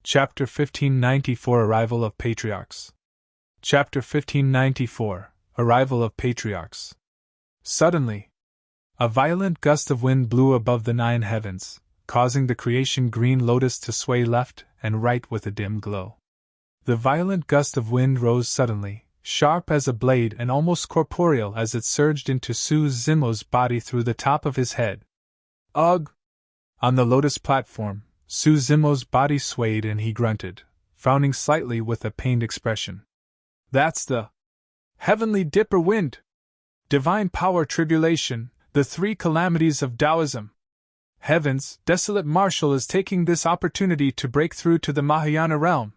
Chapter 1594 Arrival of Patriarchs. Chapter 1594 Arrival of Patriarchs. Suddenly, a violent gust of wind blew above the 9 heavens, causing the creation green lotus to sway left and right with a dim glow. The violent gust of wind rose suddenly, sharp as a blade and almost corporeal as it surged into Su Zimo's body through the top of his head. Ugh! On the lotus platform, Su Zimo's body swayed and he grunted, frowning slightly with a pained expression. That's the heavenly dipper wind! Divine power tribulation, the 3 calamities of Taoism. Heaven's desolate marshal is taking this opportunity to break through to the Mahayana realm.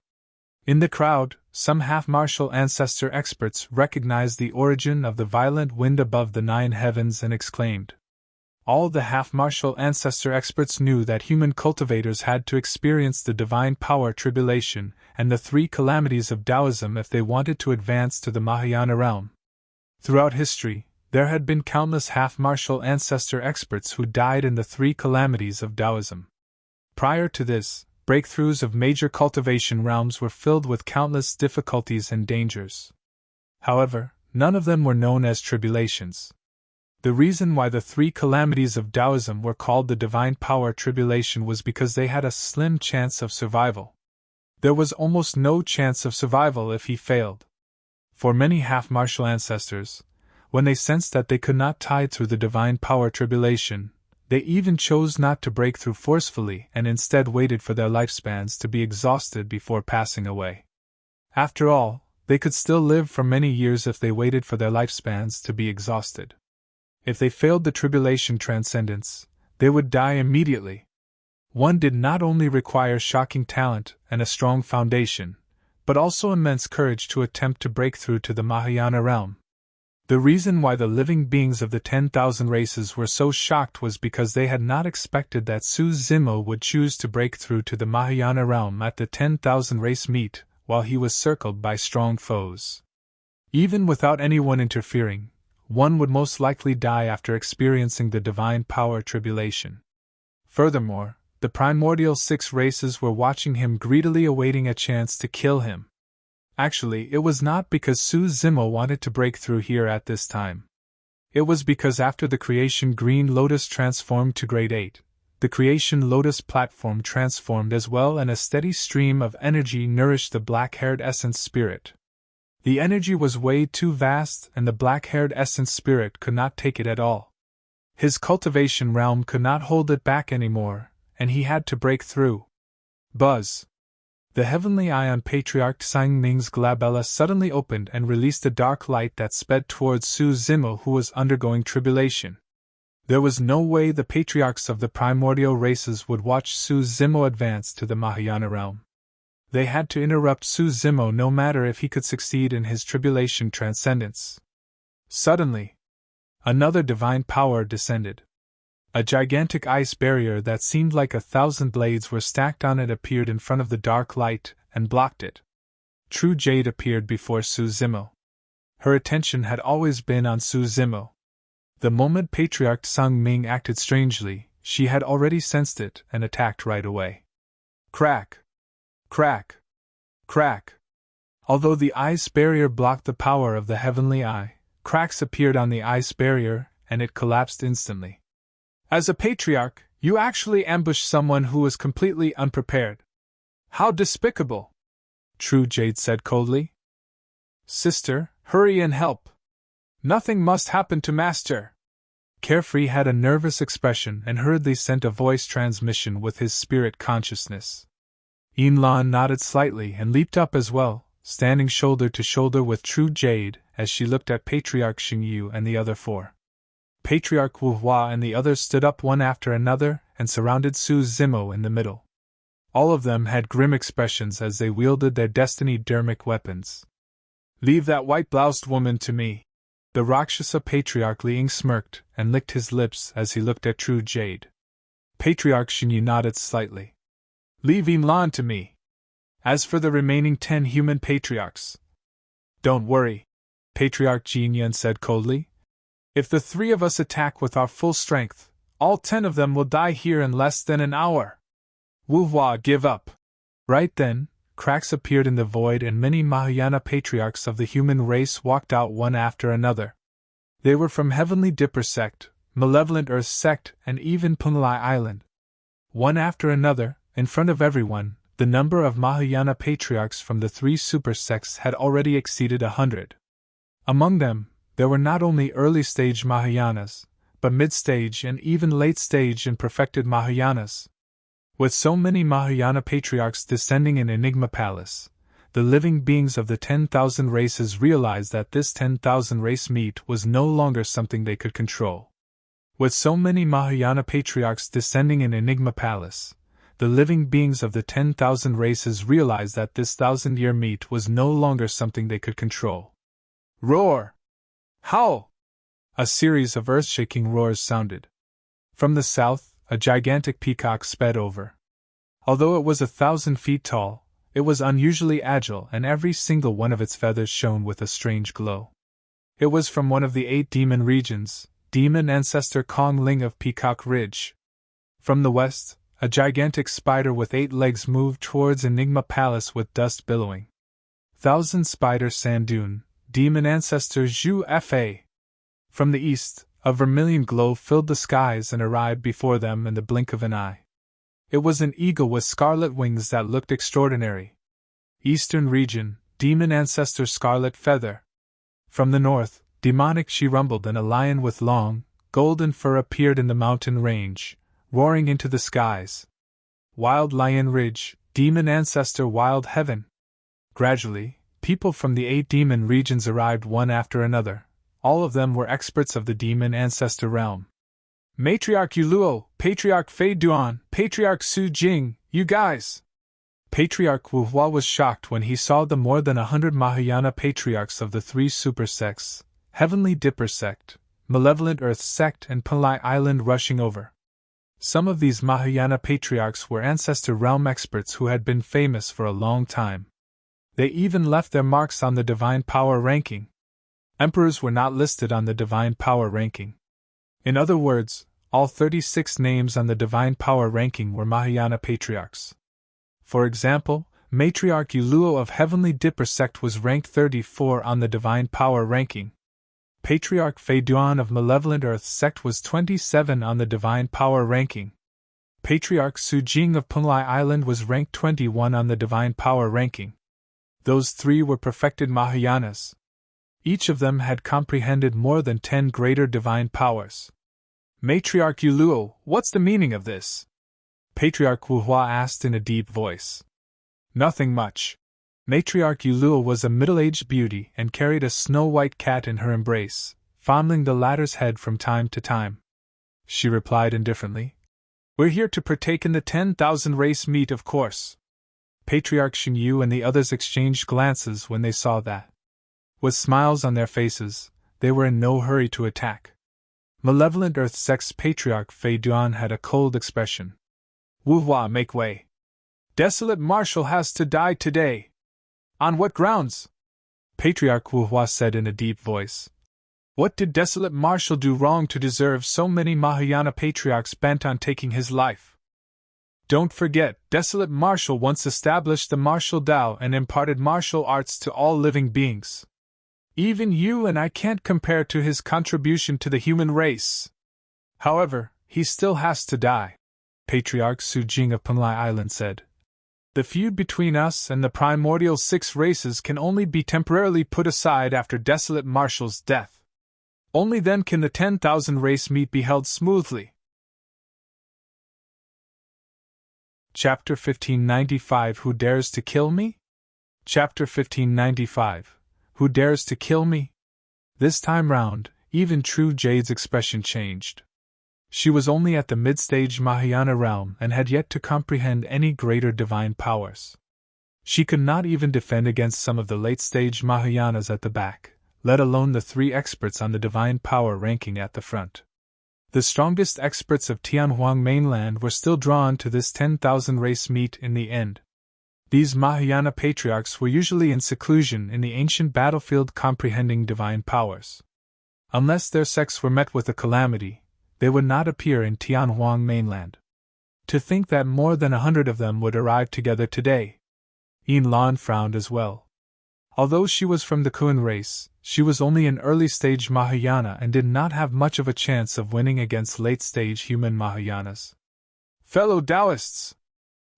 In the crowd, some half-martial ancestor experts recognized the origin of the violent wind above the 9 heavens and exclaimed. All the half-martial ancestor experts knew that human cultivators had to experience the divine power tribulation and the 3 calamities of Taoism if they wanted to advance to the Mahayana realm. Throughout history, there had been countless half-martial ancestor experts who died in the 3 calamities of Taoism. Prior to this, breakthroughs of major cultivation realms were filled with countless difficulties and dangers. However, none of them were known as tribulations. The reason why the 3 calamities of Taoism were called the divine power tribulation was because they had a slim chance of survival. There was almost no chance of survival if he failed. For many half-martial ancestors, when they sensed that they could not tide through the divine power tribulation, they even chose not to break through forcefully and instead waited for their lifespans to be exhausted before passing away. After all, they could still live for many years if they waited for their lifespans to be exhausted. If they failed the tribulation transcendence, they would die immediately. One did not only require shocking talent and a strong foundation, but also immense courage to attempt to break through to the Mahayana realm. The reason why the living beings of the 10,000 races were so shocked was because they had not expected that Su Zimo would choose to break through to the Mahayana realm at the 10,000 race meet while he was circled by strong foes. Even without anyone interfering, one would most likely die after experiencing the divine power tribulation. Furthermore, the primordial 6 races were watching him greedily awaiting a chance to kill him. Actually, it was not because Su Zimo wanted to break through here at this time. It was because after the creation green lotus transformed to grade 8, the creation lotus platform transformed as well and a steady stream of energy nourished the black-haired essence spirit. The energy was way too vast and the black-haired essence spirit could not take it at all. His cultivation realm could not hold it back anymore, and he had to break through. Buzz! The heavenly eye on Patriarch Sangming's glabella suddenly opened and released a dark light that sped towards Su Zimo who was undergoing tribulation. There was no way the patriarchs of the primordial races would watch Su Zimo advance to the Mahayana realm. They had to interrupt Su Zimo no matter if he could succeed in his tribulation transcendence. Suddenly, another divine power descended. A gigantic ice barrier that seemed like 1,000 blades were stacked on it appeared in front of the dark light and blocked it. True Jade appeared before Su Zimo. Her attention had always been on Su Zimo. The moment Patriarch Sung Ming acted strangely, she had already sensed it and attacked right away. Crack! Crack! Crack! Although the ice barrier blocked the power of the heavenly eye, cracks appeared on the ice barrier and it collapsed instantly. As a patriarch, you actually ambushed someone who was completely unprepared. How despicable! True Jade said coldly. Sister, hurry and help. Nothing must happen to Master. Carefree had a nervous expression and hurriedly sent a voice transmission with his spirit consciousness. Yinlan nodded slightly and leaped up as well, standing shoulder to shoulder with True Jade as she looked at Patriarch Xingyu and the other 4. Patriarch Wu Hua and the others stood up one after another and surrounded Su Zimo in the middle. All of them had grim expressions as they wielded their destiny-dermic weapons. Leave that white-bloused woman to me. The Rakshasa Patriarch Liang smirked and licked his lips as he looked at True Jade. Patriarch Xingyu nodded slightly. Leave Yinlan to me. As for the remaining 10 human patriarchs, don't worry, Patriarch Jinyan said coldly. If the 3 of us attack with our full strength, all 10 of them will die here in less than an hour. Wu Hua, give up. Right then, cracks appeared in the void and many Mahayana patriarchs of the human race walked out one after another. They were from Heavenly Dipper sect, Malevolent Earth sect, and even Punalai Island. One after another, in front of everyone, the number of Mahayana patriarchs from the 3 super sects had already exceeded 100. Among them, there were not only early-stage Mahayanas, but mid-stage and even late-stage and perfected Mahayanas. With so many Mahayana patriarchs descending in Enigma Palace, the living beings of the 10,000 races realized that this 10,000 race meet was no longer something they could control. With so many Mahayana patriarchs descending in Enigma Palace, the living beings of the 10,000 races realized that this 1,000-year meet was no longer something they could control. Roar! Howl! A series of earth-shaking roars sounded. From the south, a gigantic peacock sped over. Although it was 1,000 feet tall, it was unusually agile and every single one of its feathers shone with a strange glow. It was from one of the 8 demon regions, demon ancestor Kong Ling of Peacock Ridge. From the west, a gigantic spider with 8 legs moved towards Enigma Palace with dust billowing. 1,000 Spider Sandune, demon ancestor Zhu Fa. From the east, a vermilion glow filled the skies and arrived before them in the blink of an eye. It was an eagle with scarlet wings that looked extraordinary. Eastern region, demon ancestor Scarlet Feather. From the north, demonic she rumbled and a lion with long, golden fur appeared in the mountain range, roaring into the skies. Wild Lion Ridge, demon ancestor Wild Heaven. Gradually, people from the 8 demon regions arrived one after another. All of them were experts of the demon ancestor realm. Matriarch Yuluo, Patriarch Fei Duan, Patriarch Su Jing, you guys! Patriarch Wu Hua was shocked when he saw the more than 100 Mahayana patriarchs of the 3 super sects, Heavenly Dipper sect, Malevolent Earth sect and Punalai Island rushing over. Some of these Mahayana patriarchs were ancestor realm experts who had been famous for a long time. They even left their marks on the divine power ranking. Emperors were not listed on the divine power ranking. In other words, all 36 names on the divine power ranking were Mahayana patriarchs. For example, Matriarch Yuluo of Heavenly Dipper sect was ranked 34 on the divine power ranking. Patriarch Fei Duan of Malevolent Earth sect was 27 on the divine power ranking. Patriarch Su Jing of Punalai Island was ranked 21 on the divine power ranking. Those 3 were perfected Mahayanas. Each of them had comprehended more than 10 greater divine powers. Matriarch Yuluo, what's the meaning of this? Patriarch Wu Hua asked in a deep voice. Nothing much. Matriarch Yuluo was a middle-aged beauty and carried a snow-white cat in her embrace, fondling the latter's head from time to time. She replied indifferently. We're here to partake in the 10,000 race meet, of course. Patriarch Xingyu and the others exchanged glances when they saw that. With smiles on their faces, they were in no hurry to attack. Malevolent Earth sect's Patriarch Fei Duan had a cold expression. Wu Hua, make way. Desolate Marshal has to die today. On what grounds? Patriarch Wu Hua said in a deep voice. What did Desolate Marshal do wrong to deserve so many Mahayana patriarchs bent on taking his life? Don't forget, Desolate Marshal once established the martial Dao and imparted martial arts to all living beings. Even you and I can't compare to his contribution to the human race. However, he still has to die, Patriarch Su Jing of Punalai Island said. The feud between us and the primordial 6 races can only be temporarily put aside after Desolate Marshal's death. Only then can the 10,000 race meet be held smoothly. Chapter 1595 Who Dares to Kill Me? Chapter 1595 Who Dares to Kill Me? This time round, even True Jade's expression changed. She was only at the mid-stage Mahayana realm and had yet to comprehend any greater divine powers. She could not even defend against some of the late-stage Mahayanas at the back, let alone the 3 experts on the divine power ranking at the front. The strongest experts of Tianhuang mainland were still drawn to this 10,000 race meet in the end. These Mahayana patriarchs were usually in seclusion in the ancient battlefield comprehending divine powers. Unless their sects were met with a calamity, they would not appear in Tianhuang mainland. To think that more than 100 of them would arrive together today, Lan frowned as well. Although she was from the Kuan race, she was only an early-stage Mahayana and did not have much of a chance of winning against late-stage human Mahayanas. Fellow Taoists!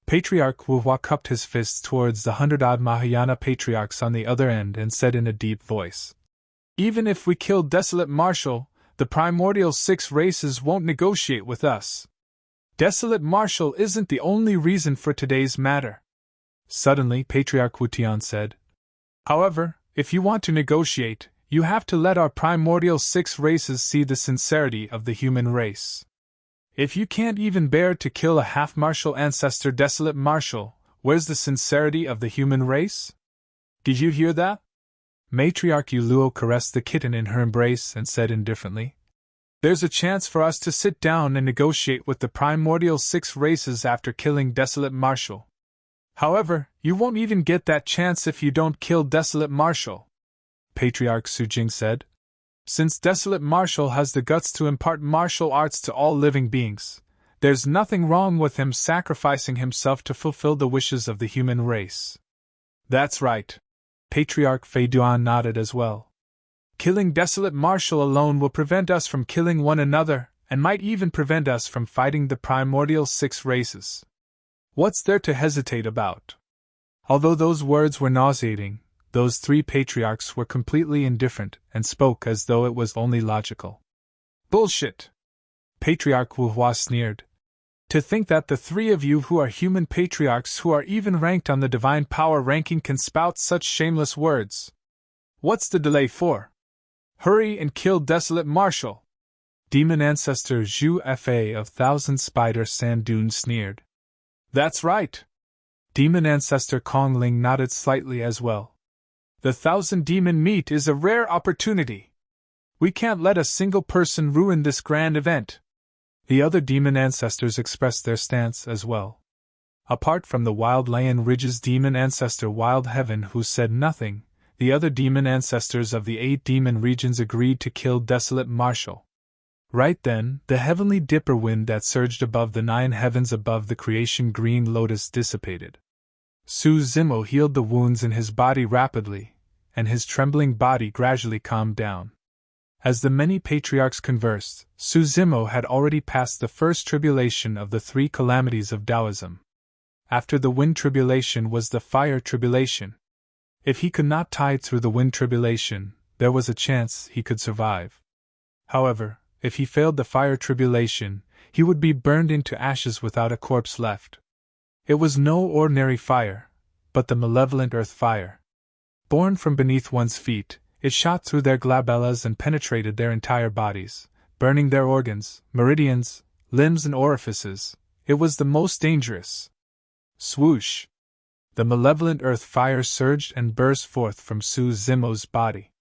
Patriarch Wuhua cupped his fists towards the 100-odd Mahayana patriarchs on the other end and said in a deep voice, "Even if we kill Desolate Marshal, the primordial 6 races won't negotiate with us. Desolate Marshal isn't the only reason for today's matter." Suddenly, Patriarch Wutian said, "However, if you want to negotiate, you have to let our primordial 6 races see the sincerity of the human race. If you can't even bear to kill a half-martial ancestor Desolate Marshal, where's the sincerity of the human race? Did you hear that?" Matriarch Yuluo caressed the kitten in her embrace and said indifferently, "There's a chance for us to sit down and negotiate with the primordial 6 races after killing Desolate Marshal. However, you won't even get that chance if you don't kill Desolate Marshal," Patriarch Sujing said. "Since Desolate Marshal has the guts to impart martial arts to all living beings, there's nothing wrong with him sacrificing himself to fulfill the wishes of the human race." "That's right." Patriarch Feiduan nodded as well. "Killing Desolate Marshal alone will prevent us from killing one another, and might even prevent us from fighting the primordial 6 races. What's there to hesitate about?" Although those words were nauseating, those 3 patriarchs were completely indifferent and spoke as though it was only logical. "Bullshit!" Patriarch Wuhua sneered. "To think that the 3 of you who are human patriarchs who are even ranked on the divine power ranking can spout such shameless words. What's the delay for? Hurry and kill Desolate Marshal!" Demon Ancestor Zhu Fa of Thousand Spider Sand Dunes sneered. "That's right!" Demon Ancestor Kong Ling nodded slightly as well. "The 1,000 demon meet is a rare opportunity. We can't let a single person ruin this grand event." The other demon ancestors expressed their stance as well. Apart from the Wild Lion Ridge's demon ancestor Wild Heaven, who said nothing, the other demon ancestors of the 8 demon regions agreed to kill Desolate Marshal. Right then, the heavenly dipper wind that surged above the 9 heavens above the creation green lotus dissipated. Su Zimo healed the wounds in his body rapidly, and his trembling body gradually calmed down. As the many patriarchs conversed, Su Zimo had already passed the first tribulation of the 3 calamities of Taoism. After the wind tribulation was the fire tribulation. If he could not tide through the wind tribulation, there was a chance he could survive. However, if he failed the fire tribulation, he would be burned into ashes without a corpse left. It was no ordinary fire, but the malevolent earth fire. Born from beneath one's feet, it shot through their glabellas and penetrated their entire bodies, burning their organs, meridians, limbs and orifices. It was the most dangerous. Swoosh! The malevolent earth fire surged and burst forth from Su Zimo's body.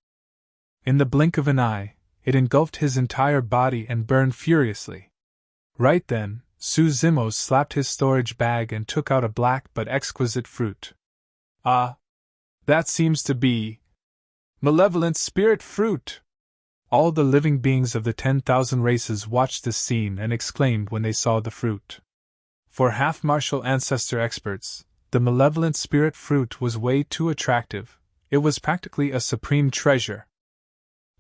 In the blink of an eye, it engulfed his entire body and burned furiously. Right then, Su Zimo slapped his storage bag and took out a black but exquisite fruit. "Ah! That seems to be malevolent spirit fruit!" All the living beings of the 10,000 races watched this scene and exclaimed when they saw the fruit. For half-martial ancestor experts, the malevolent spirit fruit was way too attractive. It was practically a supreme treasure.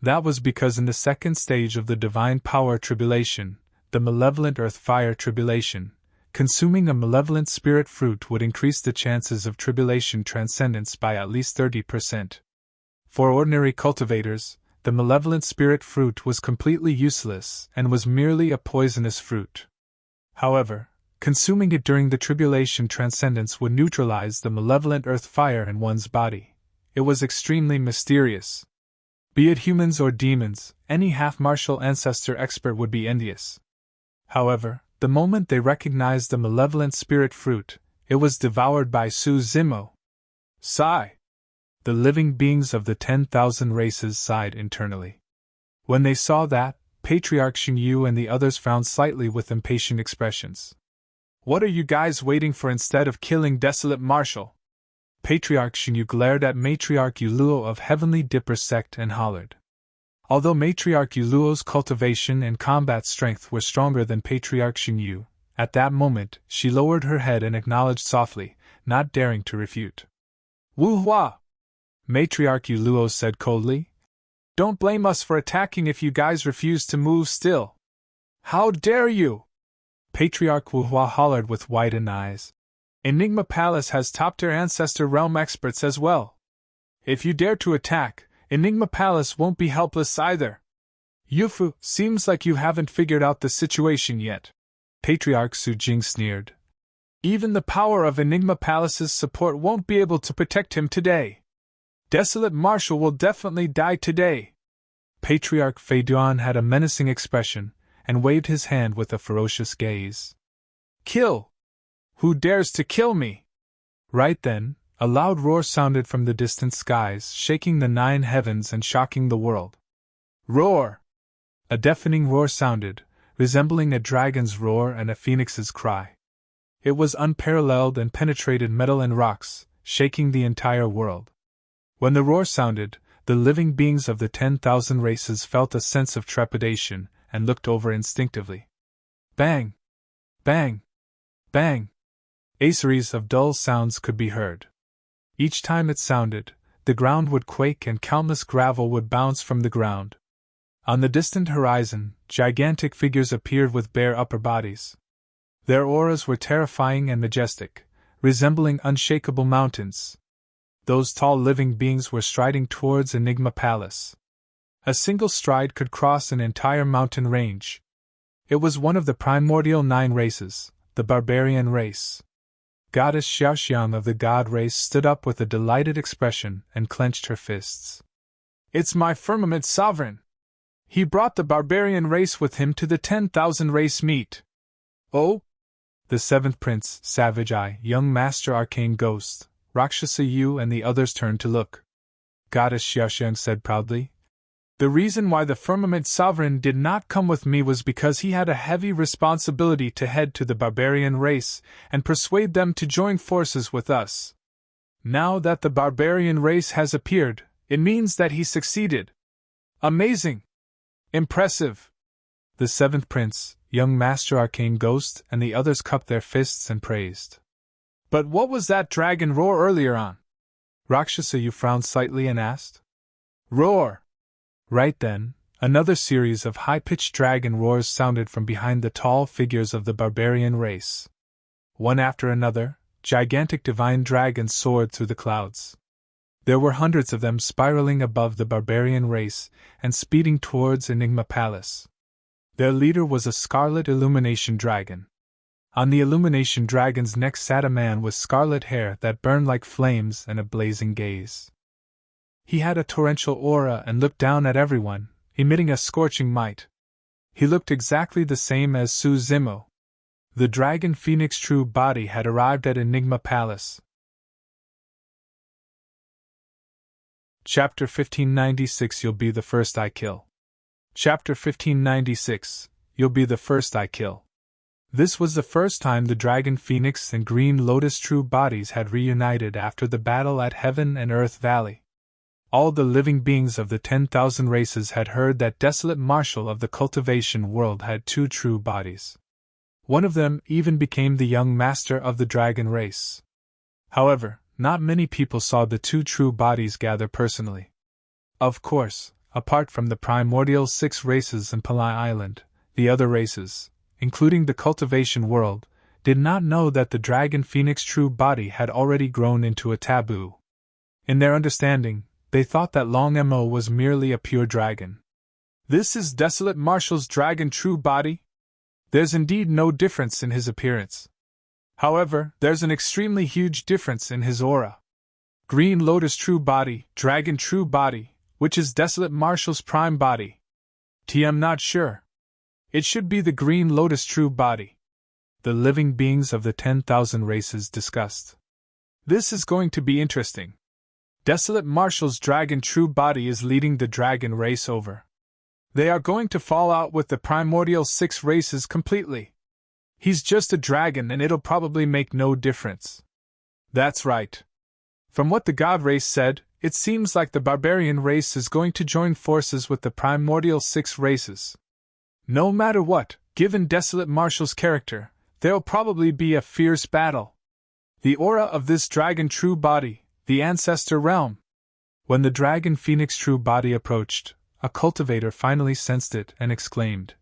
That was because in the second stage of the divine power tribulation, the malevolent earth fire tribulation, consuming a malevolent spirit fruit would increase the chances of tribulation transcendence by at least 30%. For ordinary cultivators, the malevolent spirit fruit was completely useless and was merely a poisonous fruit. However, consuming it during the tribulation transcendence would neutralize the malevolent earth fire in one's body. It was extremely mysterious. Be it humans or demons, any half-martial ancestor expert would be envious. However, the moment they recognized the malevolent spirit fruit, it was devoured by Su Zimo. Sigh! The living beings of the 10,000 races sighed internally. When they saw that, Patriarch Xingyu and the others frowned slightly with impatient expressions. "What are you guys waiting for instead of killing Desolate Marshal?" Patriarch Xingyu glared at Matriarch Yuluo of Heavenly Dipper sect and hollered. Although Matriarch Yuluo's cultivation and combat strength were stronger than Patriarch Xingyu, at that moment she lowered her head and acknowledged softly, not daring to refute. Wu-hua! Matriarch Yuluo said coldly. Don't blame us for attacking if you guys refuse to move still. How dare you! Patriarch Wu-hua hollered with widened eyes. Enigma Palace has top-tier Ancestor Realm experts as well. If you dare to attack, Enigma Palace won't be helpless either. Yufu, seems like you haven't figured out the situation yet. Patriarch Su Jing sneered. Even the power of Enigma Palace's support won't be able to protect him today. Desolate Marshal will definitely die today. Patriarch Fei Duan had a menacing expression, and waved his hand with a ferocious gaze. Kill! Who dares to kill me? Right then, a loud roar sounded from the distant skies, shaking the 9 heavens and shocking the world. Roar! A deafening roar sounded, resembling a dragon's roar and a phoenix's cry. It was unparalleled and penetrated metal and rocks, shaking the entire world. When the roar sounded, the living beings of the 10,000 races felt a sense of trepidation and looked over instinctively. Bang! Bang! Bang! A series of dull sounds could be heard. Each time it sounded, the ground would quake and countless gravel would bounce from the ground. On the distant horizon, gigantic figures appeared with bare upper bodies. Their auras were terrifying and majestic, resembling unshakable mountains. Those tall living beings were striding towards Enigma Palace. A single stride could cross an entire mountain range. It was one of the primordial 9 races, the barbarian race. Goddess Xiaoxiang of the god race stood up with a delighted expression and clenched her fists. It's my firmament sovereign! He brought the barbarian race with him to the 10,000 race meet. Oh? The 7th Prince, Savage Eye, Young Master Arcane Ghost, Rakshasa Yu and the others turned to look. Goddess Xiaoxiang said proudly. The reason why the firmament sovereign did not come with me was because he had a heavy responsibility to head to the barbarian race and persuade them to join forces with us. Now that the barbarian race has appeared, it means that he succeeded. Amazing! Impressive! The 7th Prince, Young Master Arcane Ghost, and the others cupped their fists and praised. But what was that dragon roar earlier on? Rakshasa Yu frowned slightly and asked. Roar! Right then, another series of high-pitched dragon roars sounded from behind the tall figures of the barbarian race. One after another, gigantic divine dragons soared through the clouds. There were hundreds of them spiraling above the barbarian race and speeding towards Enigma Palace. Their leader was a scarlet illumination dragon. On the illumination dragon's neck sat a man with scarlet hair that burned like flames and a blazing gaze. He had a torrential aura and looked down at everyone, emitting a scorching might. He looked exactly the same as Su Zimo. The dragon phoenix true body had arrived at Enigma Palace. Chapter 1596 You'll be the first I kill. Chapter 1596 You'll be the first I kill. This was the first time the Dragon Phoenix and Green Lotus true bodies had reunited after the battle at Heaven and Earth Valley. All the living beings of the 10,000 races had heard that Desolate Marshal of the cultivation world had 2 true bodies. One of them even became the young master of the dragon race. However, not many people saw the 2 true bodies gather personally. Of course, apart from the primordial 6 races in Palai Island, the other races, including the cultivation world, did not know that the Dragon Phoenix true body had already grown into a taboo. In their understanding, they thought that Long Mo was merely a pure dragon. This is Desolate Marshal's dragon true body? There's indeed no difference in his appearance. However, there's an extremely huge difference in his aura. Green Lotus true body, dragon true body, which is Desolate Marshal's prime body? I'm not sure. It should be the Green Lotus true body. The living beings of the 10,000 races discussed. This is going to be interesting. Desolate Marshal's dragon true body is leading the dragon race over. They are going to fall out with the primordial 6 races completely. He's just a dragon and it'll probably make no difference. That's right. From what the god race said, it seems like the barbarian race is going to join forces with the primordial 6 races. No matter what, given Desolate Marshal's character, there'll probably be a fierce battle. The aura of this dragon true body, The ancestor realm! When the dragon phoenix true body approached, a cultivator finally sensed it and exclaimed,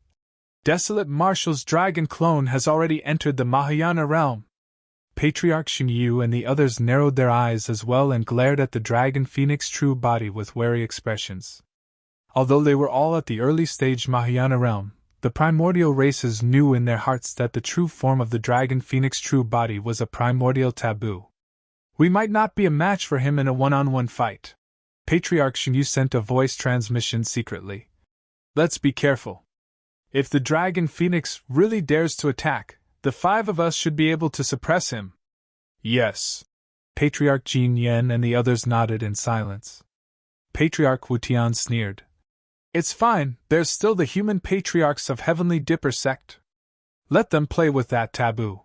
Desolate Marshal's dragon clone has already entered the Mahayana realm! Patriarch Xingyu and the others narrowed their eyes as well and glared at the dragon phoenix true body with wary expressions. Although they were all at the early stage Mahayana realm, the primordial races knew in their hearts that the true form of the dragon phoenix true body was a primordial taboo. We might not be a match for him in a one-on-one fight. Patriarch Xingyu sent a voice transmission secretly. Let's be careful. If the dragon phoenix really dares to attack, the 5 of us should be able to suppress him. Yes. Patriarch Jin Yen and the others nodded in silence. Patriarch Wu Tian sneered. It's fine, there's still the human patriarchs of Heavenly Dipper sect. Let them play with that taboo.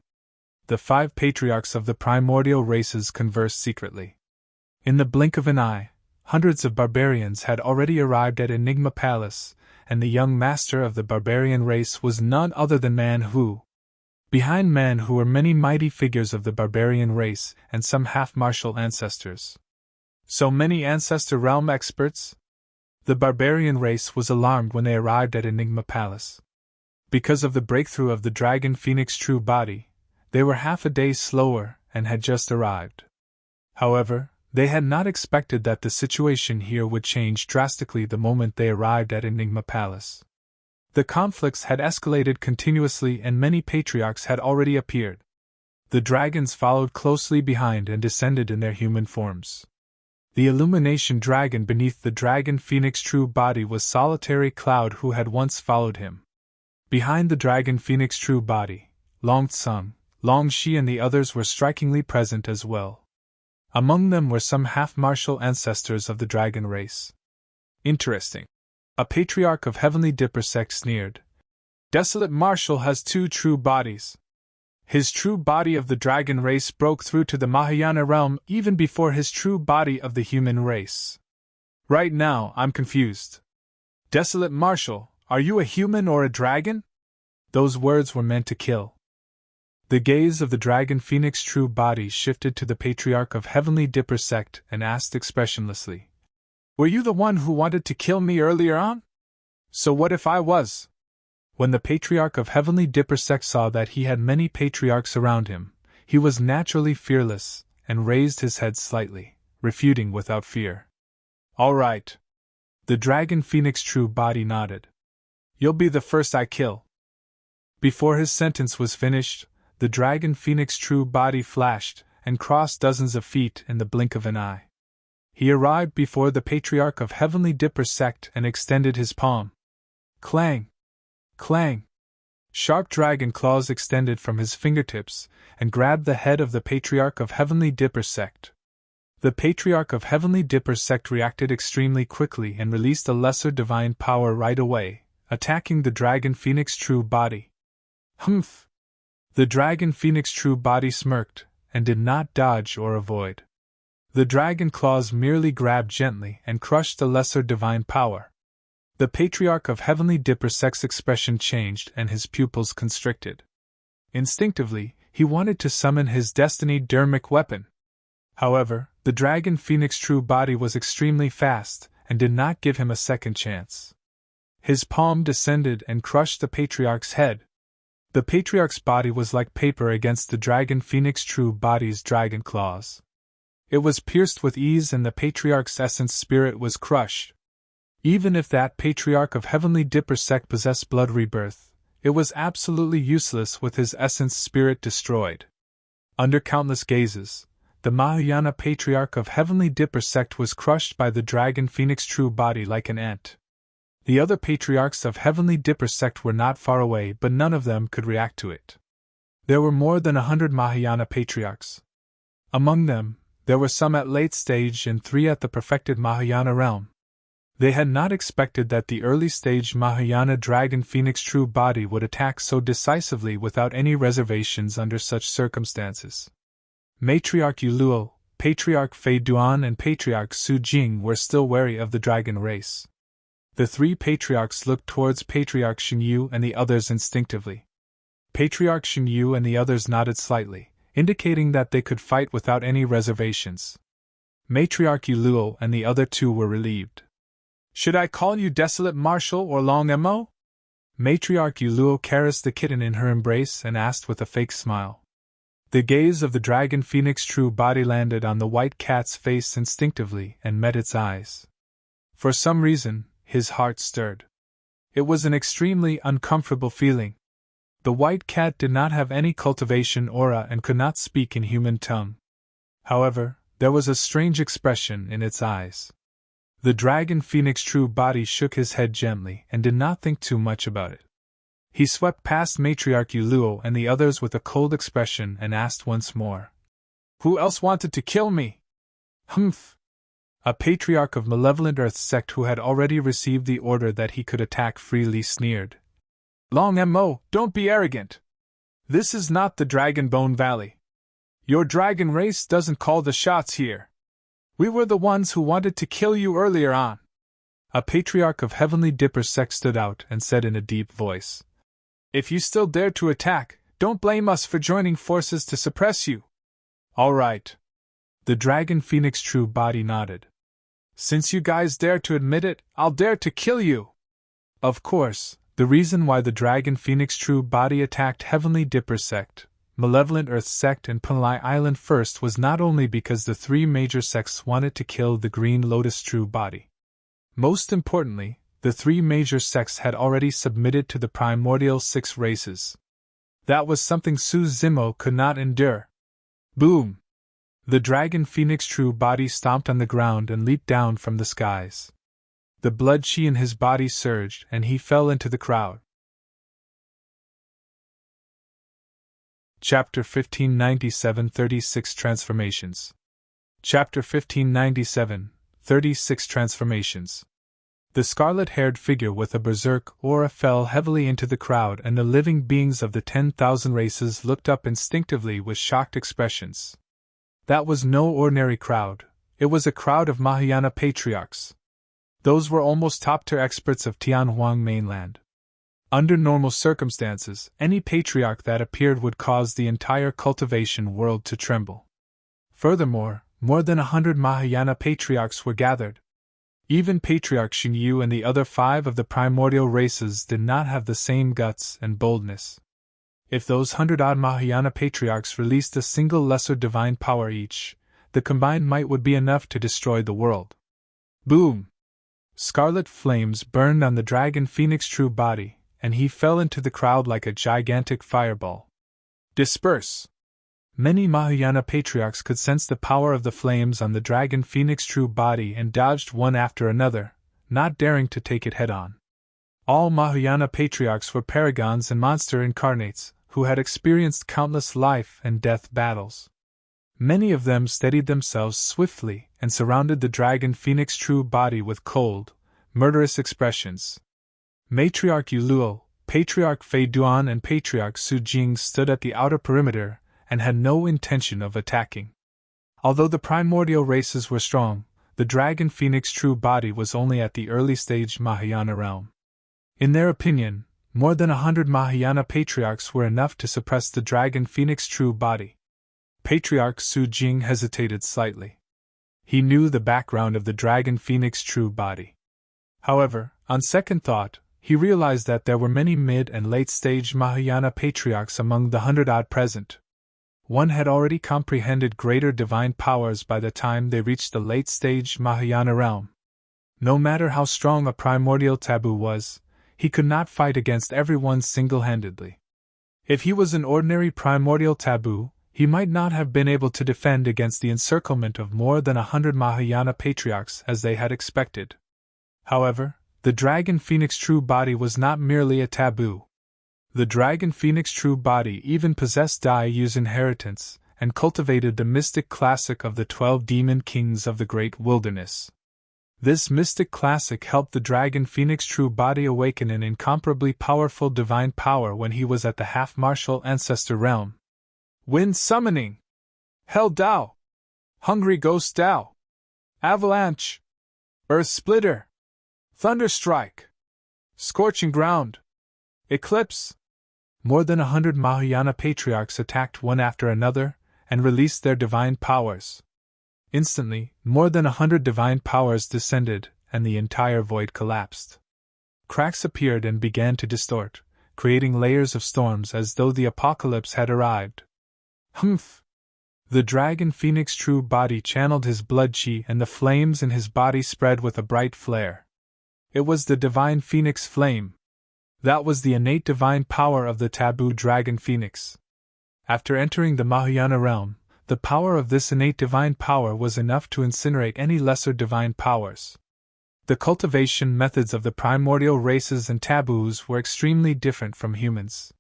The 5 patriarchs of the primordial races conversed secretly. In the blink of an eye, hundreds of barbarians had already arrived at Enigma Palace, and the young master of the barbarian race was none other than Man Hu. Behind Man Hu were many mighty figures of the barbarian race and some half-martial ancestors. So many ancestor realm experts? The barbarian race was alarmed when they arrived at Enigma Palace. Because of the breakthrough of the dragon phoenix true body, they were half a day slower and had just arrived. However, they had not expected that the situation here would change drastically the moment they arrived at Enigma Palace. The conflicts had escalated continuously and many patriarchs had already appeared. The dragons followed closely behind and descended in their human forms. The illumination dragon beneath the dragon phoenix true body was Solitary Cloud, who had once followed him. Behind the dragon phoenix true body, Long Tsung, Long Shi and the others were strikingly present as well. Among them were some half-martial ancestors of the dragon race. Interesting. A patriarch of Heavenly Dipper sect sneered. Desolate Marshal has 2 true bodies. His true body of the dragon race broke through to the Mahayana realm even before his true body of the human race. Right now, I'm confused. Desolate Marshal, are you a human or a dragon? Those words were meant to kill. The gaze of the dragon phoenix true body shifted to the patriarch of Heavenly Dipper sect and asked expressionlessly, Were you the one who wanted to kill me earlier on? So what if I was? When the Patriarch of Heavenly Dipper sect saw that he had many patriarchs around him, he was naturally fearless, and raised his head slightly, refuting without fear. All right. The dragon phoenix true body nodded. You'll be the first I kill. Before his sentence was finished, the dragon phoenix true body flashed and crossed dozens of feet in the blink of an eye. He arrived before the Patriarch of Heavenly Dipper sect and extended his palm. Clang! Clang! Sharp dragon claws extended from his fingertips and grabbed the head of the Patriarch of Heavenly Dipper sect. The Patriarch of Heavenly Dipper sect reacted extremely quickly and released a lesser divine power right away, attacking the dragon phoenix true body. Humph! The dragon phoenix true body smirked and did not dodge or avoid. The dragon claws merely grabbed gently and crushed the lesser divine power. The Patriarch of Heavenly Dipper sect's expression changed and his pupils constricted. Instinctively, he wanted to summon his destiny dermic weapon. However, the dragon phoenix true body was extremely fast and did not give him a second chance. His palm descended and crushed the Patriarch's head. The Patriarch's body was like paper against the dragon phoenix true body's dragon claws. It was pierced with ease and the Patriarch's essence spirit was crushed. Even if that Patriarch of Heavenly Dipper sect possessed blood rebirth, it was absolutely useless with his essence spirit destroyed. Under countless gazes, the Mahayana Patriarch of Heavenly Dipper sect was crushed by the dragon phoenix true body like an ant. The other patriarchs of Heavenly Dipper sect were not far away, but none of them could react to it. There were more than 100 Mahayana patriarchs. Among them, there were some at late stage and 3 at the perfected Mahayana realm. They had not expected that the early-stage Mahayana dragon phoenix true body would attack so decisively without any reservations under such circumstances. Matriarch Yuluo, Patriarch Fei Duan and Patriarch Su Jing were still wary of the dragon race. The 3 patriarchs looked towards Patriarch Xingyu and the others instinctively. Patriarch Xingyu and the others nodded slightly, indicating that they could fight without any reservations. Matriarch Uluo and the other two were relieved. Should I call you Desolate Marshal or Long Mo? Matriarch Uluo caressed the kitten in her embrace and asked with a fake smile. The gaze of the dragon phoenix true body landed on the white cat's face instinctively and met its eyes. For some reason, his heart stirred. It was an extremely uncomfortable feeling. The white cat did not have any cultivation aura and could not speak in human tongue. However, there was a strange expression in its eyes. The dragon phoenix true body shook his head gently and did not think too much about it. He swept past Matriarch Uluo and the others with a cold expression and asked once more. Who else wanted to kill me? Humph! A patriarch of malevolent earth sect who had already received the order that he could attack freely sneered. Long Mo, don't be arrogant. This is not the Dragonbone Valley. Your dragon race doesn't call the shots here. We were the ones who wanted to kill you earlier on. A patriarch of Heavenly Dipper sect stood out and said in a deep voice. If you still dare to attack, don't blame us for joining forces to suppress you. All right. The dragon phoenix true body nodded. Since you guys dare to admit it, I'll dare to kill you. Of course, the reason why the dragon phoenix true body attacked Heavenly Dipper sect, Malevolent Earth sect and Panlai Island first was not only because the three major sects wanted to kill the Green Lotus true body. Most importantly, the three major sects had already submitted to the primordial 6 races. That was something Su Zimo could not endure. Boom! The dragon phoenix true body stomped on the ground and leaped down from the skies. The blood chi in his body surged and he fell into the crowd. Chapter 1597 36 Transformations. Chapter 1597 36 Transformations. The scarlet-haired figure with a berserk aura fell heavily into the crowd and the living beings of the 10,000 races looked up instinctively with shocked expressions. That was no ordinary crowd, it was a crowd of Mahayana Patriarchs. Those were almost top-tier experts of Tianhuang mainland. Under normal circumstances, any patriarch that appeared would cause the entire cultivation world to tremble. Furthermore, more than 100 Mahayana patriarchs were gathered. Even Patriarch Xingyu and the other 5 of the primordial races did not have the same guts and boldness. If those 100-odd Mahayana patriarchs released a single lesser divine power each, the combined might would be enough to destroy the world. Boom! Scarlet flames burned on the dragon phoenix true body, and he fell into the crowd like a gigantic fireball. Disperse! Many Mahayana patriarchs could sense the power of the flames on the dragon phoenix true body and dodged one after another, not daring to take it head-on. All Mahayana patriarchs were paragons and monster incarnates, who had experienced countless life and death battles. Many of them steadied themselves swiftly and surrounded the dragon phoenix true body with cold, murderous expressions. Matriarch Uluo, Patriarch Fei Duan and Patriarch Su Jing stood at the outer perimeter and had no intention of attacking. Although the primordial races were strong, the dragon phoenix true body was only at the early stage Mahayana realm. In their opinion, more than 100 Mahayana patriarchs were enough to suppress the dragon phoenix true body. Patriarch Su Jing hesitated slightly. He knew the background of the dragon phoenix true body. However, on second thought, he realized that there were many mid- and late-stage Mahayana patriarchs among the 100-odd present. One had already comprehended greater divine powers by the time they reached the late-stage Mahayana realm. No matter how strong a primordial taboo was, he could not fight against everyone single-handedly. If he was an ordinary primordial taboo, he might not have been able to defend against the encirclement of more than 100 Mahayana patriarchs as they had expected. However, the dragon phoenix true body was not merely a taboo. The dragon phoenix true body even possessed Dai Yu's inheritance, and cultivated the mystic classic of the 12 demon kings of the great wilderness. This mystic classic helped the dragon phoenix true body awaken an incomparably powerful divine power when he was at the half-martial ancestor realm. Wind summoning! Hell Dao! Hungry ghost Dao! Avalanche! Earth splitter! Thunderstrike! Scorching ground! Eclipse! More than 100 Mahayana patriarchs attacked one after another, and released their divine powers. Instantly, more than 100 divine powers descended, and the entire void collapsed. Cracks appeared and began to distort, creating layers of storms as though the apocalypse had arrived. Humph! The dragon phoenix true body channeled his blood chi, and the flames in his body spread with a bright flare. It was the divine phoenix flame. That was the innate divine power of the taboo dragon phoenix. After entering the Mahayana realm, the power of this innate divine power was enough to incinerate any lesser divine powers. The cultivation methods of the primordial races and taboos were extremely different from humans.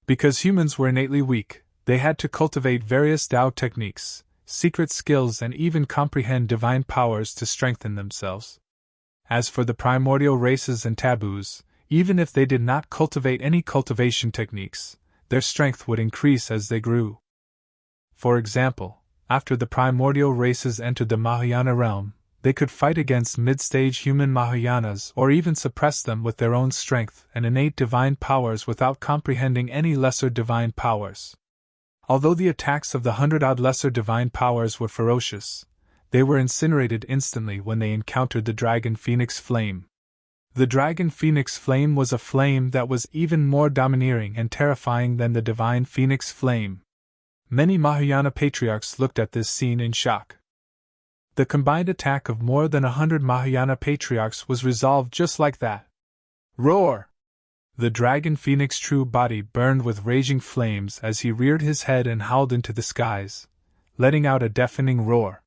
Because humans were innately weak, they had to cultivate various Tao techniques, secret skills, and even comprehend divine powers to strengthen themselves. As for the primordial races and taboos, even if they did not cultivate any cultivation techniques, their strength would increase as they grew. For example, after the primordial races entered the Mahayana realm, they could fight against mid-stage human Mahayanas or even suppress them with their own strength and innate divine powers without comprehending any lesser divine powers. Although the attacks of the 100-odd lesser divine powers were ferocious, they were incinerated instantly when they encountered the dragon phoenix flame. The dragon phoenix flame was a flame that was even more domineering and terrifying than the divine phoenix flame. Many Mahayana patriarchs looked at this scene in shock. The combined attack of more than 100 Mahayana patriarchs was resolved just like that. Roar! The dragon phoenix true body burned with raging flames as he reared his head and howled into the skies, letting out a deafening roar.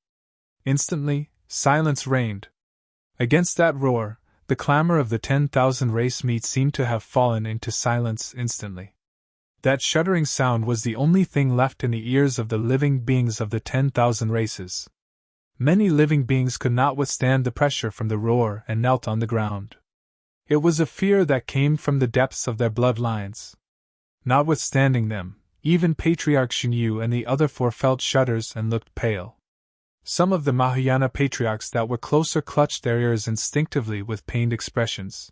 Instantly, silence reigned. Against that roar, the clamor of the 10,000 race meat seemed to have fallen into silence instantly. That shuddering sound was the only thing left in the ears of the living beings of the 10,000 races. Many living beings could not withstand the pressure from the roar and knelt on the ground. It was a fear that came from the depths of their bloodlines. Notwithstanding them, even Patriarch Xunyu and the other four felt shudders and looked pale. Some of the Mahayana patriarchs that were closer clutched their ears instinctively with pained expressions.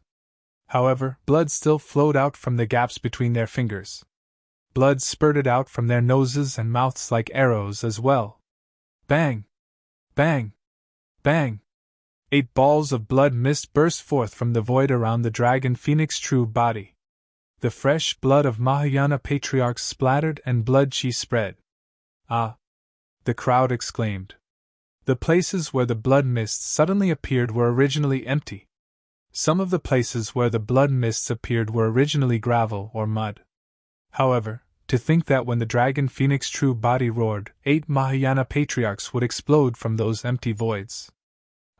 However, blood still flowed out from the gaps between their fingers. Blood spurted out from their noses and mouths like arrows as well. Bang! Bang! Bang! 8 balls of blood mist burst forth from the void around the dragon phoenix true body. The fresh blood of Mahayana patriarchs splattered and blood chi spread. Ah! The crowd exclaimed. The places where the blood mists suddenly appeared were originally empty. Some of the places where the blood mists appeared were originally gravel or mud. However, to think that when the dragon phoenix true body roared, 8 Mahayana patriarchs would explode from those empty voids.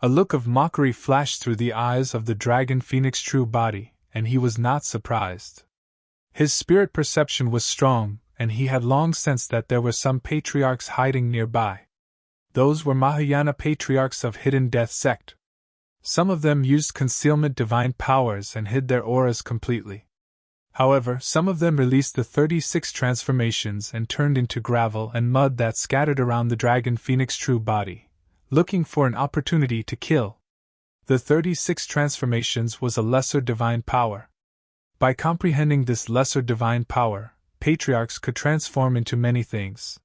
A look of mockery flashed through the eyes of the dragon phoenix true body, and he was not surprised. His spirit perception was strong, and he had long sensed that there were some patriarchs hiding nearby. Those were Mahayana patriarchs of Hidden Death sect. Some of them used concealment divine powers and hid their auras completely. However, some of them released the 36 transformations and turned into gravel and mud that scattered around the dragon phoenix true body, looking for an opportunity to kill. The 36 transformations was a lesser divine power. By comprehending this lesser divine power, patriarchs could transform into many things.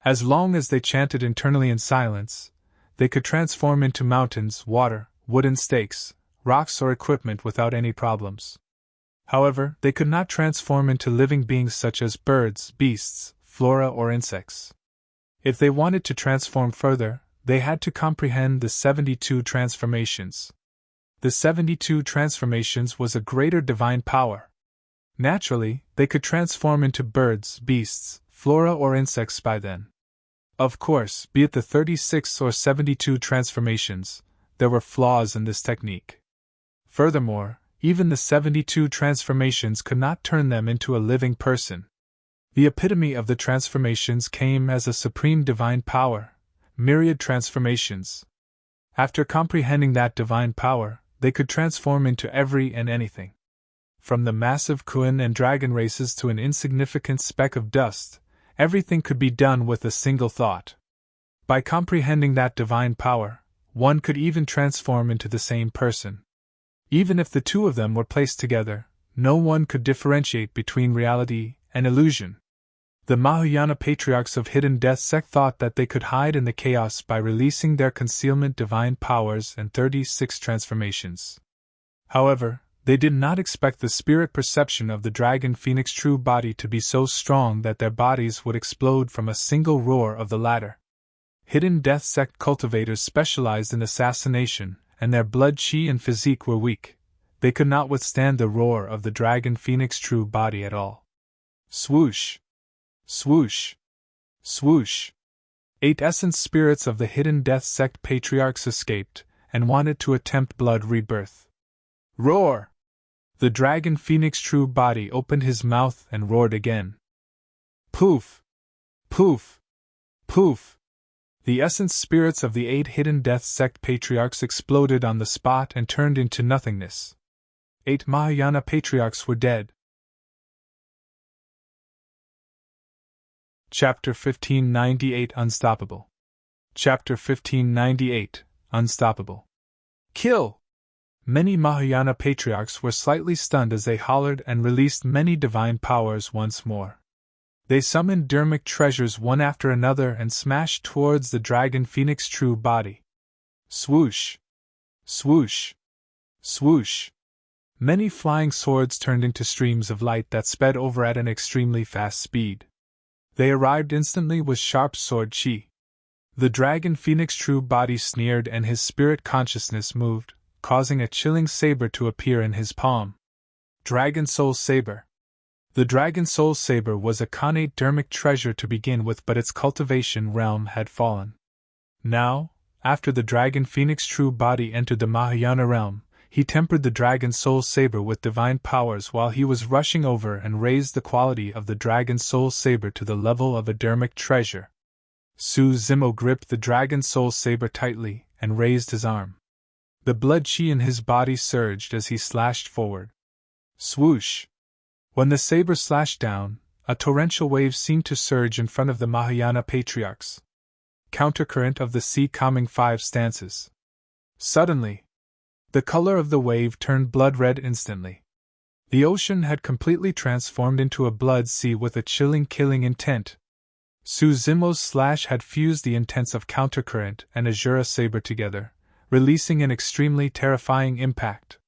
As long as they chanted internally in silence, they could transform into mountains, water, wooden stakes, rocks, or equipment without any problems. However, they could not transform into living beings such as birds, beasts, flora, or insects. If they wanted to transform further, they had to comprehend the 72 transformations. The 72 transformations was a greater divine power. Naturally, they could transform into birds, beasts, flora, or insects by then. Of course, be it the 36 or 72 transformations, there were flaws in this technique. Furthermore, even the 72 transformations could not turn them into a living person. The epitome of the transformations came as a supreme divine power, myriad transformations. After comprehending that divine power, they could transform into every and anything. From the massive Kuan and dragon races to an insignificant speck of dust, everything could be done with a single thought. By comprehending that divine power, one could even transform into the same person. Even if the two of them were placed together, no one could differentiate between reality and illusion. The Mahayana Patriarchs of Hidden Death Sect thought that they could hide in the chaos by releasing their concealment divine powers and 36 transformations. However, they did not expect the spirit perception of the Dragon Phoenix true body to be so strong that their bodies would explode from a single roar of the latter. Hidden Death Sect cultivators specialized in assassination, and their blood chi and physique were weak. They could not withstand the roar of the Dragon Phoenix true body at all. Swoosh! Swoosh! Swoosh! 8 essence spirits of the Hidden Death Sect Patriarchs escaped, and wanted to attempt blood rebirth. Roar! The Dragon Phoenix true body opened his mouth and roared again. Poof! Poof! Poof! The essence spirits of the 8 Hidden Death Sect Patriarchs exploded on the spot and turned into nothingness. 8 Mahayana Patriarchs were dead. Chapter 1598 Unstoppable. Chapter 1598 Unstoppable. Kill! Many Mahayana Patriarchs were slightly stunned as they hollered and released many divine powers once more. They summoned dermic treasures one after another and smashed towards the Dragon Phoenix true body. Swoosh! Swoosh! Swoosh! Many flying swords turned into streams of light that sped over at an extremely fast speed. They arrived instantly with sharp sword chi. The Dragon Phoenix true body sneered and his spirit consciousness moved, causing a chilling saber to appear in his palm. Dragon Soul Saber. The Dragon Soul Saber was a connate dermic treasure to begin with, but its cultivation realm had fallen. Now, after the Dragon Phoenix true body entered the Mahayana realm, he tempered the Dragon Soul Saber with divine powers while he was rushing over and raised the quality of the Dragon Soul Saber to the level of a dermic treasure. Su Zimo gripped the Dragon Soul Saber tightly and raised his arm. The blood chi in his body surged as he slashed forward. Swoosh! When the saber slashed down, a torrential wave seemed to surge in front of the Mahayana Patriarchs. Countercurrent of the sea calming 5 stances. Suddenly, the color of the wave turned blood red instantly. The ocean had completely transformed into a blood sea with a chilling killing intent. Su Zimo's slash had fused the intents of countercurrent and Azura saber together, releasing an extremely terrifying impact.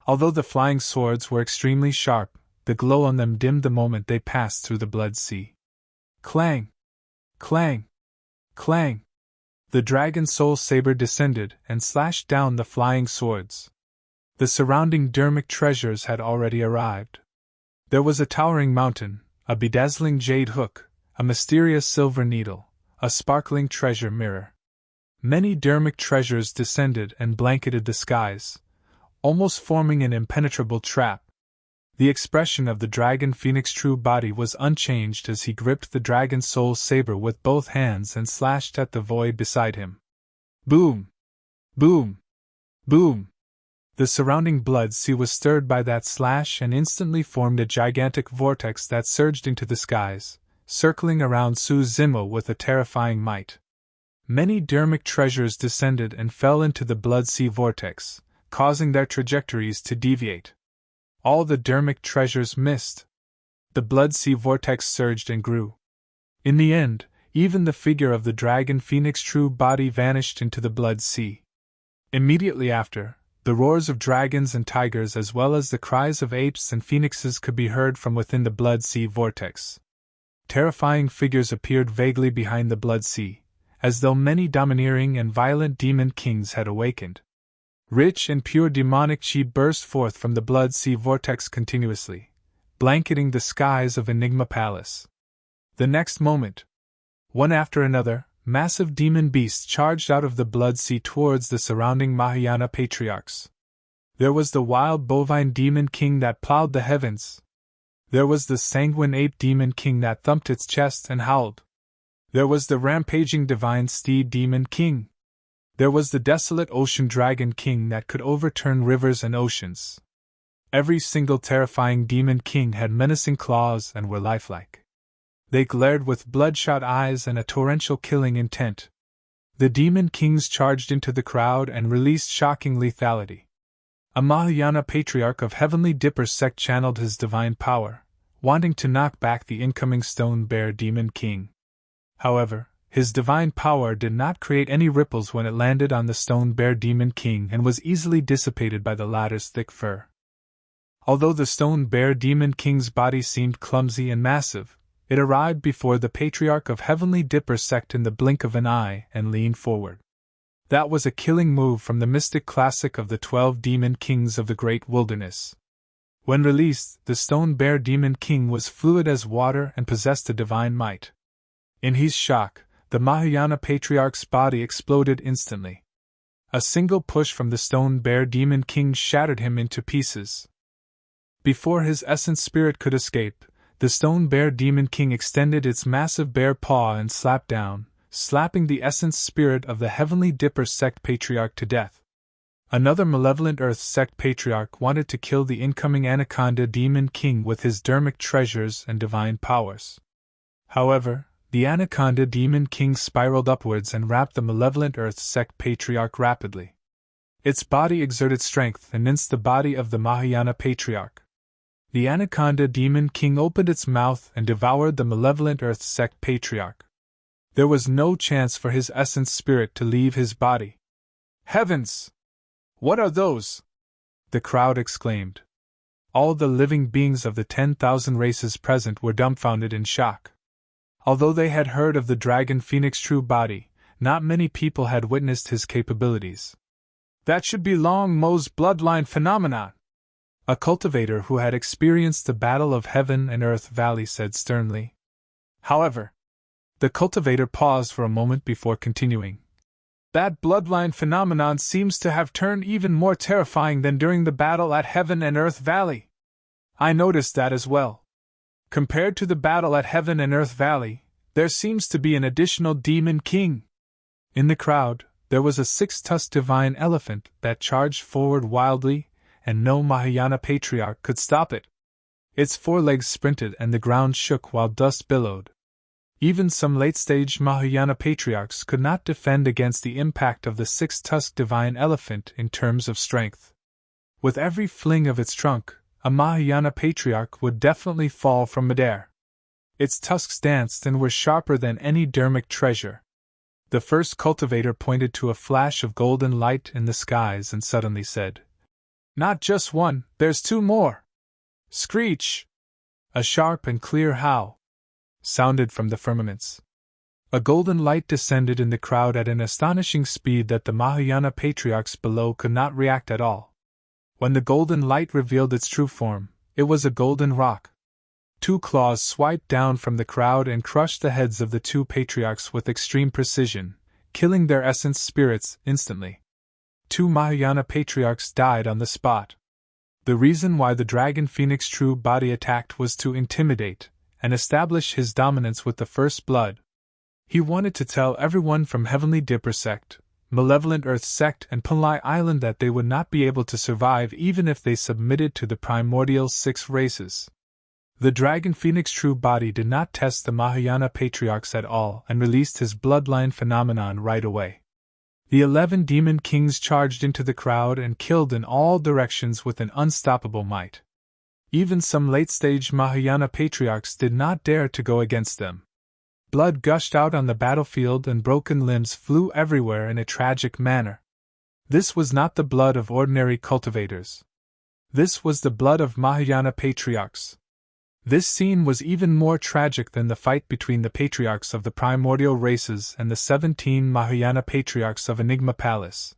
Although the flying swords were extremely sharp, the glow on them dimmed the moment they passed through the blood sea. Clang! Clang! Clang! The Dragon Soul Saber descended and slashed down the flying swords. The surrounding dermic treasures had already arrived. There was a towering mountain, a bedazzling jade hook, a mysterious silver needle, a sparkling treasure mirror. Many dermic treasures descended and blanketed the skies, almost forming an impenetrable trap. The expression of the Dragon Phoenix true body was unchanged as he gripped the Dragon Soul Saber with both hands and slashed at the void beside him. Boom! Boom! Boom! The surrounding blood sea was stirred by that slash and instantly formed a gigantic vortex that surged into the skies, circling around Su Zimo with a terrifying might. Many dermic treasures descended and fell into the blood sea vortex, causing their trajectories to deviate. All the dermic treasures missed. The blood sea vortex surged and grew. In the end, even the figure of the Dragon Phoenix true body vanished into the blood sea. Immediately after, the roars of dragons and tigers as well as the cries of apes and phoenixes could be heard from within the blood sea vortex. Terrifying figures appeared vaguely behind the blood sea, as though many domineering and violent demon kings had awakened. Rich and pure demonic chi burst forth from the blood sea vortex continuously, blanketing the skies of Enigma Palace. The next moment, one after another, massive demon beasts charged out of the blood sea towards the surrounding Mahayana Patriarchs. There was the wild bovine demon king that plowed the heavens. There was the sanguine ape demon king that thumped its chest and howled. There was the rampaging divine steed demon king. There was the desolate ocean dragon king that could overturn rivers and oceans. Every single terrifying demon king had menacing claws and were lifelike. They glared with bloodshot eyes and a torrential killing intent. The demon kings charged into the crowd and released shocking lethality. A Mahayana Patriarch of Heavenly Dipper sect channeled his divine power, wanting to knock back the incoming Stone Bear Demon King. However, his divine power did not create any ripples when it landed on the Stone Bear Demon King and was easily dissipated by the latter's thick fur. Although the Stone Bear Demon King's body seemed clumsy and massive, it arrived before the Patriarch of Heavenly Dipper sect in the blink of an eye and leaned forward. That was a killing move from the mystic classic of the 12 Demon Kings of the Great Wilderness. When released, the Stone Bear Demon King was fluid as water and possessed a divine might. In his shock, the Mahayana Patriarch's body exploded instantly. A single push from the Stone Bear Demon King shattered him into pieces. Before his essence spirit could escape, the Stone Bear Demon King extended its massive bear paw and slapped down, slapping the essence spirit of the Heavenly Dipper sect Patriarch to death. Another malevolent Earth sect Patriarch wanted to kill the incoming Anaconda Demon King with his dermic treasures and divine powers. However, the Anaconda Demon King spiraled upwards and wrapped the malevolent Earth sect Patriarch rapidly. Its body exerted strength against the body of the Mahayana Patriarch. The Anaconda Demon King opened its mouth and devoured the malevolent Earth sect Patriarch. There was no chance for his essence spirit to leave his body. Heavens! What are those? The crowd exclaimed. All the living beings of the 10,000 races present were dumbfounded in shock. Although they had heard of the Dragon Phoenix true body, not many people had witnessed his capabilities. That should be Long Mo's bloodline phenomenon. A cultivator who had experienced the battle of Heaven and Earth Valley said sternly. However, the cultivator paused for a moment before continuing. That bloodline phenomenon seems to have turned even more terrifying than during the battle at Heaven and Earth Valley. I noticed that as well. Compared to the battle at Heaven and Earth Valley, there seems to be an additional Demon King. In the crowd, there was a six-tusked divine elephant that charged forward wildly, and no Mahayana Patriarch could stop it. Its forelegs sprinted and the ground shook while dust billowed. Even some late-stage Mahayana Patriarchs could not defend against the impact of the six-tusked divine elephant in terms of strength. With every fling of its trunk, a Mahayana Patriarch would definitely fall from midair. Its tusks danced and were sharper than any dermic treasure. The first cultivator pointed to a flash of golden light in the skies and suddenly said, "Not just one, there's two more!" Screech! A sharp and clear howl sounded from the firmaments. A golden light descended in the crowd at an astonishing speed that the Mahayana Patriarchs below could not react at all. When the golden light revealed its true form, it was a golden rock. Two claws swiped down from the crowd and crushed the heads of the two Patriarchs with extreme precision, killing their essence spirits instantly. Two Mahayana Patriarchs died on the spot. The reason why the Dragon Phoenix true body attacked was to intimidate and establish his dominance with the First Blood. He wanted to tell everyone from Heavenly Dipper sect, Malevolent Earth sect and Panlai Island that they would not be able to survive even if they submitted to the primordial 6 races. The Dragon Phoenix true body did not test the Mahayana Patriarchs at all and released his bloodline phenomenon right away. The 11 Demon Kings charged into the crowd and killed in all directions with an unstoppable might. Even some late-stage Mahayana Patriarchs did not dare to go against them. Blood gushed out on the battlefield and broken limbs flew everywhere in a tragic manner. This was not the blood of ordinary cultivators. This was the blood of Mahayana Patriarchs. This scene was even more tragic than the fight between the Patriarchs of the primordial races and the 17 Mahayana Patriarchs of Enigma Palace.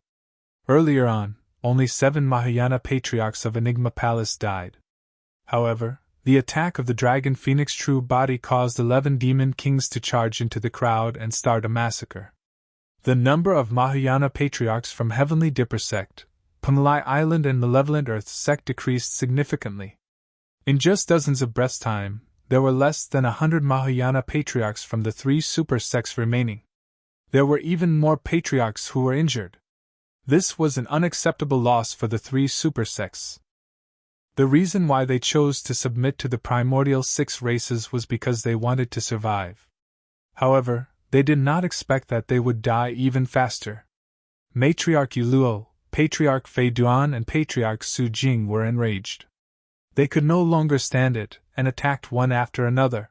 Earlier on, only 7 Mahayana Patriarchs of Enigma Palace died. However, the attack of the Dragon Phoenix true body caused 11 Demon Kings to charge into the crowd and start a massacre. The number of Mahayana Patriarchs from Heavenly Dipper sect, Panlai Island and Malevolent Earth sect decreased significantly. In just dozens of breaths' time, there were less than 100 Mahayana Patriarchs from the 3 super sects remaining. There were even more Patriarchs who were injured. This was an unacceptable loss for the 3 super sects. The reason why they chose to submit to the primordial 6 races was because they wanted to survive. However, they did not expect that they would die even faster. Matriarch Yuluo, Patriarch Fei Duan and Patriarch Su Jing were enraged. They could no longer stand it, and attacked one after another.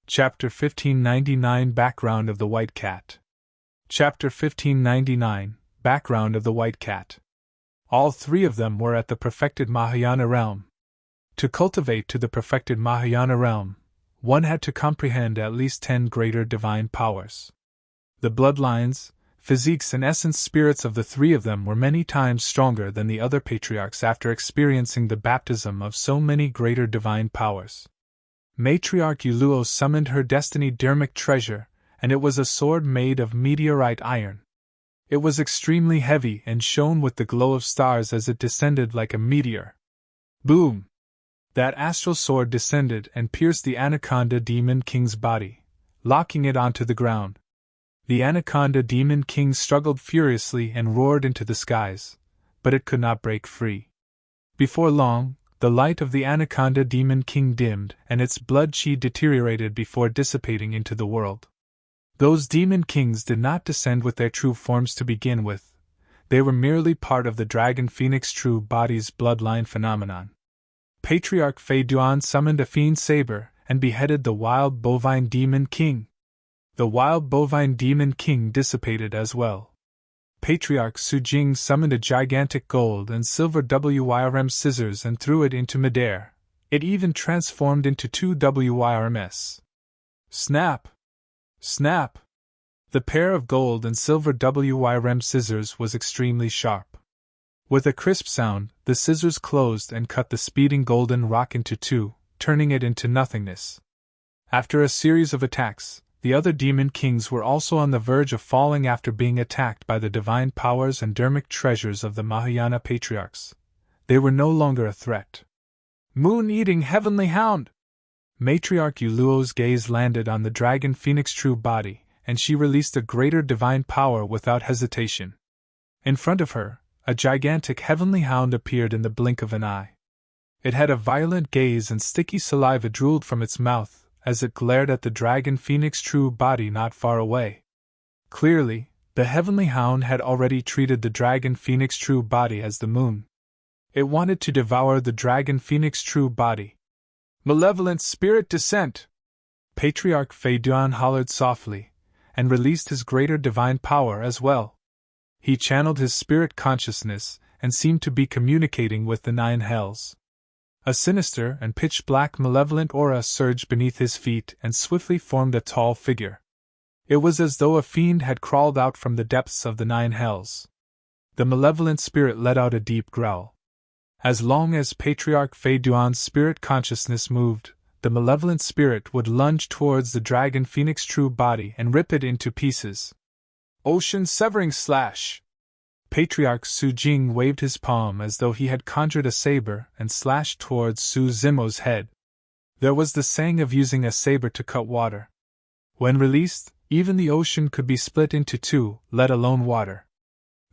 Chapter 1599 Background of the White Cat. Chapter 1599 Background of the White Cat. All three of them were at the perfected Mahayana realm. To cultivate to the perfected Mahayana realm, one had to comprehend at least 10 greater divine powers. The bloodlines, physiques, and essence spirits of the three of them were many times stronger than the other patriarchs after experiencing the baptism of so many greater divine powers. Matriarch Uluo summoned her destiny dharmic treasure, and it was a sword made of meteorite iron. It was extremely heavy and shone with the glow of stars as it descended like a meteor. Boom! That astral sword descended and pierced the Anaconda Demon King's body, locking it onto the ground. The Anaconda Demon King struggled furiously and roared into the skies, but it could not break free. Before long, the light of the Anaconda Demon King dimmed and its blood chi deteriorated before dissipating into the world. Those Demon Kings did not descend with their true forms to begin with. They were merely part of the Dragon Phoenix true body's bloodline phenomenon. Patriarch Fei Duan summoned a fiend Saber and beheaded the wild bovine Demon King. The wild bovine Demon King dissipated as well. Patriarch Su Jing summoned a gigantic gold and silver WYRM scissors and threw it into midair. It even transformed into 2 WYRMs. Snap! Snap! The pair of gold and silver WYRM scissors was extremely sharp. With a crisp sound, the scissors closed and cut the speeding golden rock into 2, turning it into nothingness. After a series of attacks, the other Demon Kings were also on the verge of falling after being attacked by the divine powers and dharmic treasures of the Mahayana Patriarchs. They were no longer a threat. Moon-eating heavenly hound! Matriarch Uluo's gaze landed on the Dragon Phoenix true body, and she released a greater divine power without hesitation. In front of her, a gigantic heavenly hound appeared in the blink of an eye. It had a violent gaze and sticky saliva drooled from its mouth as it glared at the Dragon Phoenix true body not far away. Clearly, the heavenly hound had already treated the Dragon Phoenix true body as the moon. It wanted to devour the Dragon Phoenix true body. Malevolent spirit descent! Patriarch Fei Duan hollered softly, and released his greater divine power as well. He channeled his spirit consciousness and seemed to be communicating with the 9 hells. A sinister and pitch-black malevolent aura surged beneath his feet and swiftly formed a tall figure. It was as though a fiend had crawled out from the depths of the 9 hells. The malevolent spirit let out a deep growl. As long as Patriarch Fei Duan's spirit consciousness moved, the malevolent spirit would lunge towards the Dragon Phoenix true body and rip it into pieces. Ocean-severing slash! Patriarch Su Jing waved his palm as though he had conjured a saber and slashed towards Su Zimo's head. There was the saying of using a saber to cut water. When released, even the ocean could be split into 2, let alone water.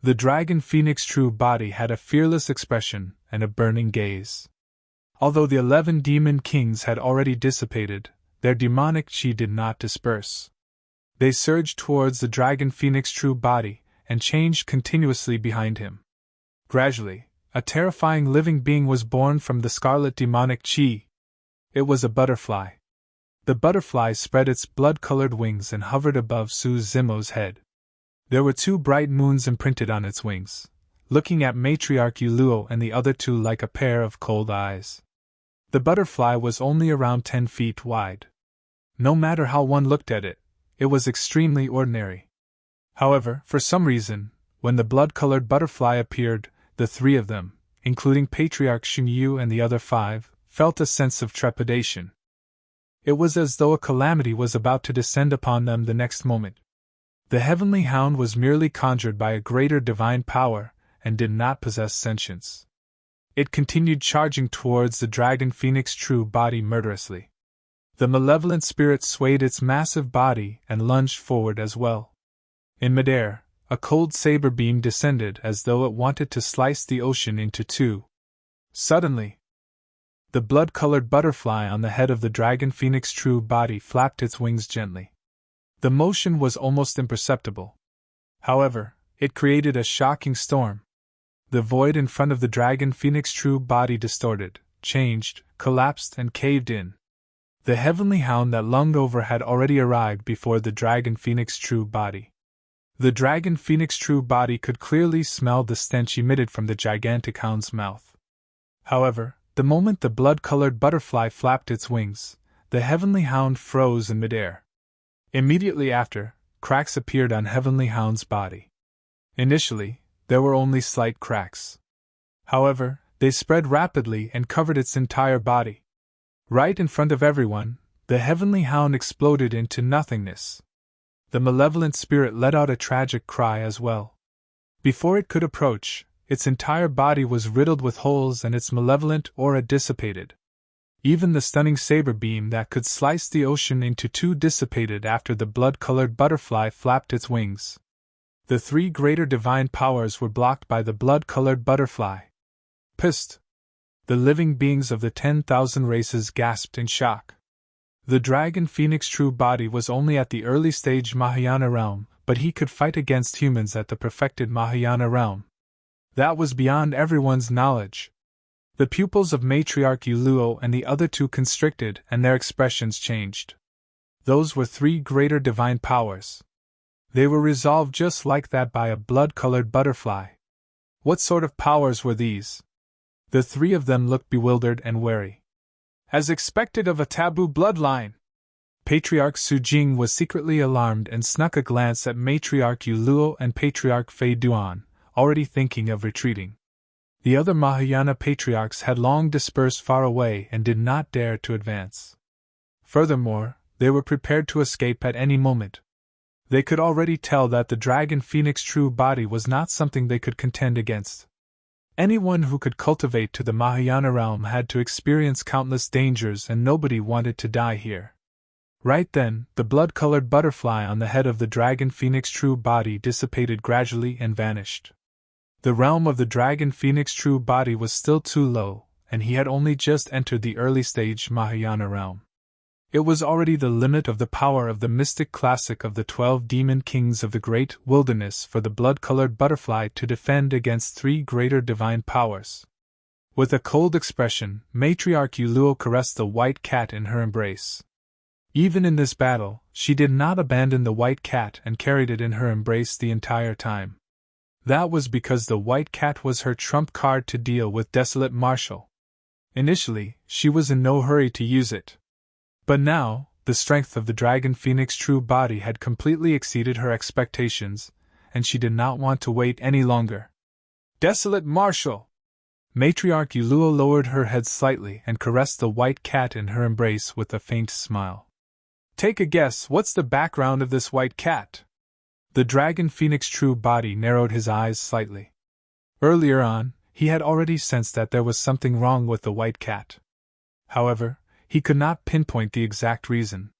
The Dragon Phoenix true body had a fearless expression and a burning gaze. Although the 11 Demon Kings had already dissipated, their demonic chi did not disperse. They surged towards the Dragon Phoenix true body and changed continuously behind him. Gradually, a terrifying living being was born from the scarlet demonic chi. It was a butterfly. The butterfly spread its blood-colored wings and hovered above Su Zimo's head. There were 2 bright moons imprinted on its wings, looking at Matriarch Uluo and the other 2 like a pair of cold eyes. The butterfly was only around 10 feet wide. No matter how one looked at it, it was extremely ordinary. However, for some reason, when the blood-colored butterfly appeared, the 3 of them, including Patriarch Xingyu and the other 5, felt a sense of trepidation. It was as though a calamity was about to descend upon them the next moment. The heavenly hound was merely conjured by a greater divine power and did not possess sentience. It continued charging towards the Dragon Phoenix true body murderously. The malevolent spirit swayed its massive body and lunged forward as well. In midair, a cold saber beam descended as though it wanted to slice the ocean into 2. Suddenly, the blood-colored butterfly on the head of the Dragon Phoenix true body flapped its wings gently. The motion was almost imperceptible. However, it created a shocking storm. The void in front of the dragon phoenix true body distorted, changed, collapsed, and caved in. The heavenly hound that lunged over had already arrived before the dragon phoenix true body. The dragon phoenix true body could clearly smell the stench emitted from the gigantic hound's mouth. However, the moment the blood-colored butterfly flapped its wings, the heavenly hound froze in midair. Immediately after, cracks appeared on heavenly hound's body. Initially, there were only slight cracks. However, they spread rapidly and covered its entire body. Right in front of everyone, the heavenly hound exploded into nothingness. The malevolent spirit let out a tragic cry as well. Before it could approach, its entire body was riddled with holes and its malevolent aura dissipated. Even the stunning saber beam that could slice the ocean into two dissipated after the blood-colored butterfly flapped its wings. The three greater divine powers were blocked by the blood-colored butterfly. Pissed! The living beings of the 10,000 races gasped in shock. The dragon phoenix true body was only at the early stage Mahayana realm, but he could fight against humans at the perfected Mahayana realm. That was beyond everyone's knowledge. The pupils of Matriarch Uluo and the other two constricted, and their expressions changed. Those were three greater divine powers. They were resolved just like that by a blood-colored butterfly. What sort of powers were these? The three of them looked bewildered and wary. As expected of a taboo bloodline, Patriarch Sujing was secretly alarmed and snuck a glance at Matriarch Uluo and Patriarch Fei Duan, already thinking of retreating. The other Mahayana patriarchs had long dispersed far away and did not dare to advance. Furthermore, they were prepared to escape at any moment. They could already tell that the dragon phoenix true body was not something they could contend against. Anyone who could cultivate to the Mahayana realm had to experience countless dangers, and nobody wanted to die here. Right then, the blood-colored butterfly on the head of the dragon phoenix true body dissipated gradually and vanished. The realm of the dragon phoenix true body was still too low, and he had only just entered the early stage Mahayana realm. It was already the limit of the power of the mystic classic of the 12 demon kings of the great wilderness for the blood-colored butterfly to defend against three greater divine powers. With a cold expression, Matriarch Uluo caressed the white cat in her embrace. Even in this battle, she did not abandon the white cat and carried it in her embrace the entire time. That was because the white cat was her trump card to deal with Desolate Marshal. Initially, she was in no hurry to use it. But now, the strength of the dragon phoenix true body had completely exceeded her expectations, and she did not want to wait any longer. Desolate Marshal! Matriarch Uluo lowered her head slightly and caressed the white cat in her embrace with a faint smile. Take a guess, what's the background of this white cat? The dragon phoenix true body narrowed his eyes slightly. Earlier on, he had already sensed that there was something wrong with the white cat. However, he could not pinpoint the exact reason.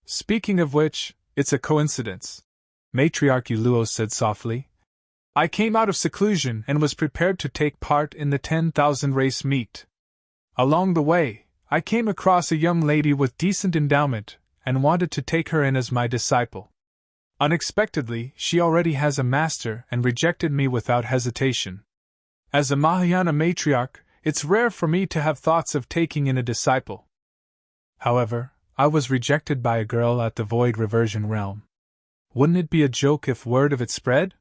Speaking of which, it's a coincidence, Matriarch Uluo said softly. I came out of seclusion and was prepared to take part in the 10,000 race meet. Along the way, I came across a young lady with decent endowment and wanted to take her in as my disciple. Unexpectedly, she already has a master and rejected me without hesitation. As a Mahayana matriarch, it's rare for me to have thoughts of taking in a disciple. However, I was rejected by a girl at the Void Reversion realm. Wouldn't it be a joke if word of it spread?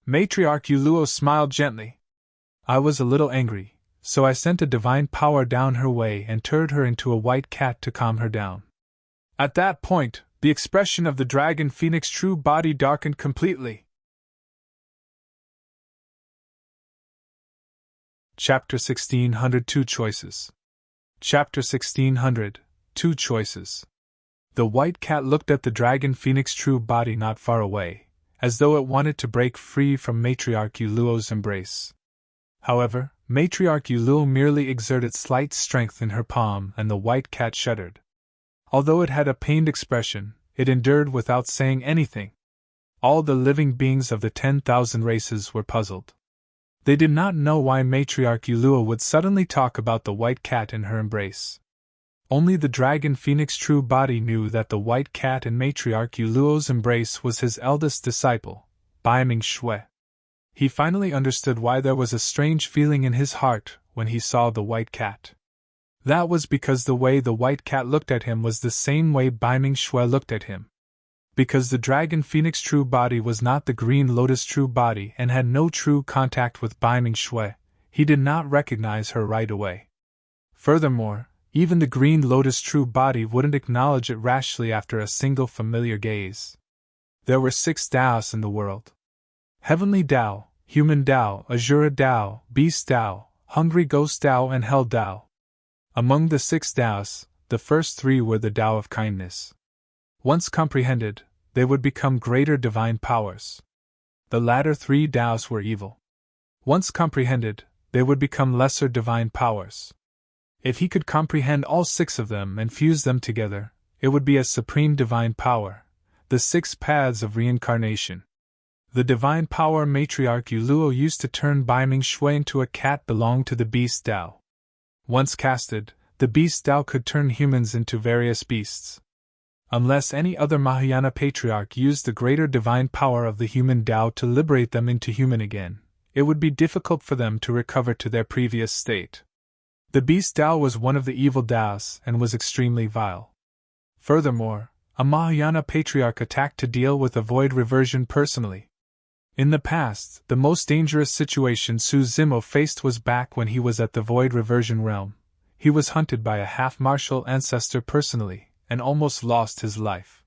Matriarch Uluo smiled gently. I was a little angry, so I sent a divine power down her way and turned her into a white cat to calm her down. At that point, the expression of the dragon phoenix true body darkened completely. Chapter 1600 Two Choices. Chapter 1600 Two Choices. The white cat looked at the dragon phoenix true body not far away, as though it wanted to break free from Matriarch Uluo's embrace. However, Matriarch Uluo merely exerted slight strength in her palm and the white cat shuddered. Although it had a pained expression, it endured without saying anything. All the living beings of the 10,000 races were puzzled. They did not know why Matriarch Uluo would suddenly talk about the white cat in her embrace. Only the dragon phoenix true body knew that the white cat in Matriarch Uluo's embrace was his eldest disciple, Baiming Shui. He finally understood why there was a strange feeling in his heart when he saw the white cat. That was because the way the white cat looked at him was the same way Baiming Shui looked at him. Because the Dragon Phoenix true body was not the Green Lotus true body and had no true contact with Baiming Shui, he did not recognize her right away. Furthermore, even the Green Lotus true body wouldn't acknowledge it rashly after a single familiar gaze. There were 6 Taos in the world. Heavenly Tao, Human Tao, Azura Tao, Beast Tao, Hungry Ghost Tao and Hell Tao. Among the 6 Taos, the first 3 were the Tao of kindness. Once comprehended, they would become greater divine powers. The latter 3 Taos were evil. Once comprehended, they would become lesser divine powers. If he could comprehend all 6 of them and fuse them together, it would be a supreme divine power, the 6 paths of reincarnation. The divine power Matriarch Yuluo used to turn Baiming Shui into a cat belonged to the Beast Tao. Once casted, the Beast Tao could turn humans into various beasts. Unless any other Mahayana Patriarch used the greater divine power of the human Tao to liberate them into human again, it would be difficult for them to recover to their previous state. The Beast Tao was one of the evil Taos and was extremely vile. Furthermore, a Mahayana Patriarch attacked to deal with a void reversion personally. In the past, the most dangerous situation Su Zimo faced was back when he was at the void reversion realm. He was hunted by a half-martial ancestor personally, and almost lost his life.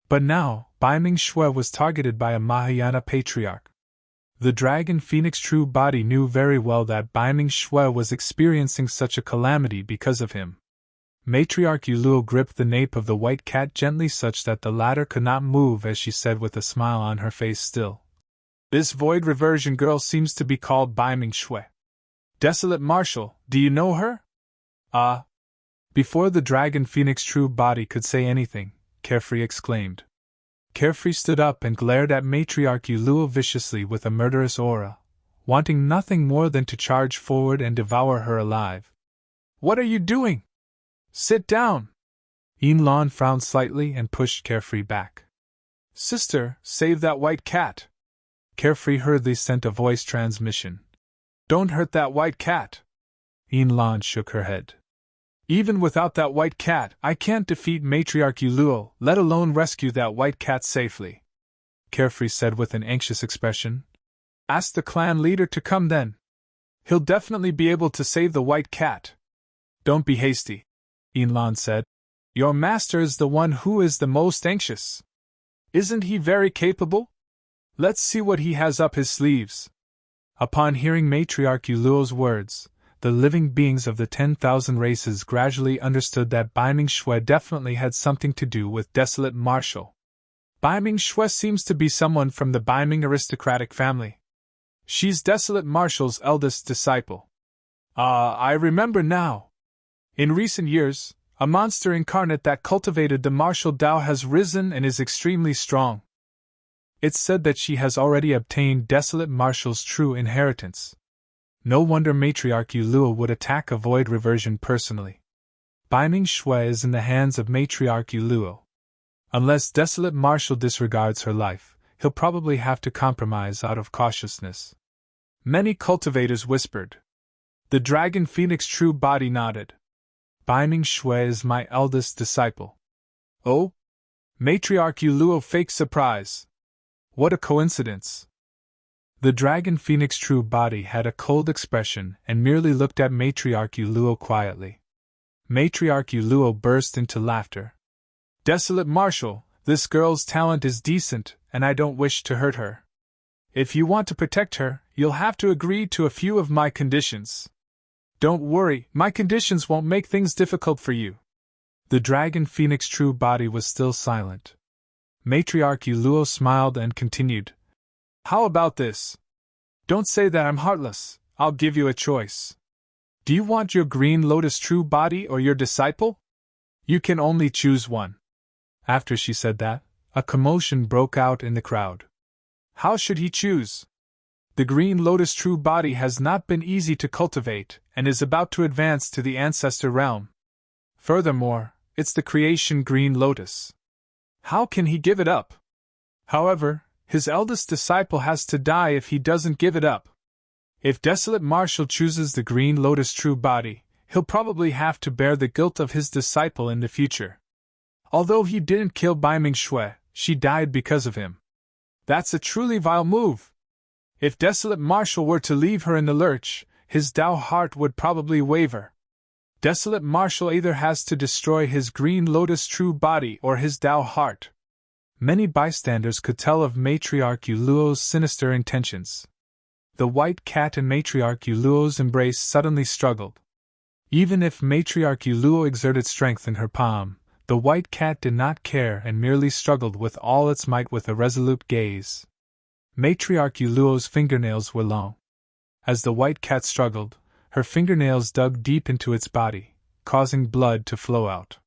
But now, Baiming Shui was targeted by a Mahayana Patriarch. The Dragon Phoenix true body knew very well that Baiming Shui was experiencing such a calamity because of him. Matriarch Yuluo gripped the nape of the white cat gently such that the latter could not move as she said with a smile on her face still. This void reversion girl seems to be called Baiming Shui. Desolate Marshal, do you know her? Before the Dragon Phoenix true body could say anything, Carefree exclaimed. Carefree stood up and glared at Matriarch Yuluo viciously with a murderous aura, wanting nothing more than to charge forward and devour her alive. What are you doing? Sit down! Yinlan frowned slightly and pushed Carefree back. Sister, save that white cat! Carefree hurriedly sent a voice transmission. Don't hurt that white cat! Yinlan shook her head. Even without that white cat, I can't defeat Matriarch Yuluo, let alone rescue that white cat safely. Carefree said with an anxious expression. Ask the clan leader to come then. He'll definitely be able to save the white cat. Don't be hasty, Yinlan said. Your master is the one who is the most anxious. Isn't he very capable? Let's see what he has up his sleeves. Upon hearing Matriarch Yuluo's words, the living beings of the 10,000 races gradually understood that Baiming Shui definitely had something to do with Desolate Marshal. Baiming Shui seems to be someone from the Baiming aristocratic family. She's Desolate Marshal's eldest disciple. I remember now. In recent years, a monster incarnate that cultivated the martial Tao has risen and is extremely strong. It's said that she has already obtained Desolate Marshal's true inheritance. No wonder Matriarch Yuluo would attack a void reversion personally. Baiming Shui is in the hands of Matriarch Yuluo. Unless Desolate Marshal disregards her life, he'll probably have to compromise out of cautiousness. Many cultivators whispered. The Dragon Phoenix true body nodded. Baiming Shui is my eldest disciple. Oh? Matriarch Yuluo faked surprise. What a coincidence. The Dragon Phoenix true body had a cold expression and merely looked at Matriarch Yuluo quietly. Matriarch Yuluo burst into laughter. Desolate Marshal, this girl's talent is decent, and I don't wish to hurt her. If you want to protect her, you'll have to agree to a few of my conditions. Don't worry, my conditions won't make things difficult for you. The Dragon Phoenix true body was still silent. Matriarch Yuluo smiled and continued. How about this? Don't say that I'm heartless, I'll give you a choice. Do you want your Green Lotus true body or your disciple? You can only choose one. After she said that, a commotion broke out in the crowd. How should he choose? The Green Lotus true body has not been easy to cultivate and is about to advance to the ancestor realm. Furthermore, it's the creation Green Lotus. How can he give it up? However, His eldest disciple has to die if he doesn't give it up. If Desolate Marshal chooses the Green Lotus true body, he'll probably have to bear the guilt of his disciple in the future. Although he didn't kill Bai Ming Shui, she died because of him. That's a truly vile move. If Desolate Marshal were to leave her in the lurch, his Tao heart would probably waver. Desolate Marshal either has to destroy his Green Lotus true body or his Tao heart. Many bystanders could tell of Matriarch Yuluo's sinister intentions. The white cat in Matriarch Yuluo's embrace suddenly struggled. Even if Matriarch Yuluo exerted strength in her palm, the white cat did not care and merely struggled with all its might with a resolute gaze. Matriarch Yuluo's fingernails were long. As the white cat struggled, her fingernails dug deep into its body, causing blood to flow out.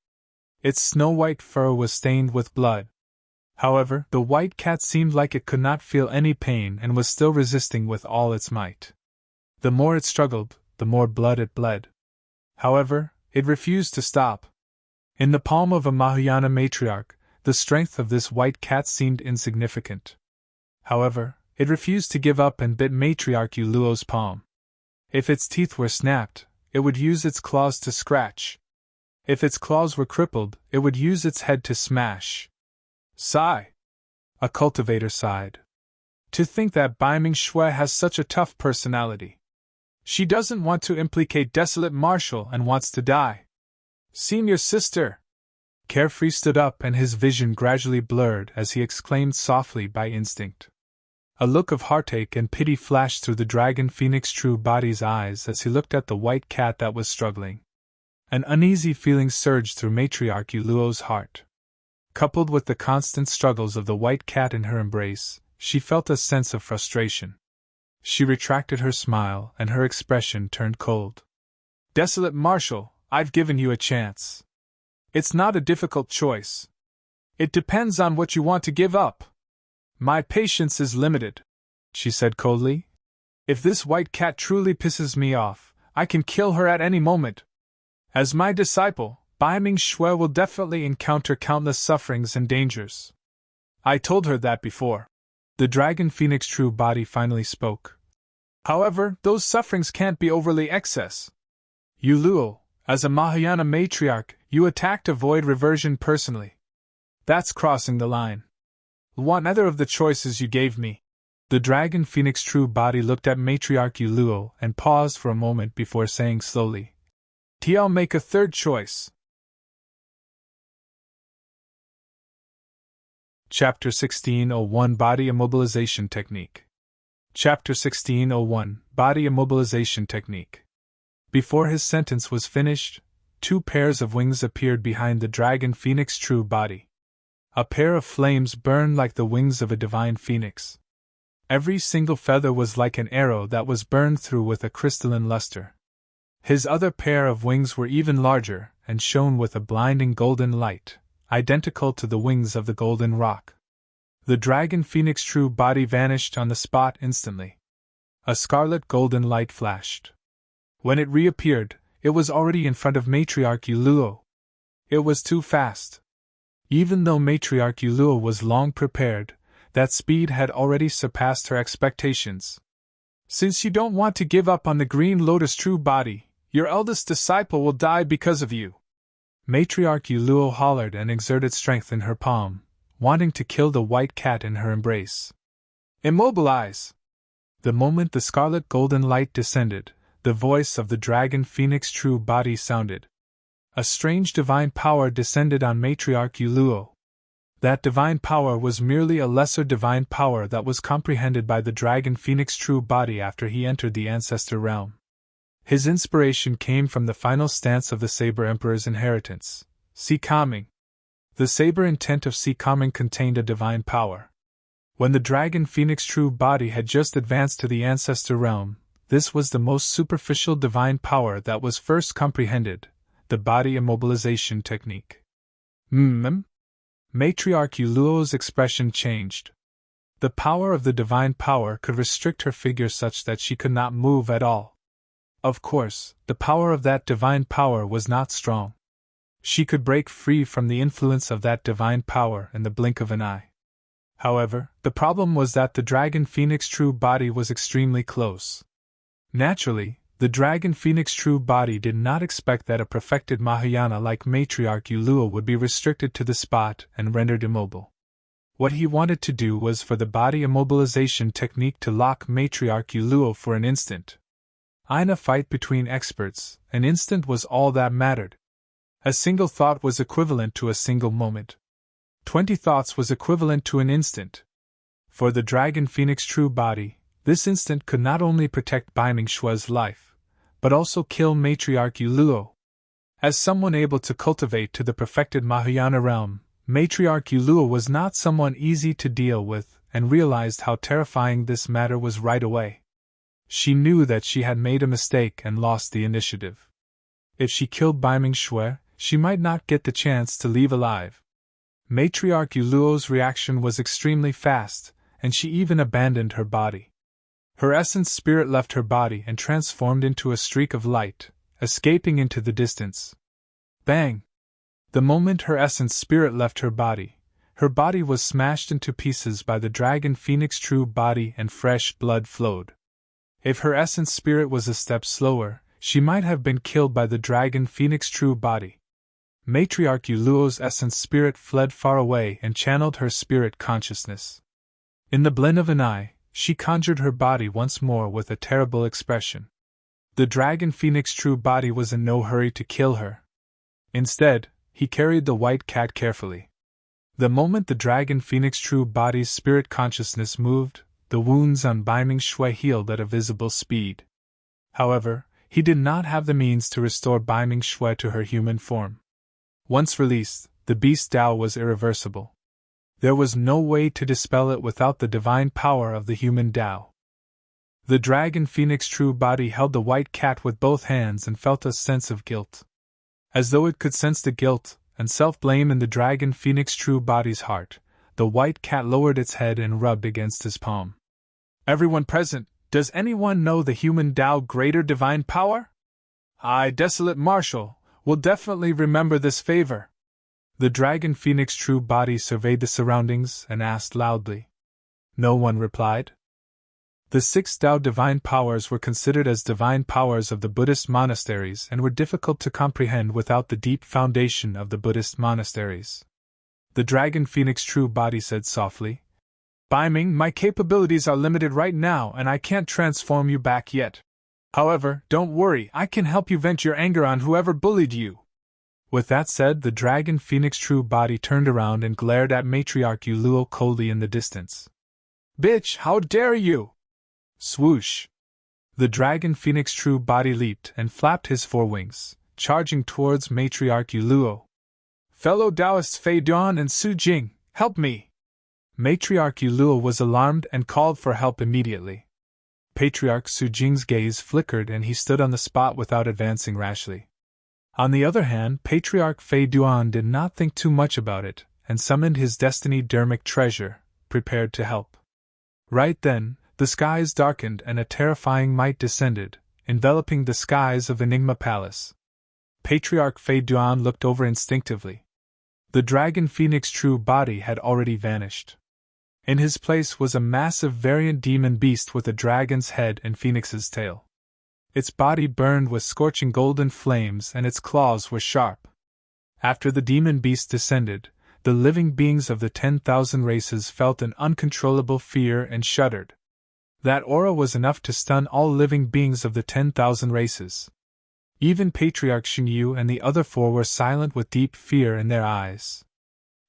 Its snow-white fur was stained with blood. However, the white cat seemed like it could not feel any pain and was still resisting with all its might. The more it struggled, the more blood it bled. However, it refused to stop. In the palm of a Mahayana matriarch, the strength of this white cat seemed insignificant. However, it refused to give up and bit Matriarch Yuluo's palm. If its teeth were snapped, it would use its claws to scratch. If its claws were crippled, it would use its head to smash. Sigh. A cultivator sighed. To think that Bai Ming Shui has such a tough personality. She doesn't want to implicate Desolate Marshal and wants to die. Senior sister! Carefree stood up and his vision gradually blurred as he exclaimed softly by instinct. A look of heartache and pity flashed through the Dragon Phoenix True Body's eyes as he looked at the white cat that was struggling. An uneasy feeling surged through Matriarch Yuluo's heart. Coupled with the constant struggles of the white cat in her embrace, she felt a sense of frustration. She retracted her smile and her expression turned cold. Desolate Marshal, I've given you a chance. It's not a difficult choice. It depends on what you want to give up. My patience is limited, she said coldly. If this white cat truly pisses me off, I can kill her at any moment. As my disciple, Bai Ming Shui will definitely encounter countless sufferings and dangers. I told her that before. The Dragon Phoenix True Body finally spoke. However, those sufferings can't be overly excess. Yuluo, as a Mahayana matriarch, you attacked a void reversion personally. That's crossing the line. Want neither of the choices you gave me. The Dragon Phoenix True Body looked at Matriarch Yuluo and paused for a moment before saying slowly, I'll make a third choice. Chapter 1601 Body Immobilization Technique. Chapter 1601 Body Immobilization Technique. Before his sentence was finished, 2 pairs of wings appeared behind the Dragon Phoenix True Body. A pair of flames burned like the wings of a divine phoenix. Every single feather was like an arrow that was burned through with a crystalline luster. His other pair of wings were even larger and shone with a blinding golden light, identical to the wings of the golden rock. The Dragon Phoenix True Body vanished on the spot instantly. A scarlet golden light flashed. When it reappeared, it was already in front of Matriarch Yuluo. It was too fast. Even though Matriarch Yuluo was long prepared, that speed had already surpassed her expectations. Since you don't want to give up on the Green Lotus True Body, your eldest disciple will die because of you. Matriarch Yuluo hollered and exerted strength in her palm, wanting to kill the white cat in her embrace. Immobilize! The moment the scarlet golden light descended, the voice of the Dragon Phoenix True Body sounded. A strange divine power descended on Matriarch Yuluo. That divine power was merely a lesser divine power that was comprehended by the Dragon Phoenix True Body after he entered the Ancestor Realm. His inspiration came from the final stance of the Saber Emperor's inheritance, See Calming. The Saber intent of See Calming contained a divine power. When the Dragon Phoenix True Body had just advanced to the Ancestor Realm, this was the most superficial divine power that was first comprehended, the Body Immobilization Technique. Matriarch Yuluo's expression changed. The power of the divine power could restrict her figure such that she could not move at all. Of course, the power of that divine power was not strong. She could break free from the influence of that divine power in the blink of an eye. However, the problem was that the Dragon Phoenix true body was extremely close. Naturally, the Dragon Phoenix true body did not expect that a perfected Mahayana like Matriarch Ulua would be restricted to the spot and rendered immobile. What he wanted to do was for the body immobilization technique to lock Matriarch Ulua for an instant. In a fight between experts, an instant was all that mattered. A single thought was equivalent to a single moment. 20 thoughts was equivalent to an instant. For the Dragon Phoenix true body, this instant could not only protect Bai Mingshua's life, but also kill Matriarch Ulua. As someone able to cultivate to the perfected Mahayana realm, Matriarch Ulua was not someone easy to deal with, and realized how terrifying this matter was right away. She knew that she had made a mistake and lost the initiative. If she killed Bai Mingxue, she might not get the chance to leave alive. Matriarch Uluo's reaction was extremely fast, and she even abandoned her body. Her essence spirit left her body and transformed into a streak of light, escaping into the distance. Bang! The moment her essence spirit left her body was smashed into pieces by the Dragon Phoenix true body and fresh blood flowed. If her essence spirit was a step slower, she might have been killed by the Dragon Phoenix true body. Matriarch Uluo's essence spirit fled far away and channeled her spirit consciousness. In the blink of an eye, she conjured her body once more with a terrible expression. The Dragon Phoenix true body was in no hurry to kill her. Instead, he carried the white cat carefully. The moment the Dragon Phoenix true body's spirit consciousness moved, the wounds on Bai Mingxue healed at a visible speed. However, he did not have the means to restore Bai Mingxue to her human form. Once released, the beast Tao was irreversible. There was no way to dispel it without the divine power of the human Tao. The Dragon Phoenix true body held the white cat with both hands and felt a sense of guilt. As though it could sense the guilt and self-blame in the Dragon Phoenix true body's heart, the white cat lowered its head and rubbed against his palm. Everyone present, does anyone know the human Tao greater divine power? I, Desolate Marshal, will definitely remember this favor. The Dragon Phoenix true body surveyed the surroundings and asked loudly. No one replied. The 6 Tao divine powers were considered as divine powers of the Buddhist monasteries and were difficult to comprehend without the deep foundation of the Buddhist monasteries. The Dragon Phoenix true body said softly, Bai Ming, my capabilities are limited right now and I can't transform you back yet. However, don't worry, I can help you vent your anger on whoever bullied you. With that said, the Dragon Phoenix true body turned around and glared at Matriarch Uluo coldly in the distance. Bitch, how dare you! Swoosh! The Dragon Phoenix true body leaped and flapped his forewings, charging towards Matriarch Uluo. Fellow Taoists Fei Duan and Su Jing, help me! Matriarch Uluo was alarmed and called for help immediately. Patriarch Su Jing's gaze flickered and he stood on the spot without advancing rashly. On the other hand, Patriarch Fei Duan did not think too much about it, and summoned his destiny dermic treasure, prepared to help. Right then, the skies darkened and a terrifying might descended, enveloping the skies of Enigma Palace. Patriarch Fei Duan looked over instinctively. The Dragon Phoenix true body had already vanished. In his place was a massive variant demon beast with a dragon's head and phoenix's tail. Its body burned with scorching golden flames and its claws were sharp. After the demon beast descended, the living beings of the 10,000 races felt an uncontrollable fear and shuddered. That aura was enough to stun all living beings of the 10,000 races. Even Patriarch Xingyu and the other 4 were silent with deep fear in their eyes.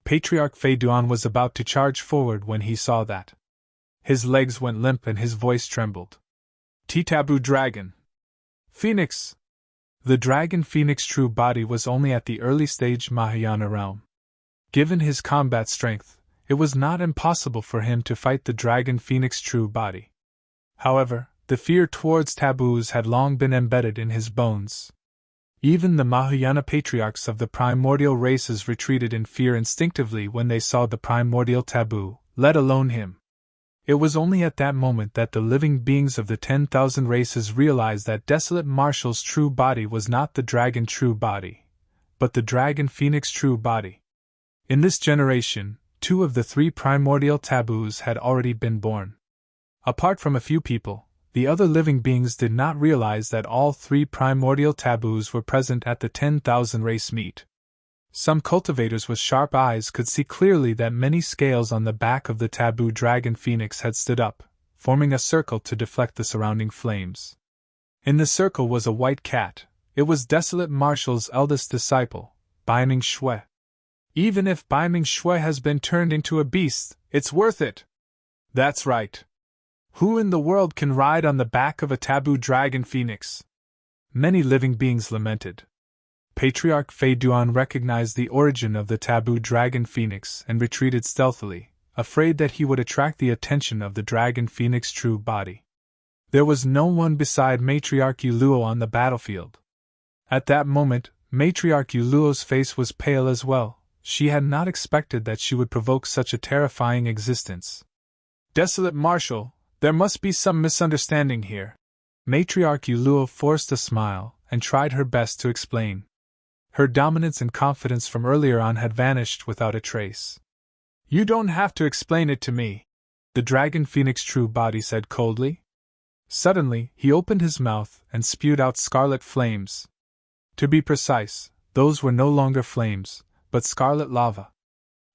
Patriarch Fei Duan was about to charge forward when he saw that. His legs went limp and his voice trembled. Taboo Dragon! Phoenix! The Dragon Phoenix true body was only at the early stage Mahayana realm. Given his combat strength, it was not impossible for him to fight the Dragon Phoenix true body. However, the fear towards taboos had long been embedded in his bones. Even the Mahayana patriarchs of the primordial races retreated in fear instinctively when they saw the primordial taboo, let alone him. It was only at that moment that the living beings of the 10,000 races realized that Desolate Marshal's true body was not the Dragon true body, but the Dragon Phoenix true body. In this generation, 2 of the 3 primordial taboos had already been born. Apart from a few people, the other living beings did not realize that all 3 primordial taboos were present at the 10,000 race meet. Some cultivators with sharp eyes could see clearly that many scales on the back of the taboo dragon phoenix had stood up, forming a circle to deflect the surrounding flames. In the circle was a white cat. It was Desolate Marshall's eldest disciple, Baiming Shui. Even if Baiming Shui has been turned into a beast, it's worth it. That's right. Who in the world can ride on the back of a taboo dragon phoenix? Many living beings lamented. Patriarch Fei Duan recognized the origin of the taboo dragon phoenix and retreated stealthily, afraid that he would attract the attention of the dragon phoenix true body. There was no one beside Matriarch Yuluo on the battlefield. At that moment, Matriarch Yuluo's face was pale as well. She had not expected that she would provoke such a terrifying existence. Desolate Marshal, there must be some misunderstanding here. Matriarch Yuluo forced a smile and tried her best to explain. Her dominance and confidence from earlier on had vanished without a trace. You don't have to explain it to me, the dragon phoenix true body said coldly. Suddenly, he opened his mouth and spewed out scarlet flames. To be precise, those were no longer flames, but scarlet lava.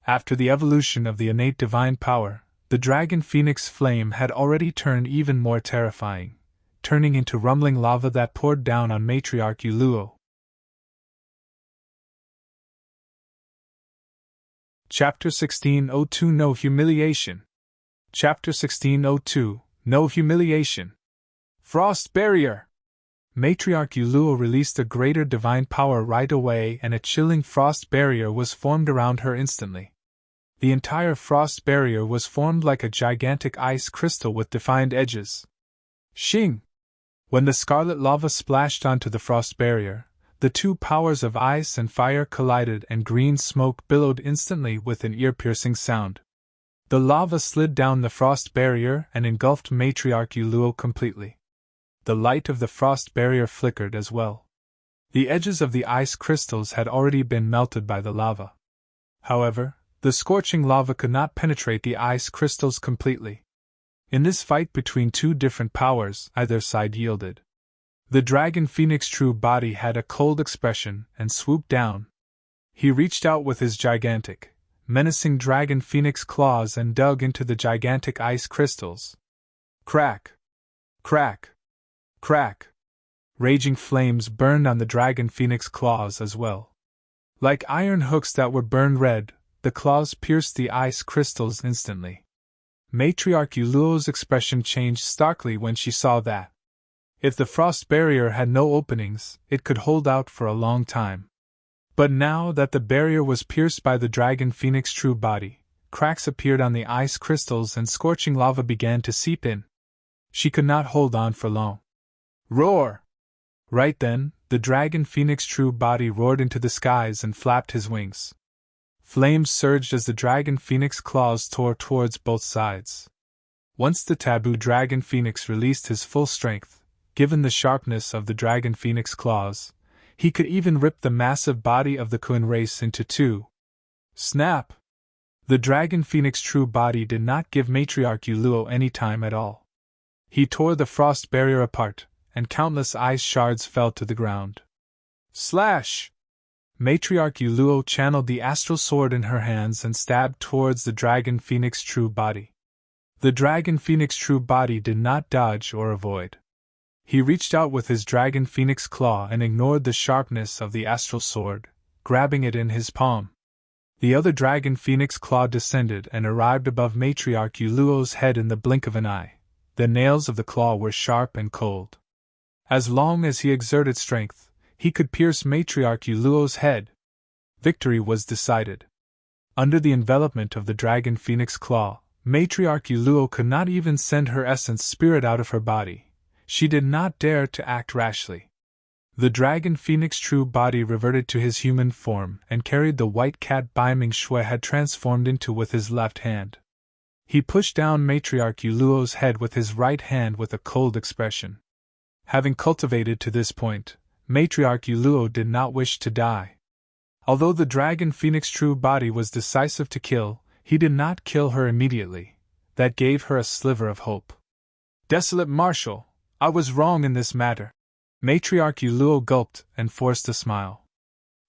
After the evolution of the innate divine power, the dragon phoenix flame had already turned even more terrifying, turning into rumbling lava that poured down on Matriarch Yuluo. Chapter 1602 No Humiliation. Chapter 1602 No Humiliation. Frost Barrier! Matriarch Yuluo released a greater divine power right away, and a chilling frost barrier was formed around her instantly. The entire frost barrier was formed like a gigantic ice crystal with defined edges. Shing! When the scarlet lava splashed onto the frost barrier, the 2 powers of ice and fire collided and green smoke billowed instantly with an ear-piercing sound. The lava slid down the frost barrier and engulfed Matriarch Yuluo completely. The light of the frost barrier flickered as well. The edges of the ice crystals had already been melted by the lava. However, the scorching lava could not penetrate the ice crystals completely. In this fight between 2 different powers, either side yielded. The dragon phoenix true body had a cold expression and swooped down. He reached out with his gigantic, menacing dragon phoenix claws and dug into the gigantic ice crystals. Crack! Crack! Crack! Raging flames burned on the dragon phoenix claws as well. Like iron hooks that were burned red, the claws pierced the ice crystals instantly. Matriarch Yuluo's expression changed starkly when she saw that. If the frost barrier had no openings, it could hold out for a long time. But now that the barrier was pierced by the dragon phoenix true body, cracks appeared on the ice crystals and scorching lava began to seep in. She could not hold on for long. Roar! Right then, the dragon phoenix true body roared into the skies and flapped his wings. Flames surged as the dragon phoenix claws tore towards both sides. Once the taboo dragon phoenix released his full strength, given the sharpness of the dragon phoenix claws, he could even rip the massive body of the Kun race into 2. Snap! The dragon phoenix true body did not give Matriarch Yuluo any time at all. He tore the frost barrier apart, and countless ice shards fell to the ground. Slash! Matriarch Yuluo channeled the astral sword in her hands and stabbed towards the dragon phoenix true body. The dragon phoenix true body did not dodge or avoid. He reached out with his dragon phoenix claw and ignored the sharpness of the astral sword, grabbing it in his palm. The other dragon phoenix claw descended and arrived above Matriarch Yuluo's head in the blink of an eye. The nails of the claw were sharp and cold. As long as he exerted strength, he could pierce Matriarch Yuluo's head. Victory was decided. Under the envelopment of the dragon phoenix claw, Matriarch Yuluo could not even send her essence spirit out of her body. She did not dare to act rashly. The dragon phoenix true body reverted to his human form and carried the white cat Baiming Shui had transformed into with his left hand. He pushed down Matriarch Yuluo's head with his right hand with a cold expression. Having cultivated to this point, Matriarch Yuluo did not wish to die. Although the dragon phoenix true body was decisive to kill, he did not kill her immediately. That gave her a sliver of hope. Desolate Marshal, I was wrong in this matter. Matriarch Yuluo gulped and forced a smile.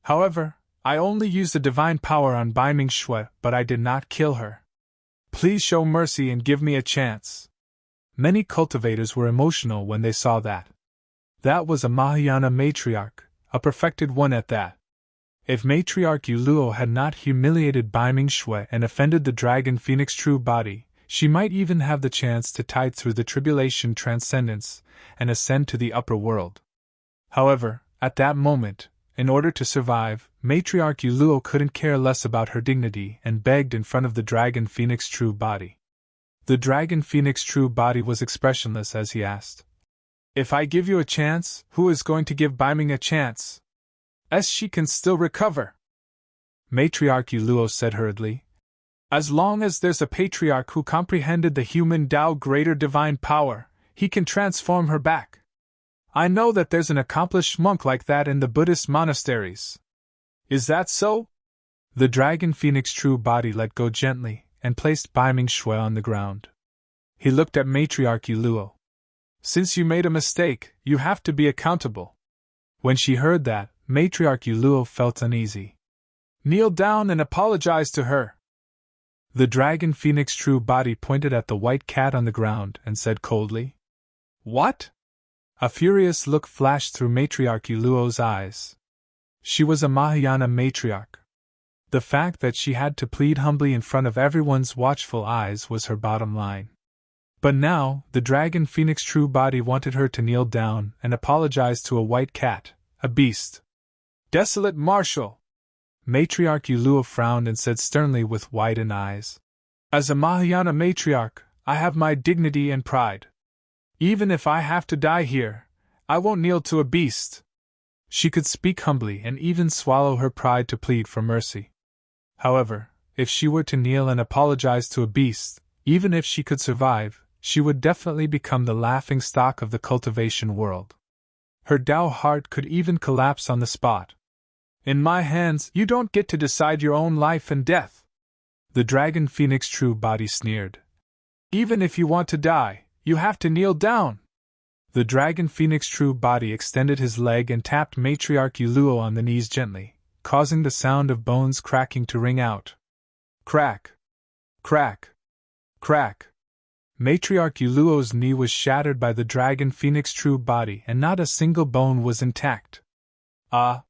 However, I only used the divine power on Bai Ming Shui, but I did not kill her. Please show mercy and give me a chance. Many cultivators were emotional when they saw that. That was a Mahayana matriarch, a perfected one at that. If Matriarch Yuluo had not humiliated Bai Ming Shui and offended the Dragon Phoenix true body, she might even have the chance to tide through the tribulation transcendence and ascend to the upper world. However, at that moment, in order to survive, Matriarch Yuluo couldn't care less about her dignity and begged in front of the Dragon Phoenix true body. The Dragon Phoenix true body was expressionless as he asked, "If I give you a chance, who is going to give Bai Ming a chance? She can still recover." Matriarch Yuluo said hurriedly, "As long as there's a patriarch who comprehended the human Tao greater divine power, he can transform her back. I know that there's an accomplished monk like that in the Buddhist monasteries." "Is that so?" The Dragon Phoenix true body let go gently and placed Bai Ming Shui on the ground. He looked at Matriarch Yuluo. "Since you made a mistake, you have to be accountable." When she heard that, Matriarch Yuluo felt uneasy. "Kneel down and apologize to her." The Dragon Phoenix true body pointed at the white cat on the ground and said coldly, "What?" A furious look flashed through Matriarch Yuluo's eyes. She was a Mahayana matriarch. The fact that she had to plead humbly in front of everyone's watchful eyes was her bottom line. But now, the Dragon Phoenix true body wanted her to kneel down and apologize to a white cat, a beast. "Desolate Marshal!" Matriarch Yuluo frowned and said sternly with widened eyes, "As a Mahayana matriarch, I have my dignity and pride. Even if I have to die here, I won't kneel to a beast." She could speak humbly and even swallow her pride to plead for mercy. However, if she were to kneel and apologize to a beast, even if she could survive, she would definitely become the laughing stock of the cultivation world. Her Tao heart could even collapse on the spot. "In my hands, you don't get to decide your own life and death." The Dragon Phoenix true body sneered. "Even if you want to die, you have to kneel down." The Dragon Phoenix true body extended his leg and tapped Matriarch Yuluo on the knees gently, causing the sound of bones cracking to ring out. Crack! Crack! Crack! Matriarch Yuluo's knee was shattered by the Dragon Phoenix true body and not a single bone was intact. "Ah!"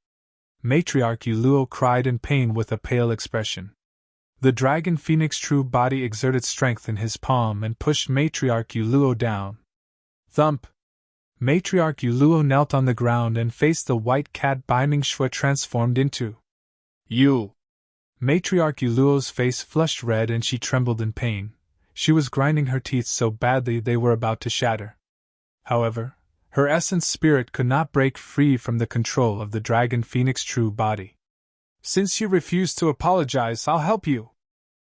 Matriarch Yuluo cried in pain with a pale expression. The Dragon Phoenix true body exerted strength in his palm and pushed Matriarch Yuluo down. Thump! Matriarch Yuluo knelt on the ground and faced the white cat Bai Ming Shui transformed into. "You!" Matriarch Yuluo's face flushed red and she trembled in pain. She was grinding her teeth so badly they were about to shatter. However, her essence spirit could not break free from the control of the Dragon Phoenix true body. "Since you refuse to apologize, I'll help you."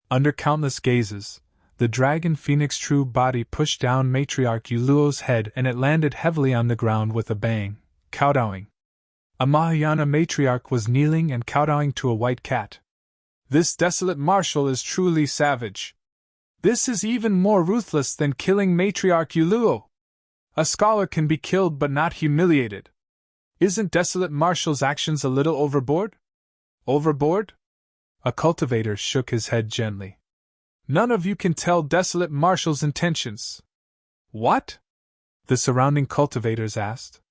Under countless gazes, the Dragon Phoenix true body pushed down Matriarch Yuluo's head and it landed heavily on the ground with a bang, kowtowing. A Mahayana matriarch was kneeling and kowtowing to a white cat. "This desolate marshal is truly savage. This is even more ruthless than killing Matriarch Yuluo. A scholar can be killed but not humiliated. Isn't Desolate Marshal's actions a little overboard?" "Overboard?" A cultivator shook his head gently. "None of you can tell Desolate Marshal's intentions." "What?" the surrounding cultivators asked.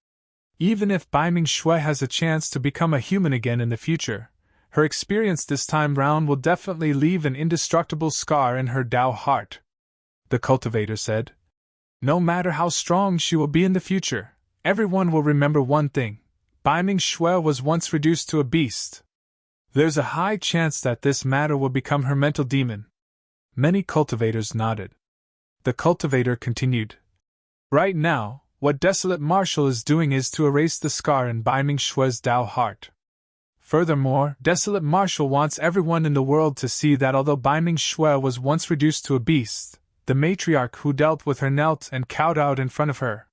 "Even if Bai Ming Shui has a chance to become a human again in the future, her experience this time round will definitely leave an indestructible scar in her Tao heart," the cultivator said. "No matter how strong she will be in the future, everyone will remember one thing: Bai Ming Shui was once reduced to a beast. There's a high chance that this matter will become her mental demon." Many cultivators nodded. The cultivator continued. "Right now, what Desolate Marshal is doing is to erase the scar in Bai Ming Shui's Tao heart. Furthermore, Desolate Marshal wants everyone in the world to see that although Bai Ming Shui was once reduced to a beast, the matriarch who dealt with her knelt and kowtowed in front of her.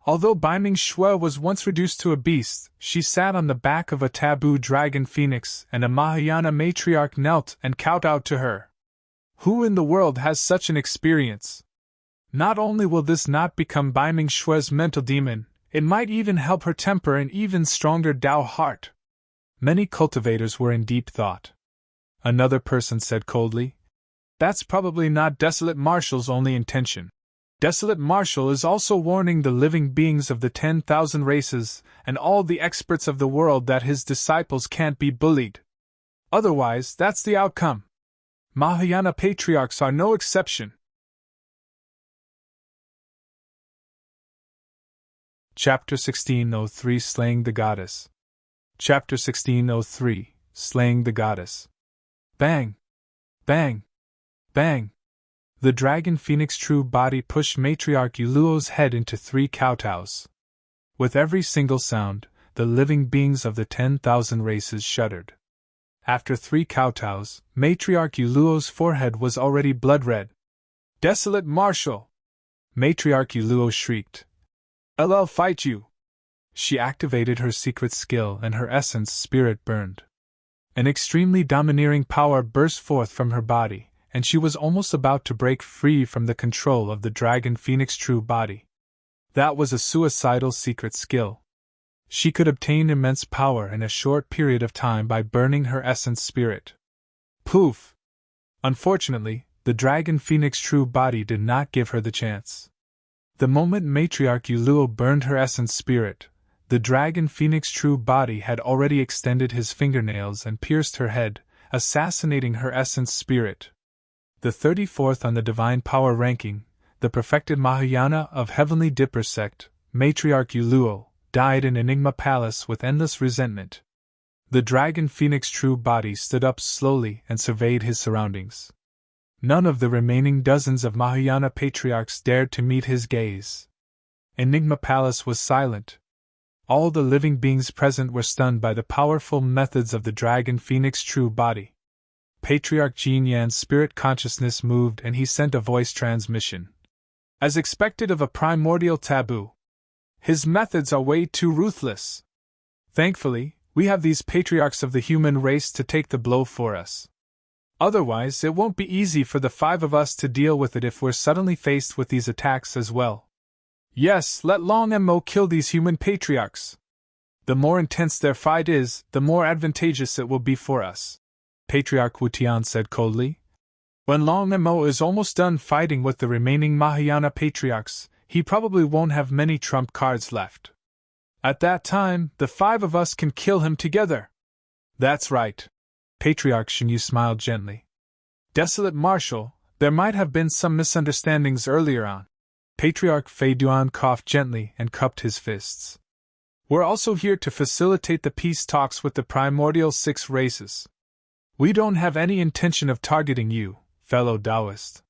Although Bai Ming Shui was once reduced to a beast, she sat on the back of a taboo dragon phoenix and a Mahayana matriarch knelt and kowtowed to her. Who in the world has such an experience? Not only will this not become Bai Ming Shui's mental demon, it might even help her temper an even stronger Dao heart. Many cultivators were in deep thought. Another person said coldly, "That's probably not Desolate Marshal's only intention. Desolate Marshal is also warning the living beings of the 10,000 races and all the experts of the world that his disciples can't be bullied. Otherwise, that's the outcome. Mahayana Patriarchs are no exception." Chapter 1603 Slaying the Goddess. Chapter 1603 Slaying the Goddess. Bang! Bang! Bang! The dragon phoenix true body pushed Matriarch Yuluo's head into 3 kowtows. With every single sound, the living beings of the 10,000 races shuddered. After 3 kowtows, Matriarch Yuluo's forehead was already blood-red. "Desolate Marshal!" Matriarch Yuluo shrieked. "I'll fight you!" She activated her secret skill and her essence spirit burned. An extremely domineering power burst forth from her body, and she was almost about to break free from the control of the dragon phoenix true body. That was a suicidal secret skill. She could obtain immense power in a short period of time by burning her essence spirit. Poof! Unfortunately, the dragon phoenix true body did not give her the chance. The moment Matriarch Yuluo burned her essence spirit, the dragon phoenix true body had already extended his fingernails and pierced her head, assassinating her essence spirit. The 34th on the divine power ranking, the perfected Mahayana of Heavenly Dipper sect, Matriarch Yuluo, died in Enigma Palace with endless resentment. The dragon phoenix true body stood up slowly and surveyed his surroundings. None of the remaining dozens of Mahayana patriarchs dared to meet his gaze. Enigma Palace was silent. All the living beings present were stunned by the powerful methods of the dragon phoenix true body. Patriarch Jin Yan's spirit consciousness moved and he sent a voice transmission. As expected of a primordial taboo. His methods are way too ruthless. Thankfully, we have these patriarchs of the human race to take the blow for us. Otherwise, it won't be easy for the 5 of us to deal with it if we're suddenly faced with these attacks as well. Yes, let Long Mo kill these human patriarchs. The more intense their fight is, the more advantageous it will be for us. Patriarch Wutian said coldly. When Long Mo is almost done fighting with the remaining Mahayana patriarchs, he probably won't have many trump cards left. At that time, the 5 of us can kill him together. That's right. Patriarch Shinyu smiled gently. Desolate Marshal, there might have been some misunderstandings earlier on. Patriarch Fei Duan coughed gently and cupped his fists. We're also here to facilitate the peace talks with the primordial 6 races. We don't have any intention of targeting you, fellow Taoist.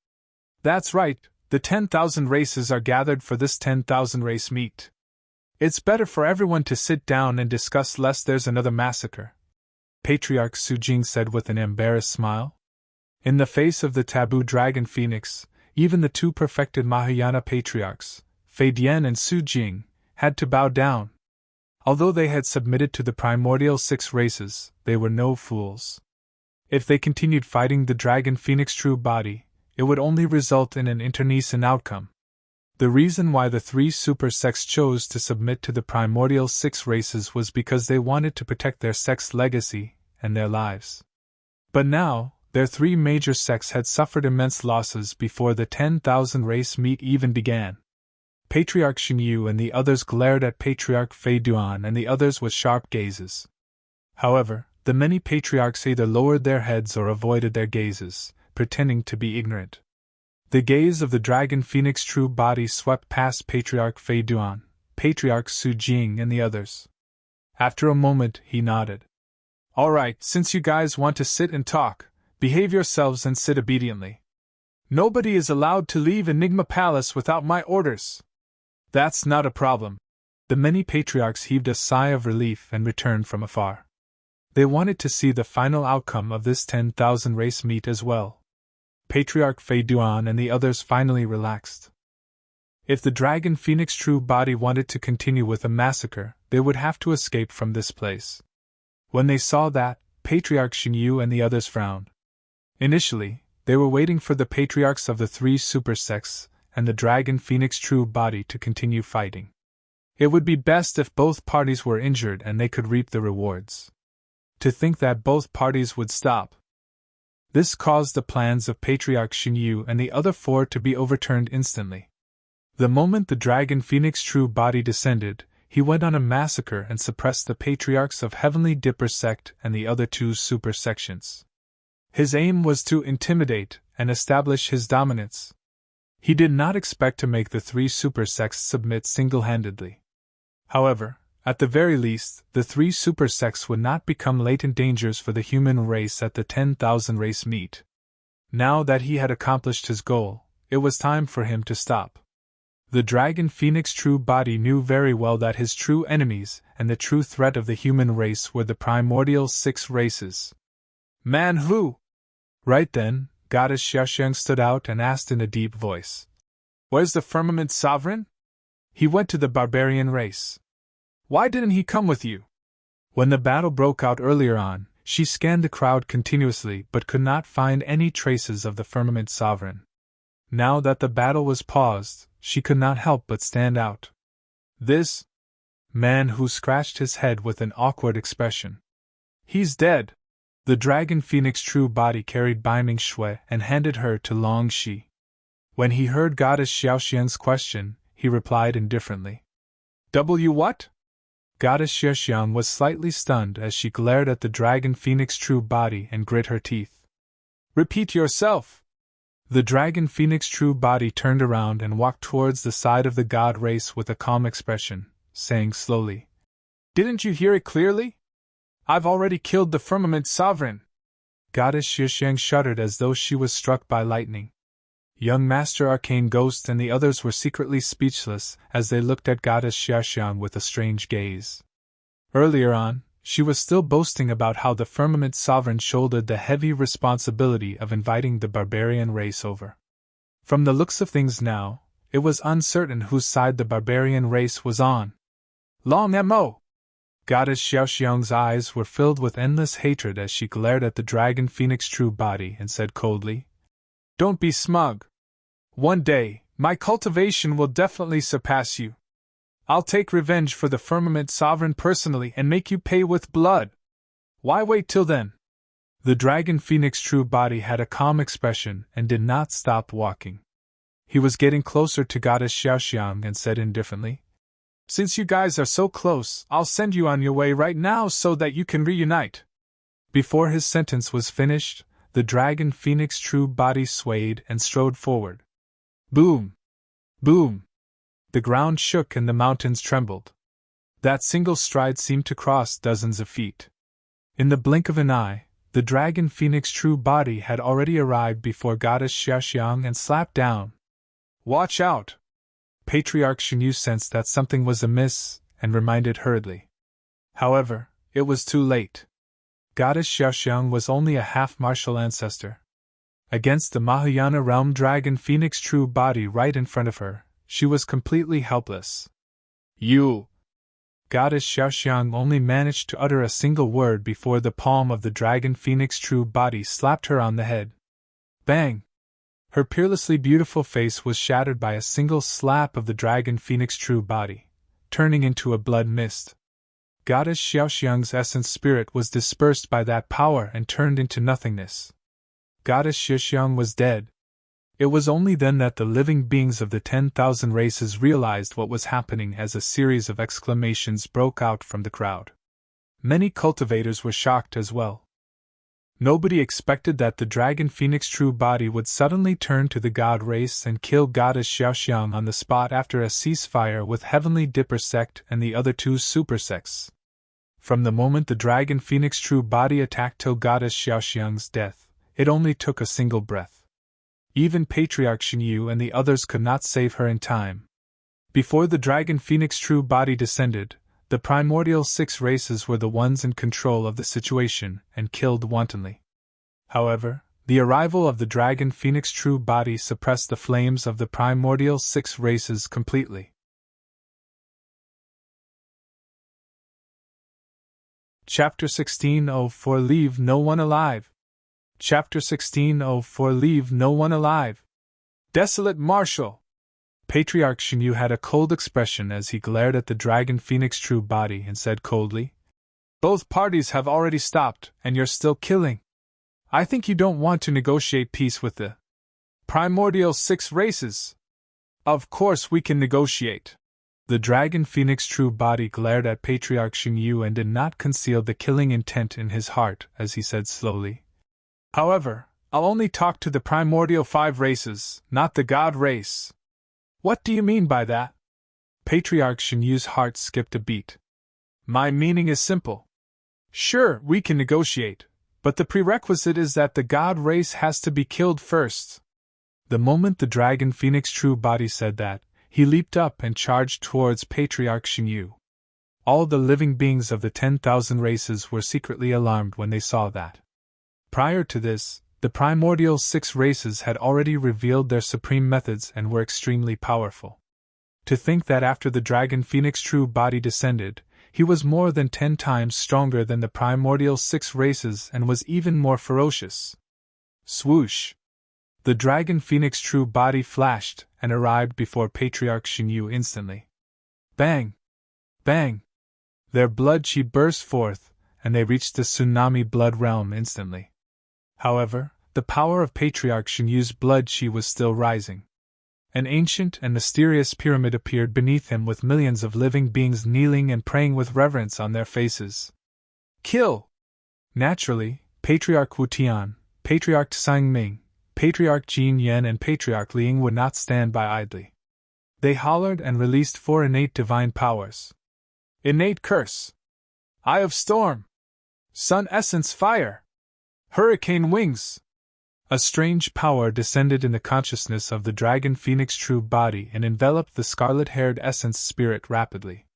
That's right, the 10,000 races are gathered for this 10,000 race meet. It's better for everyone to sit down and discuss lest there's another massacre. Patriarch Su Jing said with an embarrassed smile. In the face of the taboo dragon phoenix, even the 2 perfected Mahayana patriarchs, Fei Dian and Su Jing, had to bow down. Although they had submitted to the primordial 6 races, they were no fools. If they continued fighting the dragon phoenix true body, it would only result in an internecine outcome. The reason why the 3 super sects chose to submit to the primordial 6 races was because they wanted to protect their sect's legacy and their lives. But now, their 3 major sects had suffered immense losses before the 10,000 race meet even began. Patriarch Xingyu and the others glared at Patriarch Fei Duan and the others with sharp gazes. However, the many patriarchs either lowered their heads or avoided their gazes, pretending to be ignorant. The gaze of the dragon phoenix true body swept past Patriarch Fei Duan, Patriarch Su Jing and the others. After a moment, he nodded. All right, since you guys want to sit and talk, behave yourselves and sit obediently. Nobody is allowed to leave Enigma Palace without my orders. That's not a problem. The many patriarchs heaved a sigh of relief and returned from afar. They wanted to see the final outcome of this 10,000 race meet as well. Patriarch Fei Duan and the others finally relaxed. If the dragon phoenix true body wanted to continue with the massacre, they would have to escape from this place. When they saw that, Patriarch Xingyu and the others frowned. Initially, they were waiting for the patriarchs of the three supersects and the Dragon Phoenix True Body to continue fighting. It would be best if both parties were injured and they could reap the rewards. To think that both parties would stop. This caused the plans of Patriarch Xinyu and the other four to be overturned instantly. The moment the Dragon Phoenix True Body descended, he went on a massacre and suppressed the Patriarchs of Heavenly Dipper Sect and the other two super sections. His aim was to intimidate and establish his dominance. He did not expect to make the three super sects submit single-handedly. However, at the very least, the three super sects would not become latent dangers for the human race at the 10,000 race meet. Now that he had accomplished his goal, it was time for him to stop. The Dragon Phoenix True Body knew very well that his true enemies and the true threat of the human race were the primordial 6 races. Man who? Right then, Goddess Xiaoxiang stood out and asked in a deep voice. Where's the Firmament Sovereign? He went to the barbarian race. Why didn't he come with you? When the battle broke out earlier on, she scanned the crowd continuously but could not find any traces of the Firmament Sovereign. Now that the battle was paused, she could not help but stand out. This man who scratched his head with an awkward expression. He's dead. The Dragon Phoenix True Body carried Bai Ming Shui and handed her to Long Shi. When he heard Goddess Xiaoxiang's question, he replied indifferently. What? Goddess Xiaoxiang was slightly stunned as she glared at the Dragon Phoenix True Body and grit her teeth. Repeat yourself. The Dragon Phoenix True Body turned around and walked towards the side of the god race with a calm expression, saying slowly, Didn't you hear it clearly? I've already killed the Firmament Sovereign. Goddess Xiaoxiang shuddered as though she was struck by lightning. Young Master Arcane Ghost and the others were secretly speechless as they looked at Goddess Xiaoxiang with a strange gaze. Earlier on, she was still boasting about how the Firmament Sovereign shouldered the heavy responsibility of inviting the barbarian race over. From the looks of things now, it was uncertain whose side the barbarian race was on. Long Mo! Goddess Xiaoxiang's eyes were filled with endless hatred as she glared at the Dragon Phoenix True Body and said coldly, Don't be smug. One day, my cultivation will definitely surpass you. I'll take revenge for the Firmament Sovereign personally and make you pay with blood. Why wait till then? The Dragon Phoenix True Body had a calm expression and did not stop walking. He was getting closer to Goddess Xiaoxiang and said indifferently, Since you guys are so close, I'll send you on your way right now so that you can reunite. Before his sentence was finished, the Dragon Phoenix True Body swayed and strode forward. Boom! Boom! The ground shook and the mountains trembled. That single stride seemed to cross dozens of feet. In the blink of an eye, the Dragon Phoenix True Body had already arrived before Goddess Xiaoxiang and slapped down. Watch out! Patriarch Xinyu sensed that something was amiss and reminded hurriedly. However, it was too late. Goddess Xiaoxiang was only a half-martial ancestor. Against the Mahayana realm Dragon Phoenix True Body right in front of her, she was completely helpless. You! Goddess Xiaoxiang only managed to utter a single word before the palm of the Dragon Phoenix True Body slapped her on the head. Bang! Her peerlessly beautiful face was shattered by a single slap of the Dragon Phoenix True Body, turning into a blood mist. Goddess Xiaoxiang's essence spirit was dispersed by that power and turned into nothingness. Goddess Xiaoxiang was dead. It was only then that the living beings of the 10,000 races realized what was happening as a series of exclamations broke out from the crowd. Many cultivators were shocked as well. Nobody expected that the Dragon Phoenix True Body would suddenly turn to the god race and kill Goddess Xiaoxiang on the spot after a ceasefire with Heavenly Dipper Sect and the other two super sects. From the moment the Dragon Phoenix True Body attacked till Goddess Xiaoxiang's death, it only took a single breath. Even Patriarch Xinyu and the others could not save her in time. Before the Dragon Phoenix True Body descended, the primordial 6 races were the ones in control of the situation and killed wantonly. However, the arrival of the Dragon Phoenix True Body suppressed the flames of the primordial 6 races completely. Chapter 16 Oh, for leave no one alive. Chapter 16:04 Leave no one alive. Desolate Marshal! Patriarch Shinyu had a cold expression as he glared at the dragon phoenix true body and said coldly, "Both parties have already stopped, and you're still killing. I think you don't want to negotiate peace with the primordial 6 races. Of course we can negotiate." The dragon phoenix true body glared at Patriarch Shinyu and did not conceal the killing intent in his heart as he said slowly, "However, I'll only talk to the primordial 5 races, not the god race." "What do you mean by that?" Patriarch Shinyu's heart skipped a beat. "My meaning is simple. Sure, we can negotiate, but the prerequisite is that the god race has to be killed first." The moment the dragon phoenix true body said that, he leaped up and charged towards Patriarch Shinyu. All the living beings of the 10,000 races were secretly alarmed when they saw that. Prior to this, the primordial 6 races had already revealed their supreme methods and were extremely powerful. To think that after the dragon phoenix true body descended, he was more than 10 times stronger than the primordial 6 races and was even more ferocious. Swoosh! The dragon phoenix true body flashed and arrived before Patriarch Shinyu instantly. Bang! Bang! Their blood chi burst forth, and they reached the tsunami blood realm instantly. However, the power of Patriarch Shinyu's blood chi was still rising. An ancient and mysterious pyramid appeared beneath him with millions of living beings kneeling and praying with reverence on their faces. Kill! Naturally, Patriarch Wu Tian, Patriarch Tsang Ming, Patriarch Jin Yen and Patriarch Liang would not stand by idly. They hollered and released 4 innate divine powers. Innate Curse, Eye of Storm, Sun Essence Fire, Hurricane Wings. A strange power descended in the consciousness of the dragon phoenix true body and enveloped the scarlet-haired essence spirit rapidly.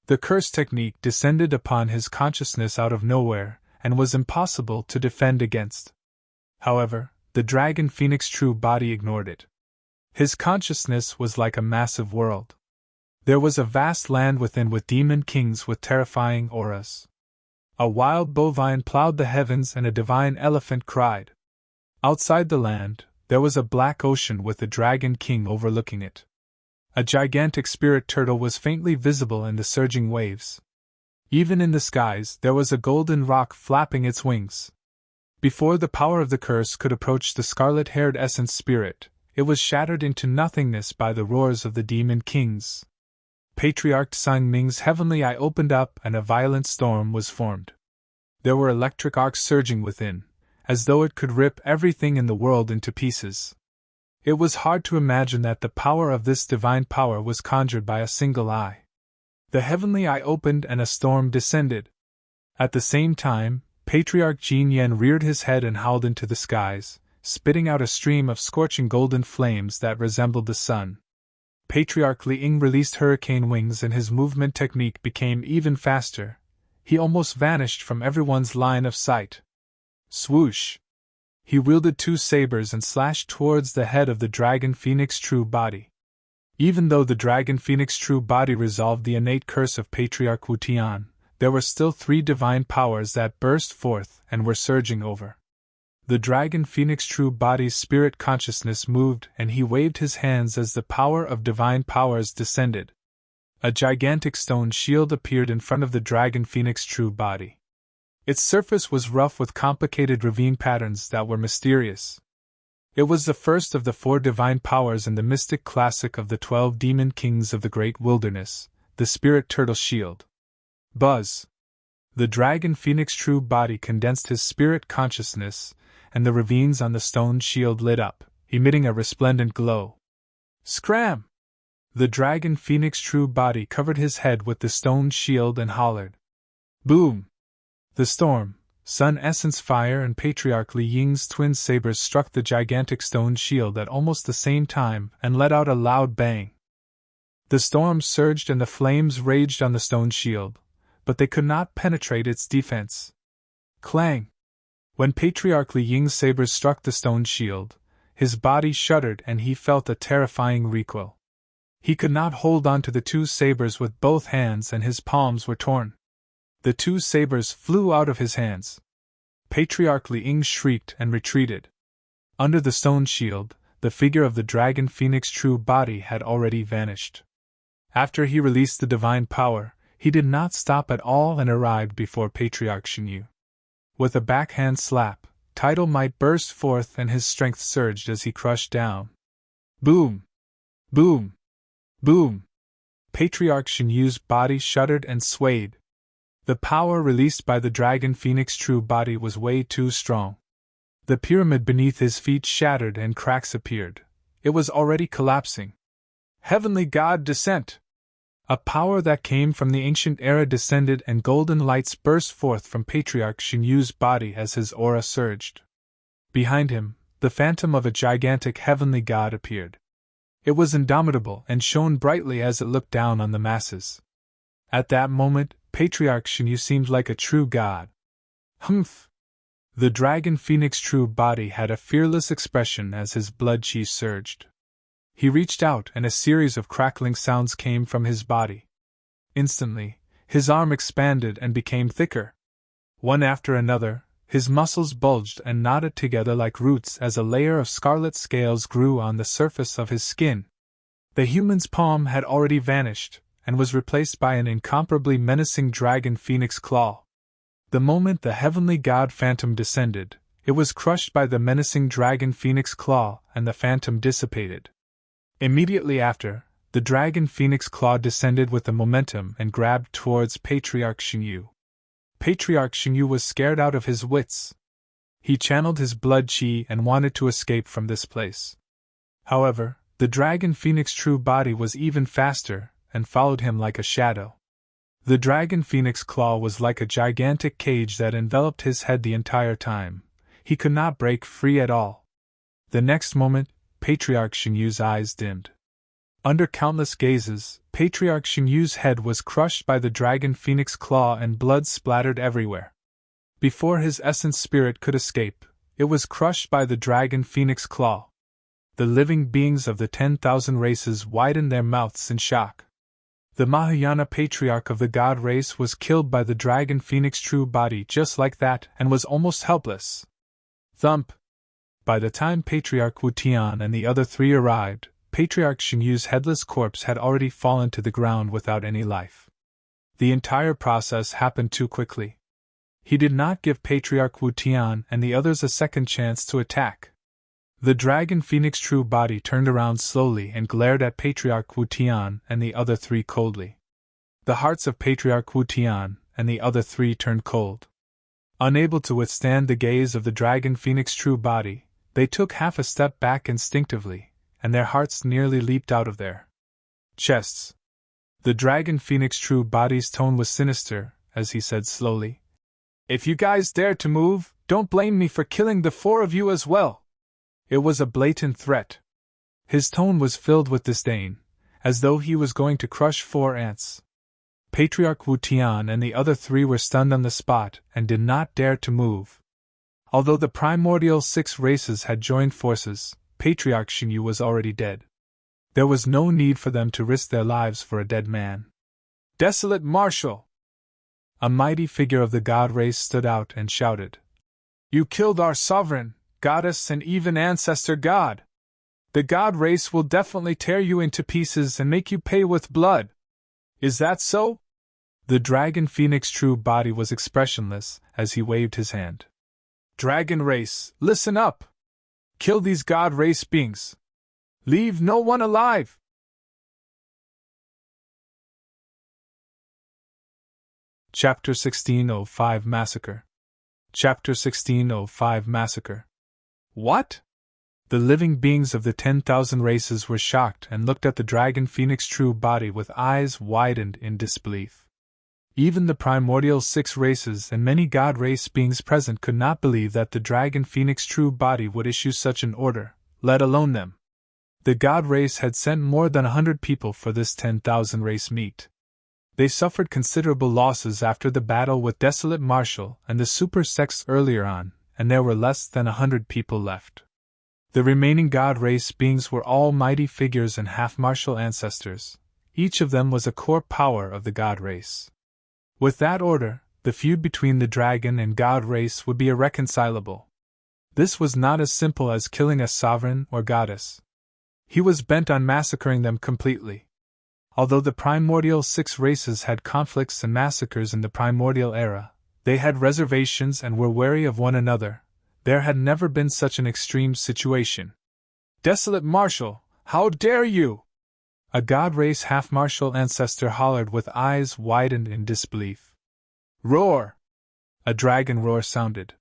The curse technique descended upon his consciousness out of nowhere and was impossible to defend against. However, the dragon phoenix true body ignored it. His consciousness was like a massive world. There was a vast land within with demon kings with terrifying auras. A wild bovine plowed the heavens and a divine elephant cried. Outside the land, there was a black ocean with a dragon king overlooking it. A gigantic spirit turtle was faintly visible in the surging waves. Even in the skies, there was a golden rock flapping its wings. Before the power of the curse could approach the scarlet-haired essence spirit, it was shattered into nothingness by the roars of the demon kings. Patriarch Tsang Ming's heavenly eye opened up and a violent storm was formed. There were electric arcs surging within, as though it could rip everything in the world into pieces. It was hard to imagine that the power of this divine power was conjured by a single eye. The heavenly eye opened and a storm descended. At the same time, Patriarch Jin Yen reared his head and howled into the skies, spitting out a stream of scorching golden flames that resembled the sun. Patriarch Liang released hurricane wings and his movement technique became even faster. He almost vanished from everyone's line of sight. Swoosh! He wielded 2 sabers and slashed towards the head of the dragon phoenix true body. Even though the dragon phoenix true body resolved the innate curse of Patriarch Wu Tian, there were still 3 divine powers that burst forth and were surging over. The dragon phoenix true body's spirit consciousness moved and he waved his hands as the power of divine powers descended. A gigantic stone shield appeared in front of the dragon phoenix true body. Its surface was rough with complicated ravine patterns that were mysterious. It was the first of the 4 divine powers in the mystic classic of the 12 demon kings of the great wilderness, the spirit turtle shield. Buzz! The dragon phoenix true body condensed his spirit consciousness, and the ravines on the stone shield lit up, emitting a resplendent glow. Scram! The dragon phoenix true body covered his head with the stone shield and hollered. Boom! The storm, sun essence fire and Patriarch Li Ying's twin sabers struck the gigantic stone shield at almost the same time and let out a loud bang. The storm surged and the flames raged on the stone shield, but they could not penetrate its defense. Clang! When Patriarch Li Ying's sabers struck the stone shield, his body shuddered and he felt a terrifying recoil. He could not hold on to the 2 sabers with both hands and his palms were torn. The 2 sabers flew out of his hands. Patriarch Li-Ing shrieked and retreated. Under the stone shield, the figure of the dragon phoenix true body had already vanished. After he released the divine power, he did not stop at all and arrived before Patriarch Xinyu. With a backhand slap, tidal might burst forth and his strength surged as he crushed down. Boom! Boom! Boom! Patriarch Xinyu's body shuddered and swayed. The power released by the dragon phoenix true body was way too strong. The pyramid beneath his feet shattered and cracks appeared. It was already collapsing. Heavenly God descent! A power that came from the ancient era descended and golden lights burst forth from Patriarch Xinyu's body as his aura surged. Behind him, the phantom of a gigantic heavenly god appeared. It was indomitable and shone brightly as it looked down on the masses. At that moment, Patriarch Xinyu seemed like a true god. Humph! The dragon phoenix true body had a fearless expression as his blood chi surged. He reached out and a series of crackling sounds came from his body. Instantly, his arm expanded and became thicker. One after another, his muscles bulged and knotted together like roots as a layer of scarlet scales grew on the surface of his skin. The human's palm had already vanished, and was replaced by an incomparably menacing dragon phoenix claw. The moment the heavenly god phantom descended, it was crushed by the menacing dragon phoenix claw and the phantom dissipated. Immediately after, the dragon phoenix claw descended with the momentum and grabbed towards Patriarch Xinyu. Patriarch Xinyu was scared out of his wits. He channeled his blood chi and wanted to escape from this place. However, the dragon phoenix true body was even faster and followed him like a shadow. The dragon phoenix claw was like a gigantic cage that enveloped his head the entire time. He could not break free at all. The next moment, Patriarch Xinyu's eyes dimmed. Under countless gazes, Patriarch Xinyu's head was crushed by the dragon phoenix claw and blood splattered everywhere. Before his essence spirit could escape, it was crushed by the dragon phoenix claw. The living beings of the 10,000 races widened their mouths in shock. The Mahayana patriarch of the god race was killed by the dragon phoenix true body just like that and was almost helpless. Thump! By the time Patriarch Wu Tian and the other three arrived, Patriarch Xinyu's headless corpse had already fallen to the ground without any life. The entire process happened too quickly. He did not give Patriarch Wu Tian and the others a second chance to attack. The dragon phoenix true body turned around slowly and glared at Patriarch Wu Tian and the other three coldly. The hearts of Patriarch Wu Tian and the other three turned cold. Unable to withstand the gaze of the dragon phoenix true body, they took half a step back instinctively, and their hearts nearly leaped out of their chests. The dragon phoenix true body's tone was sinister, as he said slowly, "If you guys dare to move, don't blame me for killing the four of you as well." It was a blatant threat. His tone was filled with disdain, as though he was going to crush 4 ants. Patriarch Wu Tian and the other three were stunned on the spot and did not dare to move. Although the primordial 6 races had joined forces, Patriarch Xinyu was already dead. There was no need for them to risk their lives for a dead man. "Desolate Marshal!" A mighty figure of the god race stood out and shouted, "You killed our sovereign, goddess and even ancestor god! The god race will definitely tear you into pieces and make you pay with blood. Is that so?" The dragon phoenix true body was expressionless as he waved his hand. "Dragon race, listen up! Kill these god race beings! Leave no one alive!" Chapter 1605 Massacre. Chapter 1605 Massacre. What? The living beings of the 10,000 races were shocked and looked at the dragon phoenix true body with eyes widened in disbelief. Even the primordial 6 races and many god race beings present could not believe that the dragon phoenix true body would issue such an order, let alone them. The god race had sent more than 100 people for this 10,000 race meet. They suffered considerable losses after the battle with Desolate Marshal and the super sects earlier on, and there were less than 100 people left. The remaining god race beings were all mighty figures and half-martial ancestors. Each of them was a core power of the god race. With that order, the feud between the dragon and god race would be irreconcilable. This was not as simple as killing a sovereign or goddess. He was bent on massacring them completely. Although the primordial 6 races had conflicts and massacres in the primordial era, they had reservations and were wary of one another. There had never been such an extreme situation. "Desolate Marshal, how dare you!" A god race half-martial ancestor hollered with eyes widened in disbelief. "Roar!" A dragon roar sounded.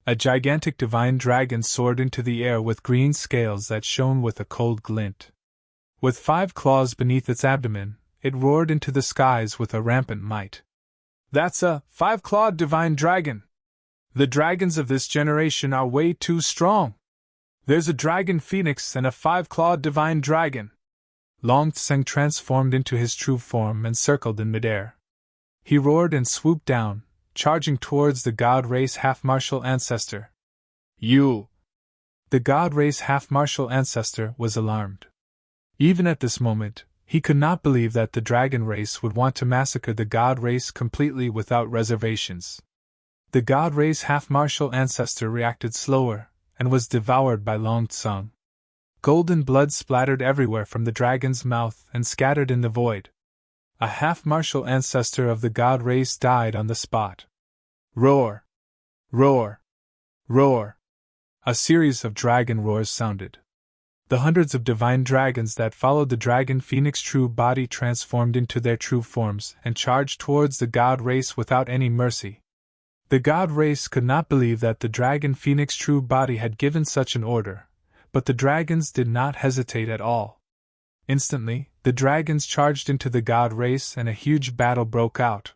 A gigantic divine dragon soared into the air with green scales that shone with a cold glint. With 5 claws beneath its abdomen, it roared into the skies with a rampant might. "That's a 5-clawed divine dragon! The dragons of this generation are way too strong! There's a dragon phoenix and a 5-clawed divine dragon!" Long Tseng transformed into his true form and circled in midair. He roared and swooped down, charging towards the god race half-martial ancestor. "You!" The god race half-martial ancestor was alarmed. Even at this moment, he could not believe that the dragon race would want to massacre the god race completely without reservations. The god race half-martial ancestor reacted slower, and was devoured by Long Tseng. Golden blood splattered everywhere from the dragon's mouth and scattered in the void. A half-martial ancestor of the god race died on the spot. Roar! Roar! Roar! A series of dragon roars sounded. The hundreds of divine dragons that followed the dragon phoenix true body transformed into their true forms and charged towards the god race without any mercy. The god race could not believe that the dragon phoenix true body had given such an order, but the dragons did not hesitate at all. Instantly, the dragons charged into the god race and a huge battle broke out.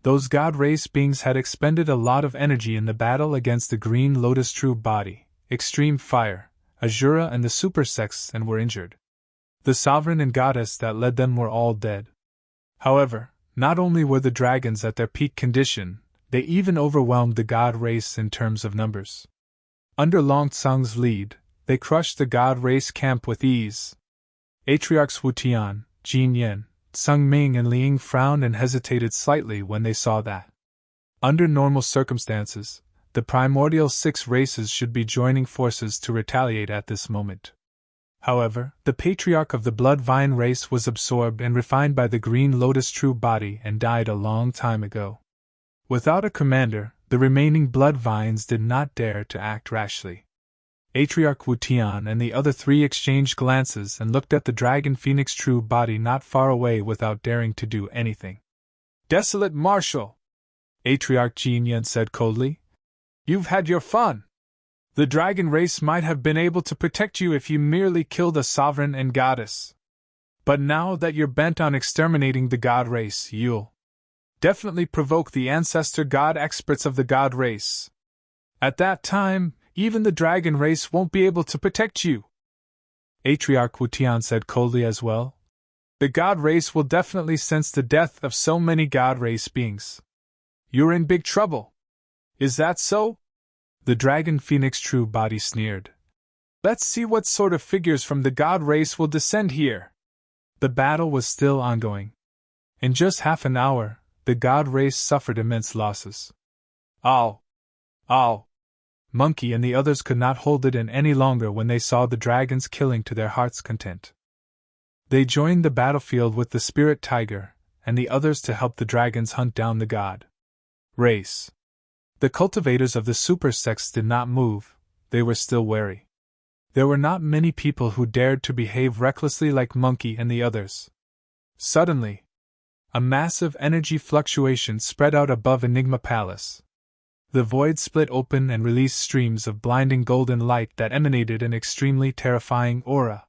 Those god race beings had expended a lot of energy in the battle against the green lotus true body, Extreme Fire, Azura and the supersects, and were injured. The sovereign and goddess that led them were all dead. However, not only were the dragons at their peak condition, they even overwhelmed the god race in terms of numbers. Under Long Tseng's lead, they crushed the god race camp with ease. Patriarchs Wu Tian, Jin Yen, Tseng Ming and Liang frowned and hesitated slightly when they saw that. Under normal circumstances, the primordial 6 races should be joining forces to retaliate at this moment. However, the Patriarch of the Blood Vine race was absorbed and refined by the Green Lotus true body and died a long time ago. Without a commander, the remaining Blood Vines did not dare to act rashly. Patriarch Wu Tian and the other 3 exchanged glances and looked at the Dragon Phoenix true body not far away without daring to do anything. "Desolate Marshal," Patriarch Jin Yen said coldly, "you've had your fun. The dragon race might have been able to protect you if you merely killed a sovereign and goddess. But now that you're bent on exterminating the god race, you'll definitely provoke the ancestor god experts of the god race. At that time, even the dragon race won't be able to protect you." Patriarch Wu Tian said coldly as well. "The god race will definitely sense the death of so many god race beings. You're in big trouble. Is that so?" The Dragon Phoenix true body sneered. "Let's see what sort of figures from the god race will descend here." The battle was still ongoing. In just half an hour, the god race suffered immense losses. Ow! Ow! Monkey and the others could not hold it in any longer when they saw the dragons killing to their heart's content. They joined the battlefield with the spirit tiger and the others to help the dragons hunt down the god race. The cultivators of the super sects did not move, they were still wary. There were not many people who dared to behave recklessly like Monkey and the others. Suddenly, a massive energy fluctuation spread out above Enigma Palace. The void split open and released streams of blinding golden light that emanated an extremely terrifying aura.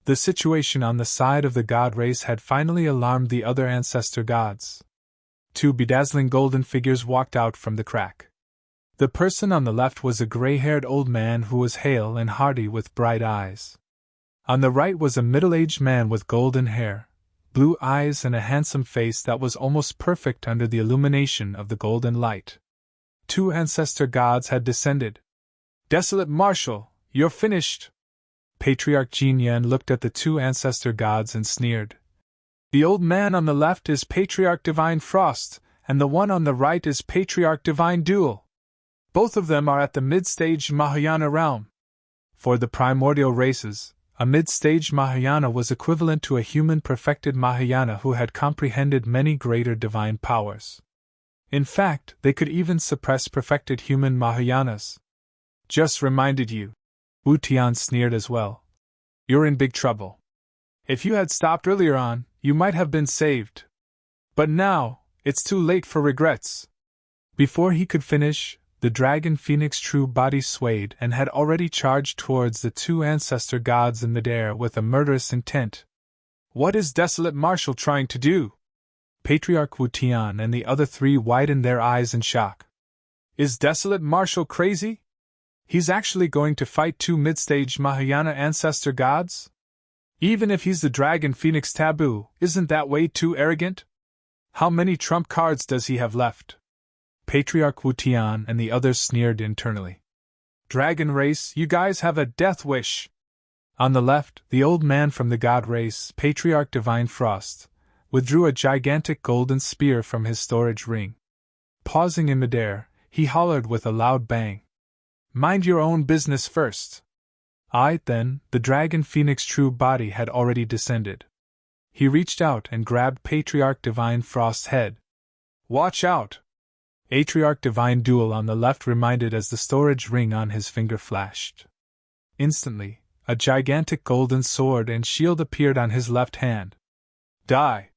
The situation on the side of the god race had finally alarmed the other ancestor gods. 2 bedazzling golden figures walked out from the crack. The person on the left was a gray-haired old man who was hale and hearty with bright eyes. On the right was a middle-aged man with golden hair, blue eyes and a handsome face that was almost perfect under the illumination of the golden light. 2 ancestor gods had descended. "Desolate Marshal, you're finished!" Patriarch Jin Yen looked at the 2 ancestor gods and sneered. "The old man on the left is Patriarch Divine Frost, and the one on the right is Patriarch Divine Dual. Both of them are at the mid-stage Mahayana realm. For the primordial races, a mid-stage Mahayana was equivalent to a human perfected Mahayana who had comprehended many greater divine powers. In fact, they could even suppress perfected human Mahayanas. Just reminded you. Wu Tian sneered as well. You're in big trouble. If you had stopped earlier on, you might have been saved. But now, it's too late for regrets. Before he could finish, the dragon phoenix true body swayed and had already charged towards the two ancestor gods in midair with a murderous intent. What is Desolate Marshal trying to do? Patriarch Wu Tian and the other three widened their eyes in shock. Is Desolate Marshal crazy? He's actually going to fight two mid-stage Mahayana ancestor gods? Even if he's the dragon phoenix taboo, isn't that way too arrogant? How many trump cards does he have left? Patriarch Wu Tian and the others sneered internally. Dragon race, you guys have a death wish. On the left, the old man from the god race, Patriarch Divine Frost, withdrew a gigantic golden spear from his storage ring. Pausing in midair, he hollered with a loud bang. Mind your own business first. Then, the dragon phoenix true body had already descended. He reached out and grabbed Patriarch Divine Frost's head. Watch out! Patriarch Divine Dual on the left reminded as the storage ring on his finger flashed. Instantly, a gigantic golden sword and shield appeared on his left hand. Die!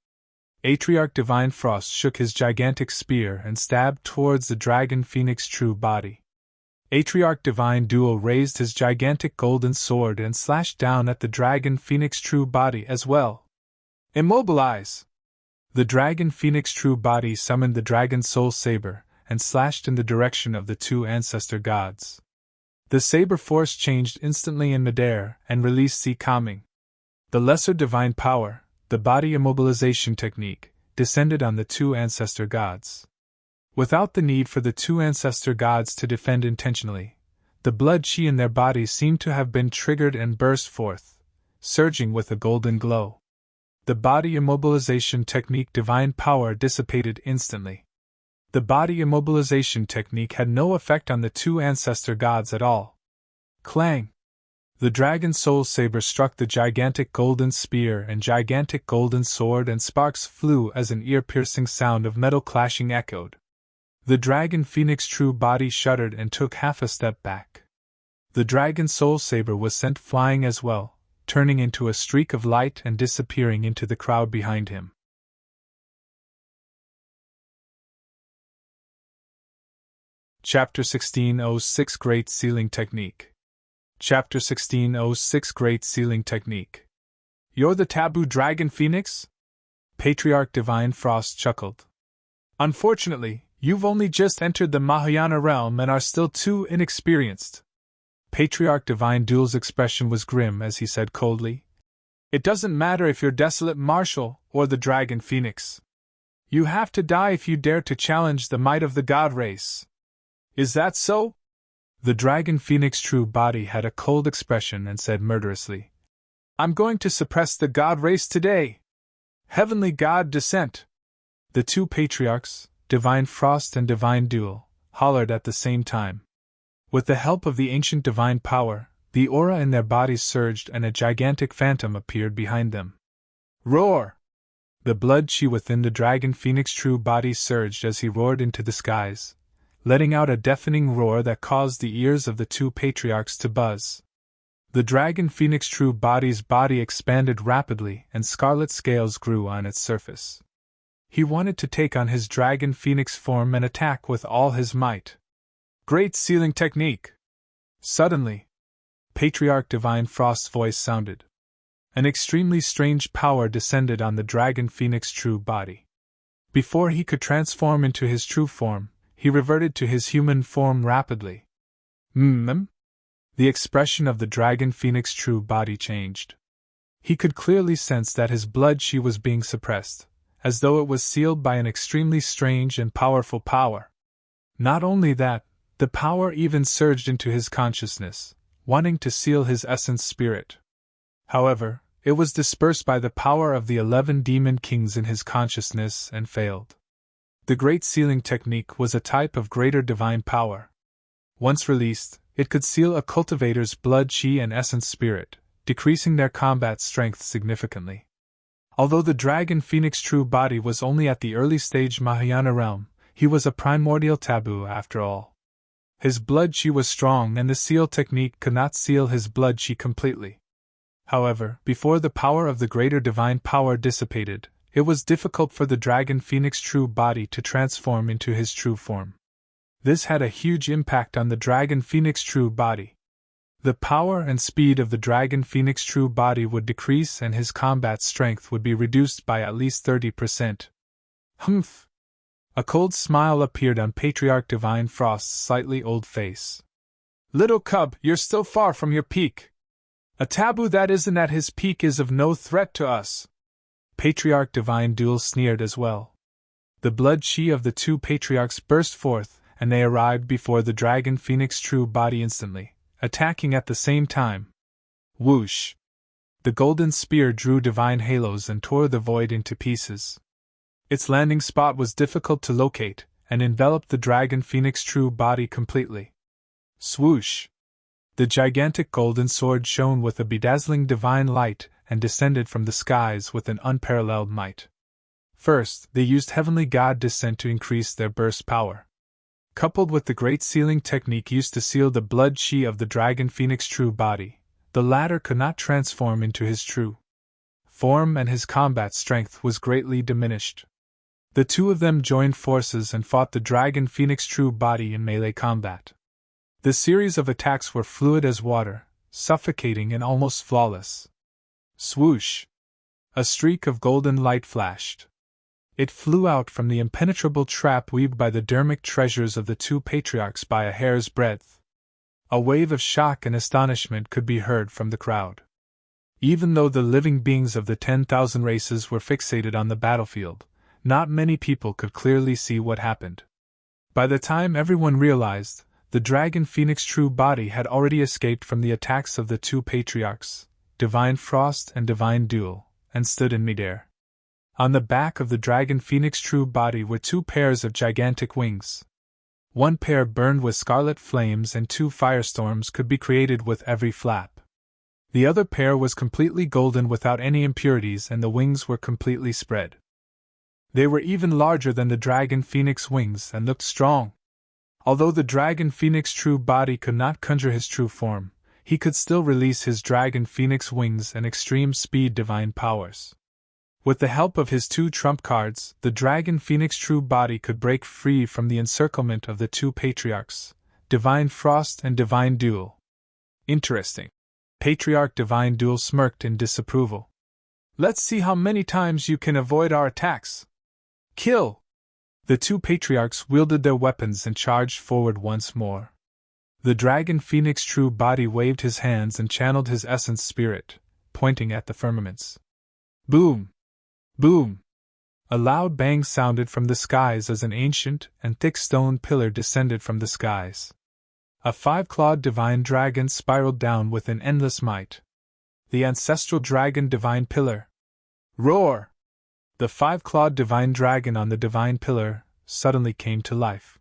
Patriarch Divine Frost shook his gigantic spear and stabbed towards the dragon phoenix true body. Patriarch Divine Dual raised his gigantic golden sword and slashed down at the dragon phoenix true body as well. Immobilize! The dragon phoenix true body summoned the dragon soul saber and slashed in the direction of the two ancestor gods. The saber force changed instantly in midair and released C calming. The lesser divine power, the body immobilization technique, descended on the two ancestor gods. Without the need for the two ancestor gods to defend intentionally, the blood chi in their bodies seemed to have been triggered and burst forth, surging with a golden glow. The body immobilization technique divine power dissipated instantly. The body immobilization technique had no effect on the two ancestor gods at all. Clang! The dragon soul saber struck the gigantic golden spear and gigantic golden sword, and sparks flew as an ear-piercing sound of metal clashing echoed. The dragon phoenix true body shuddered and took half a step back. The dragon soul saber was sent flying as well, turning into a streak of light and disappearing into the crowd behind him. Chapter 1606 Great Sealing Technique. Chapter 1606 Great Sealing Technique. You're the taboo dragon phoenix? Patriarch Divine Frost chuckled. Unfortunately, you've only just entered the Mahayana realm and are still too inexperienced. Patriarch Divine Dual's expression was grim as he said coldly, It doesn't matter if you're Desolate Marshal or the Dragon Phoenix. You have to die if you dare to challenge the might of the god race. Is that so? The Dragon Phoenix true body had a cold expression and said murderously, I'm going to suppress the god race today. Heavenly God Descent. The two Patriarchs, Divine Frost and Divine Dual, hollered at the same time. With the help of the ancient divine power, the aura in their bodies surged and a gigantic phantom appeared behind them. Roar! The blood chi within the dragon phoenix true body surged as he roared into the skies, letting out a deafening roar that caused the ears of the two Patriarchs to buzz. The dragon phoenix true body's body expanded rapidly and scarlet scales grew on its surface. He wanted to take on his dragon phoenix form and attack with all his might. Great Sealing Technique! Suddenly, Patriarch Divine Frost's voice sounded. An extremely strange power descended on the dragon phoenix true body. Before he could transform into his true form, he reverted to his human form rapidly. The expression of the dragon phoenix true body changed. He could clearly sense that his blood chi was being suppressed, as though it was sealed by an extremely strange and powerful power. Not only that, the power even surged into his consciousness, wanting to seal his essence spirit. However, it was dispersed by the power of the 11 demon kings in his consciousness and failed. The Great Sealing technique was a type of greater divine power. Once released, it could seal a cultivator's blood chi and essence spirit, decreasing their combat strength significantly. Although the dragon phoenix true body was only at the early stage Mahayana realm, he was a primordial taboo after all. His blood chi was strong and the seal technique could not seal his blood chi completely. However, before the power of the greater divine power dissipated, it was difficult for the dragon phoenix true body to transform into his true form. This had a huge impact on the dragon phoenix true body. The power and speed of the dragon phoenix true body would decrease and his combat strength would be reduced by at least 30%. Humph! A cold smile appeared on Patriarch Divine Frost's slightly old face. Little cub, you're still far from your peak. A taboo that isn't at his peak is of no threat to us. Patriarch Divine Duel sneered as well. The blood chi of the two patriarchs burst forth, and they arrived before the dragon phoenix true body instantly, attacking at the same time. Whoosh! The golden spear drew divine halos and tore the void into pieces. Its landing spot was difficult to locate, and enveloped the dragon phoenix true body completely. Swoosh! The gigantic golden sword shone with a bedazzling divine light and descended from the skies with an unparalleled might. First, they used heavenly god descent to increase their burst power. Coupled with the great sealing technique used to seal the blood chi of the dragon phoenix true body, the latter could not transform into his true form and his combat strength was greatly diminished. The two of them joined forces and fought the dragon phoenix true body in melee combat. The series of attacks were fluid as water, suffocating and almost flawless. Swoosh! A streak of golden light flashed. It flew out from the impenetrable trap weaved by the dermic treasures of the two patriarchs by a hair's breadth. A wave of shock and astonishment could be heard from the crowd. Even though the living beings of the 10,000 races were fixated on the battlefield, not many people could clearly see what happened. By the time everyone realized, the dragon phoenix true body had already escaped from the attacks of the two patriarchs, Divine Frost and Divine Duel, and stood in midair. On the back of the dragon phoenix true body were two pairs of gigantic wings. One pair burned with scarlet flames and two firestorms could be created with every flap. The other pair was completely golden without any impurities and the wings were completely spread. They were even larger than the dragon phoenix wings and looked strong. Although the dragon phoenix true body could not conjure his true form, he could still release his dragon phoenix wings and extreme speed divine powers. With the help of his two trump cards, the dragon phoenix true body could break free from the encirclement of the two patriarchs, Divine Frost and Divine Duel. Interesting. Patriarch Divine Duel smirked in disapproval. Let's see how many times you can avoid our attacks. Kill! The two patriarchs wielded their weapons and charged forward once more. The dragon phoenix true body waved his hands and channeled his essence spirit, pointing at the firmaments. Boom! Boom! A loud bang sounded from the skies as an ancient and thick stone pillar descended from the skies. A five-clawed divine dragon spiraled down with an endless might. The ancestral dragon divine pillar. Roar! The five-clawed divine dragon on the divine pillar suddenly came to life.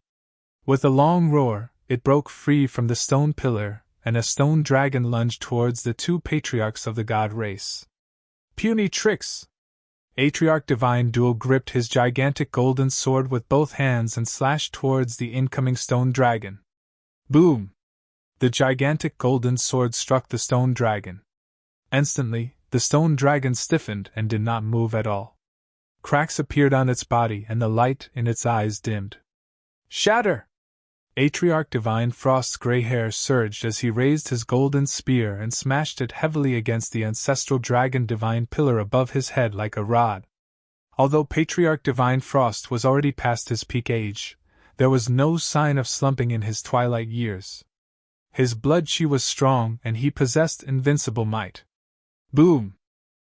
With a long roar, it broke free from the stone pillar, and a stone dragon lunged towards the two patriarchs of the god race. Puny tricks! Patriarch Divine Duel gripped his gigantic golden sword with both hands and slashed towards the incoming stone dragon. Boom! The gigantic golden sword struck the stone dragon. Instantly, the stone dragon stiffened and did not move at all. Cracks appeared on its body and the light in its eyes dimmed. Shatter! Patriarch Divine Frost's gray hair surged as he raised his golden spear and smashed it heavily against the ancestral dragon divine pillar above his head like a rod. Although Patriarch Divine Frost was already past his peak age, there was no sign of slumping in his twilight years. His blood chi was strong and he possessed invincible might. Boom!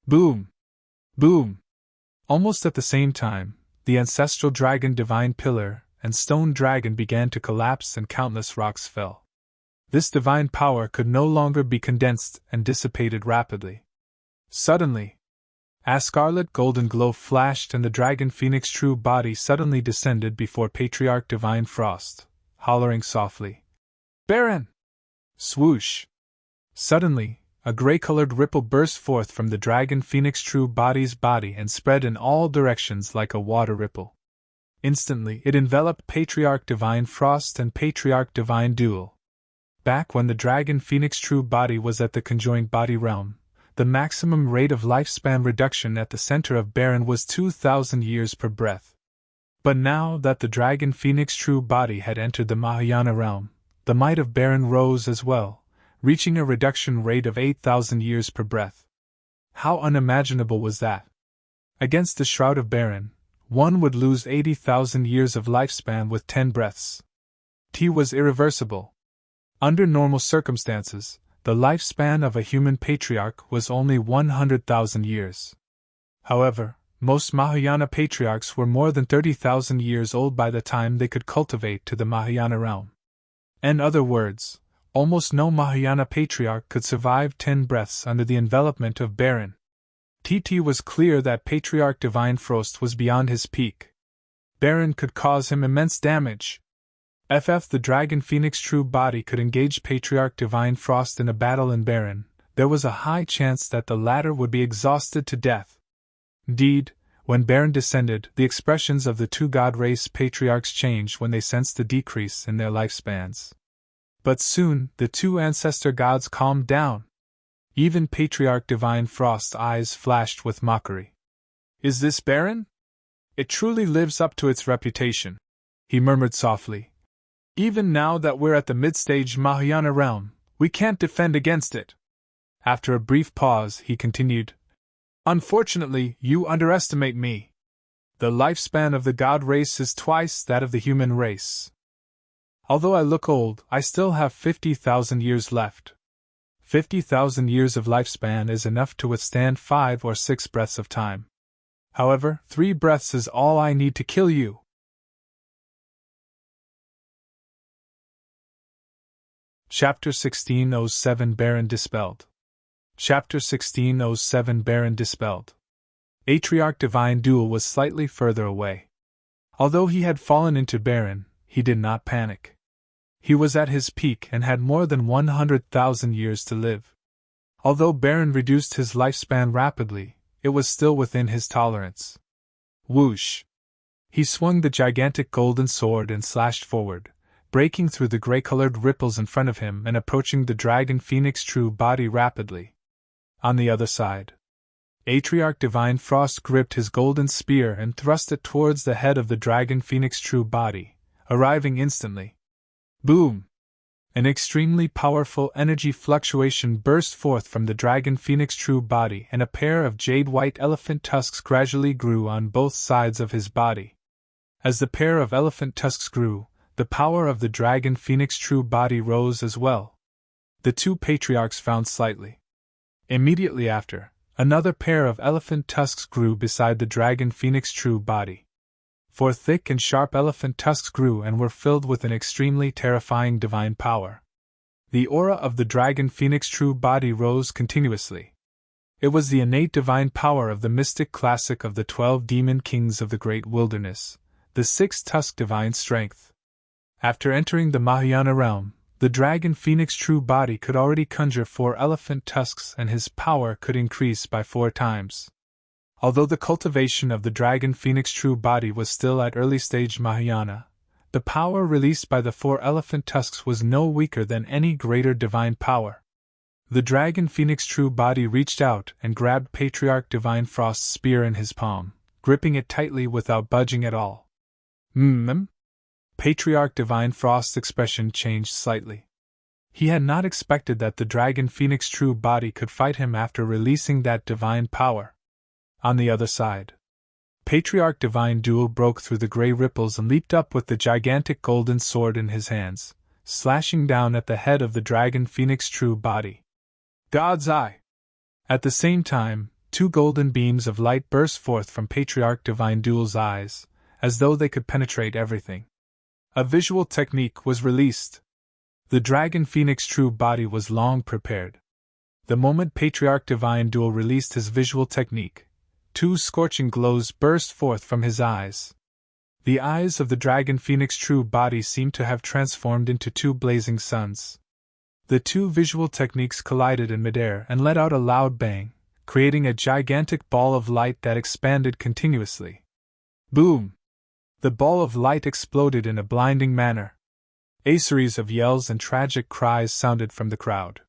Boom! Boom! Almost at the same time, the ancestral dragon divine pillar and stone dragon began to collapse and countless rocks fell. This divine power could no longer be condensed and dissipated rapidly. Suddenly, A scarlet golden glow flashed and the dragon phoenix true body suddenly descended before Patriarch Divine Frost, hollering softly, "Barren!" Swoosh! Suddenly, a gray-colored ripple burst forth from the dragon phoenix true body's body and spread in all directions like a water ripple. Instantly, it enveloped Patriarch Divine Frost and Patriarch Divine Duel. Back when the dragon phoenix true body was at the conjoined body realm, the maximum rate of lifespan reduction at the center of Barren was 2,000 years per breath. But now that the dragon phoenix true body had entered the Mahayana realm, the might of Barren rose as well, reaching a reduction rate of 8,000 years per breath. How unimaginable was that? Against the shroud of Barren, one would lose 80,000 years of lifespan with 10 breaths. T was irreversible. Under normal circumstances, the lifespan of a human patriarch was only 100,000 years. However, most Mahayana patriarchs were more than 30,000 years old by the time they could cultivate to the Mahayana realm. In other words, almost no Mahayana patriarch could survive 10 breaths under the envelopment of Barren. TT was clear that Patriarch Divine Frost was beyond his peak. Barren could cause him immense damage. If the dragon phoenix true body could engage Patriarch Divine Frost in a battle in Barren, there was a high chance that the latter would be exhausted to death. Indeed, when Barren descended, the expressions of the two god race patriarchs changed when they sensed the decrease in their lifespans. But soon, the two ancestor gods calmed down. Even Patriarch Divine Frost's eyes flashed with mockery. "Is this Barren? It truly lives up to its reputation," he murmured softly. "Even now that we're at the mid-stage Mahayana realm, we can't defend against it." After a brief pause, he continued, "Unfortunately, you underestimate me. The lifespan of the god race is twice that of the human race. Although I look old, I still have 50,000 years left. 50,000 years of lifespan is enough to withstand 5 or 6 breaths of time. However, 3 breaths is all I need to kill you." Chapter 1607 Barren Dispelled. Chapter 1607 Barren Dispelled. Patriarch Divine Duel was slightly further away. Although he had fallen into Barren, he did not panic. He was at his peak and had more than 100,000 years to live. Although Barren reduced his lifespan rapidly, it was still within his tolerance. Whoosh! He swung the gigantic golden sword and slashed forward, breaking through the gray-colored ripples in front of him and approaching the dragon phoenix true body rapidly. On the other side, Patriarch Divine Frost gripped his golden spear and thrust it towards the head of the dragon phoenix true body, arriving instantly. Boom! An extremely powerful energy fluctuation burst forth from the dragon phoenix true body and a pair of jade-white elephant tusks gradually grew on both sides of his body. As the pair of elephant tusks grew, the power of the dragon phoenix true body rose as well. The two patriarchs frowned slightly. Immediately after, another pair of elephant tusks grew beside the dragon phoenix true body. 4 thick and sharp elephant tusks grew and were filled with an extremely terrifying divine power. The aura of the dragon phoenix true body rose continuously. It was the innate divine power of the mystic classic of the 12 demon kings of the great wilderness, the 6-tusk divine strength. After entering the Mahayana realm, the dragon phoenix true body could already conjure 4 elephant tusks and his power could increase by 4 times. Although the cultivation of the dragon phoenix true body was still at early stage Mahayana, the power released by the 4 elephant tusks was no weaker than any greater divine power. The dragon phoenix true body reached out and grabbed Patriarch Divine Frost's spear in his palm, gripping it tightly without budging at all. Patriarch Divine Frost's expression changed slightly. He had not expected that the dragon phoenix true body could fight him after releasing that divine power. On the other side, Patriarch Divine Duel broke through the gray ripples and leaped up with the gigantic golden sword in his hands, slashing down at the head of the dragon phoenix true body. God's Eye! At the same time, 2 golden beams of light burst forth from Patriarch Divine Duel's eyes, as though they could penetrate everything. A visual technique was released. The dragon phoenix true body was long prepared. The moment Patriarch Divine Duel released his visual technique, 2 scorching glows burst forth from his eyes. The eyes of the Dragon Phoenix true body seemed to have transformed into 2 blazing suns. The 2 visual techniques collided in midair and let out a loud bang, creating a gigantic ball of light that expanded continuously. Boom! The ball of light exploded in a blinding manner. A series of yells and tragic cries sounded from the crowd.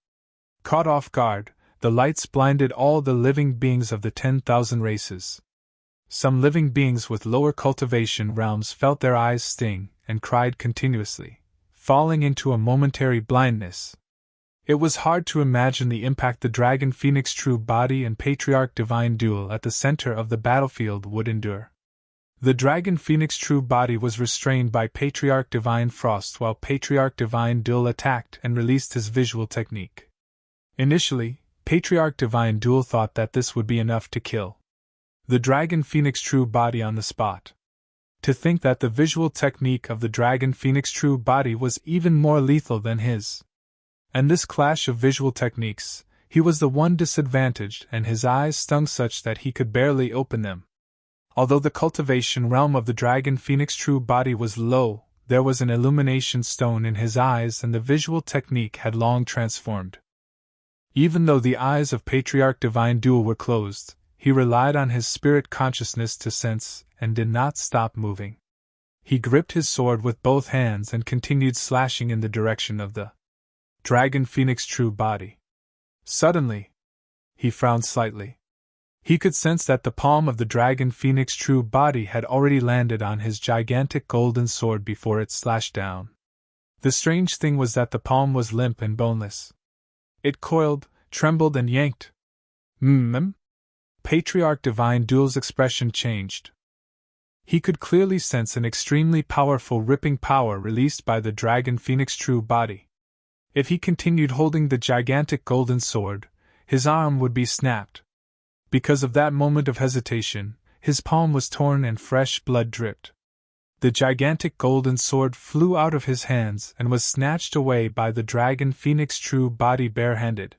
Caught off guard, the lights blinded all the living beings of the 10,000 races. Some living beings with lower cultivation realms felt their eyes sting and cried continuously, falling into a momentary blindness. It was hard to imagine the impact the Dragon Phoenix true body and Patriarch divine duel at the center of the battlefield would endure. The Dragon Phoenix true body was restrained by Patriarch Divine Frost while Patriarch Divine Duel attacked and released his visual technique. Initially, Patriarch Divine Duel thought that this would be enough to kill the Dragon Phoenix true body on the spot. To think that the visual technique of the Dragon Phoenix true body was even more lethal than his. And this clash of visual techniques, he was the one disadvantaged and his eyes stung such that he could barely open them. Although the cultivation realm of the Dragon Phoenix true body was low, there was an illumination stone in his eyes and the visual technique had long transformed. Even though the eyes of Patriarch Divine Duel were closed, he relied on his spirit consciousness to sense and did not stop moving. He gripped his sword with both hands and continued slashing in the direction of the Dragon Phoenix true body. Suddenly, he frowned slightly. He could sense that the palm of the Dragon Phoenix true body had already landed on his gigantic golden sword before it slashed down. The strange thing was that the palm was limp and boneless. It coiled, trembled, and yanked. Patriarch Divine Duel's expression changed. He could clearly sense an extremely powerful ripping power released by the Dragon Phoenix true body. If he continued holding the gigantic golden sword, his arm would be snapped. Because of that moment of hesitation, his palm was torn and fresh blood dripped. The gigantic golden sword flew out of his hands and was snatched away by the Dragon Phoenix true body barehanded.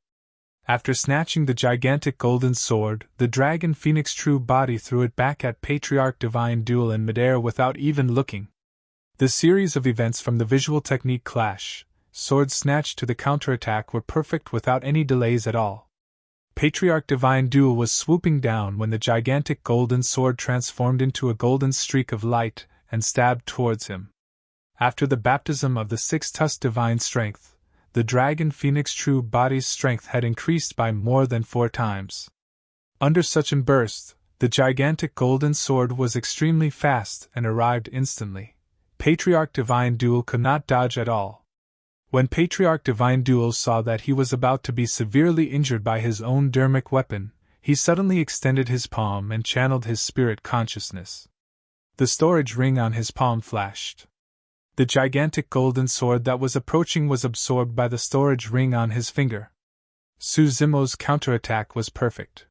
After snatching the gigantic golden sword, the Dragon Phoenix true body threw it back at Patriarch Divine Duel in midair without even looking. The series of events from the visual technique clash, sword snatch to the counterattack were perfect without any delays at all. Patriarch Divine Duel was swooping down when the gigantic golden sword transformed into a golden streak of light and stabbed towards him. After the baptism of the 6-tusked divine strength, the Dragon Phoenix true body's strength had increased by more than 4 times. Under such a burst, the gigantic golden sword was extremely fast and arrived instantly. Patriarch Divine Duel could not dodge at all. When Patriarch Divine Duel saw that he was about to be severely injured by his own dermic weapon, he suddenly extended his palm and channeled his spirit consciousness. The storage ring on his palm flashed. The gigantic golden sword that was approaching was absorbed by the storage ring on his finger. Suzimo's counterattack was perfect.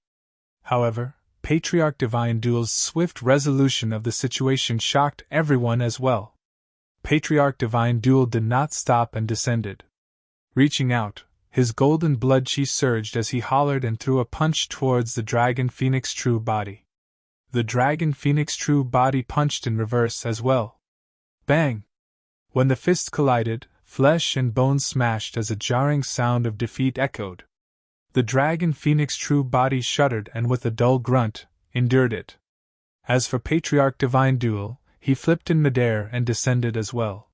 However, Patriarch Divine Duel's swift resolution of the situation shocked everyone as well. Patriarch Divine Duel did not stop and descended. Reaching out, his golden blood chi surged as he hollered and threw a punch towards the Dragon Phoenix true body. The Dragon Phoenix true body punched in reverse as well. Bang! When the fists collided, flesh and bone smashed as a jarring sound of defeat echoed. The Dragon Phoenix true body shuddered and with a dull grunt, endured it. As for Patriarch Divine Duel, he flipped in midair and descended as well.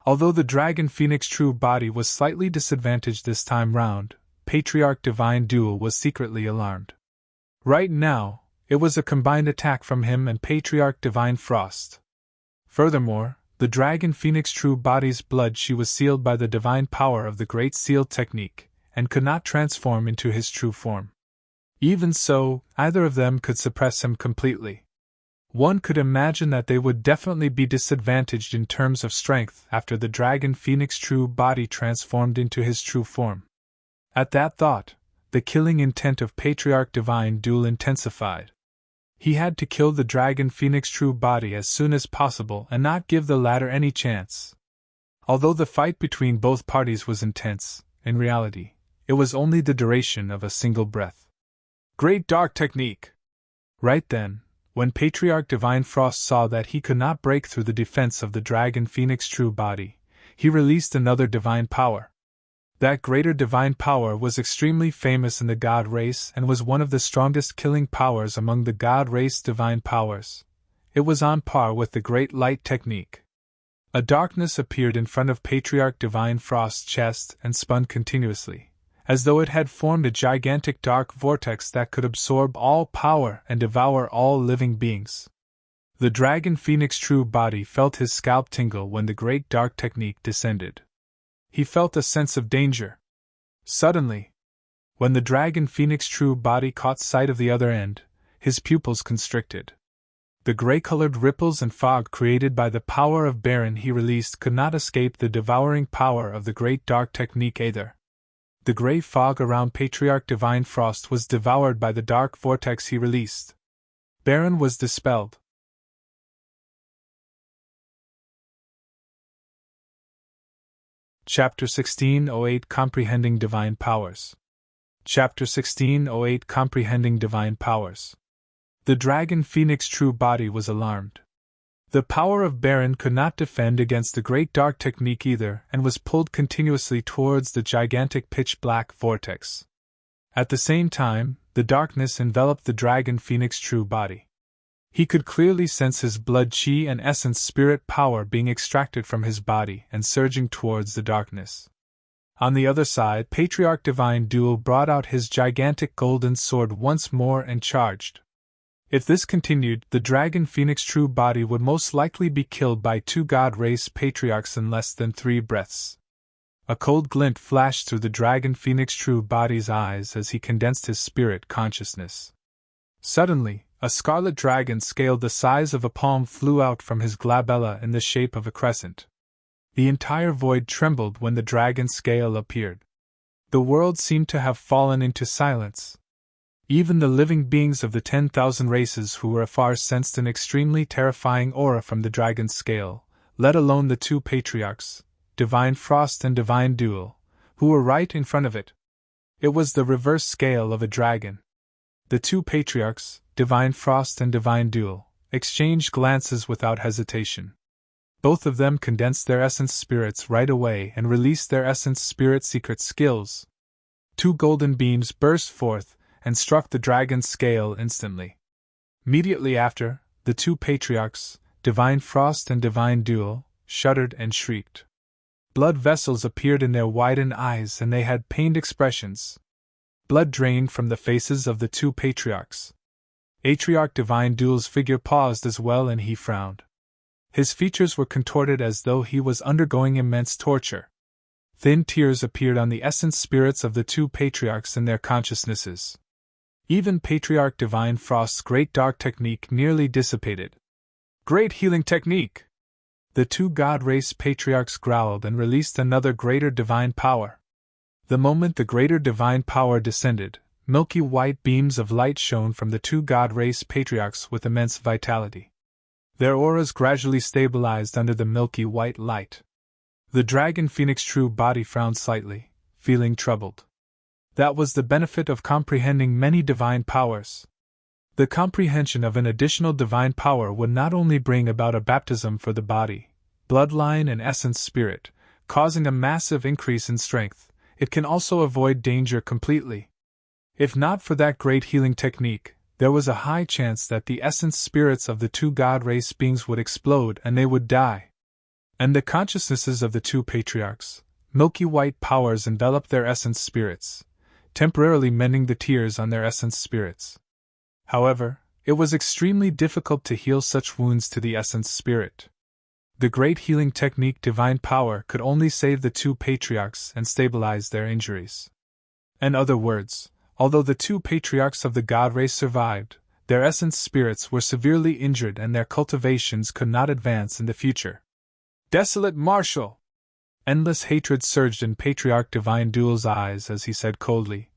Although the Dragon Phoenix true body was slightly disadvantaged this time round, Patriarch Divine Duel was secretly alarmed. Right now, it was a combined attack from him and Patriarch Divine Frost. Furthermore, the Dragon Phoenix true body's blood chi was sealed by the divine power of the Great Seal technique, and could not transform into his true form. Even so, either of them could suppress him completely. One could imagine that they would definitely be disadvantaged in terms of strength after the Dragon Phoenix true body transformed into his true form. At that thought, the killing intent of Patriarch Divine Duel intensified. He had to kill the Dragon Phoenix true body as soon as possible and not give the latter any chance. Although the fight between both parties was intense, in reality, it was only the duration of a single breath. Great Dark Technique! Right then, when Patriarch Divine Frost saw that he could not break through the defense of the Dragon Phoenix true body, he released another divine power. That greater divine power was extremely famous in the god race and was one of the strongest killing powers among the god race divine powers. It was on par with the Great Light Technique. A darkness appeared in front of Patriarch Divine Frost's chest and spun continuously, as though it had formed a gigantic dark vortex that could absorb all power and devour all living beings. The Dragon Phoenix true body felt his scalp tingle when the Great Dark Technique descended. He felt a sense of danger. Suddenly, when the Dragon Phoenix true body caught sight of the other end, his pupils constricted. The gray-colored ripples and fog created by the power of Barren he released could not escape the devouring power of the Great Dark Technique either. The gray fog around Patriarch Divine Frost was devoured by the dark vortex he released. Barren was dispelled. Chapter 1608 Comprehending Divine Powers. Chapter 1608 Comprehending Divine Powers. The Dragon Phoenix true body was alarmed. The power of Barren could not defend against the Great Dark Technique either and was pulled continuously towards the gigantic pitch-black vortex. At the same time, the darkness enveloped the Dragon Phoenix true body. He could clearly sense his blood chi and essence spirit power being extracted from his body and surging towards the darkness. On the other side, Patriarch Divine Duel brought out his gigantic golden sword once more and charged. If this continued, the Dragon Phoenix true body would most likely be killed by two god race patriarchs in less than 3 breaths. A cold glint flashed through the Dragon Phoenix true body's eyes as he condensed his spirit consciousness. Suddenly, a scarlet dragon scaled the size of a palm flew out from his glabella in the shape of a crescent. The entire void trembled when the dragon scale appeared. The world seemed to have fallen into silence. Even the living beings of the 10,000 races who were afar sensed an extremely terrifying aura from the dragon's scale, let alone the two patriarchs, Divine Frost and Divine Duel, who were right in front of it. It was the reverse scale of a dragon. The two patriarchs, Divine Frost and Divine Duel, exchanged glances without hesitation. Both of them condensed their essence spirits right away and released their essence spirit secret skills. 2 golden beams burst forth and struck the dragon's scale instantly. Immediately after, the two patriarchs, Divine Frost and Divine Duel, shuddered and shrieked. Blood vessels appeared in their widened eyes and they had pained expressions. Blood drained from the faces of the two patriarchs. Patriarch Divine Duel's figure paused as well and he frowned. His features were contorted as though he was undergoing immense torture. Thin tears appeared on the essence spirits of the two patriarchs in their consciousnesses. Even Patriarch Divine Frost's Great Dark Technique nearly dissipated. Great Healing Technique! The two god race patriarchs growled and released another greater divine power. The moment the greater divine power descended, milky white beams of light shone from the two god race patriarchs with immense vitality. Their auras gradually stabilized under the milky white light. The Dragon Phoenix true body frowned slightly, feeling troubled. That was the benefit of comprehending many divine powers. The comprehension of an additional divine power would not only bring about a baptism for the body, bloodline and essence spirit, causing a massive increase in strength, it can also avoid danger completely. If not for that great healing technique, there was a high chance that the essence spirits of the two god race beings would explode and they would die. And the consciousnesses of the two patriarchs, milky white powers enveloped their essence spirits, temporarily mending the tears on their essence spirits. However, it was extremely difficult to heal such wounds to the essence spirit. The great healing technique divine power could only save the two patriarchs and stabilize their injuries. In other words, although the two patriarchs of the god race survived, their essence spirits were severely injured and their cultivations could not advance in the future. Desolate Marshal! Endless hatred surged in Patriarch Divine Duel's eyes as he said coldly,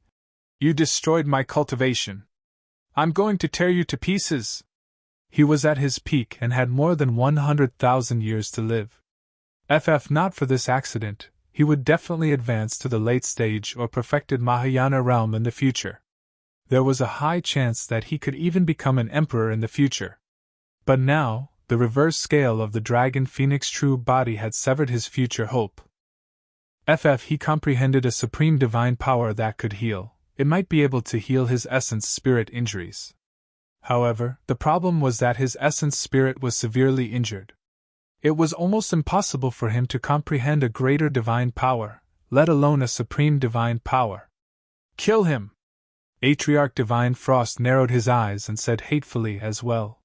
"You destroyed my cultivation. I'm going to tear you to pieces." He was at his peak and had more than 100,000 years to live. Not for this accident, he would definitely advance to the late stage or perfected Mahayana realm in the future. There was a high chance that he could even become an emperor in the future. But now, the reverse scale of the dragon phoenix true body had severed his future hope. He comprehended a supreme divine power that could heal. It might be able to heal his essence spirit injuries. However, the problem was that his essence spirit was severely injured. It was almost impossible for him to comprehend a greater divine power, let alone a supreme divine power. Kill him! Patriarch Divine Frost narrowed his eyes and said hatefully as well.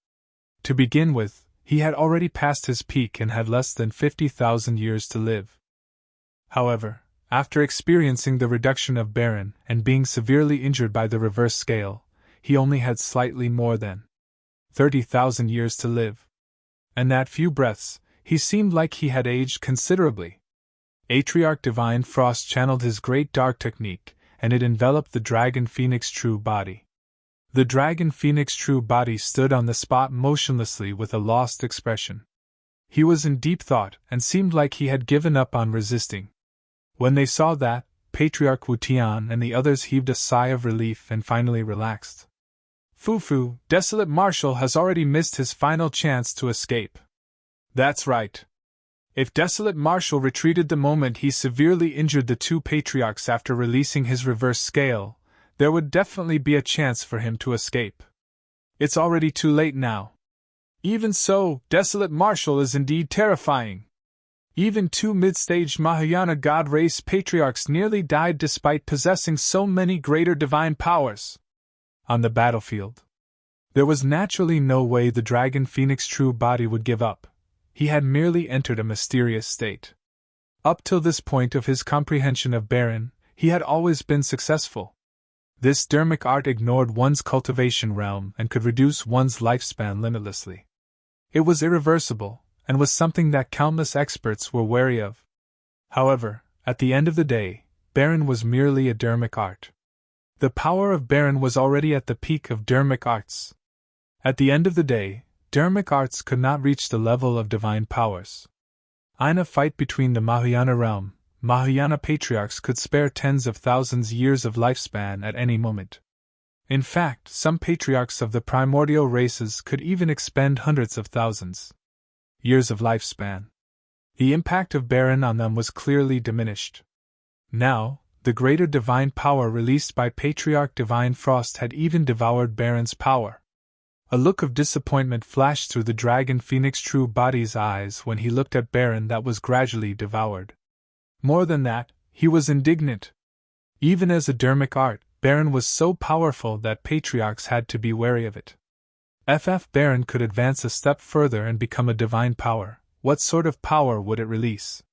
To begin with, he had already passed his peak and had less than 50,000 years to live. However, after experiencing the reduction of Barren and being severely injured by the reverse scale, he only had slightly more than 30,000 years to live. And that few breaths, he seemed like he had aged considerably. Patriarch Divine Frost channeled his great dark technique, and it enveloped the dragon phoenix true body. The dragon phoenix true body stood on the spot motionlessly with a lost expression. He was in deep thought and seemed like he had given up on resisting. When they saw that, Patriarch Wu Tian and the others heaved a sigh of relief and finally relaxed. Fufu, Desolate Marshal has already missed his final chance to escape. That's right. If Desolate Marshal retreated the moment he severely injured the two Patriarchs after releasing his reverse scale, there would definitely be a chance for him to escape. It's already too late now. Even so, Desolate Marshal is indeed terrifying. Even two mid-stage Mahayana god race Patriarchs nearly died despite possessing so many greater divine powers. On the battlefield, there was naturally no way the dragon phoenix true body would give up. He had merely entered a mysterious state. Up till this point of his comprehension of Barren, he had always been successful. This dermic art ignored one's cultivation realm and could reduce one's lifespan limitlessly. It was irreversible, and was something that countless experts were wary of. However, at the end of the day, Barren was merely a dermic art. The power of Barren was already at the peak of dermic arts. At the end of the day, dermic arts could not reach the level of divine powers. In a fight between the Mahayana realm, Mahayana patriarchs could spare tens of thousands years of lifespan at any moment. In fact, some patriarchs of the primordial races could even expend hundreds of thousands years of lifespan. The impact of Barren on them was clearly diminished. Now, the greater divine power released by Patriarch Divine Frost had even devoured Barren's power. A look of disappointment flashed through the dragon phoenix true body's eyes when he looked at Barren that was gradually devoured. More than that, he was indignant. Even as a dermic art, Barren was so powerful that patriarchs had to be wary of it. Barren could advance a step further and become a divine power. What sort of power would it release?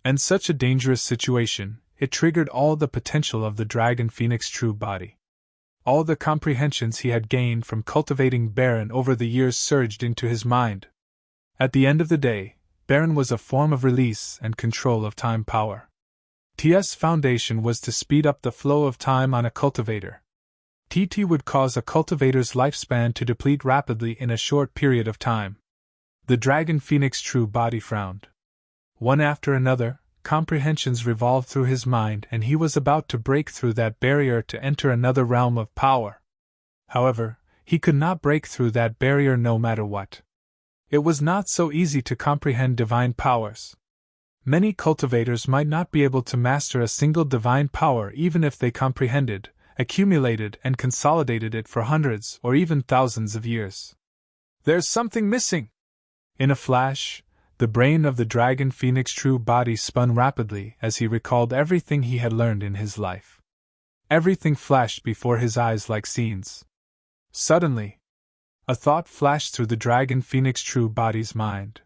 And such a dangerous situation, it triggered all the potential of the dragon phoenix true body. All the comprehensions he had gained from cultivating Barren over the years surged into his mind. At the end of the day, Barren was a form of release and control of time power. TS foundation was to speed up the flow of time on a cultivator. TT would cause a cultivator's lifespan to deplete rapidly in a short period of time. The dragon phoenix true body frowned. One after another, comprehensions revolved through his mind, and he was about to break through that barrier to enter another realm of power. However, he could not break through that barrier no matter what. It was not so easy to comprehend divine powers. Many cultivators might not be able to master a single divine power even if they comprehended, accumulated, and consolidated it for hundreds or even thousands of years. There's something missing! In a flash, the brain of the dragon phoenix true body spun rapidly as he recalled everything he had learned in his life. Everything flashed before his eyes like scenes. Suddenly, a thought flashed through the dragon phoenix true body's mind.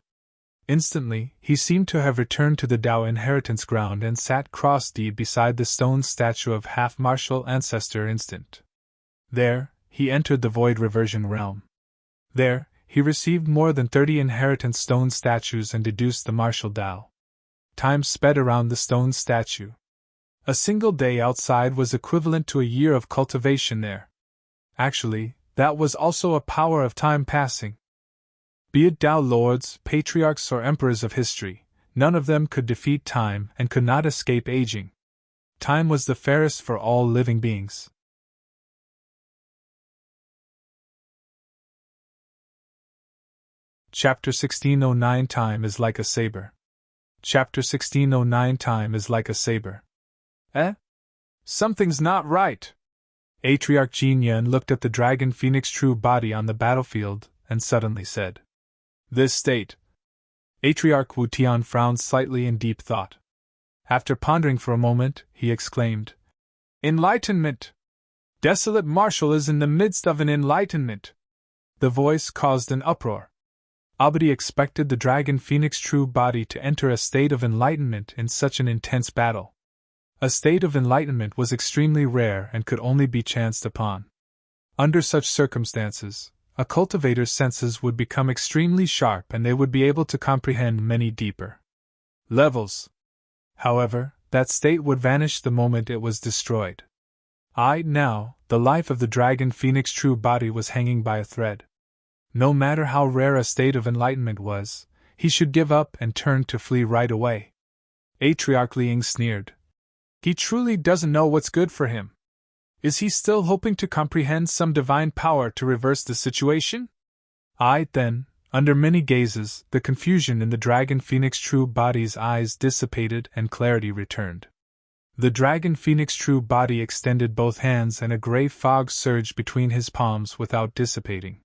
Instantly, he seemed to have returned to the Tao inheritance ground and sat cross-legged beside the stone statue of half-martial ancestor Instant. There, he entered the void reversion realm. There, he received more than 30 inheritance stone statues and deduced the martial Tao. Time sped around the stone statue. A single day outside was equivalent to a year of cultivation there. Actually, that was also a power of time passing. Be it Tao lords, patriarchs, or emperors of history, none of them could defeat time and could not escape aging. Time was the fairest for all living beings. Chapter 1609 Time is like a saber. Chapter 1609 Time is like a saber. Eh? Something's not right. Patriarch Jin Yun looked at the dragon phoenix true body on the battlefield and suddenly said, "This state." Patriarch Wu Tian frowned slightly in deep thought. After pondering for a moment, he exclaimed, "Enlightenment! Desolate Marshal is in the midst of an enlightenment." The voice caused an uproar. Abadi expected the dragon phoenix true body to enter a state of enlightenment in such an intense battle. A state of enlightenment was extremely rare and could only be chanced upon. Under such circumstances, a cultivator's senses would become extremely sharp and they would be able to comprehend many deeper levels. However, that state would vanish the moment it was destroyed. Now, the life of the dragon phoenix true body was hanging by a thread. No matter how rare a state of enlightenment was, he should give up and turn to flee right away. Patriarch Liang sneered. He truly doesn't know what's good for him. Is he still hoping to comprehend some divine power to reverse the situation? Then, under many gazes, the confusion in the dragon phoenix true body's eyes dissipated and clarity returned. The dragon phoenix true body extended both hands and a gray fog surged between his palms without dissipating.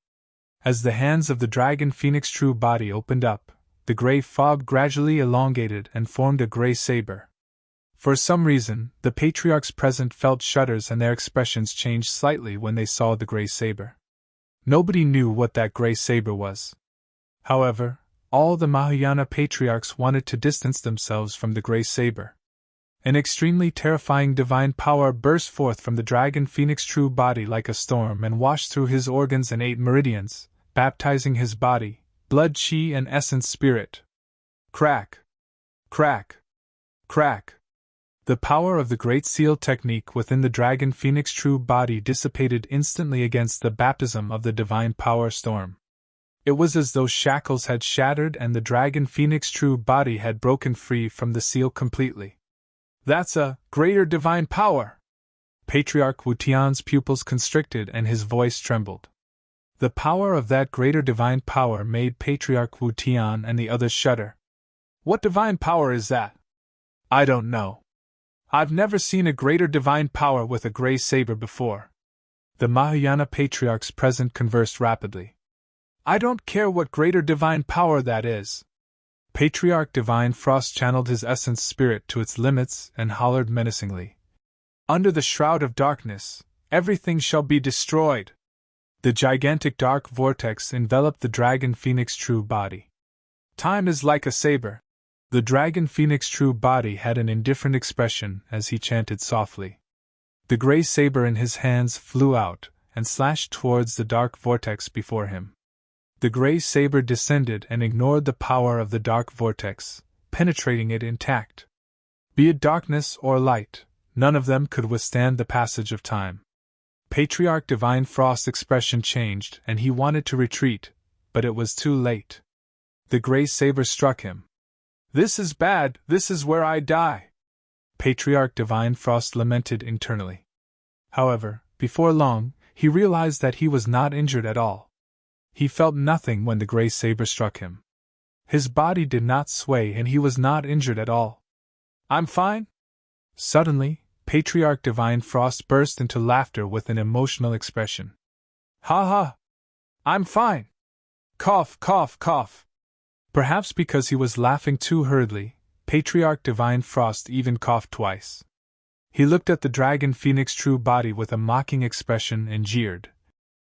As the hands of the dragon phoenix true body opened up, the gray fog gradually elongated and formed a gray saber. For some reason, the patriarchs present felt shudders and their expressions changed slightly when they saw the gray saber. Nobody knew what that gray saber was. However, all the Mahayana patriarchs wanted to distance themselves from the gray saber. An extremely terrifying divine power burst forth from the dragon phoenix true body like a storm and washed through his organs and 8 meridians, baptizing his body, blood, chi, and essence spirit. Crack! Crack! Crack! The power of the Great Seal technique within the dragon phoenix true body dissipated instantly against the baptism of the divine power storm. It was as though shackles had shattered and the dragon phoenix true body had broken free from the seal completely. That's a greater divine power! Patriarch Wu Tian's pupils constricted and his voice trembled. The power of that greater divine power made Patriarch Wu Tian and the others shudder. What divine power is that? I don't know. I've never seen a greater divine power with a gray saber before. The Mahayana patriarchs present conversed rapidly. I don't care what greater divine power that is. Patriarch Divine Frost channeled his essence spirit to its limits and hollered menacingly. Under the shroud of darkness, everything shall be destroyed. The gigantic dark vortex enveloped the dragon phoenix true body. Time is like a saber. The dragon phoenix true body had an indifferent expression as he chanted softly. The gray saber in his hands flew out and slashed towards the dark vortex before him. The gray saber descended and ignored the power of the dark vortex, penetrating it intact. Be it darkness or light, none of them could withstand the passage of time. Patriarch Divine Frost's expression changed and he wanted to retreat, but it was too late. The gray saber struck him. This is bad, this is where I die. Patriarch Divine Frost lamented internally. However, before long, he realized that he was not injured at all. He felt nothing when the gray saber struck him. His body did not sway and he was not injured at all. I'm fine? Suddenly, Patriarch Divine Frost burst into laughter with an emotional expression. Ha ha! I'm fine! Cough, cough, cough! Perhaps because he was laughing too hurriedly, Patriarch Divine Frost even coughed twice. He looked at the dragon phoenix true body with a mocking expression and jeered.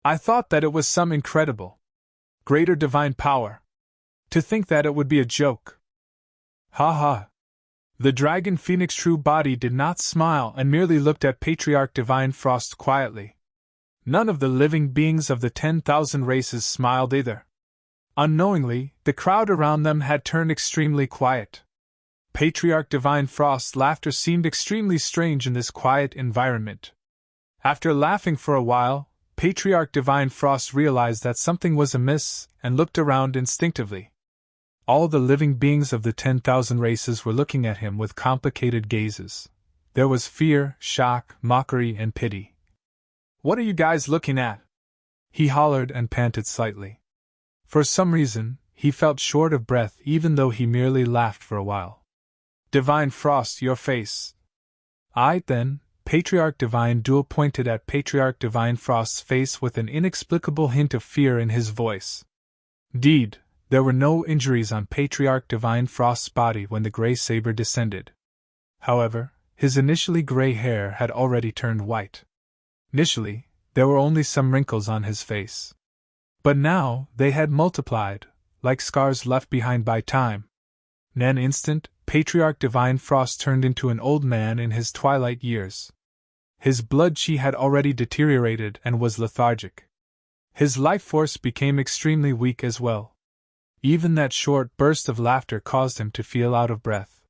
I thought that it was some incredible, greater divine power. To think that it would be a joke. Ha ha! The dragon phoenix true body did not smile and merely looked at Patriarch Divine Frost quietly. None of the living beings of the 10,000 races smiled either. Unknowingly, the crowd around them had turned extremely quiet. Patriarch Divine Frost's laughter seemed extremely strange in this quiet environment. After laughing for a while, Patriarch Divine Frost realized that something was amiss and looked around instinctively. All the living beings of the 10,000 races were looking at him with complicated gazes. There was fear, shock, mockery, and pity. What are you guys looking at? He hollered and panted slightly. For some reason, he felt short of breath even though he merely laughed for a while. Divine Frost, your face. Then, Patriarch Divine Duel pointed at Patriarch Divine Frost's face with an inexplicable hint of fear in his voice. Indeed, there were no injuries on Patriarch Divine Frost's body when the gray saber descended. However, his initially gray hair had already turned white. Initially, there were only some wrinkles on his face. But now, they had multiplied, like scars left behind by time. In an instant, Patriarch Divine Frost turned into an old man in his twilight years. His blood chi had already deteriorated and was lethargic. His life force became extremely weak as well. Even that short burst of laughter caused him to feel out of breath.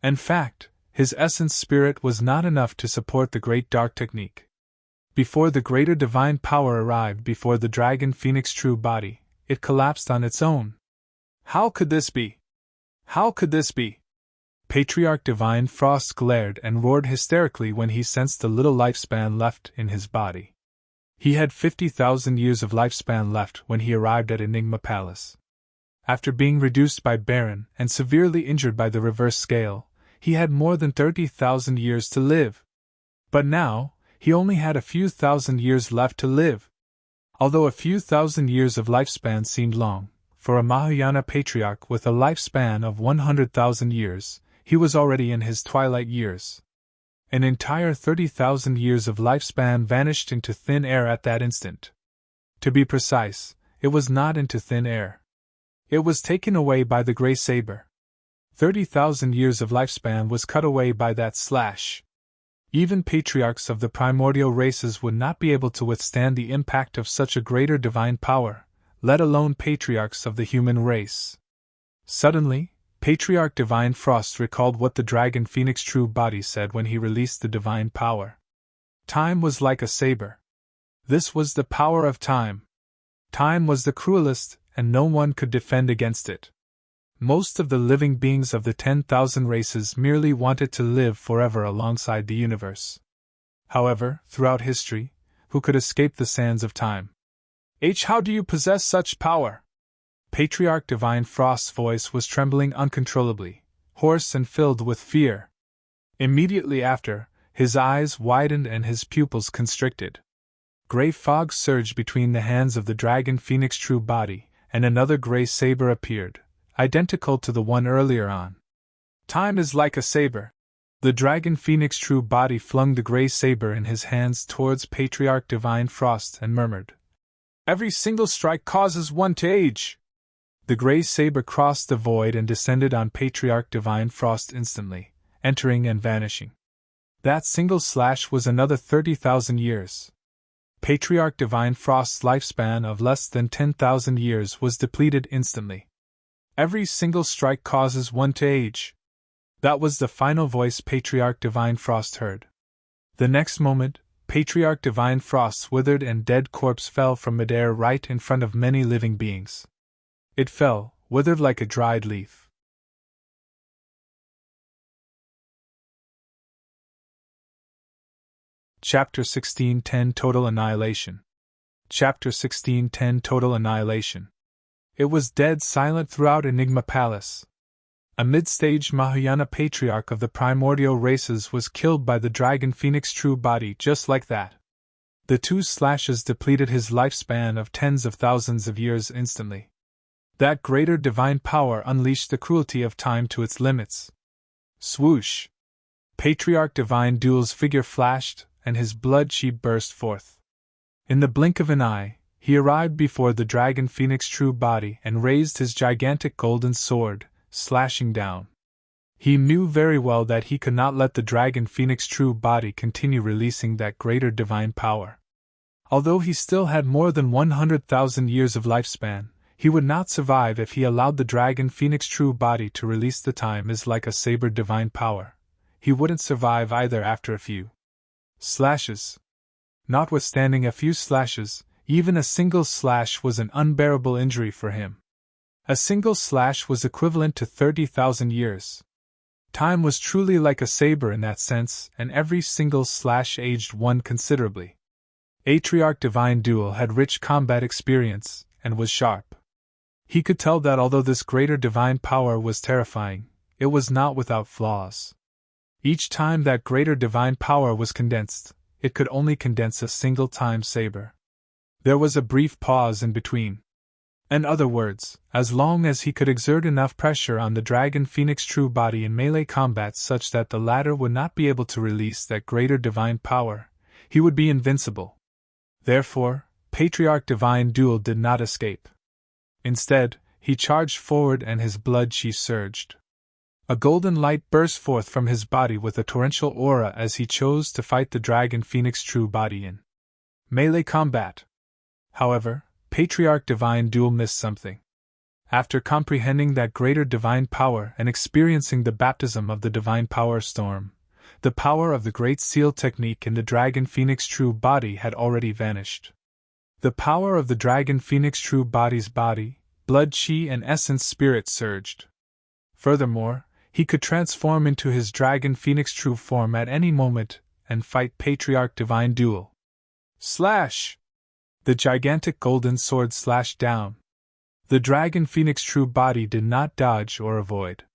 In fact, his essence spirit was not enough to support the great dark technique. Before the greater divine power arrived before the dragon phoenix true body, it collapsed on its own. How could this be? How could this be? Patriarch Divine Frost glared and roared hysterically when he sensed the little lifespan left in his body. He had 50,000 years of lifespan left when he arrived at Enigma Palace. After being reduced by Barren and severely injured by the reverse scale, he had more than 30,000 years to live. But now, he only had a few thousand years left to live. Although a few thousand years of lifespan seemed long, for a Mahayana Patriarch with a lifespan of 100,000 years, he was already in his twilight years. An entire 30,000 years of lifespan vanished into thin air at that instant. To be precise, it was not into thin air. It was taken away by the gray saber. 30,000 years of lifespan was cut away by that slash. Even patriarchs of the primordial races would not be able to withstand the impact of such a greater divine power, let alone patriarchs of the human race. Suddenly, Patriarch Divine Frost recalled what the dragon phoenix true body said when he released the divine power. Time was like a saber. This was the power of time. Time was the cruelest, and no one could defend against it. Most of the living beings of the 10,000 races merely wanted to live forever alongside the universe. However, throughout history, who could escape the sands of time? How do you possess such power? Patriarch Divine Frost's voice was trembling uncontrollably, hoarse and filled with fear. Immediately after, his eyes widened and his pupils constricted. Gray fog surged between the hands of the dragon phoenix true body, and another gray saber appeared, identical to the one earlier on. Time is like a saber. The dragon phoenix true body flung the gray saber in his hands towards Patriarch Divine Frost and murmured, "Every single strike causes one to age." The gray saber crossed the void and descended on Patriarch Divine Frost instantly, entering and vanishing. That single slash was another 30,000 years. Patriarch Divine Frost's lifespan of less than 10,000 years was depleted instantly. Every single strike causes one to age. That was the final voice Patriarch Divine Frost heard. The next moment, Patriarch Divine Frost's withered and dead corpse fell from midair right in front of many living beings. It fell, withered like a dried leaf. Chapter 1610 Total Annihilation. Chapter 1610 Total Annihilation. It was dead silent throughout Enigma Palace. A mid-stage Mahayana patriarch of the primordial races was killed by the dragon phoenix true body just like that. The two slashes depleted his lifespan of tens of thousands of years instantly. That greater divine power unleashed the cruelty of time to its limits. Swoosh! Patriarch Divine Duel's figure flashed, and his blood chi burst forth. In the blink of an eye, he arrived before the dragon phoenix true body and raised his gigantic golden sword, slashing down. He knew very well that he could not let the dragon phoenix true body continue releasing that greater divine power. Although he still had more than 100,000 years of lifespan, he would not survive if he allowed the dragon phoenix true body to release the time is like a saber divine power. He wouldn't survive either after a few slashes. Notwithstanding a few slashes, even a single slash was an unbearable injury for him. A single slash was equivalent to 30,000 years. Time was truly like a saber in that sense, and every single slash aged one considerably. Patriarch Divine Duel had rich combat experience, and was sharp. He could tell that although this greater divine power was terrifying, it was not without flaws. Each time that greater divine power was condensed, it could only condense a single time Saber. There was a brief pause in between. In other words, as long as he could exert enough pressure on the Dragon Phoenix true body in melee combat such that the latter would not be able to release that greater divine power, he would be invincible. Therefore, Patriarch Divine Duel did not escape. Instead, he charged forward and his blood chi surged. A golden light burst forth from his body with a torrential aura as he chose to fight the Dragon Phoenix true body in melee combat. However, Patriarch Divine Duel missed something. After comprehending that greater divine power and experiencing the baptism of the divine power storm, the power of the Great Seal technique in the Dragon Phoenix true body had already vanished. The power of the Dragon Phoenix true body's body, blood chi and essence spirit surged. Furthermore, he could transform into his Dragon Phoenix true form at any moment and fight Patriarch Divine Duel. Slash! The gigantic golden sword slashed down. The Dragon Phoenix true body did not dodge or avoid.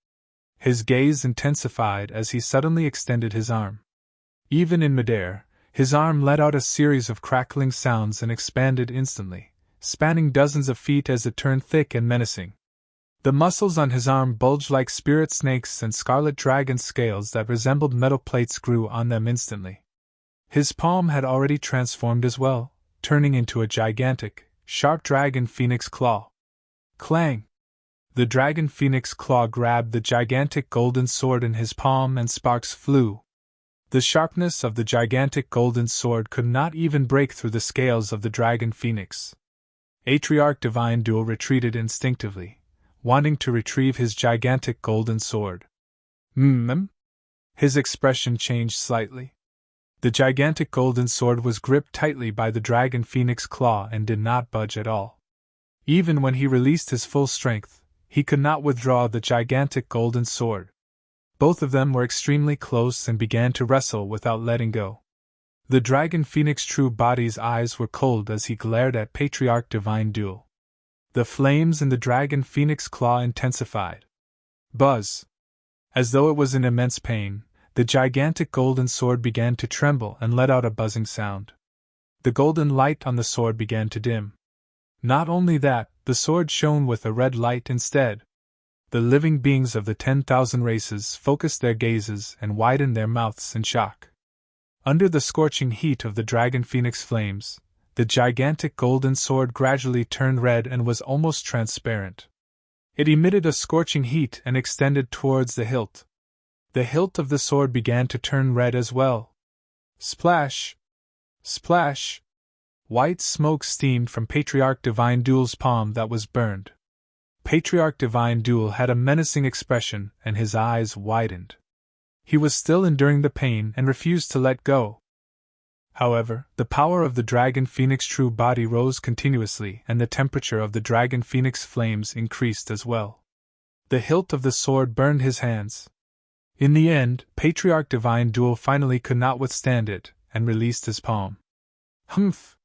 His gaze intensified as he suddenly extended his arm. Even in midair, his arm let out a series of crackling sounds and expanded instantly, spanning dozens of feet as it turned thick and menacing. The muscles on his arm bulged like spirit snakes and scarlet dragon scales that resembled metal plates grew on them instantly. His palm had already transformed as well, turning into a gigantic, sharp dragon phoenix claw. Clang! The dragon phoenix claw grabbed the gigantic golden sword in his palm and sparks flew. The sharpness of the gigantic golden sword could not even break through the scales of the dragon phoenix. Patriarch Divine Duel retreated instinctively, wanting to retrieve his gigantic golden sword. His expression changed slightly. The gigantic golden sword was gripped tightly by the dragon phoenix claw and did not budge at all. Even when he released his full strength, he could not withdraw the gigantic golden sword. Both of them were extremely close and began to wrestle without letting go. The Dragon Phoenix true body's eyes were cold as he glared at Patriarch Divine Duel. The flames in the Dragon Phoenix claw intensified. Buzz! As though it was in immense pain, the gigantic golden sword began to tremble and let out a buzzing sound. The golden light on the sword began to dim. Not only that, the sword shone with a red light instead. The living beings of the 10,000 races focused their gazes and widened their mouths in shock. Under the scorching heat of the Dragon Phoenix flames, the gigantic golden sword gradually turned red and was almost transparent. It emitted a scorching heat and extended towards the hilt. The hilt of the sword began to turn red as well. Splash! Splash! White smoke steamed from Patriarch Divine Duel's palm that was burned. Patriarch Divine Duel had a menacing expression and his eyes widened. He was still enduring the pain and refused to let go. However, the power of the Dragon Phoenix true body rose continuously and the temperature of the Dragon Phoenix flames increased as well. The hilt of the sword burned his hands. In the end, Patriarch Divine Duel finally could not withstand it and released his palm. Humph!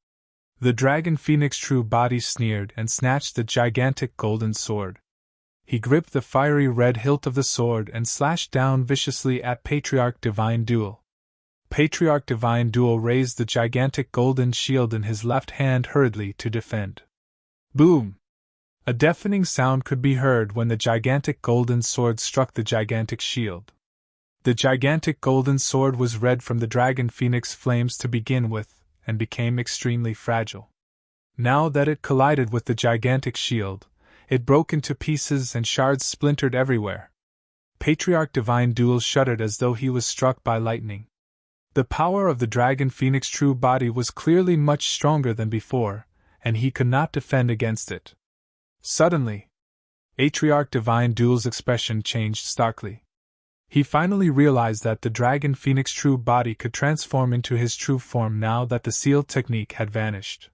The Dragon Phoenix true body sneered and snatched the gigantic golden sword. He gripped the fiery red hilt of the sword and slashed down viciously at Patriarch Divine Duel. Patriarch Divine Duel raised the gigantic golden shield in his left hand hurriedly to defend. Boom! A deafening sound could be heard when the gigantic golden sword struck the gigantic shield. The gigantic golden sword was red from the Dragon Phoenix flames to begin with, and became extremely fragile. Now that it collided with the gigantic shield, it broke into pieces and shards splintered everywhere. Patriarch Divine Duel shuddered as though he was struck by lightning. The power of the Dragon Phoenix true body was clearly much stronger than before, and he could not defend against it. Suddenly, Patriarch Divine Duel's expression changed starkly. He finally realized that the Dragon Phoenix true body could transform into his true form now that the seal technique had vanished.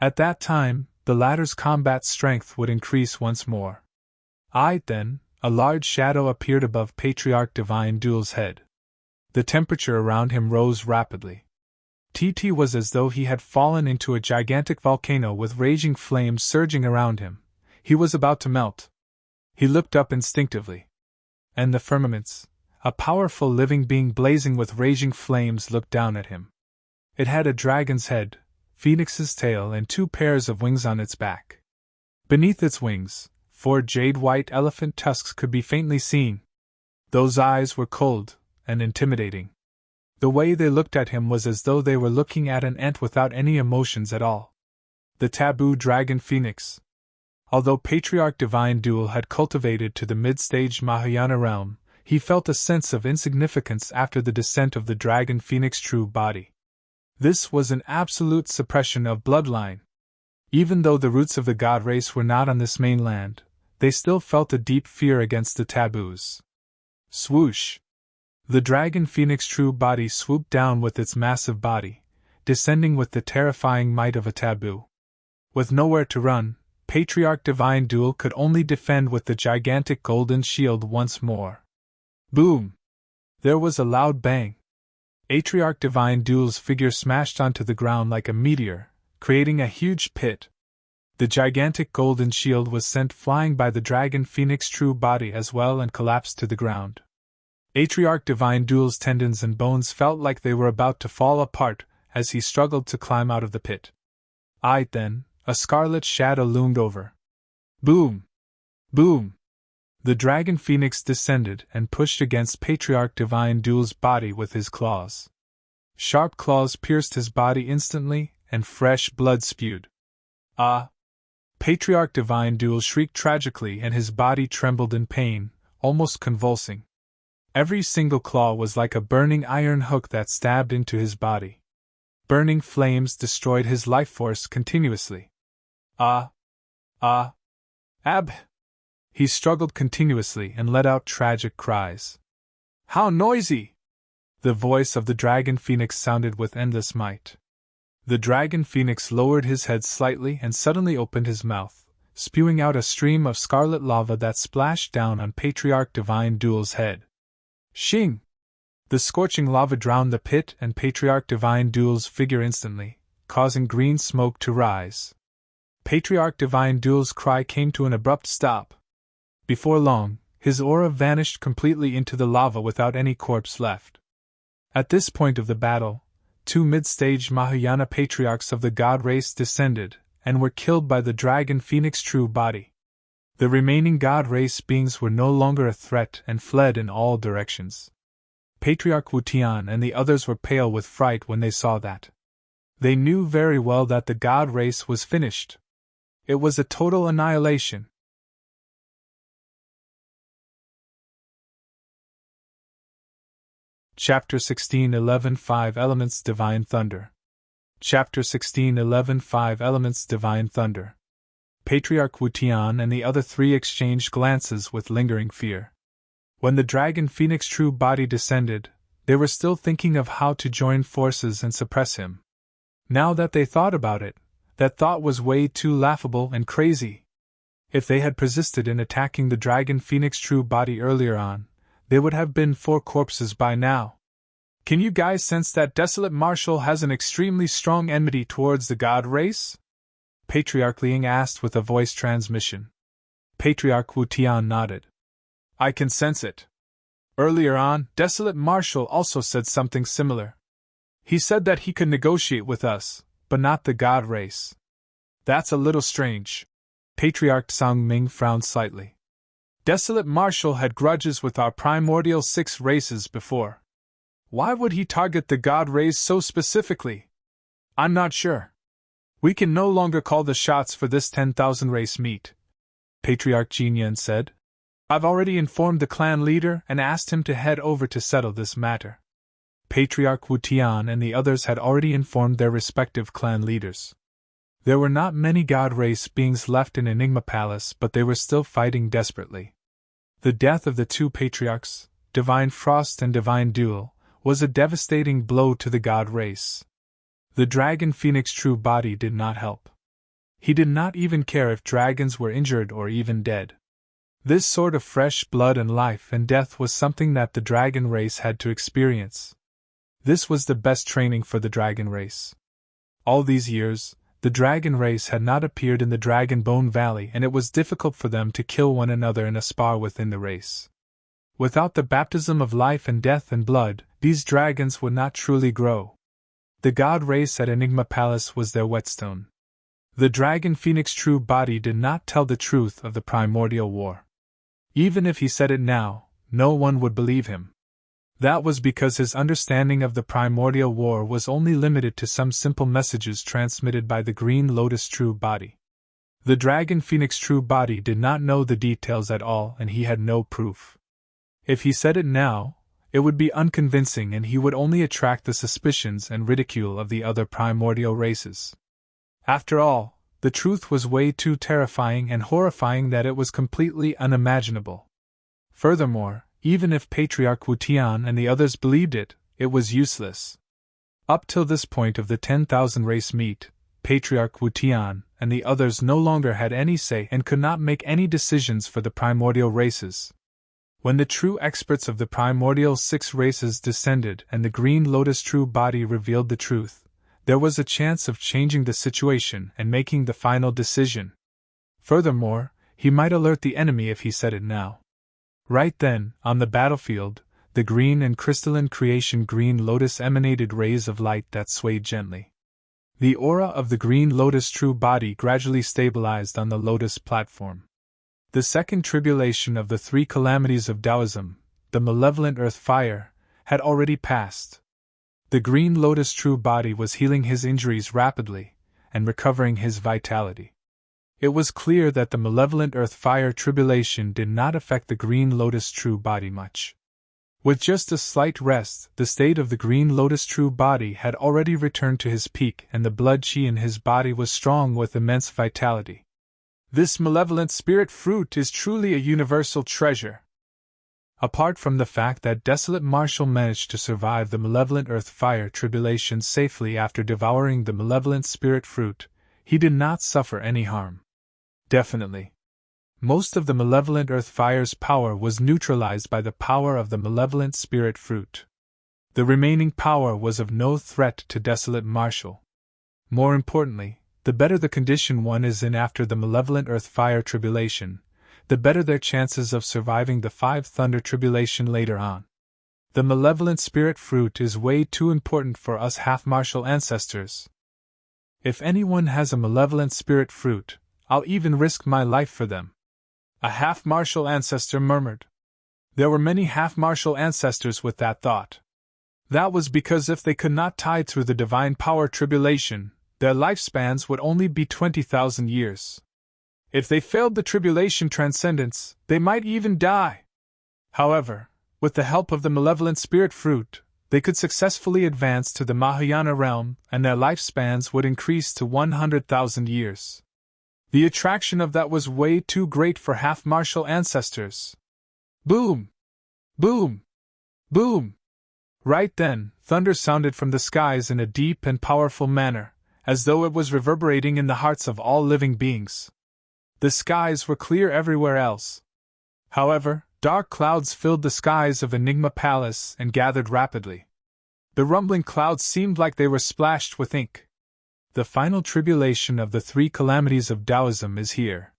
At that time, the latter's combat strength would increase once more. Then, a large shadow appeared above Patriarch Divine Duel's head. The temperature around him rose rapidly. TT was as though he had fallen into a gigantic volcano with raging flames surging around him. He was about to melt. He looked up instinctively. And the firmaments, a powerful living being blazing with raging flames, looked down at him. It had a dragon's head, phoenix's tail, and 2 pairs of wings on its back. Beneath its wings, 4 jade-white elephant tusks could be faintly seen. Those eyes were cold and intimidating. The way they looked at him was as though they were looking at an ant without any emotions at all. The taboo dragon phoenix. Although Patriarch Divine Duel had cultivated to the mid-stage Mahayana realm, he felt a sense of insignificance after the descent of the dragon phoenix true body. This was an absolute suppression of bloodline. Even though the roots of the god race were not on this mainland, they still felt a deep fear against the taboos. Swoosh! The dragon phoenix true body swooped down with its massive body, descending with the terrifying might of a taboo. With nowhere to run, Patriarch Divine Duel could only defend with the gigantic golden shield once more. Boom! There was a loud bang. Patriarch Divine Duel's figure smashed onto the ground like a meteor, creating a huge pit. The gigantic golden shield was sent flying by the dragon phoenix true body as well and collapsed to the ground. Patriarch Divine Duel's tendons and bones felt like they were about to fall apart as he struggled to climb out of the pit. Then, a scarlet shadow loomed over. Boom! Boom! The dragon phoenix descended and pushed against Patriarch Divine Duel's body with his claws. Sharp claws pierced his body instantly, and fresh blood spewed. Ah! Patriarch Divine Duel shrieked tragically and his body trembled in pain, almost convulsing. Every single claw was like a burning iron hook that stabbed into his body. Burning flames destroyed his life force continuously. Ab! He struggled continuously and let out tragic cries. How noisy! The voice of the dragon phoenix sounded with endless might. The dragon phoenix lowered his head slightly and suddenly opened his mouth, spewing out a stream of scarlet lava that splashed down on Patriarch Divine Duel's head. Shing! The scorching lava drowned the pit and Patriarch Divine Duel's figure instantly, causing green smoke to rise. Patriarch Divine Duel's cry came to an abrupt stop. Before long, his aura vanished completely into the lava without any corpse left. At this point of the battle, 2 mid-stage Mahayana patriarchs of the god race descended, and were killed by the dragon phoenix true body. The remaining god race beings were no longer a threat and fled in all directions. Patriarch Wu Tian and the others were pale with fright when they saw that. They knew very well that the god race was finished. It was a total annihilation. Chapter 16:11 5 Elements Divine Thunder. Chapter 16:11 5 Elements Divine Thunder. Patriarch Wu Tian and the other 3 exchanged glances with lingering fear. When the dragon phoenix true body descended, they were still thinking of how to join forces and suppress him. Now that they thought about it, that thought was way too laughable and crazy. If they had persisted in attacking the dragon phoenix true body earlier on, they would have been 4 corpses by now. Can you guys sense that Desolate Marshal has an extremely strong enmity towards the god race? Patriarch Liang asked with a voice transmission. Patriarch Wu Tian nodded. I can sense it. Earlier on, Desolate Marshal also said something similar. He said that he could negotiate with us, but not the god race. That's a little strange. Patriarch Song Ming frowned slightly. Desolate Marshal had grudges with our primordial 6 races before. Why would he target the god race so specifically? I'm not sure. We can no longer call the shots for this 10,000 race meet, Patriarch Jinyan said. I've already informed the clan leader and asked him to head over to settle this matter. Patriarch Wu Tian and the others had already informed their respective clan leaders. There were not many god race beings left in Enigma Palace, but they were still fighting desperately. The death of the 2 patriarchs, Divine Frost and Divine Duel, was a devastating blow to the god race. The dragon phoenix true body did not help. He did not even care if dragons were injured or even dead. This sort of fresh blood and life and death was something that the dragon race had to experience. This was the best training for the dragon race. All these years, the dragon race had not appeared in the Dragon Bone Valley, and it was difficult for them to kill one another in a spar within the race. Without the baptism of life and death and blood, these dragons would not truly grow. The god race at Enigma Palace was their whetstone. The dragon phoenix true body did not tell the truth of the primordial war. Even if he said it now, no one would believe him. That was because his understanding of the primordial war was only limited to some simple messages transmitted by the Green Lotus true body. The dragon phoenix true body did not know the details at all, and he had no proof. If he said it now, it would be unconvincing, and he would only attract the suspicions and ridicule of the other primordial races. After all, the truth was way too terrifying and horrifying that it was completely unimaginable. Furthermore, even if Patriarch Wutian and the others believed it, it was useless. Up till this point of the 10,000 race meet, Patriarch Wutian and the others no longer had any say and could not make any decisions for the primordial races. When the true experts of the primordial 6 races descended and the Green Lotus true body revealed the truth, there was a chance of changing the situation and making the final decision. Furthermore, he might alert the enemy if he said it now. Right then, on the battlefield, the green and crystalline creation Green Lotus emanated rays of light that swayed gently. The aura of the Green Lotus true body gradually stabilized on the Lotus platform. The second tribulation of the 3 calamities of Taoism, the malevolent earth fire, had already passed. The Green Lotus true body was healing his injuries rapidly and recovering his vitality. It was clear that the malevolent earth fire tribulation did not affect the Green Lotus true body much. With just a slight rest, the state of the Green Lotus true body had already returned to his peak, and the blood chi in his body was strong with immense vitality. This malevolent spirit fruit is truly a universal treasure. Apart from the fact that Desolate Marshall managed to survive the malevolent earth fire tribulation safely after devouring the malevolent spirit fruit, he did not suffer any harm. Definitely. Most of the malevolent earth fire's power was neutralized by the power of the malevolent spirit fruit. The remaining power was of no threat to Desolate Marshall. More importantly, the better the condition one is in after the malevolent earth fire tribulation, the better their chances of surviving the 5 thunder tribulation later on. The malevolent spirit fruit is way too important for us half-martial ancestors. If anyone has a malevolent spirit fruit, I'll even risk my life for them. A half-martial ancestor murmured. There were many half-martial ancestors with that thought. That was because if they could not tide through the divine power tribulation, their lifespans would only be 20,000 years. If they failed the tribulation transcendence, they might even die. However, with the help of the malevolent spirit fruit, they could successfully advance to the Mahayana realm, and their lifespans would increase to 100,000 years. The attraction of that was way too great for half-martial ancestors. Boom! Boom! Boom! Right then, thunder sounded from the skies in a deep and powerful manner, as though it was reverberating in the hearts of all living beings. The skies were clear everywhere else. However, dark clouds filled the skies of Enigma Palace and gathered rapidly. The rumbling clouds seemed like they were splashed with ink. The final tribulation of the 3 calamities of Taoism is here.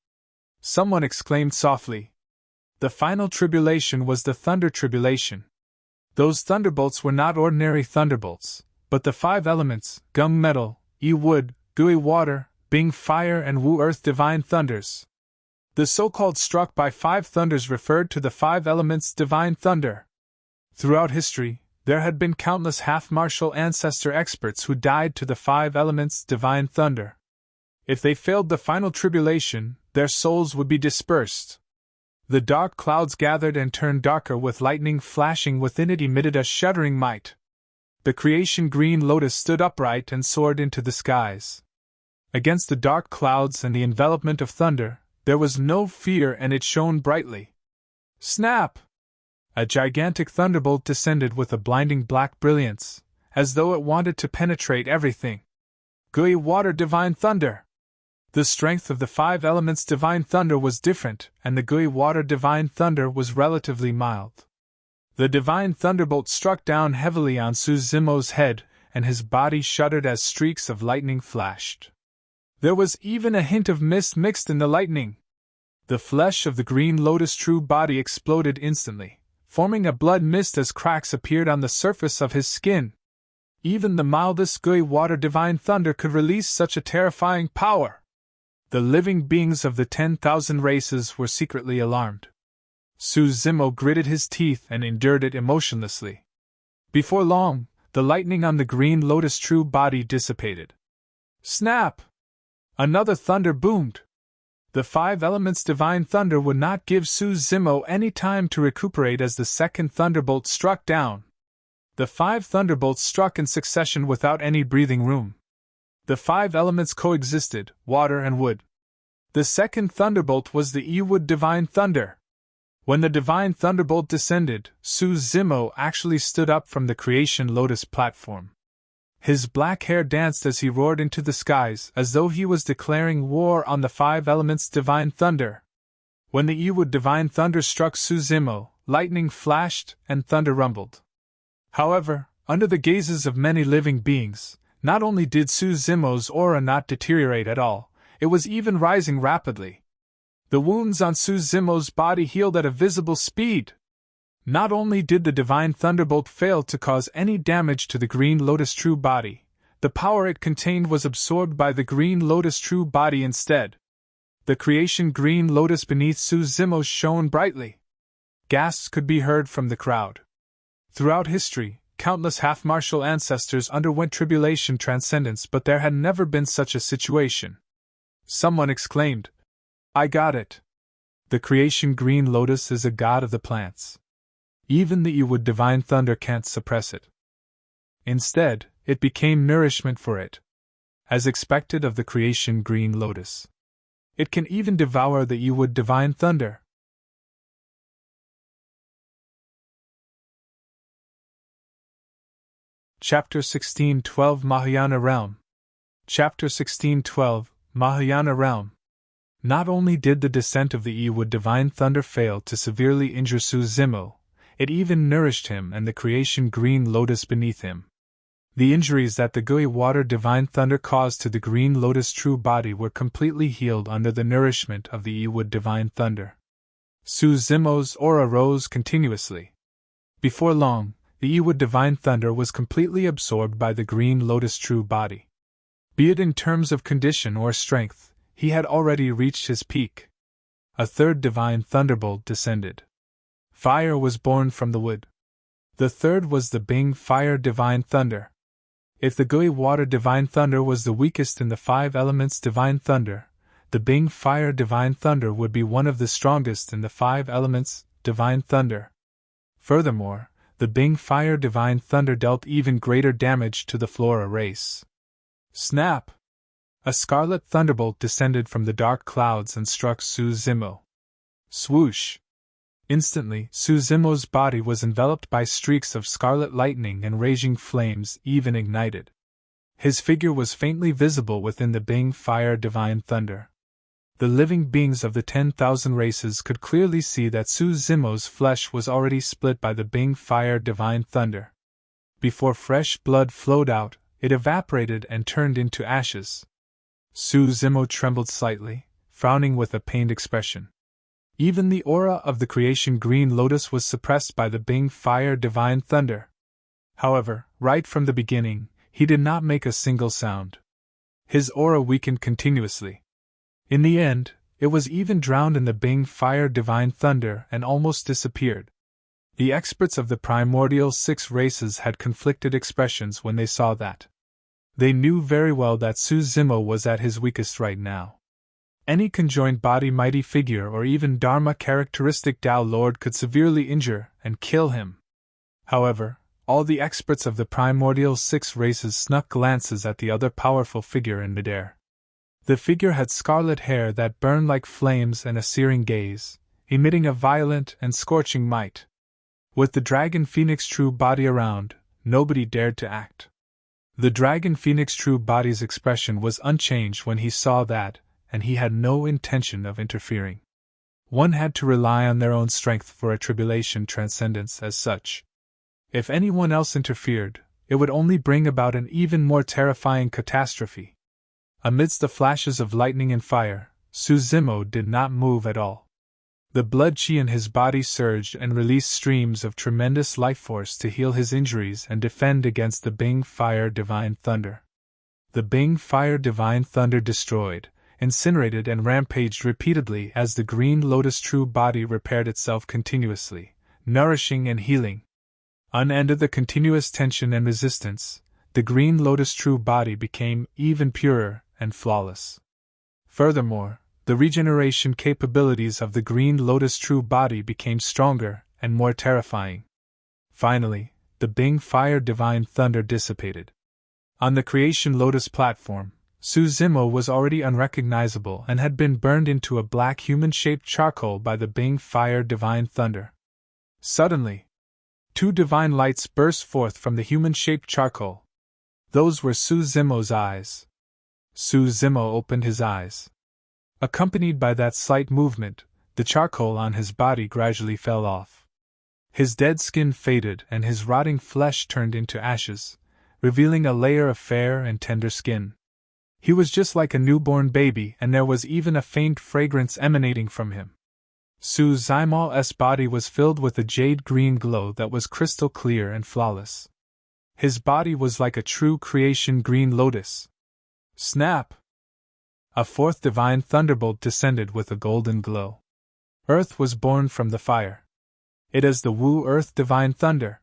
Someone exclaimed softly. The final tribulation was the thunder tribulation. Those thunderbolts were not ordinary thunderbolts, but the 5 elements, Gum metal, Yi wood, Gui water, Bing fire, and Wu earth divine thunders. The so-called struck by 5 thunders referred to the 5 elements divine thunder. Throughout history, there had been countless half-martial ancestor experts who died to the 5 elements divine thunder. If they failed the final tribulation, their souls would be dispersed. The dark clouds gathered and turned darker, with lightning flashing within it emitted a shuddering might. The creation Green Lotus stood upright and soared into the skies. Against the dark clouds and the envelopment of thunder, there was no fear, and it shone brightly. Snap! A gigantic thunderbolt descended with a blinding black brilliance, as though it wanted to penetrate everything. Gui water divine thunder! The strength of the 5 elements divine thunder was different, and the Gui water divine thunder was relatively mild. The divine thunderbolt struck down heavily on Su Zimo's head, and his body shuddered as streaks of lightning flashed. There was even a hint of mist mixed in the lightning. The flesh of the green lotus true body exploded instantly, forming a blood mist as cracks appeared on the surface of his skin. Even the mildest gui water divine thunder could release such a terrifying power. The living beings of the 10,000 races were secretly alarmed. Suzimo gritted his teeth and endured it emotionlessly. Before long, the lightning on the green lotus true body dissipated. Snap! Another thunder boomed. The 5 elements divine thunder would not give Suzimo any time to recuperate as the second thunderbolt struck down. The 5 thunderbolts struck in succession without any breathing room. The 5 elements coexisted, water and wood. The second thunderbolt was the E-wood divine thunder. When the divine thunderbolt descended, Suzimo actually stood up from the creation lotus platform. His black hair danced as he roared into the skies as though he was declaring war on the 5 elements divine thunder. When the E-wood divine thunder struck Suzimo, lightning flashed and thunder rumbled. However, under the gazes of many living beings, not only did Suzimo's aura not deteriorate at all, it was even rising rapidly. The wounds on Suzimo's body healed at a visible speed. Not only did the divine thunderbolt fail to cause any damage to the green lotus true body, the power it contained was absorbed by the green lotus true body instead. The creation green lotus beneath Suzimo shone brightly. Gasps could be heard from the crowd. Throughout history, countless half-martial ancestors underwent tribulation transcendence, but there had never been such a situation. Someone exclaimed, "I got it! The creation green lotus is a god of the plants. Even the E-wood divine thunder can't suppress it." Instead, it became nourishment for it. As expected of the creation green lotus, it can even devour the E-wood divine thunder. Chapter 1612 Mahayana Realm. Chapter 1612 Mahayana Realm. Not only did the descent of the E-wood divine thunder fail to severely injure Suzimo, it even nourished him and the creation green lotus beneath him. The injuries that the gui water divine thunder caused to the green lotus true body were completely healed under the nourishment of the E-wood divine thunder. Suzimo's aura rose continuously. Before long, the E-wood divine thunder was completely absorbed by the green lotus true body. Be it in terms of condition or strength, he had already reached his peak. A third divine thunderbolt descended. Fire was born from the wood. The third was the Bing fire divine thunder. If the Gui water divine thunder was the weakest in the 5 elements divine thunder, the Bing fire divine thunder would be one of the strongest in the 5 elements divine thunder. Furthermore, the Bing fire divine thunder dealt even greater damage to the Flora race. Snap! A scarlet thunderbolt descended from the dark clouds and struck Suzimo. Swoosh! Instantly, Suzimo's body was enveloped by streaks of scarlet lightning and raging flames even ignited. His figure was faintly visible within the Bing fire divine thunder. The living beings of the 10,000 races could clearly see that Suzimo's flesh was already split by the Bing fire divine thunder. Before fresh blood flowed out, it evaporated and turned into ashes. Suzimo trembled slightly, frowning with a pained expression. Even the aura of the creation green lotus was suppressed by the Bing fire divine thunder. However, right from the beginning, he did not make a single sound. His aura weakened continuously. In the end, it was even drowned in the Bing fire divine thunder and almost disappeared. The experts of the primordial 6 races had conflicted expressions when they saw that. They knew very well that Suzimo was at his weakest right now. Any conjoined body mighty figure or even Dharma characteristic Tao Lord could severely injure and kill him. However, all the experts of the primordial 6 races snuck glances at the other powerful figure in midair. The figure had scarlet hair that burned like flames and a searing gaze, emitting a violent and scorching might. With the dragon phoenix true body around, nobody dared to act. The dragon phoenix true body's expression was unchanged when he saw that, and he had no intention of interfering. One had to rely on their own strength for a tribulation transcendence as such. If anyone else interfered, it would only bring about an even more terrifying catastrophe. Amidst the flashes of lightning and fire, Suzumo did not move at all. The blood chi in his body surged and released streams of tremendous life force to heal his injuries and defend against the Bing Fire Divine Thunder. The Bing Fire Divine Thunder destroyed, incinerated and rampaged repeatedly as the Green Lotus true body repaired itself continuously, nourishing and healing. Under the continuous tension and resistance, the Green Lotus true body became even purer and flawless. Furthermore, the regeneration capabilities of the Green Lotus true body became stronger and more terrifying. Finally, the Bing Fire Divine Thunder dissipated. On the Creation Lotus platform, Suzumo was already unrecognizable and had been burned into a black human-shaped charcoal by the Bing Fire Divine Thunder. Suddenly, 2 divine lights burst forth from the human-shaped charcoal. Those were Suzumo's eyes. Suzumo opened his eyes. Accompanied by that slight movement, the charcoal on his body gradually fell off. His dead skin faded and his rotting flesh turned into ashes, revealing a layer of fair and tender skin. He was just like a newborn baby, and there was even a faint fragrance emanating from him. Suzumo's body was filled with a jade-green glow that was crystal clear and flawless. His body was like a true creation green lotus. Snap! A 4th divine thunderbolt descended with a golden glow. Earth was born from the fire. It is the Wu Earth Divine Thunder.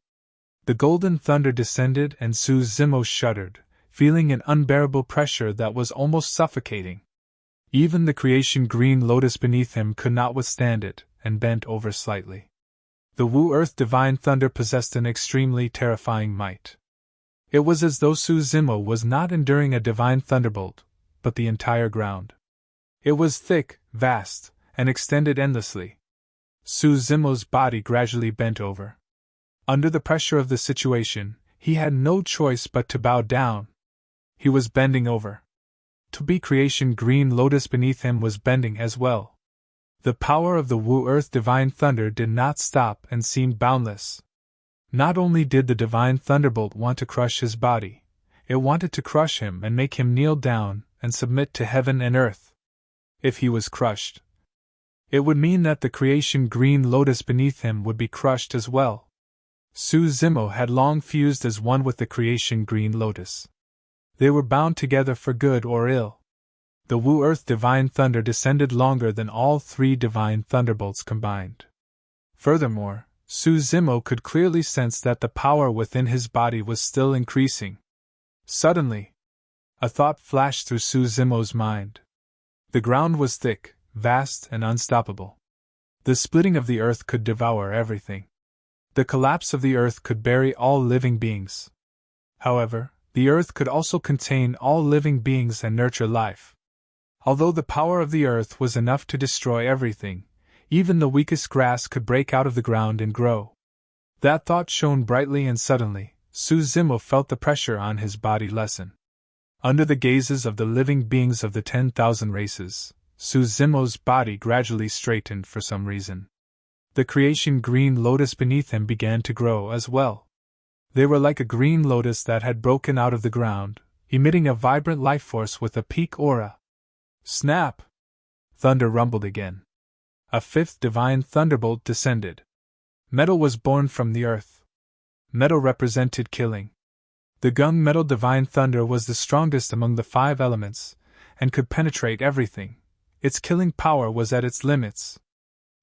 The golden thunder descended and Suzumo shuddered, feeling an unbearable pressure that was almost suffocating. Even the creation green lotus beneath him could not withstand it, and bent over slightly. The Wu Earth Divine Thunder possessed an extremely terrifying might. It was as though Suzumo was not enduring a divine thunderbolt, but the entire ground. It was thick, vast, and extended endlessly. Suzumo's body gradually bent over. Under the pressure of the situation, he had no choice but to bow down. He was bending over. To be creation green lotus beneath him was bending as well. The power of the Wu Earth Divine Thunder did not stop and seemed boundless. Not only did the Divine Thunderbolt want to crush his body, it wanted to crush him and make him kneel down and submit to heaven and earth. If he was crushed, it would mean that the creation green lotus beneath him would be crushed as well. Suzumo had long fused as one with the creation green lotus. They were bound together for good or ill. The Wu Earth Divine Thunder descended longer than all 3 divine thunderbolts combined. Furthermore, Suzumo could clearly sense that the power within his body was still increasing. Suddenly, a thought flashed through Suzumo's mind. The ground was thick, vast, and unstoppable. The splitting of the earth could devour everything. The collapse of the earth could bury all living beings. However, the earth could also contain all living beings and nurture life. Although the power of the earth was enough to destroy everything, even the weakest grass could break out of the ground and grow. That thought shone brightly, and suddenly, Suzumo felt the pressure on his body lessen. Under the gazes of the living beings of the 10,000 races, Suzumo's body gradually straightened for some reason. The creation green lotus beneath him began to grow as well. They were like a green lotus that had broken out of the ground, emitting a vibrant life force with a peak aura. Snap! Thunder rumbled again. A 5th divine thunderbolt descended. Metal was born from the earth. Metal represented killing. The gung metal divine thunder was the strongest among the 5 elements, and could penetrate everything. Its killing power was at its limits.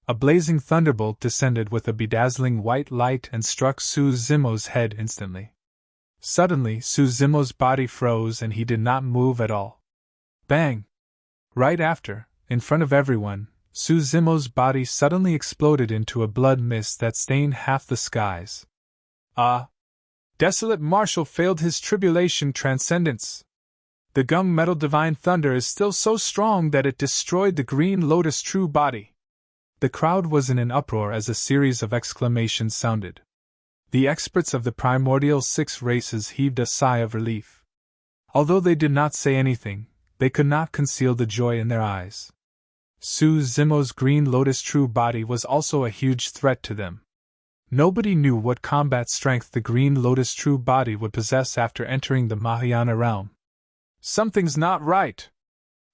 A blazing thunderbolt descended with a bedazzling white light and struck Suzumo's head instantly. Suddenly, Suzumo's body froze and he did not move at all. Bang! Right after, in front of everyone, Suzumo's body suddenly exploded into a blood mist that stained half the skies. Ah! Desolate Marshal failed his tribulation transcendence. The gung metal divine thunder is still so strong that it destroyed the green lotus true body. The crowd was in an uproar as a series of exclamations sounded. The experts of the primordial 6 races heaved a sigh of relief. Although they did not say anything, they could not conceal the joy in their eyes. Suzumo's green lotus true body was also a huge threat to them. Nobody knew what combat strength the green lotus true body would possess after entering the Mahayana realm. Something's not right.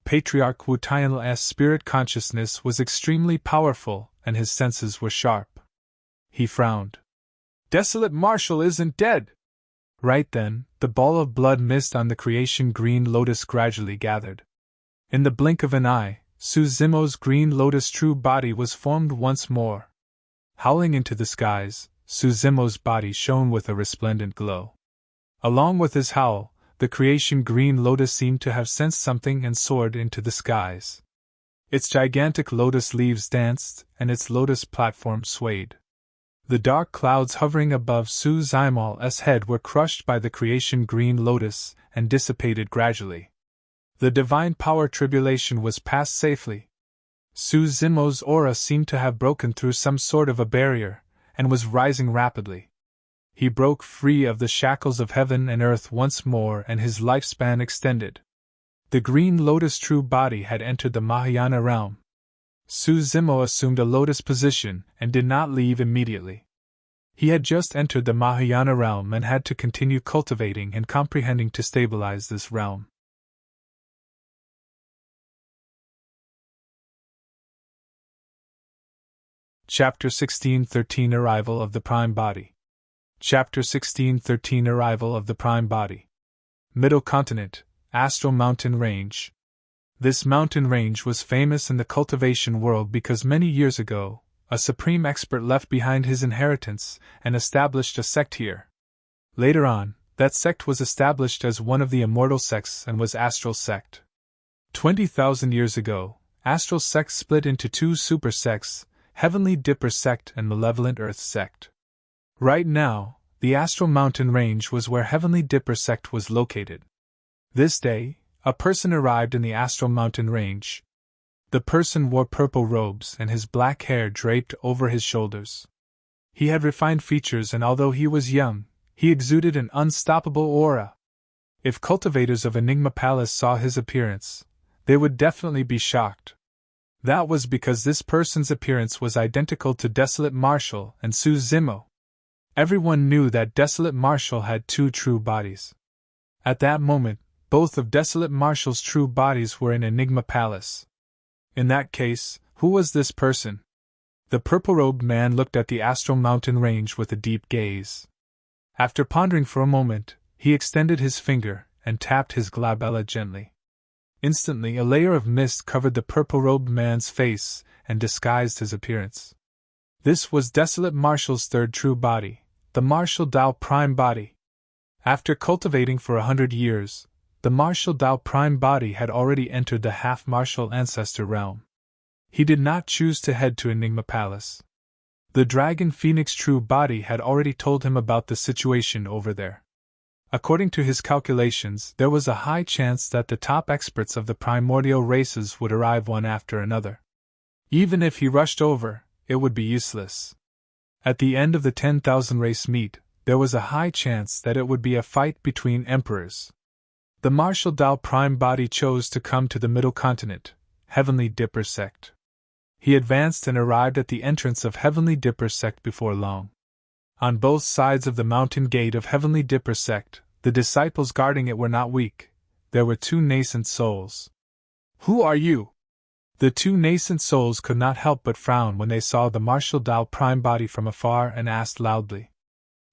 Patriarch Wu Tian's spirit consciousness was extremely powerful, and his senses were sharp. He frowned. Desolate Marshal isn't dead! Right then, the ball of blood mist on the creation green lotus gradually gathered. In the blink of an eye, Su Zimo's green lotus true body was formed once more. Howling into the skies, Su Zimo's body shone with a resplendent glow. Along with his howl, the creation green lotus seemed to have sensed something and soared into the skies. Its gigantic lotus leaves danced, and its lotus platform swayed. The dark clouds hovering above Su Zimo's head were crushed by the creation green lotus and dissipated gradually. The divine power tribulation was passed safely. Su Zimo's aura seemed to have broken through some sort of a barrier, and was rising rapidly. He broke free of the shackles of heaven and earth once more, and his lifespan extended. The green lotus true body had entered the Mahayana realm. Su Zimo assumed a lotus position and did not leave immediately. He had just entered the Mahayana realm and had to continue cultivating and comprehending to stabilize this realm. Chapter 16:13 Arrival of the Prime Body. Chapter 16:13 Arrival of the Prime Body. Middle Continent, Astral Mountain Range. This mountain range was famous in the cultivation world because many years ago, a supreme expert left behind his inheritance and established a sect here. Later on, that sect was established as one of the immortal sects and was Astral Sect. 20,000 years ago, Astral Sect split into two super sects, Heavenly Dipper Sect and Malevolent Earth Sect. Right now, the Astral Mountain Range was where Heavenly Dipper Sect was located. This day, a person arrived in the Astral Mountain Range. The person wore purple robes and his black hair draped over his shoulders. He had refined features, and although he was young, he exuded an unstoppable aura. If cultivators of Enigma Palace saw his appearance, they would definitely be shocked. That was because this person's appearance was identical to Desolate Marshal and Su Zimo. Everyone knew that Desolate Marshal had two true bodies. At that moment, both of Desolate Marshal's true bodies were in Enigma Palace. In that case, who was this person? The purple-robed man looked at the Astral Mountain Range with a deep gaze. After pondering for a moment, he extended his finger and tapped his glabella gently. Instantly, a layer of mist covered the purple-robed man's face and disguised his appearance. This was Desolate Marshal's third true body, the Martial Dao Prime Body. After cultivating for 100 years, the Martial Dao Prime Body had already entered the half-martial ancestor realm. He did not choose to head to Enigma Palace. The Dragon Phoenix true body had already told him about the situation over there. According to his calculations, there was a high chance that the top experts of the primordial races would arrive one after another. Even if he rushed over, it would be useless. At the end of the 10,000 race meet, there was a high chance that it would be a fight between emperors. The Martial Dao Prime Body chose to come to the Middle Continent, Heavenly Dipper Sect. He advanced and arrived at the entrance of Heavenly Dipper Sect before long. On both sides of the mountain gate of Heavenly Dipper Sect, the disciples guarding it were not weak. There were two nascent souls. "Who are you?" The two nascent souls could not help but frown when they saw the Martial Dao Prime Body from afar and asked loudly.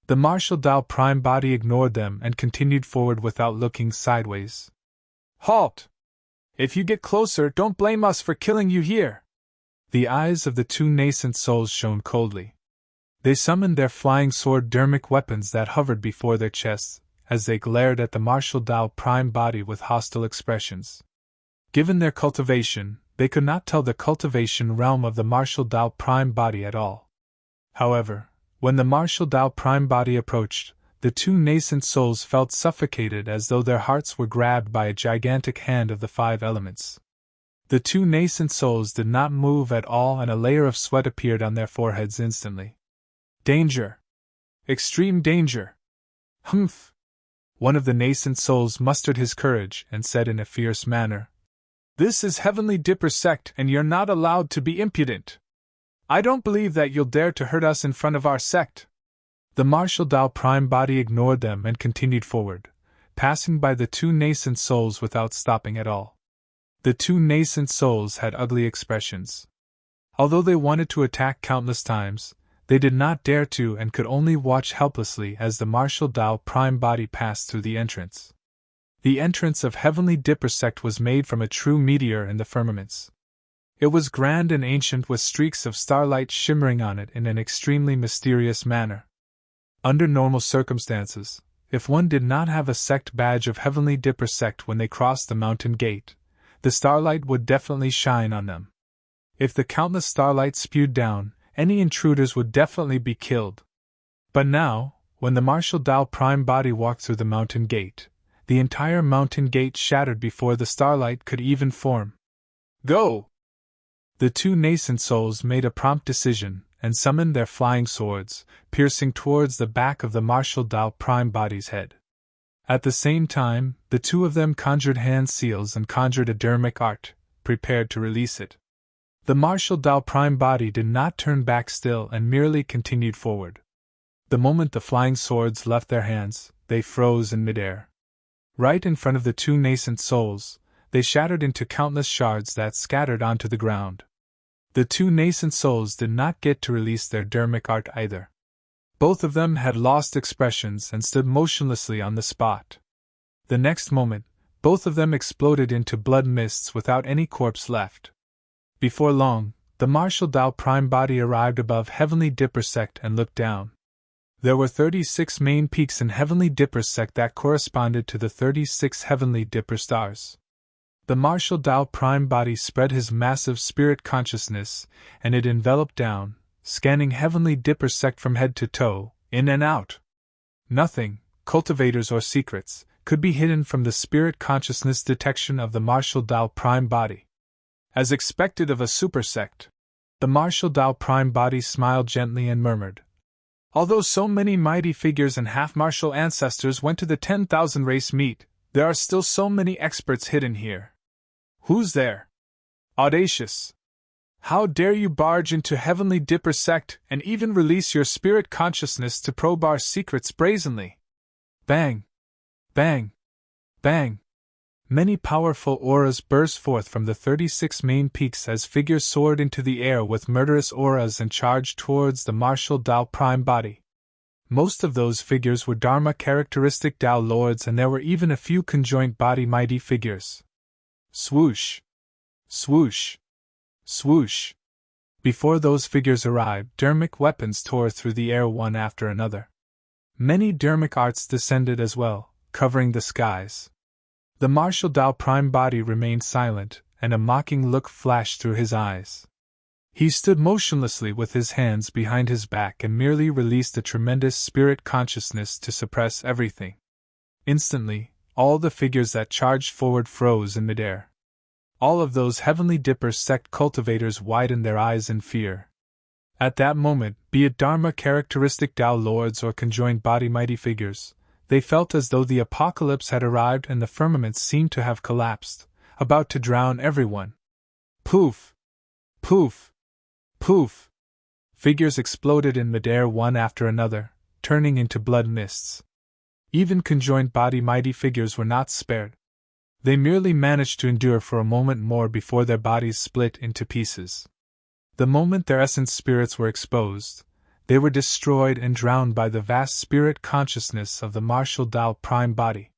The Martial Dao Prime Body ignored them and continued forward without looking sideways. "Halt! If you get closer, don't blame us for killing you here." The eyes of the two nascent souls shone coldly. They summoned their flying sword dermic weapons that hovered before their chests, as they glared at the Martial Dao Prime Body with hostile expressions. Given their cultivation, they could not tell the cultivation realm of the Martial Dao Prime Body at all. However, when the Martial Dao Prime Body approached, the two nascent souls felt suffocated as though their hearts were grabbed by a gigantic hand of the five elements. The two nascent souls did not move at all, and a layer of sweat appeared on their foreheads instantly. "Danger! Extreme danger! Humph!" One of the nascent souls mustered his courage and said in a fierce manner, "This is Heavenly Dipper Sect, and you're not allowed to be impudent. I don't believe that you'll dare to hurt us in front of our sect." The Martial Dao Prime Body ignored them and continued forward, passing by the two nascent souls without stopping at all. The two nascent souls had ugly expressions. Although they wanted to attack countless times, they did not dare to and could only watch helplessly as the martial Tao prime body passed through the entrance. The entrance of Heavenly Dipper sect was made from a true meteor in the firmaments. It was grand and ancient with streaks of starlight shimmering on it in an extremely mysterious manner. Under normal circumstances, if one did not have a sect badge of Heavenly Dipper sect when they crossed the mountain gate, the starlight would definitely shine on them. If the countless starlight spewed down, any intruders would definitely be killed. But now, when the martial Tao prime body walked through the mountain gate, the entire mountain gate shattered before the starlight could even form. Go! The two nascent souls made a prompt decision and summoned their flying swords, piercing towards the back of the martial Tao prime body's head. At the same time, the two of them conjured hand seals and conjured a dermic art, prepared to release it. The martial Tao prime body did not turn back still and merely continued forward. The moment the flying swords left their hands, they froze in midair. Right in front of the two nascent souls, they shattered into countless shards that scattered onto the ground. The two nascent souls did not get to release their dermic art either. Both of them had lost expressions and stood motionlessly on the spot. The next moment, both of them exploded into blood mists without any corpse left. Before long, the martial Tao prime body arrived above Heavenly Dipper sect and looked down. There were 36 main peaks in Heavenly Dipper sect that corresponded to the 36 Heavenly Dipper stars. The martial Tao prime body spread his massive spirit consciousness, and it enveloped down, scanning Heavenly Dipper sect from head to toe, in and out. Nothing, cultivators or secrets, could be hidden from the spirit consciousness detection of the martial Tao prime body. As expected of a supersect, the martial Tao prime body smiled gently and murmured, "Although so many mighty figures and half-martial ancestors went to the 10,000 race meet, there are still so many experts hidden here. Who's there? Audacious! How dare you barge into Heavenly Dipper sect and even release your spirit consciousness to probe our secrets brazenly?" Bang! Bang! Bang! Many powerful auras burst forth from the 36 main peaks as figures soared into the air with murderous auras and charged towards the martial Tao prime body. Most of those figures were Dharma-characteristic Tao lords, and there were even a few conjoined body mighty figures. Swoosh! Swoosh! Swoosh! Before those figures arrived, dermic weapons tore through the air one after another. Many dermic arts descended as well, covering the skies. The martial Tao prime body remained silent, and a mocking look flashed through his eyes. He stood motionlessly with his hands behind his back and merely released a tremendous spirit consciousness to suppress everything. Instantly, all the figures that charged forward froze in midair. All of those Heavenly Dipper sect cultivators widened their eyes in fear. At that moment, be it Dharma-characteristic Tao lords or conjoined body mighty figures, they felt as though the apocalypse had arrived and the firmaments seemed to have collapsed, about to drown everyone. Poof! Poof! Poof! Figures exploded in midair one after another, turning into blood mists. Even conjoined body mighty figures were not spared. They merely managed to endure for a moment more before their bodies split into pieces. The moment their essence spirits were exposed, they were destroyed and drowned by the vast spirit consciousness of the martial Tao prime body.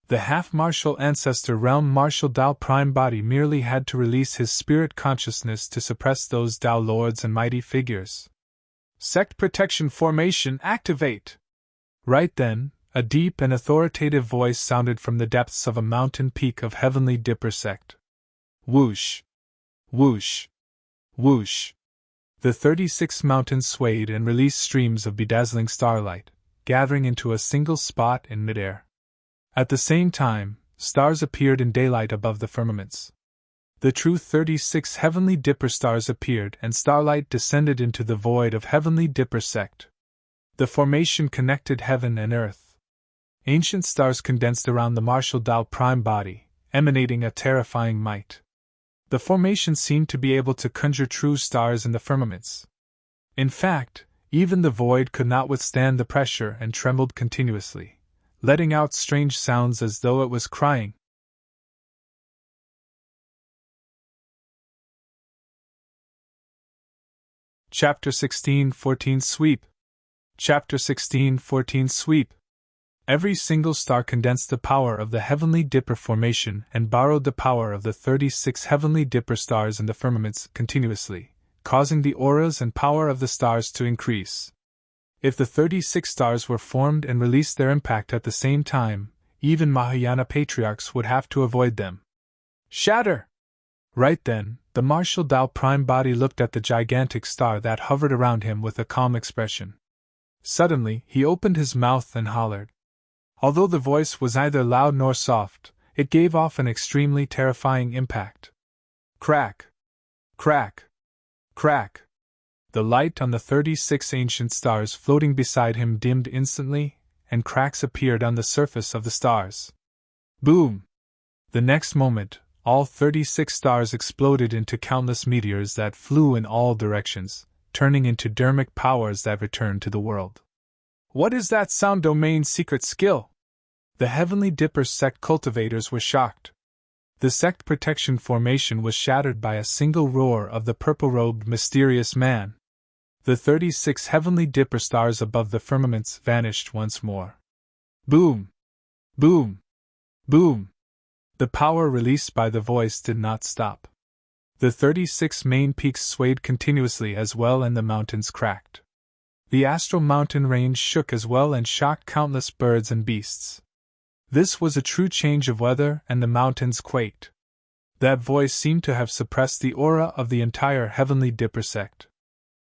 The half-martial ancestor realm martial Tao prime body merely had to release his spirit consciousness to suppress those Tao lords and mighty figures. Sect protection formation activate! Right then, a deep and authoritative voice sounded from the depths of a mountain peak of Heavenly Dipper sect. Whoosh! Whoosh! Whoosh! The 36 mountains swayed and released streams of bedazzling starlight, gathering into a single spot in midair. At the same time, stars appeared in daylight above the firmaments. The true 36 Heavenly Dipper stars appeared and starlight descended into the void of Heavenly Dipper sect. The formation connected heaven and earth. Ancient stars condensed around the martial Tao prime body, emanating a terrifying might. The formation seemed to be able to conjure true stars in the firmaments. In fact, even the void could not withstand the pressure and trembled continuously, letting out strange sounds as though it was crying. Chapter 16:14 Sweep. Chapter 16:14 Sweep. Every single star condensed the power of the Heavenly Dipper formation and borrowed the power of the 36 Heavenly Dipper stars in the firmaments continuously, causing the auras and power of the stars to increase. If the 36 stars were formed and released their impact at the same time, even Mahayana Patriarchs would have to avoid them. Shatter! Right then, the martial Tao Prime body looked at the gigantic star that hovered around him with a calm expression. Suddenly, he opened his mouth and hollered. Although the voice was neither loud nor soft, it gave off an extremely terrifying impact. Crack! Crack! Crack! The light on the 36 ancient stars floating beside him dimmed instantly, and cracks appeared on the surface of the stars. Boom! The next moment, all 36 stars exploded into countless meteors that flew in all directions, turning into dermic powers that returned to the world. What is that sound domain's secret skill? The Heavenly Dipper sect cultivators were shocked. The sect protection formation was shattered by a single roar of the purple-robed mysterious man. The 36 Heavenly Dipper stars above the firmaments vanished once more. Boom! Boom! Boom! The power released by the voice did not stop. The 36 main peaks swayed continuously as well and the mountains cracked. The astral mountain range shook as well and shocked countless birds and beasts. This was a true change of weather and the mountains quaked. That voice seemed to have suppressed the aura of the entire Heavenly Dipper sect.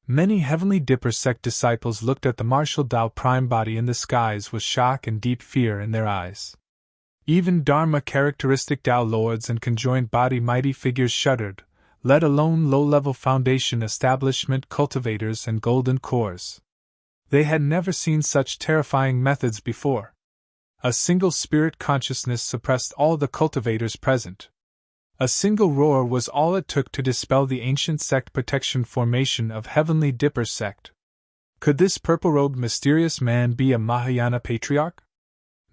Many Heavenly Dipper sect disciples looked at the martial Tao Prime body in the skies with shock and deep fear in their eyes. Even Dharma characteristic Tao lords and conjoined body mighty figures shuddered, let alone low-level foundation establishment cultivators and golden cores. They had never seen such terrifying methods before. A single spirit consciousness suppressed all the cultivators present. A single roar was all it took to dispel the ancient sect protection formation of Heavenly Dipper sect. Could this purple-robed mysterious man be a Mahayana Patriarch?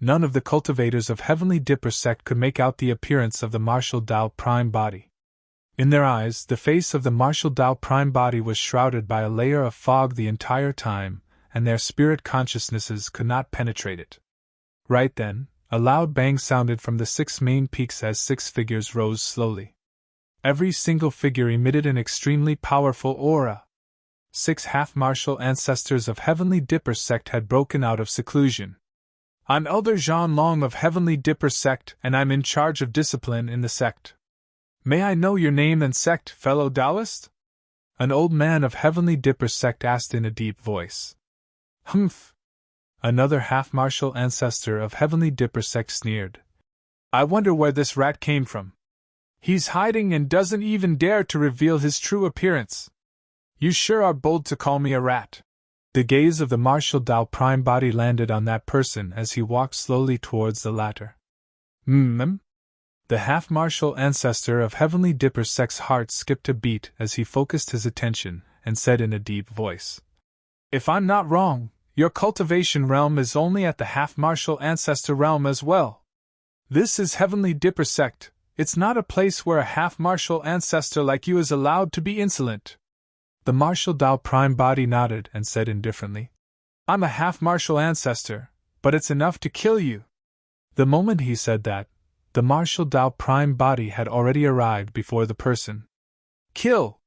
None of the cultivators of Heavenly Dipper sect could make out the appearance of the martial Tao Prime body. In their eyes, the face of the martial Tao Prime body was shrouded by a layer of fog the entire time, and their spirit consciousnesses could not penetrate it. Right then, a loud bang sounded from the 6 main peaks as 6 figures rose slowly. Every single figure emitted an extremely powerful aura. 6 half-martial ancestors of Heavenly Dipper sect had broken out of seclusion. I'm Elder Jean Long of Heavenly Dipper sect and I'm in charge of discipline in the sect. May I know your name and sect, fellow Taoist? An old man of Heavenly Dipper sect asked in a deep voice. Humph! Another half-martial ancestor of Heavenly Dipper sect sneered. I wonder where this rat came from. He's hiding and doesn't even dare to reveal his true appearance. You sure are bold to call me a rat. The gaze of the martial Tao Prime body landed on that person as he walked slowly towards the latter. The half-martial ancestor of Heavenly Dipper sect's heart skipped a beat as he focused his attention and said in a deep voice. If I'm not wrong, your cultivation realm is only at the half-martial ancestor realm as well. This is Heavenly Dipper sect. It's not a place where a half-martial ancestor like you is allowed to be insolent. The martial Tao Prime body nodded and said indifferently, I'm a half-martial ancestor, but it's enough to kill you. The moment he said that, the martial Tao Prime body had already arrived before the person. Kill!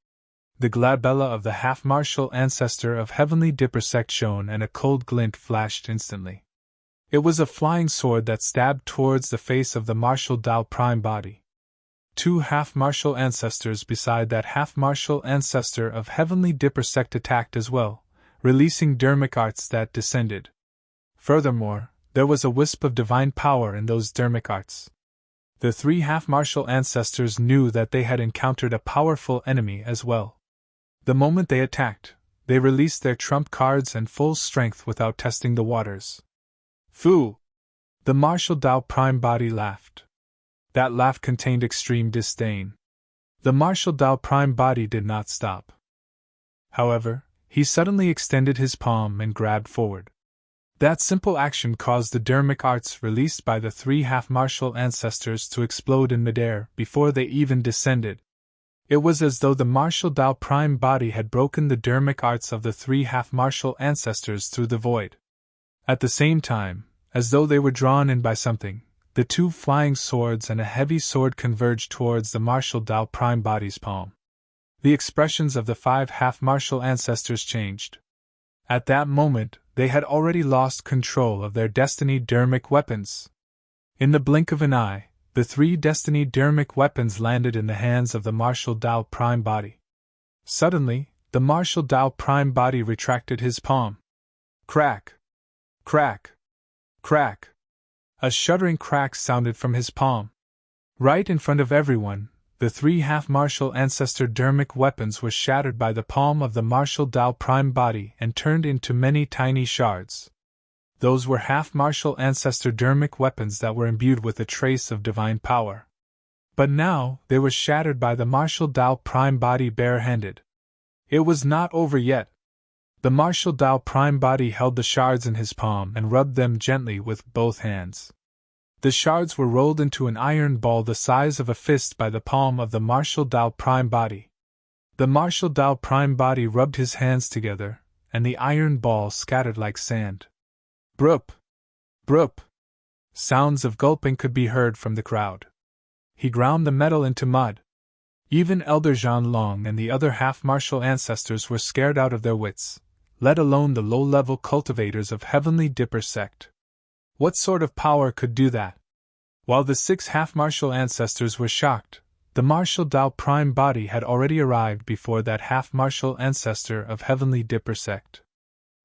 The glabella of the half-martial ancestor of Heavenly Dipper sect shone and a cold glint flashed instantly. It was a flying sword that stabbed towards the face of the martial Tao Prime body. 2 half-martial ancestors beside that half-martial ancestor of Heavenly Dipper sect attacked as well, releasing dermic arts that descended. Furthermore, there was a wisp of divine power in those dermic arts. The 3 half-martial ancestors knew that they had encountered a powerful enemy as well. The moment they attacked, they released their trump cards and full strength without testing the waters. Foo! The martial Tao Prime body laughed. That laugh contained extreme disdain. The martial Tao Prime body did not stop. However, he suddenly extended his palm and grabbed forward. That simple action caused the dermic arts released by the three half-martial ancestors to explode in midair before they even descended. It was as though the martial Tao prime body had broken the dermic arts of the three half-martial ancestors through the void. At the same time, as though they were drawn in by something, the two flying swords and a heavy sword converged towards the martial Tao prime body's palm. The expressions of the five half-martial ancestors changed. At that moment, they had already lost control of their destiny dermic weapons. In the blink of an eye, the three destiny dermic weapons landed in the hands of the martial Tao prime body. Suddenly, the martial Tao prime body retracted his palm. Crack! Crack! Crack! A shuddering crack sounded from his palm. Right in front of everyone, the three half-martial ancestor dermic weapons were shattered by the palm of the martial Tao prime body and turned into many tiny shards. Those were half-martial ancestor dermic weapons that were imbued with a trace of divine power. But now, they were shattered by the martial Tao prime body bare-handed. It was not over yet. The martial Tao prime body held the shards in his palm and rubbed them gently with both hands. The shards were rolled into an iron ball the size of a fist by the palm of the martial Tao prime body. The martial Tao prime body rubbed his hands together, and the iron ball scattered like sand. Broop! Broop! Sounds of gulping could be heard from the crowd. He ground the metal into mud. Even Elder Zhan Long and the other half-martial ancestors were scared out of their wits, let alone the low-level cultivators of Heavenly Dipper sect. What sort of power could do that? While the six half-martial ancestors were shocked, the martial Tao prime body had already arrived before that half-martial ancestor of Heavenly Dipper sect.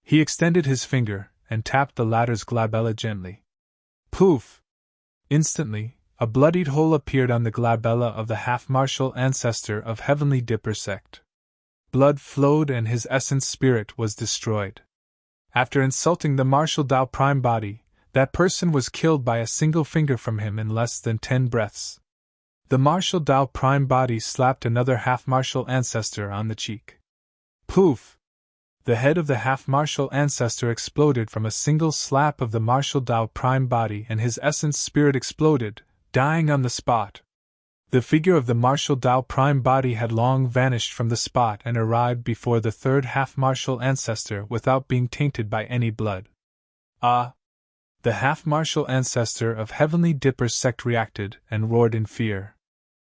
He extended his finger and tapped the latter's glabella gently. Poof! Instantly, a bloodied hole appeared on the glabella of the half-martial ancestor of Heavenly Dipper sect. Blood flowed and his essence spirit was destroyed. After insulting the martial Tao prime body, that person was killed by a single finger from him in less than 10 breaths. The martial Tao prime body slapped another half-martial ancestor on the cheek. Poof! The head of the half-martial ancestor exploded from a single slap of the martial Tao prime body and his essence spirit exploded, dying on the spot. The figure of the martial Tao prime body had long vanished from the spot and arrived before the third half-martial ancestor without being tainted by any blood. Ah! The half-martial ancestor of Heavenly Dipper sect reacted and roared in fear.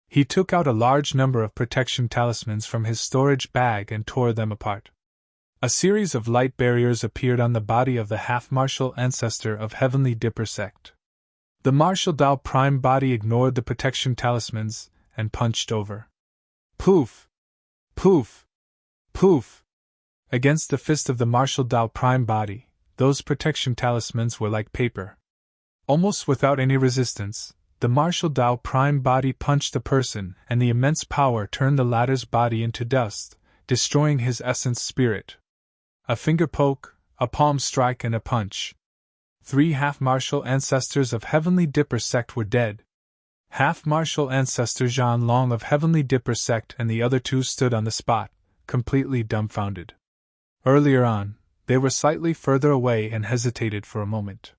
He took out a large number of protection talismans from his storage bag and tore them apart. A series of light barriers appeared on the body of the half-martial ancestor of Heavenly Dipper sect. The martial Tao prime body ignored the protection talismans and punched over. Poof! Poof! Poof! Against the fist of the martial Tao prime body, those protection talismans were like paper. Almost without any resistance, the martial Tao prime body punched the person, and the immense power turned the latter's body into dust, destroying his essence spirit. A finger poke, a palm strike, and a punch. 3 half-martial ancestors of Heavenly Dipper sect were dead. Half-martial ancestor Zhan Long of Heavenly Dipper sect and the other 2 stood on the spot, completely dumbfounded. Earlier on, they were slightly further away and hesitated for a moment.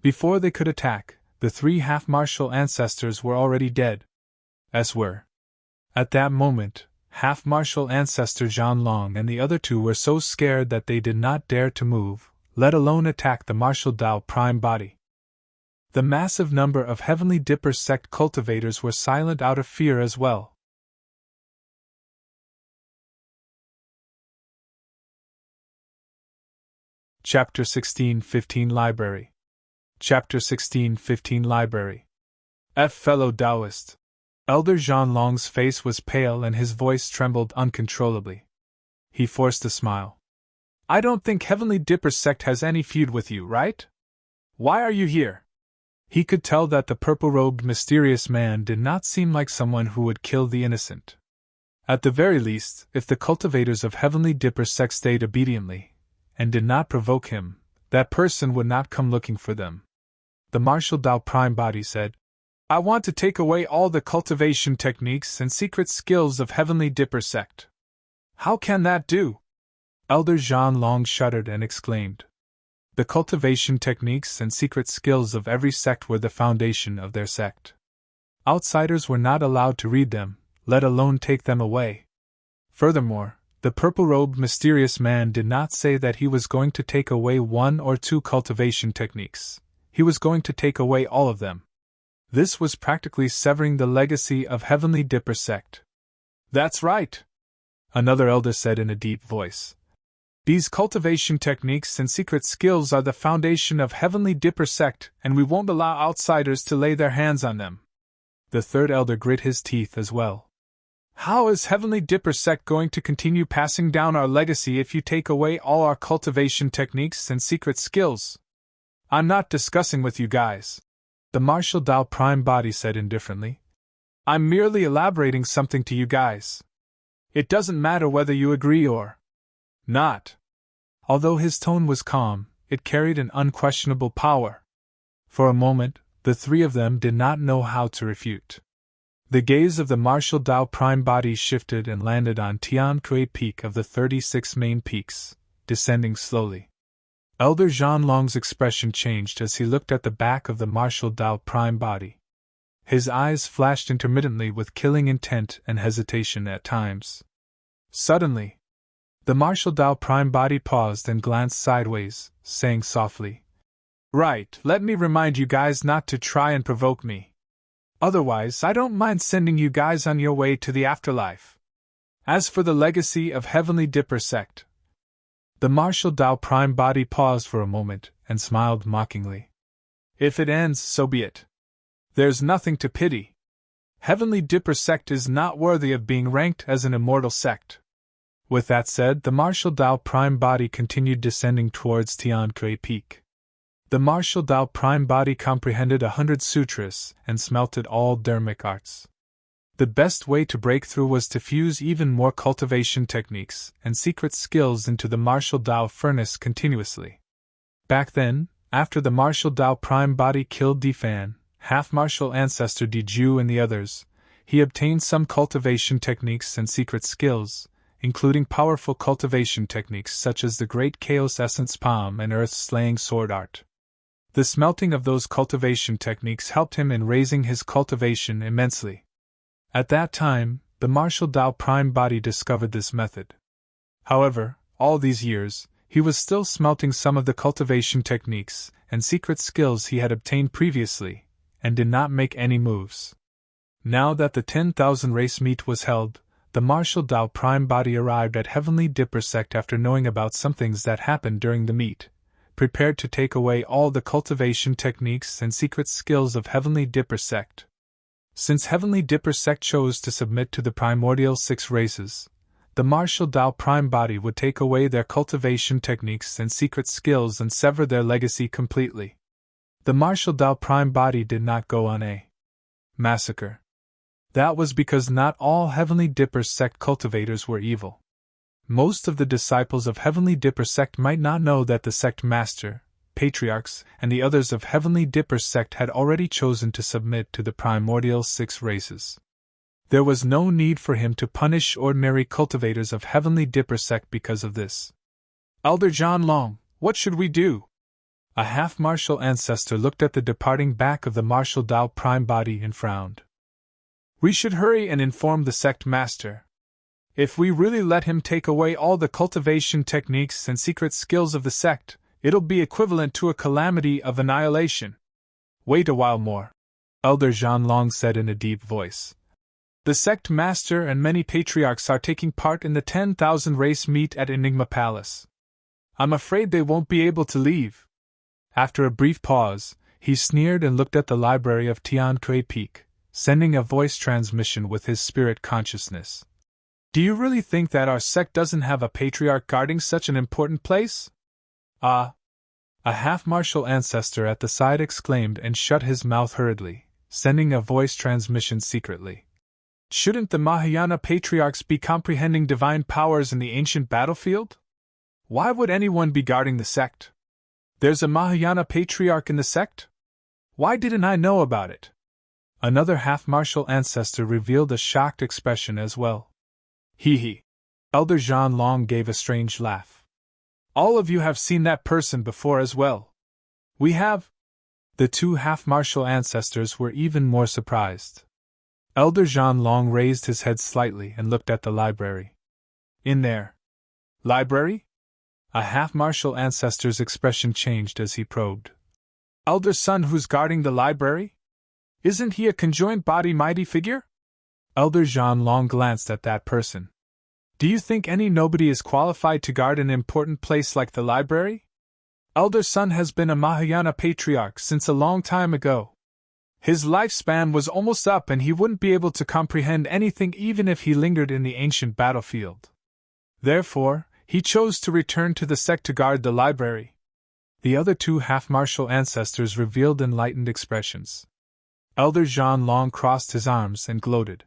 Before they could attack, the 3 half-martial ancestors were already dead. As were. At that moment, half-martial ancestor Zhan Long and the other 2 were so scared that they did not dare to move, let alone attack the martial Tao prime body. The massive number of Heavenly Dipper sect cultivators were silent out of fear as well. Chapter 16-15 Library. Chapter 16-15 Library. Fellow Taoist. Elder Zhan Long's face was pale and his voice trembled uncontrollably. He forced a smile. I don't think Heavenly Dipper sect has any feud with you, right? Why are you here? He could tell that the purple-robed mysterious man did not seem like someone who would kill the innocent. At the very least, if the cultivators of Heavenly Dipper sect stayed obediently, and did not provoke him, that person would not come looking for them. The martial Tao prime body said, I want to take away all the cultivation techniques and secret skills of Heavenly Dipper sect. How can that do? Elder Zhan Long shuddered and exclaimed. The cultivation techniques and secret skills of every sect were the foundation of their sect. Outsiders were not allowed to read them, let alone take them away. Furthermore, the purple-robed mysterious man did not say that he was going to take away one or two cultivation techniques. He was going to take away all of them. This was practically severing the legacy of Heavenly Dipper sect. "That's right," another elder said in a deep voice. "These cultivation techniques and secret skills are the foundation of Heavenly Dipper sect, and we won't allow outsiders to lay their hands on them." The third elder grit his teeth as well. "How is Heavenly Dipper sect going to continue passing down our legacy if you take away all our cultivation techniques and secret skills?" "I'm not discussing with you guys," the Martial Tao Prime Body said indifferently. "I'm merely elaborating something to you guys. It doesn't matter whether you agree or not." Although his tone was calm, it carried an unquestionable power. For a moment, the three of them did not know how to refute. The gaze of the Martial Tao Prime Body shifted and landed on Tian Kui Peak of the 36 main peaks, descending slowly. Elder Zhanlong's expression changed as he looked at the back of the Martial Tao Prime Body. His eyes flashed intermittently with killing intent and hesitation at times. Suddenly, the Martial Tao Prime Body paused and glanced sideways, saying softly, "Right, let me remind you guys not to try and provoke me. Otherwise, I don't mind sending you guys on your way to the afterlife. As for the legacy of Heavenly Dipper sect..." The Martial Tao Prime Body paused for a moment and smiled mockingly. "If it ends, so be it. There's nothing to pity. Heavenly Dipper sect is not worthy of being ranked as an immortal sect." With that said, the Martial Tao Prime Body continued descending towards Tian Kui Peak. The Martial Tao Prime Body comprehended 100 sutras and smelted all dharmic arts. The best way to break through was to fuse even more cultivation techniques and secret skills into the Martial Tao furnace continuously. Back then, after the Martial Tao Prime Body killed Di Fan, half-martial ancestor Di Ju and the others, he obtained some cultivation techniques and secret skills, including powerful cultivation techniques such as the Great Chaos Essence Palm and Earth-Slaying Sword Art. The smelting of those cultivation techniques helped him in raising his cultivation immensely. At that time, the Martial Tao Prime Body discovered this method. However, all these years, he was still smelting some of the cultivation techniques and secret skills he had obtained previously, and did not make any moves. Now that the 10,000 race meet was held, the Martial Tao Prime Body arrived at Heavenly Dipper sect after knowing about some things that happened during the meet, prepared to take away all the cultivation techniques and secret skills of Heavenly Dipper sect. Since Heavenly Dipper sect chose to submit to the primordial 6 races, the Martial Tao Prime Body would take away their cultivation techniques and secret skills and sever their legacy completely. The Martial Tao Prime Body did not go on a massacre. That was because not all Heavenly Dipper sect cultivators were evil. Most of the disciples of Heavenly Dipper sect might not know that the sect master, Patriarchs, and the others of Heavenly Dipper sect had already chosen to submit to the primordial 6 races. There was no need for him to punish ordinary cultivators of Heavenly Dipper sect because of this. "Elder Zhanlong, what should we do?" A half-martial ancestor looked at the departing back of the Martial Tao Prime Body and frowned. "We should hurry and inform the sect master. If we really let him take away all the cultivation techniques and secret skills of the sect, it'll be equivalent to a calamity of annihilation." "Wait a while more," Elder Zhanlong said in a deep voice. "The sect master and many patriarchs are taking part in the 10,000 race meet at Enigma Palace. I'm afraid they won't be able to leave." After a brief pause, he sneered and looked at the library of Tian Kui Peak, sending a voice transmission with his spirit consciousness. "Do you really think that our sect doesn't have a patriarch guarding such an important place?" "Ah!" a half-martial ancestor at the side exclaimed and shut his mouth hurriedly, sending a voice transmission secretly. "Shouldn't the Mahayana Patriarchs be comprehending divine powers in the ancient battlefield? Why would anyone be guarding the sect? There's a Mahayana Patriarch in the sect? Why didn't I know about it?" Another half-martial ancestor revealed a shocked expression as well. "Hee hee." Elder Zhanlong gave a strange laugh. All of you have seen that person before as well. We have. The two half-martial ancestors were even more surprised. Elder Jean Long raised his head slightly and looked at the library. In there. Library? A half-martial ancestor's expression changed as he probed. Elder son who's guarding the library? Isn't he a conjoined body mighty figure? Elder Jean Long glanced at that person. Do you think any nobody is qualified to guard an important place like the library? Elder son has been a Mahayana patriarch since a long time ago. His lifespan was almost up and he wouldn't be able to comprehend anything even if he lingered in the ancient battlefield. Therefore, he chose to return to the sect to guard the library. The other two half-martial ancestors revealed enlightened expressions. Elder Jean Long crossed his arms and gloated.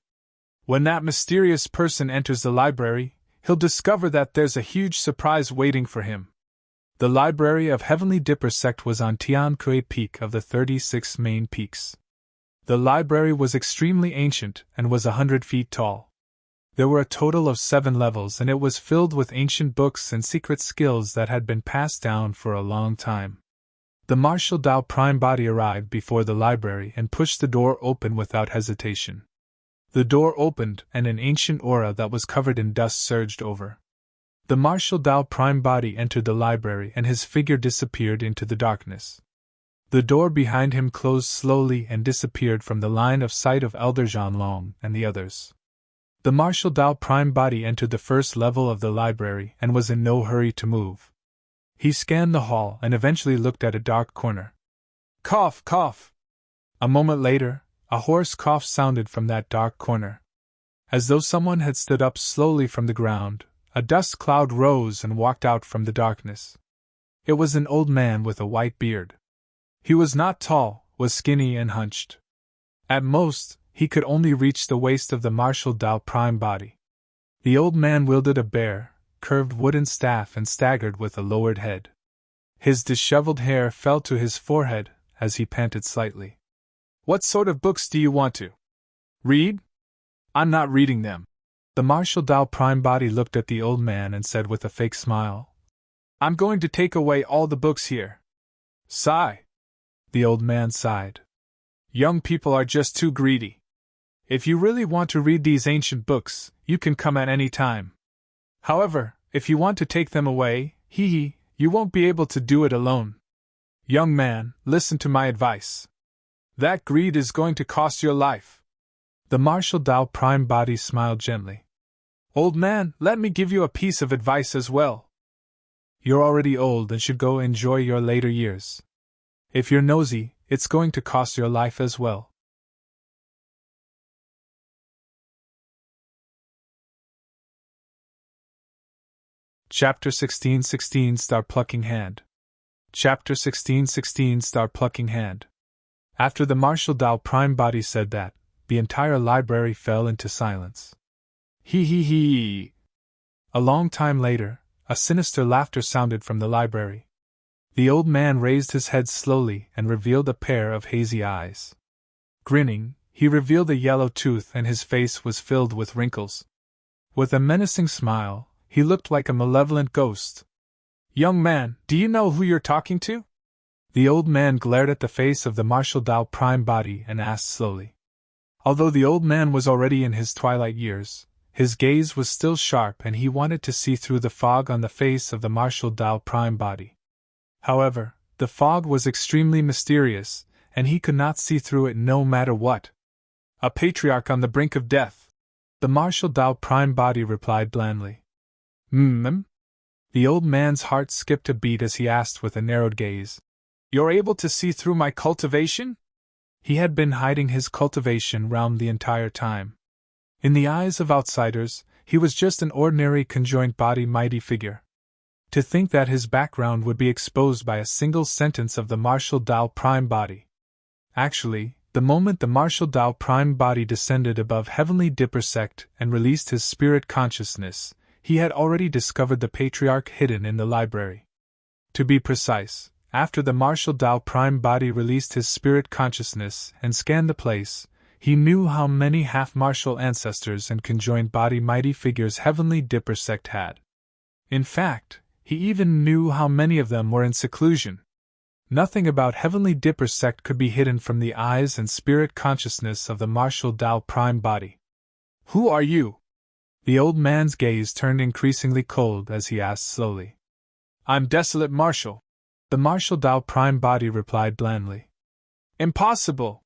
When that mysterious person enters the library, he'll discover that there's a huge surprise waiting for him. The Library of Heavenly Dipper sect was on Tian Kui Peak of the 36 main peaks. The library was extremely ancient and was 100 feet tall. There were a total of 7 levels and it was filled with ancient books and secret skills that had been passed down for a long time. The martial Tao Prime Body arrived before the library and pushed the door open without hesitation. The door opened and an ancient aura that was covered in dust surged over. The martial Tao Prime Body entered the library and his figure disappeared into the darkness. The door behind him closed slowly and disappeared from the line of sight of Elder Jean Long and the others. The martial Tao Prime Body entered the first level of the library and was in no hurry to move. He scanned the hall and eventually looked at a dark corner. Cough, cough! A moment later, a hoarse cough sounded from that dark corner. As though someone had stood up slowly from the ground, a dust cloud rose and walked out from the darkness. It was an old man with a white beard. He was not tall, was skinny and hunched. At most, he could only reach the waist of the martial Tao Prime Body. The old man wielded a bare, curved wooden staff and staggered with a lowered head. His disheveled hair fell to his forehead as he panted slightly. What sort of books do you want to read? I'm not reading them. The martial Tao Prime Body looked at the old man and said with a fake smile, I'm going to take away all the books here. Sigh. The old man sighed. Young people are just too greedy. If you really want to read these ancient books, you can come at any time. However, if you want to take them away, you won't be able to do it alone. Young man, listen to my advice. That greed is going to cost your life. The martial Tao Prime Body smiled gently. Old man, let me give you a piece of advice as well. You're already old and should go enjoy your later years. If you're nosy, it's going to cost your life as well. Chapter 16:16 Star Plucking Hand. Chapter 16:16 Star Plucking Hand. After the martial Tao Prime Body said that, the entire library fell into silence. He. A long time later, a sinister laughter sounded from the library. The old man raised his head slowly and revealed a pair of hazy eyes. Grinning, he revealed a yellow tooth and his face was filled with wrinkles. With a menacing smile, he looked like a malevolent ghost. Young man, do you know who you're talking to? The old man glared at the face of the martial Tao Prime Body and asked slowly. Although the old man was already in his twilight years, his gaze was still sharp and he wanted to see through the fog on the face of the martial Tao Prime Body. However, the fog was extremely mysterious, and he could not see through it no matter what. A patriarch on the brink of death. The martial Tao Prime Body replied blandly. The old man's heart skipped a beat as he asked with a narrowed gaze. You're able to see through my cultivation? He had been hiding his cultivation realm the entire time. In the eyes of outsiders, he was just an ordinary conjoined body mighty figure. To think that his background would be exposed by a single sentence of the martial Tao Prime Body. Actually, the moment the martial Tao Prime Body descended above Heavenly Dipper sect and released his spirit consciousness, he had already discovered the Patriarch hidden in the library. To be precise, after the martial Tao Prime Body released his spirit consciousness and scanned the place, he knew how many half-martial ancestors and conjoined body mighty figures Heavenly Dipper sect had. In fact, He even knew how many of them were in seclusion. Nothing about Heavenly Dipper sect could be hidden from the eyes and spirit consciousness of the Martial Tao Prime Body. "Who are you?" The old man's gaze turned increasingly cold as he asked slowly. "I'm Desolate Martial," the Martial Tao Prime Body replied blandly. "Impossible,"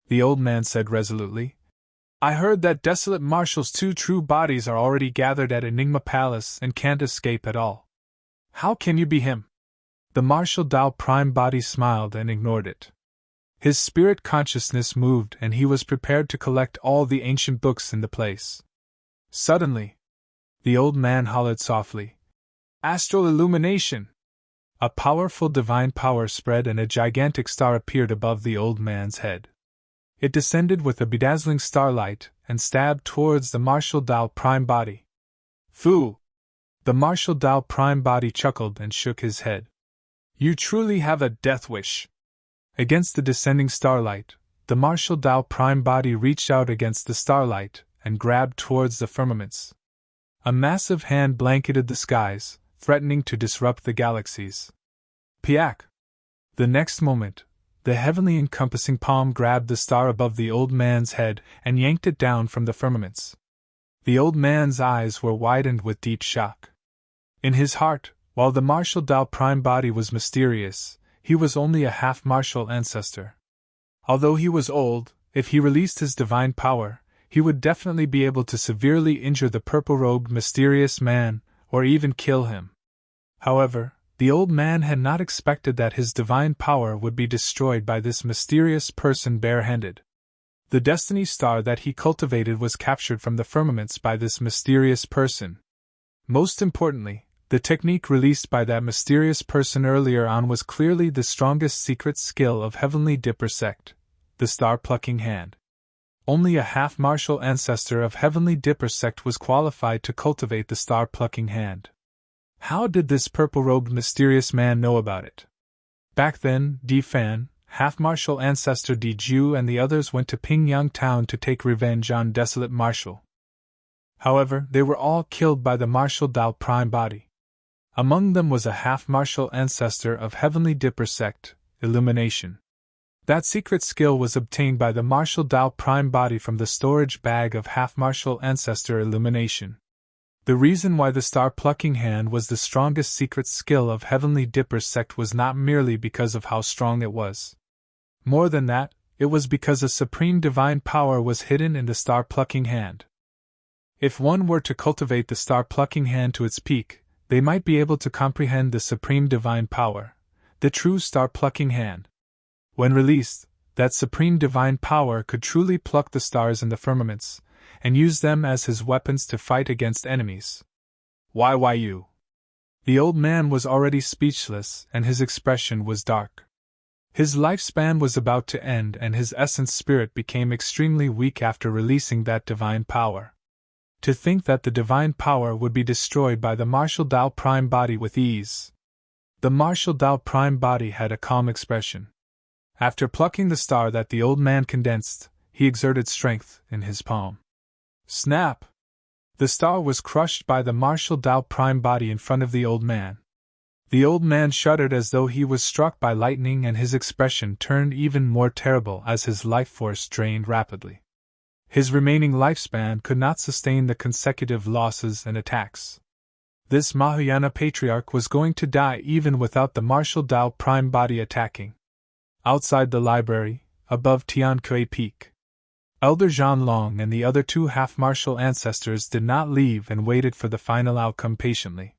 the old man said resolutely. "I heard that Desolate Martial's two true bodies are already gathered at Enigma Palace and can't escape at all. How can you be him?" The Martial Tao Prime Body smiled and ignored it. His spirit consciousness moved and he was prepared to collect all the ancient books in the place. Suddenly, the old man hollered softly, "Astral illumination!" A powerful divine power spread and a gigantic star appeared above the old man's head. It descended with a bedazzling starlight and stabbed towards the Martial Tao Prime Body. "Foo!" The Martial Tao Prime Body chuckled and shook his head. "You truly have a death wish." Against the descending starlight, the Martial Tao Prime Body reached out against the starlight and grabbed towards the firmaments. A massive hand blanketed the skies, threatening to disrupt the galaxies. Piak! The next moment, the heavenly encompassing palm grabbed the star above the old man's head and yanked it down from the firmaments. The old man's eyes were widened with deep shock. In his heart, while the Martial Tao Prime Body was mysterious, he was only a half-martial ancestor. Although he was old, if he released his divine power, he would definitely be able to severely injure the purple-robed mysterious man, or even kill him. However, the old man had not expected that his divine power would be destroyed by this mysterious person barehanded. The destiny star that he cultivated was captured from the firmaments by this mysterious person. Most importantly, the technique released by that mysterious person earlier on was clearly the strongest secret skill of Heavenly Dipper sect, the Star Plucking Hand. Only a half-martial ancestor of Heavenly Dipper sect was qualified to cultivate the Star Plucking Hand. How did this purple-robed mysterious man know about it? Back then, Di Fan, half-martial ancestor Di Ju and the others went to Pingyang Town to take revenge on Desolate Martial. However, they were all killed by the Martial Tao Prime Body. Among them was a half-martial ancestor of Heavenly Dipper sect, Illumination. That secret skill was obtained by the Martial Tao Prime Body from the storage bag of half-martial ancestor Illumination. The reason why the Star Plucking Hand was the strongest secret skill of Heavenly Dipper sect was not merely because of how strong it was. More than that, it was because a supreme divine power was hidden in the Star Plucking Hand. If one were to cultivate the Star Plucking Hand to its peak, they might be able to comprehend the supreme divine power, the true Star Plucking Hand. When released, that supreme divine power could truly pluck the stars in the firmaments, and use them as his weapons to fight against enemies. Why you? The old man was already speechless and his expression was dark. His lifespan was about to end and his essence spirit became extremely weak after releasing that divine power. To think that the divine power would be destroyed by the Martial Tao Prime Body with ease. The Martial Tao Prime Body had a calm expression. After plucking the star that the old man condensed, he exerted strength in his palm. Snap! The star was crushed by the Martial Tao Prime Body in front of the old man. The old man shuddered as though he was struck by lightning and his expression turned even more terrible as his life force drained rapidly. His remaining lifespan could not sustain the consecutive losses and attacks. This Mahayana Patriarch was going to die even without the Martial Tao Prime Body attacking. Outside the library, above Tian Kui Peak, Elder Zhan Long and the other two half-martial ancestors did not leave and waited for the final outcome patiently.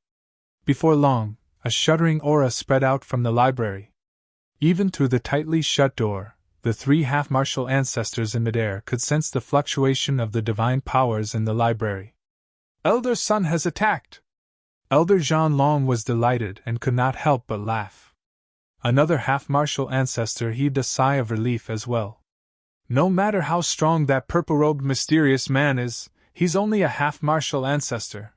Before long, a shuddering aura spread out from the library. Even through the tightly shut door, the three half-martial ancestors in midair could sense the fluctuation of the divine powers in the library. Elder Sun has attacked! Elder Zhan Long was delighted and could not help but laugh. Another half-martial ancestor heaved a sigh of relief as well. No matter how strong that purple-robed mysterious man is, he's only a half-martial ancestor.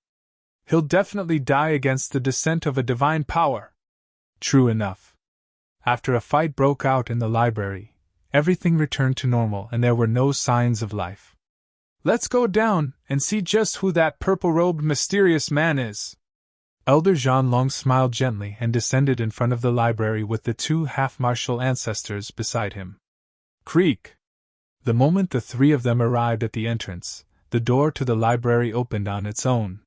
He'll definitely die against the descent of a divine power. True enough. After a fight broke out in the library, everything returned to normal and there were no signs of life. Let's go down and see just who that purple-robed mysterious man is. Elder Jean Long smiled gently and descended in front of the library with the two half-martial ancestors beside him. Creak! The moment the three of them arrived at the entrance, the door to the library opened on its own.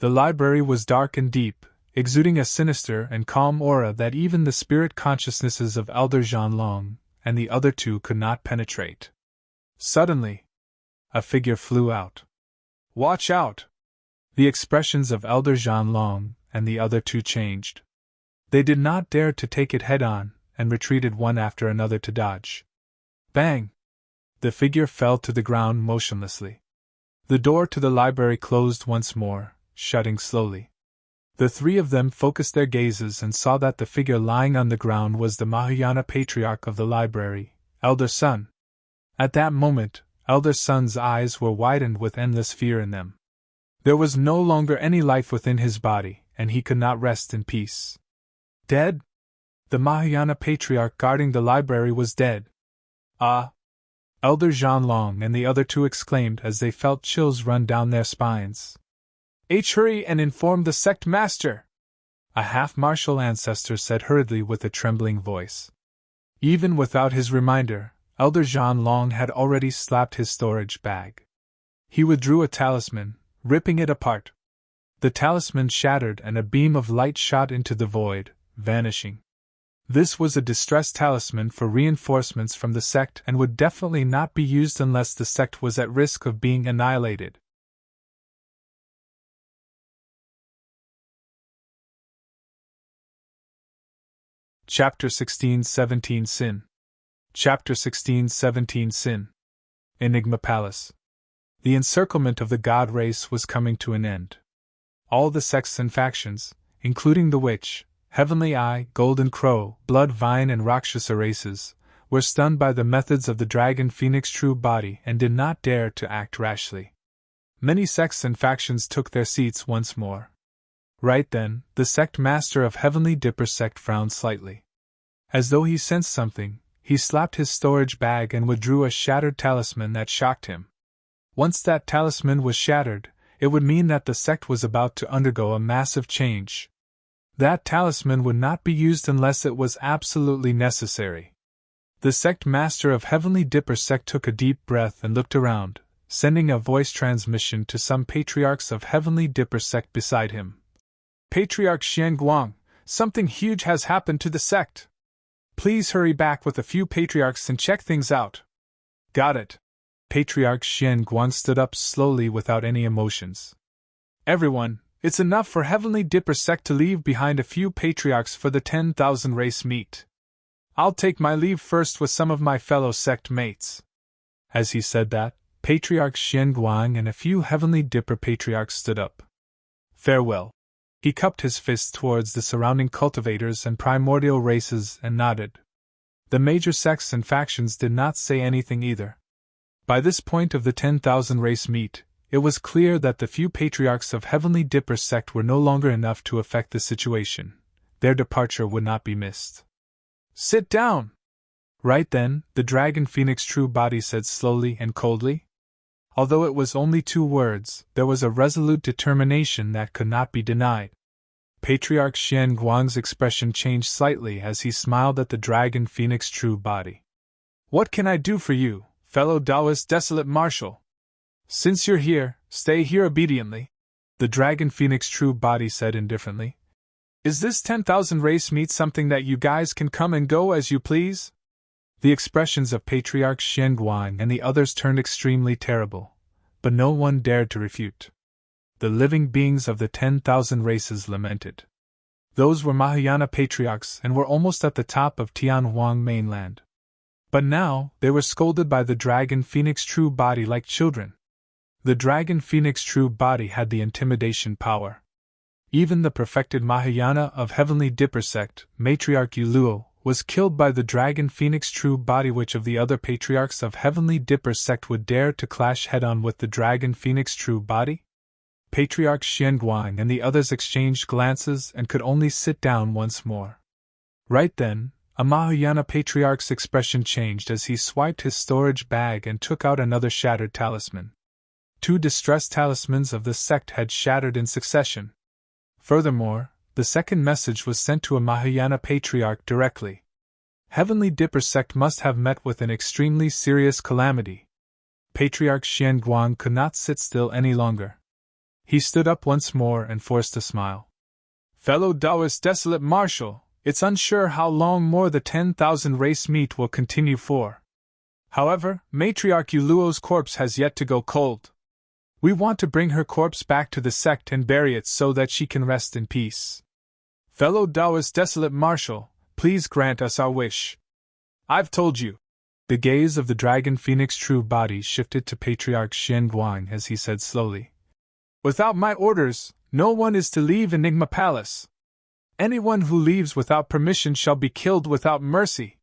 The library was dark and deep, exuding a sinister and calm aura that even the spirit consciousnesses of Elder Jean Long and the other two could not penetrate. Suddenly, a figure flew out. Watch out! The expressions of Elder Jean Long and the other two changed. They did not dare to take it head-on, and retreated one after another to dodge. Bang! The figure fell to the ground motionlessly. The door to the library closed once more, shutting slowly. The three of them focused their gazes and saw that the figure lying on the ground was the Mahayana Patriarch of the library, Elder Sun. At that moment, Elder Sun's eyes were widened with endless fear in them. There was no longer any life within his body, and he could not rest in peace. Dead? The Mahayana Patriarch guarding the library was dead. Ah! Elder Jean Long and the other two exclaimed as they felt chills run down their spines. Hurry and inform the sect master! A half-martial ancestor said hurriedly with a trembling voice. Even without his reminder, Elder Jean Long had already slapped his storage bag. He withdrew a talisman, ripping it apart. The talisman shattered and a beam of light shot into the void, vanishing. This was a distress talisman for reinforcements from the sect and would definitely not be used unless the sect was at risk of being annihilated. Chapter 16-17 Sin. Chapter 16-17 Sin. Enigma Palace. The encirclement of the god race was coming to an end. All the sects and factions, including the Witch, Heavenly Eye, Golden Crow, Blood Vine and Rakshasa races, were stunned by the methods of the Dragon Phoenix True Body and did not dare to act rashly. Many sects and factions took their seats once more. Right then, the sect master of Heavenly Dipper sect frowned slightly. As though he sensed something, he slapped his storage bag and withdrew a shattered talisman that shocked him. Once that talisman was shattered, it would mean that the sect was about to undergo a massive change. That talisman would not be used unless it was absolutely necessary. The sect master of Heavenly Dipper sect took a deep breath and looked around, sending a voice transmission to some patriarchs of Heavenly Dipper sect beside him. Patriarch Xian Guang, something huge has happened to the sect. Please hurry back with a few patriarchs and check things out. Got it. Patriarch Xian Guang stood up slowly without any emotions. Everyone, it's enough for Heavenly Dipper sect to leave behind a few patriarchs for the 10,000 race meet. I'll take my leave first with some of my fellow sect mates. As he said that, Patriarch Xian Guang and a few Heavenly Dipper patriarchs stood up. Farewell. He cupped his fist towards the surrounding cultivators and primordial races and nodded. The major sects and factions did not say anything either. By this point of the 10,000 race meet, it was clear that the few patriarchs of Heavenly Dipper sect were no longer enough to affect the situation. Their departure would not be missed. Sit down! Right then, the Dragon Phoenix True Body said slowly and coldly. Although it was only 2 words, there was a resolute determination that could not be denied. Patriarch Xian Guang's expression changed slightly as he smiled at the Dragon Phoenix True Body. What can I do for you, fellow Taoist Desolate Marshal? Since you're here, stay here obediently, the Dragon Phoenix True Body said indifferently. Is this 10,000 race meet something that you guys can come and go as you please? The expressions of Patriarch Xian Guang and the others turned extremely terrible, but no one dared to refute. The living beings of the 10,000 races lamented. Those were Mahayana Patriarchs and were almost at the top of Tianhuang mainland. But now, they were scolded by the Dragon Phoenix True Body like children. The Dragon Phoenix True Body had the intimidation power. Even the perfected Mahayana of Heavenly Dipper sect, Matriarch Yuluo, was killed by the Dragon Phoenix True Body. Which of the other patriarchs of Heavenly Dipper sect would dare to clash head-on with the Dragon Phoenix True Body? Patriarch Xian Guang and the others exchanged glances and could only sit down once more. Right then, a Mahayana Patriarch's expression changed as he swiped his storage bag and took out another shattered talisman. 2 distressed talismans of the sect had shattered in succession. Furthermore, the second message was sent to a Mahayana Patriarch directly. Heavenly Dipper sect must have met with an extremely serious calamity. Patriarch Xianguang could not sit still any longer. He stood up once more and forced a smile. Fellow Taoist Desolate Marshal, it's unsure how long more the 10,000 race meet will continue for. However, Matriarch Yuluo's corpse has yet to go cold. We want to bring her corpse back to the sect and bury it so that she can rest in peace. Fellow Taoist Desolate Marshal, please grant us our wish. I've told you. The gaze of the Dragon Phoenix True Body shifted to Patriarch Xianguang as he said slowly. Without my orders, no one is to leave Enigma Palace. Anyone who leaves without permission shall be killed without mercy.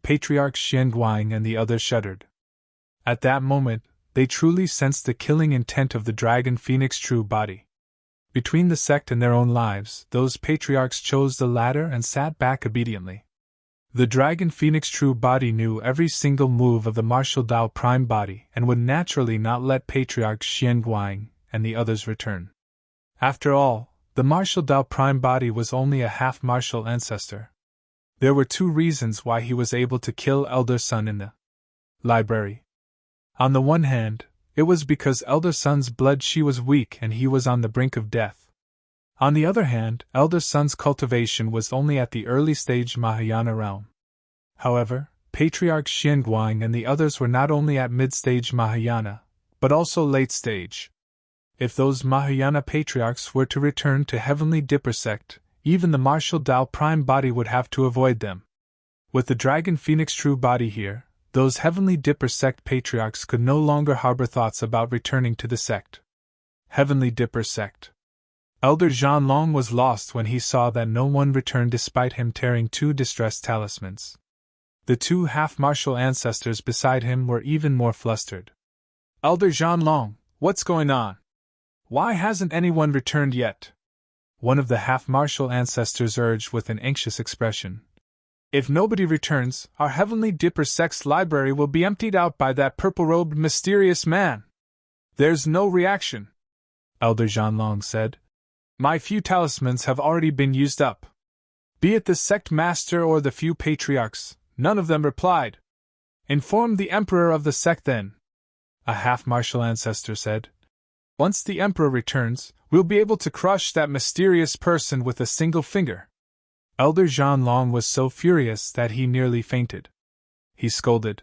Patriarch Xianguang and the others shuddered. At that moment, they truly sensed the killing intent of the Dragon Phoenix True Body. Between the sect and their own lives, those patriarchs chose the latter and sat back obediently. The Dragon Phoenix True Body knew every single move of the Martial Dao Prime Body and would naturally not let Patriarch Xianguang and the others return. After all, the Martial Dao Prime Body was only a half-martial ancestor. There were two reasons why he was able to kill Elder Sun in the library. On the one hand, it was because Elder Sun's blood chi was weak and he was on the brink of death. On the other hand, Elder Sun's cultivation was only at the early stage Mahayana realm. However, Patriarch Xianguang and the others were not only at mid-stage Mahayana, but also late stage. If those Mahayana patriarchs were to return to Heavenly Dipper sect, even the Martial Dao Prime Body would have to avoid them. With the Dragon Phoenix True Body here, those Heavenly Dipper sect patriarchs could no longer harbor thoughts about returning to the sect. Heavenly Dipper sect. Elder Zhanlong was lost when he saw that no one returned despite him tearing 2 distressed talismans. The 2 half-martial ancestors beside him were even more flustered. Elder Zhanlong, what's going on? Why hasn't anyone returned yet? One of the half-martial ancestors urged with an anxious expression. If nobody returns, our Heavenly Dipper sect's library will be emptied out by that purple-robed mysterious man. There's no reaction, Elder Zhanlong said. My few talismans have already been used up. Be it the sect master or the few patriarchs, none of them replied. Inform the emperor of the sect then, a half-martial ancestor said. Once the emperor returns, we'll be able to crush that mysterious person with a single finger. Elder Zhanlong was so furious that he nearly fainted. He scolded.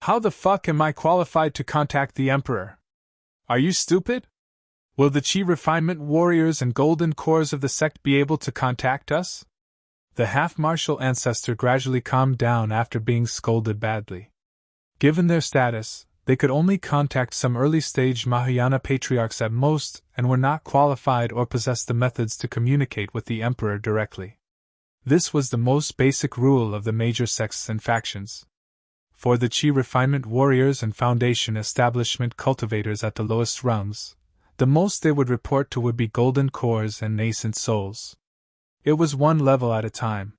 How the fuck am I qualified to contact the emperor? Are you stupid? Will the Chi Refinement Warriors and Golden Cores of the sect be able to contact us? The half-martial ancestor gradually calmed down after being scolded badly. Given their status, they could only contact some early-stage Mahayana patriarchs at most and were not qualified or possessed the methods to communicate with the emperor directly. This was the most basic rule of the major sects and factions. For the Chi Refinement Warriors and Foundation Establishment Cultivators at the lowest rungs, the most they would report to would be Golden Cores and Nascent Souls. It was one level at a time.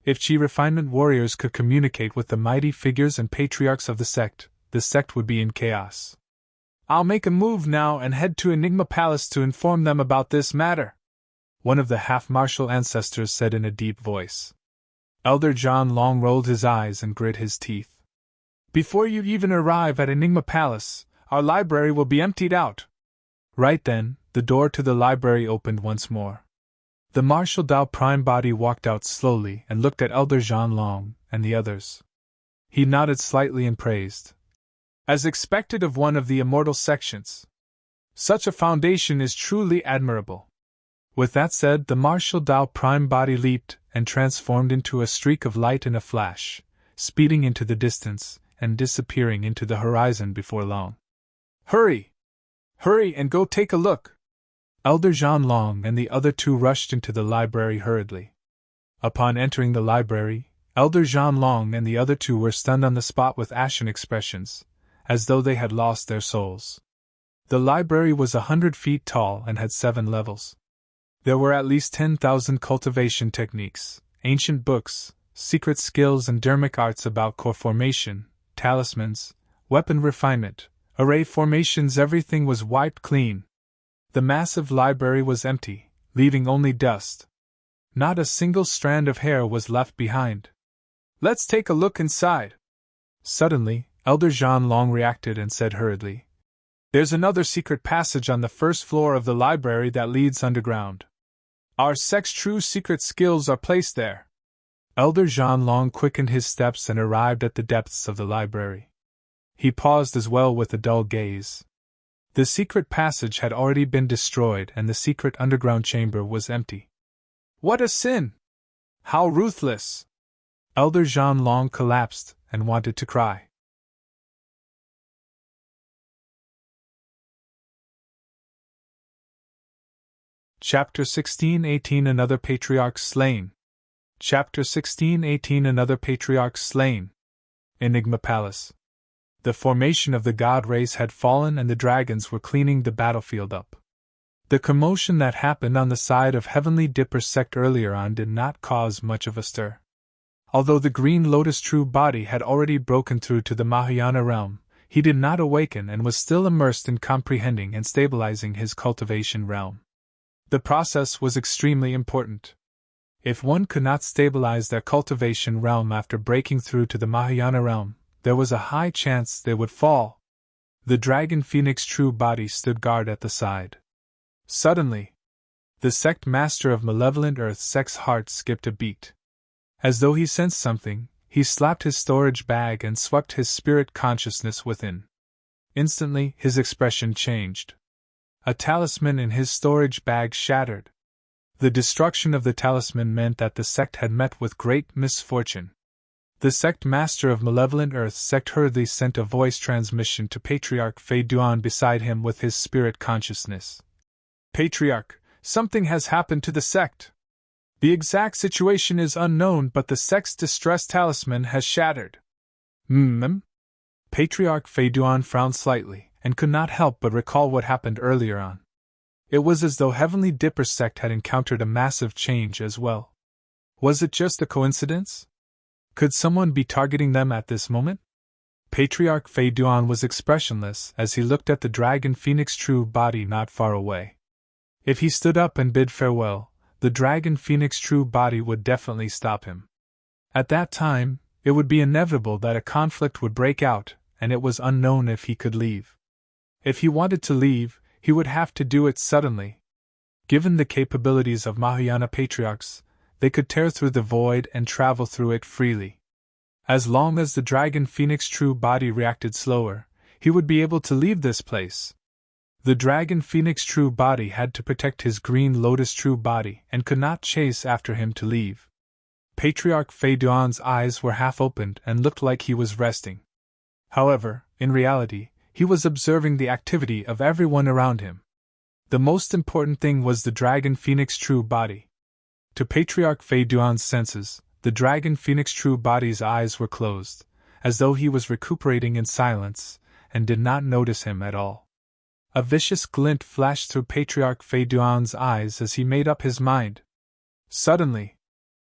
If Chi Refinement Warriors could communicate with the mighty figures and patriarchs of the sect would be in chaos. I'll make a move now and head to Enigma Palace to inform them about this matter, one of the half-martial ancestors said in a deep voice. Elder Zhanlong rolled his eyes and grit his teeth. Before you even arrive at Enigma Palace, our library will be emptied out. Right then, the door to the library opened once more. The Martial Dao Prime Body walked out slowly and looked at Elder Zhanlong and the others. He nodded slightly and praised. As expected of one of the immortal sections. Such a foundation is truly admirable. With that said, the Martial Dao Prime Body leaped and transformed into a streak of light in a flash, speeding into the distance and disappearing into the horizon before long. Hurry! Hurry and go take a look! Elder Zhanlong and the other 2 rushed into the library hurriedly. Upon entering the library, Elder Zhanlong and the other 2 were stunned on the spot with ashen expressions, as though they had lost their souls. The library was 100 feet tall and had 7 levels. There were at least 10,000 cultivation techniques, ancient books, secret skills and dermic arts about core formation, talismans, weapon refinement, array formations. Everything was wiped clean. The massive library was empty, leaving only dust. Not a single strand of hair was left behind. "Let's take a look inside." Suddenly, Elder Jean Long reacted and said hurriedly, "There's another secret passage on the first floor of the library that leads underground. Our sect's true secret skills are placed there." Elder Jean Long quickened his steps and arrived at the depths of the library. He paused as well with a dull gaze. The secret passage had already been destroyed and the secret underground chamber was empty. "What a sin! How ruthless!" Elder Jean Long collapsed and wanted to cry. Chapter 16-18 Another Patriarch Slain. Chapter 16-18 Another Patriarch Slain. Enigma Palace. The formation of the god race had fallen and the dragons were cleaning the battlefield up. The commotion that happened on the side of Heavenly Dipper's sect earlier on did not cause much of a stir. Although the Green Lotus true body had already broken through to the Mahayana realm, he did not awaken and was still immersed in comprehending and stabilizing his cultivation realm. The process was extremely important. If one could not stabilize their cultivation realm after breaking through to the Mahayana realm, there was a high chance they would fall. The Dragon Phoenix true body stood guard at the side. Suddenly, the sect master of Malevolent Earth sect's heart skipped a beat. As though he sensed something, he slapped his storage bag and swept his spirit consciousness within. Instantly, his expression changed. A talisman in his storage bag shattered. The destruction of the talisman meant that the sect had met with great misfortune. The sect master of Malevolent Earth sect hurriedly sent a voice transmission to Patriarch Fei Duan beside him with his spirit consciousness. "Patriarch, something has happened to the sect. The exact situation is unknown, but the sect's distress talisman has shattered." Patriarch Fei Duan frowned slightly, and could not help but recall what happened earlier on. It was as though Heavenly Dipper's sect had encountered a massive change as well. Was it just a coincidence? Could someone be targeting them at this moment? Patriarch Fei Duan was expressionless as he looked at the Dragon Phoenix true body not far away. If he stood up and bid farewell, the Dragon Phoenix true body would definitely stop him. At that time, it would be inevitable that a conflict would break out, and it was unknown if he could leave. If he wanted to leave, he would have to do it suddenly. Given the capabilities of Mahayana Patriarchs, they could tear through the void and travel through it freely. As long as the Dragon Phoenix true body reacted slower, he would be able to leave this place. The Dragon Phoenix true body had to protect his Green Lotus true body and could not chase after him to leave. Patriarch Fei Duan's eyes were half opened and looked like he was resting. However, in reality, he was observing the activity of everyone around him. The most important thing was the Dragon Phoenix true body. To Patriarch Fei Duan's senses, the Dragon Phoenix true body's eyes were closed, as though he was recuperating in silence, and did not notice him at all. A vicious glint flashed through Patriarch Fei Duan's eyes as he made up his mind. Suddenly,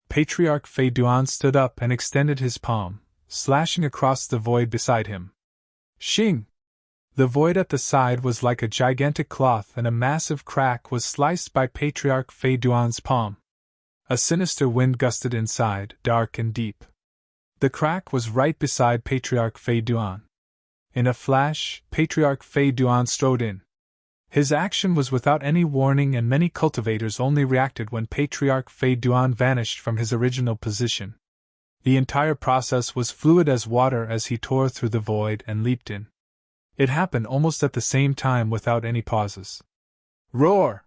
Patriarch Fei Duan stood up and extended his palm, slashing across the void beside him. Shing! The void at the side was like a gigantic cloth and a massive crack was sliced by Patriarch Fei Duan's palm. A sinister wind gusted inside, dark and deep. The crack was right beside Patriarch Fei Duan. In a flash, Patriarch Fei Duan strode in. His action was without any warning and many cultivators only reacted when Patriarch Fei Duan vanished from his original position. The entire process was fluid as water as he tore through the void and leaped in. It happened almost at the same time without any pauses. Roar!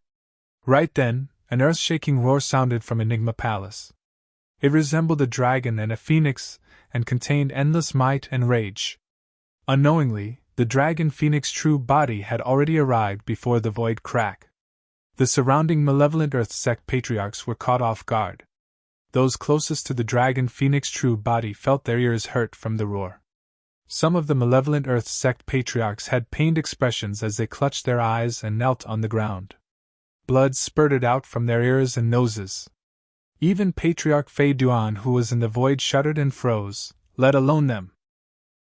Right then, an earth-shaking roar sounded from Enigma Palace. It resembled a dragon and a phoenix, and contained endless might and rage. Unknowingly, the Dragon Phoenix true body had already arrived before the void crack. The surrounding Malevolent Earth sect patriarchs were caught off guard. Those closest to the Dragon Phoenix true body felt their ears hurt from the roar. Some of the Malevolent Earth sect patriarchs had pained expressions as they clutched their eyes and knelt on the ground. Blood spurted out from their ears and noses. Even Patriarch Fei Duan, who was in the void, shuddered and froze, let alone them.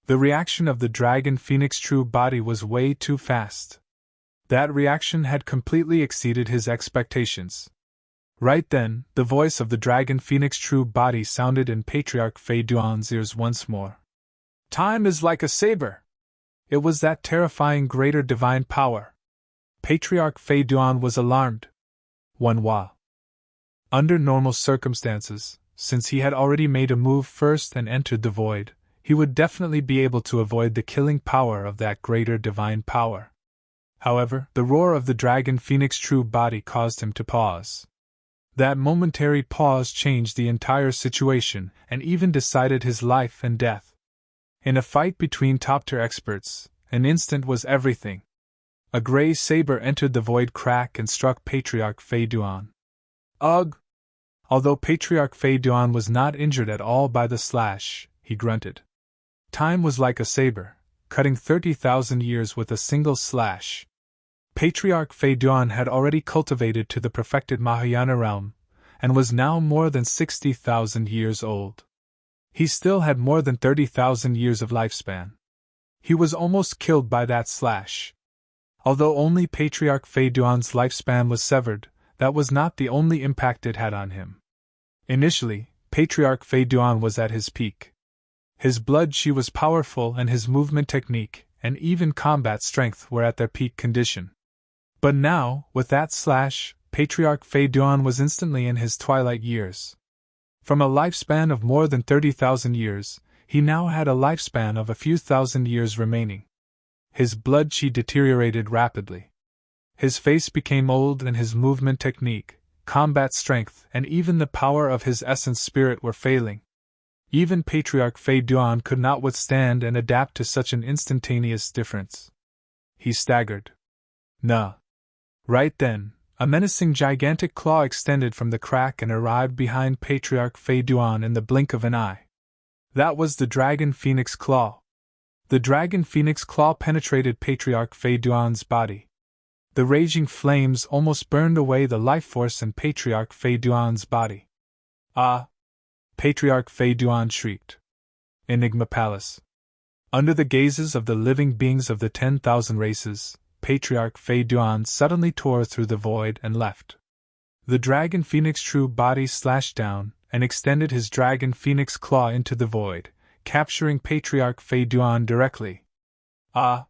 The reaction of the Dragon Phoenix true body was way too fast. That reaction had completely exceeded his expectations. Right then, the voice of the Dragon Phoenix true body sounded in Patriarch Fei Duan's ears once more. Time is like a saber. It was that terrifying greater divine power. Patriarch Fei Duan was alarmed. While under normal circumstances, since he had already made a move first and entered the void, he would definitely be able to avoid the killing power of that greater divine power. However, the roar of the Dragon Phoenix true body caused him to pause. That momentary pause changed the entire situation and even decided his life and death. In a fight between top-tier experts, an instant was everything. A gray saber entered the void crack and struck Patriarch Fei Duan. Ugh! Although Patriarch Fei Duan was not injured at all by the slash, he grunted. Time was like a saber, cutting 30,000 years with a single slash. Patriarch Fei Duan had already cultivated to the perfected Mahayana realm, and was now more than 60,000 years old. He still had more than 30,000 years of lifespan. He was almost killed by that slash. Although only Patriarch Fei Duan's lifespan was severed, that was not the only impact it had on him. Initially, Patriarch Fei Duan was at his peak. His blood qi was powerful and his movement technique, and even combat strength were at their peak condition. But now, with that slash, Patriarch Fei Duan was instantly in his twilight years. From a lifespan of more than 30,000 years, he now had a lifespan of a few thousand years remaining. His blood qi deteriorated rapidly. His face became old and his movement technique, combat strength, and even the power of his essence spirit were failing. Even Patriarch Fei Duan could not withstand and adapt to such an instantaneous difference. He staggered. Nah. Right then, a menacing gigantic claw extended from the crack and arrived behind Patriarch Fei Duan in the blink of an eye. That was the Dragon Phoenix Claw. The Dragon Phoenix Claw penetrated Patriarch Fei Duan's body. The raging flames almost burned away the life force in Patriarch Fei Duan's body. Ah! Patriarch Fei Duan shrieked. Enigma Palace. Under the gazes of the living beings of the 10,000 races, Patriarch Fei Duan suddenly tore through the void and left. The Dragon Phoenix true body slashed down and extended his Dragon Phoenix claw into the void, capturing Patriarch Fei Duan directly. Ah!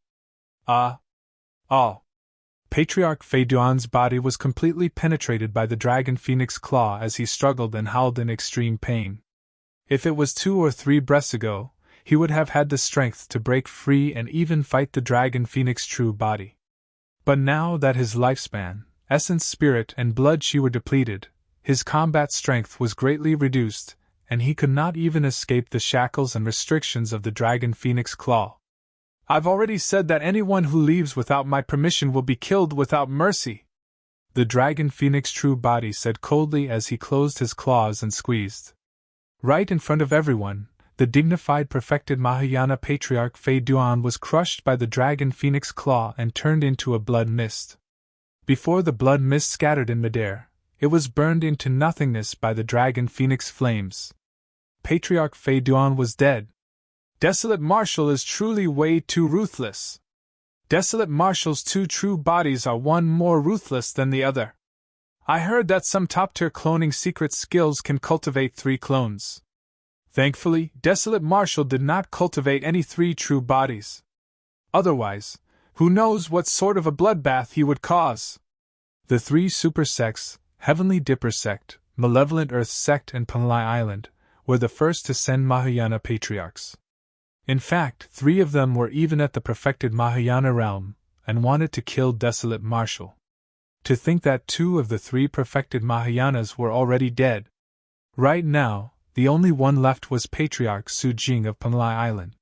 Patriarch Fei Duan's body was completely penetrated by the Dragon Phoenix claw as he struggled and howled in extreme pain. If it was 2 or 3 breaths ago, he would have had the strength to break free and even fight the Dragon Phoenix true body. But now that his lifespan, essence spirit and blood qi were depleted, his combat strength was greatly reduced, and he could not even escape the shackles and restrictions of the Dragon Phoenix claw. I've already said that anyone who leaves without my permission will be killed without mercy, the Dragon Phoenix true body said coldly as he closed his claws and squeezed. Right in front of everyone, the dignified perfected Mahayana Patriarch Fei Duan was crushed by the Dragon Phoenix claw and turned into a blood mist. Before the blood mist scattered in midair, it was burned into nothingness by the Dragon Phoenix flames. Patriarch Fei Duan was dead. Desolate Marshal is truly way too ruthless. Desolate Marshal's 2 true bodies are one more ruthless than the other. I heard that some top-tier cloning secret skills can cultivate 3 clones. Thankfully, Desolate Marshal did not cultivate any 3 true bodies. Otherwise, who knows what sort of a bloodbath he would cause. The 3 super sects, Heavenly Dipper sect, Malevolent Earth sect and Panlai Island, were the first to send Mahayana Patriarchs. In fact, 3 of them were even at the perfected Mahayana realm, and wanted to kill Desolate Marshal. To think that 2 of the 3 perfected Mahayanas were already dead. Right now, the only one left was Patriarch Su Jing of Panlai Island.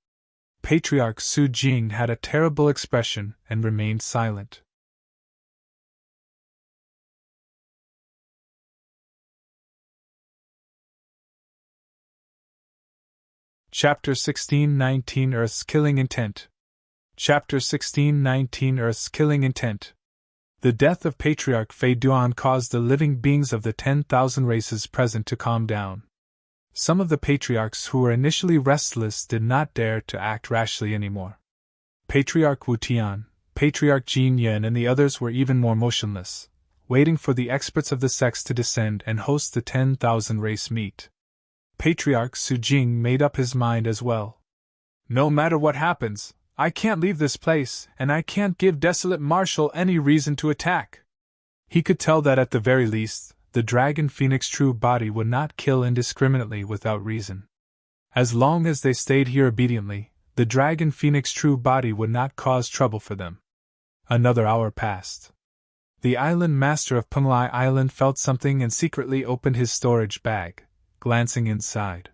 Patriarch Su Jing had a terrible expression and remained silent. Chapter 16-19 Earth's Killing Intent. Chapter 16-19 Earth's Killing Intent. The death of Patriarch Fei Duan caused the living beings of the 10,000 races present to calm down. Some of the patriarchs who were initially restless did not dare to act rashly anymore. Patriarch Wu Tian, Patriarch Jin Yen and the others were even more motionless, waiting for the experts of the sects to descend and host the 10,000 race meet. Patriarch Su Jing made up his mind as well. No matter what happens, I can't leave this place, and I can't give Desolate Marshal any reason to attack. He could tell that at the very least, the Dragon Phoenix true body would not kill indiscriminately without reason. As long as they stayed here obediently, the Dragon Phoenix true body would not cause trouble for them. Another hour passed. The island master of Penglai Island felt something and secretly opened his storage bag, glancing inside.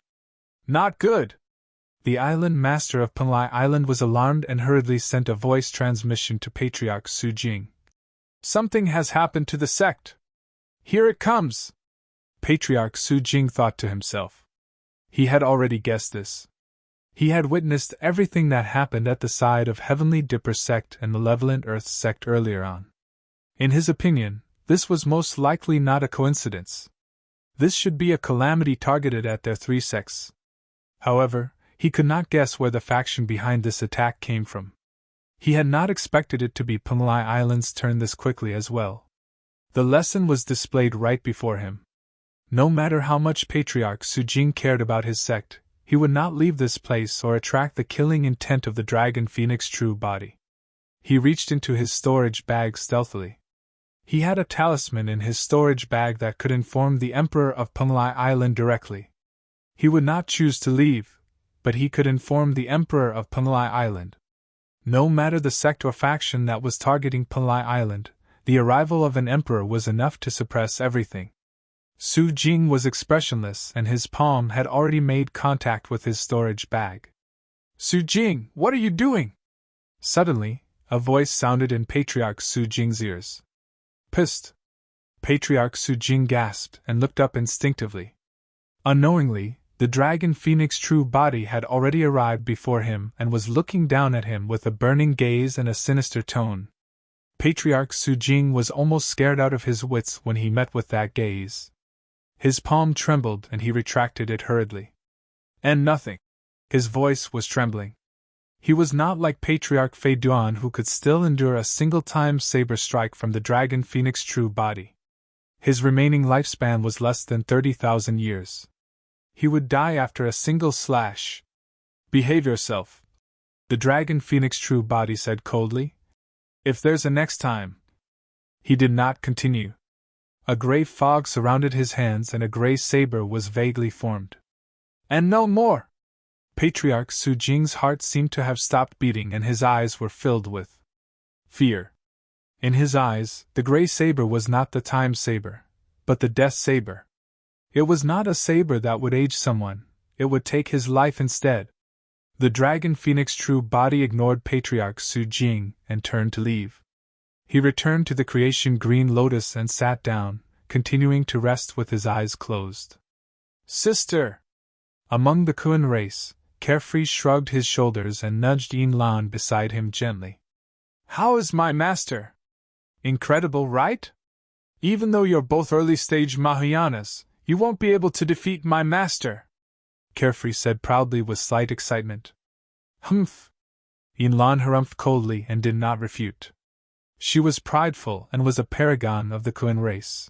Not good! The island master of Penglai Island was alarmed and hurriedly sent a voice transmission to Patriarch Su Jing. Something has happened to the sect. Here it comes! Patriarch Su Jing thought to himself. He had already guessed this. He had witnessed everything that happened at the side of Heavenly Dipper sect and Malevolent Earth sect earlier on. In his opinion, this was most likely not a coincidence. This should be a calamity targeted at their three sects. However, he could not guess where the faction behind this attack came from. He had not expected it to be Penglai Island's turn this quickly as well. The lesson was displayed right before him. No matter how much Patriarch Su Jing cared about his sect, he would not leave this place or attract the killing intent of the Dragon Phoenix true body. He reached into his storage bag stealthily. He had a talisman in his storage bag that could inform the Emperor of Penglai Island directly. He would not choose to leave, but he could inform the Emperor of Penglai Island. No matter the sect or faction that was targeting Penglai Island, the arrival of an emperor was enough to suppress everything. Su Jing was expressionless and his palm had already made contact with his storage bag. Su Jing, what are you doing? Suddenly, a voice sounded in Patriarch Su Jing's ears. Psst! Patriarch Su Jing gasped and looked up instinctively. Unknowingly, the Dragon Phoenix true body had already arrived before him and was looking down at him with a burning gaze and a sinister tone. Patriarch Su Jing was almost scared out of his wits when he met with that gaze. His palm trembled and he retracted it hurriedly. And nothing. His voice was trembling. He was not like Patriarch Fei Duan, who could still endure a single-time saber strike from the Dragon Phoenix true body. His remaining lifespan was less than 30,000 years. He would die after a single slash. Behave yourself, the Dragon Phoenix true body said coldly. If there's a next time. He did not continue. A gray fog surrounded his hands and a gray saber was vaguely formed. And no more! Patriarch Su Jing's heart seemed to have stopped beating and his eyes were filled with fear. In his eyes, the gray saber was not the time saber, but the death saber. It was not a saber that would age someone, it would take his life instead. The Dragon Phoenix true body ignored Patriarch Su Jing and turned to leave. He returned to the creation green lotus and sat down, continuing to rest with his eyes closed. Sister! Among the Kuan race, Carefree shrugged his shoulders and nudged Yin Lan beside him gently. How is my master? Incredible, right? Even though you're both early-stage Mahayanas, you won't be able to defeat my master, Carefree said proudly with slight excitement. Humph! Yin Lan harumphed coldly and did not refute. She was prideful and was a paragon of the Kuan race.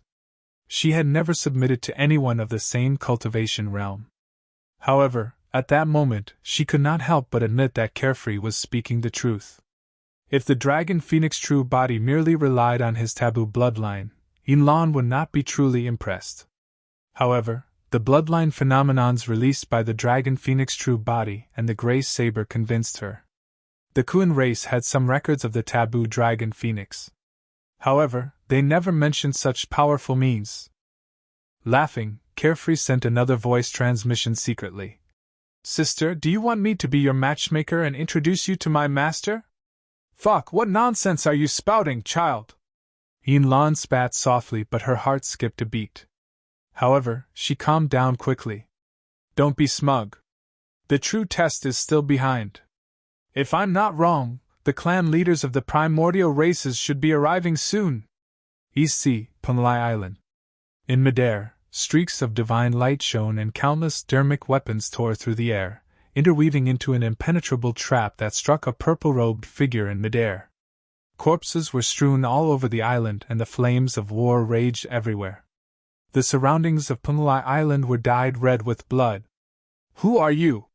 She had never submitted to anyone of the same cultivation realm. However, at that moment, she could not help but admit that Carefree was speaking the truth. If the Dragon Phoenix true body merely relied on his taboo bloodline, Yin Lan would not be truly impressed. However, the bloodline phenomenons released by the Dragon Phoenix true body and the Grey Saber convinced her. The Kuan race had some records of the taboo Dragon Phoenix. However, they never mentioned such powerful means. Laughing, Carefree sent another voice transmission secretly. Sister, do you want me to be your matchmaker and introduce you to my master? Fuck, what nonsense are you spouting, child? Yin Lan spat softly, but her heart skipped a beat. However, she calmed down quickly. Don't be smug. The true test is still behind. If I'm not wrong, the clan leaders of the primordial races should be arriving soon. East Sea, Penglai Island. In midair, streaks of divine light shone and countless dermic weapons tore through the air, interweaving into an impenetrable trap that struck a purple-robed figure in midair. Corpses were strewn all over the island and the flames of war raged everywhere. The surroundings of Punalai Island were dyed red with blood. "Who are you?"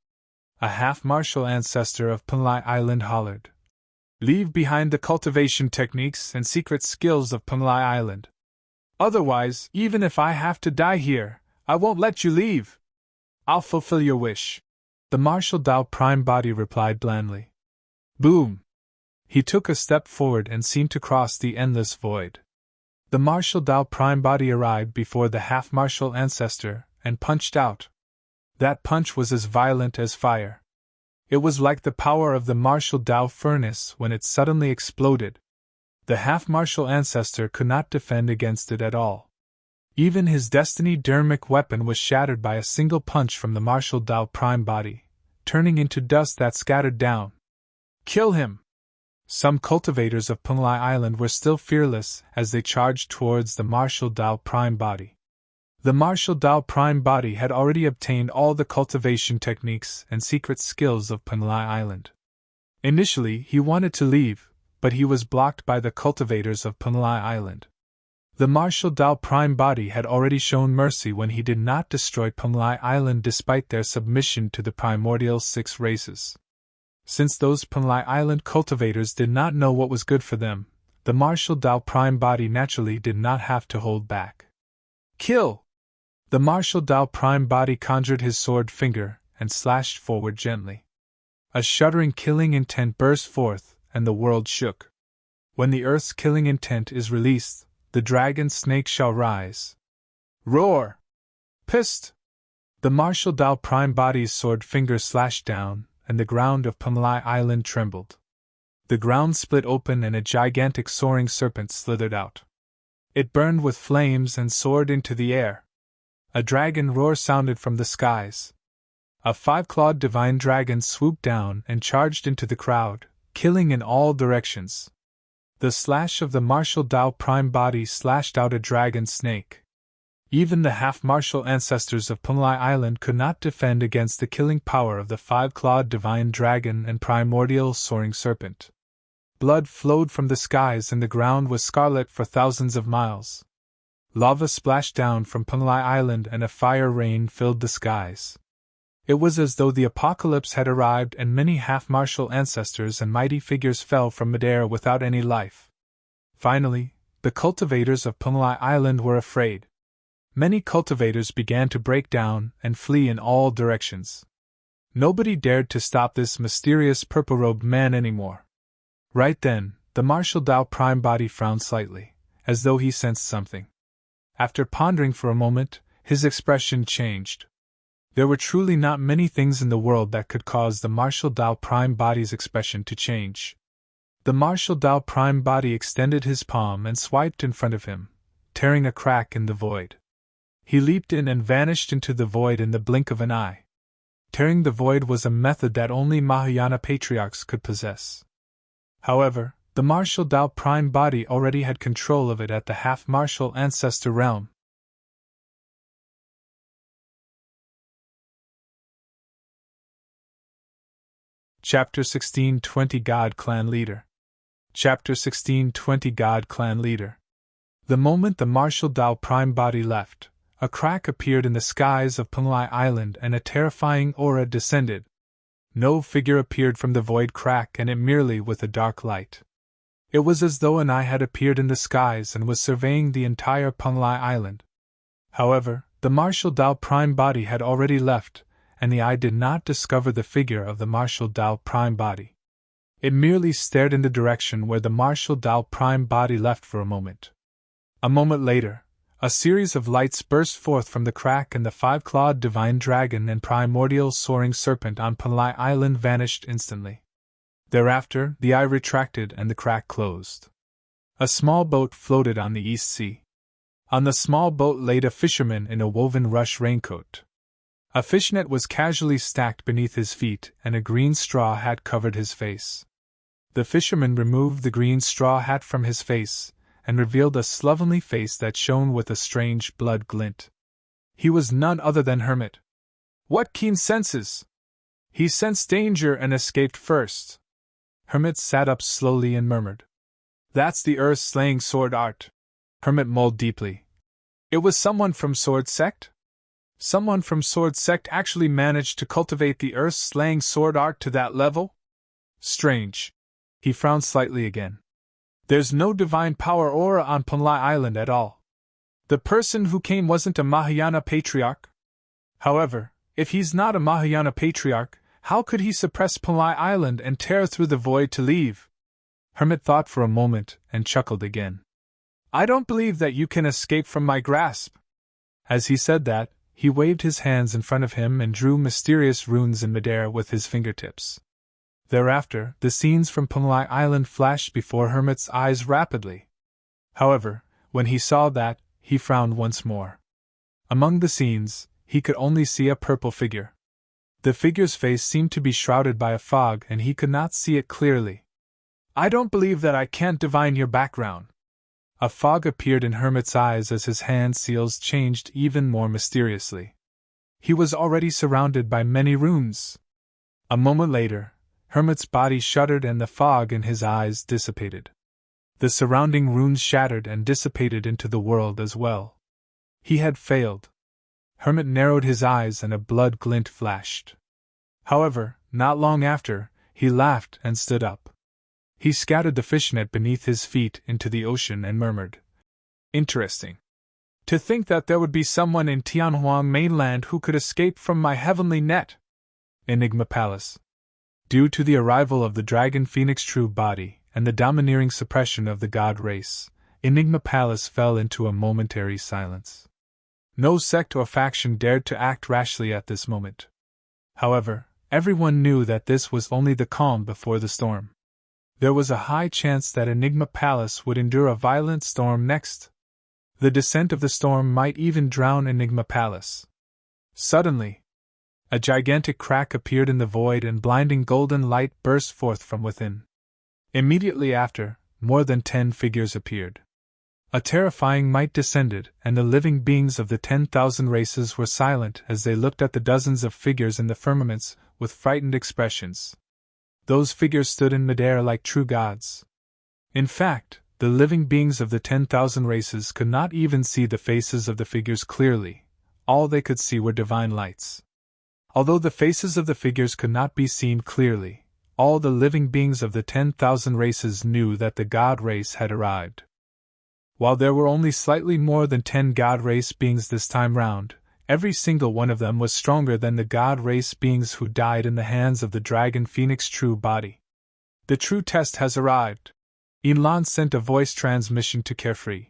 a half-martial ancestor of Punalai Island hollered. "Leave behind the cultivation techniques and secret skills of Punalai Island. Otherwise, even if I have to die here, I won't let you leave. I'll fulfill your wish," the martial Dao Prime Body replied blandly. Boom! He took a step forward and seemed to cross the endless void. The martial Dao Prime Body arrived before the half-martial ancestor and punched out. That punch was as violent as fire. It was like the power of the martial Dao furnace when it suddenly exploded. The half-martial ancestor could not defend against it at all. Even his destiny dermic weapon was shattered by a single punch from the martial Dao Prime Body, turning into dust that scattered down. "Kill him!" Some cultivators of Punalai Island were still fearless as they charged towards the martial Dao Prime Body. The martial Dao Prime Body had already obtained all the cultivation techniques and secret skills of Punalai Island. Initially, he wanted to leave, but he was blocked by the cultivators of Punalai Island. The martial Dao Prime Body had already shown mercy when he did not destroy Punalai Island despite their submission to the primordial 6 races. Since those Punalai Island cultivators did not know what was good for them, the martial Dao Prime Body naturally did not have to hold back. "Kill!" The martial Dao Prime Body conjured his sword finger and slashed forward gently. A shuddering killing intent burst forth, and the world shook. When the earth's killing intent is released, the dragon snake shall rise. Roar! Pissed! The martial Dao Prime Body's sword finger slashed down, and the ground of Punalai Island trembled. The ground split open and a gigantic soaring serpent slithered out. It burned with flames and soared into the air. A dragon roar sounded from the skies. A 5-clawed divine dragon swooped down and charged into the crowd, killing in all directions. The slash of the martial Dao Prime Body slashed out a dragon snake. Even the half-martial ancestors of Punalai Island could not defend against the killing power of the 5-clawed divine dragon and primordial soaring serpent. Blood flowed from the skies and the ground was scarlet for thousands of miles. Lava splashed down from Punalai Island and a fire rain filled the skies. It was as though the apocalypse had arrived and many half-martial ancestors and mighty figures fell from midair without any life. Finally, the cultivators of Punalai Island were afraid. Many cultivators began to break down and flee in all directions. Nobody dared to stop this mysterious purple-robed man anymore. Right then, the martial Dao Prime Body frowned slightly, as though he sensed something. After pondering for a moment, his expression changed. There were truly not many things in the world that could cause the martial Dao Prime Body's expression to change. The martial Dao Prime Body extended his palm and swiped in front of him, tearing a crack in the void. He leaped in and vanished into the void in the blink of an eye. Tearing the void was a method that only Mahayana Patriarchs could possess. However, the martial Dao Prime Body already had control of it at the half-martial ancestor realm. Chapter 16:20 God Clan Leader. Chapter 16:20 God Clan Leader. The moment the martial Dao Prime Body left, a crack appeared in the skies of Punalai Island and a terrifying aura descended. No figure appeared from the void crack and it merely with a dark light. It was as though an eye had appeared in the skies and was surveying the entire Punalai Island. However, the martial Dao Prime Body had already left, and the eye did not discover the figure of the martial Dao Prime Body. It merely stared in the direction where the martial Dao Prime Body left for a moment. A moment later, a series of lights burst forth from the crack and the 5-clawed divine dragon and primordial soaring serpent on Punalai Island vanished instantly. Thereafter, the eye retracted and the crack closed. A small boat floated on the East Sea. On the small boat laid a fisherman in a woven rush raincoat. A fishnet was casually stacked beneath his feet and a green straw hat covered his face. The fisherman removed the green straw hat from his face and revealed a slovenly face that shone with a strange blood glint. He was none other than Hermit. What keen senses! He sensed danger and escaped first. Hermit sat up slowly and murmured. That's the earth-slaying sword art. Hermit mulled deeply. It was someone from Sword Sect? Someone from Sword Sect actually managed to cultivate the earth-slaying sword art to that level? Strange. He frowned slightly again. There's no divine power aura on Panlai Island at all. The person who came wasn't a Mahayana Patriarch? However, if he's not a Mahayana Patriarch, how could he suppress Panlai Island and tear through the void to leave? Hermit thought for a moment and chuckled again. I don't believe that you can escape from my grasp. As he said that, he waved his hands in front of him and drew mysterious runes in midair with his fingertips. Thereafter, the scenes from Panlai Island flashed before Hermit's eyes rapidly. However, when he saw that, he frowned once more. Among the scenes, he could only see a purple figure. The figure's face seemed to be shrouded by a fog and he could not see it clearly. I don't believe that I can't divine your background. A fog appeared in Hermit's eyes as his hand seals changed even more mysteriously. He was already surrounded by many runes. A moment later, Hermit's body shuddered and the fog in his eyes dissipated. The surrounding runes shattered and dissipated into the world as well. He had failed. Hermit narrowed his eyes and a blood glint flashed. However, not long after, he laughed and stood up. He scattered the fishnet beneath his feet into the ocean and murmured, Interesting. To think that there would be someone in Tianhuang mainland who could escape from my heavenly net. Enigma Palace. Due to the arrival of the Dragon Phoenix True Body and the domineering suppression of the god race, Enigma Palace fell into a momentary silence. No sect or faction dared to act rashly at this moment. However, everyone knew that this was only the calm before the storm. There was a high chance that Enigma Palace would endure a violent storm next. The descent of the storm might even drown Enigma Palace. Suddenly, a gigantic crack appeared in the void and blinding golden light burst forth from within. Immediately after, more than 10 figures appeared. A terrifying might descended, and the living beings of the 10,000 races were silent as they looked at the dozens of figures in the firmaments with frightened expressions. Those figures stood in midair like true gods. In fact, the living beings of the 10,000 races could not even see the faces of the figures clearly. All they could see were divine lights. Although the faces of the figures could not be seen clearly, all the living beings of the 10,000 races knew that the god race had arrived. While there were only slightly more than 10 god race beings this time round, every single one of them was stronger than the god race beings who died in the hands of the Dragon Phoenix True Body. The true test has arrived. Inlan sent a voice transmission to Carefree.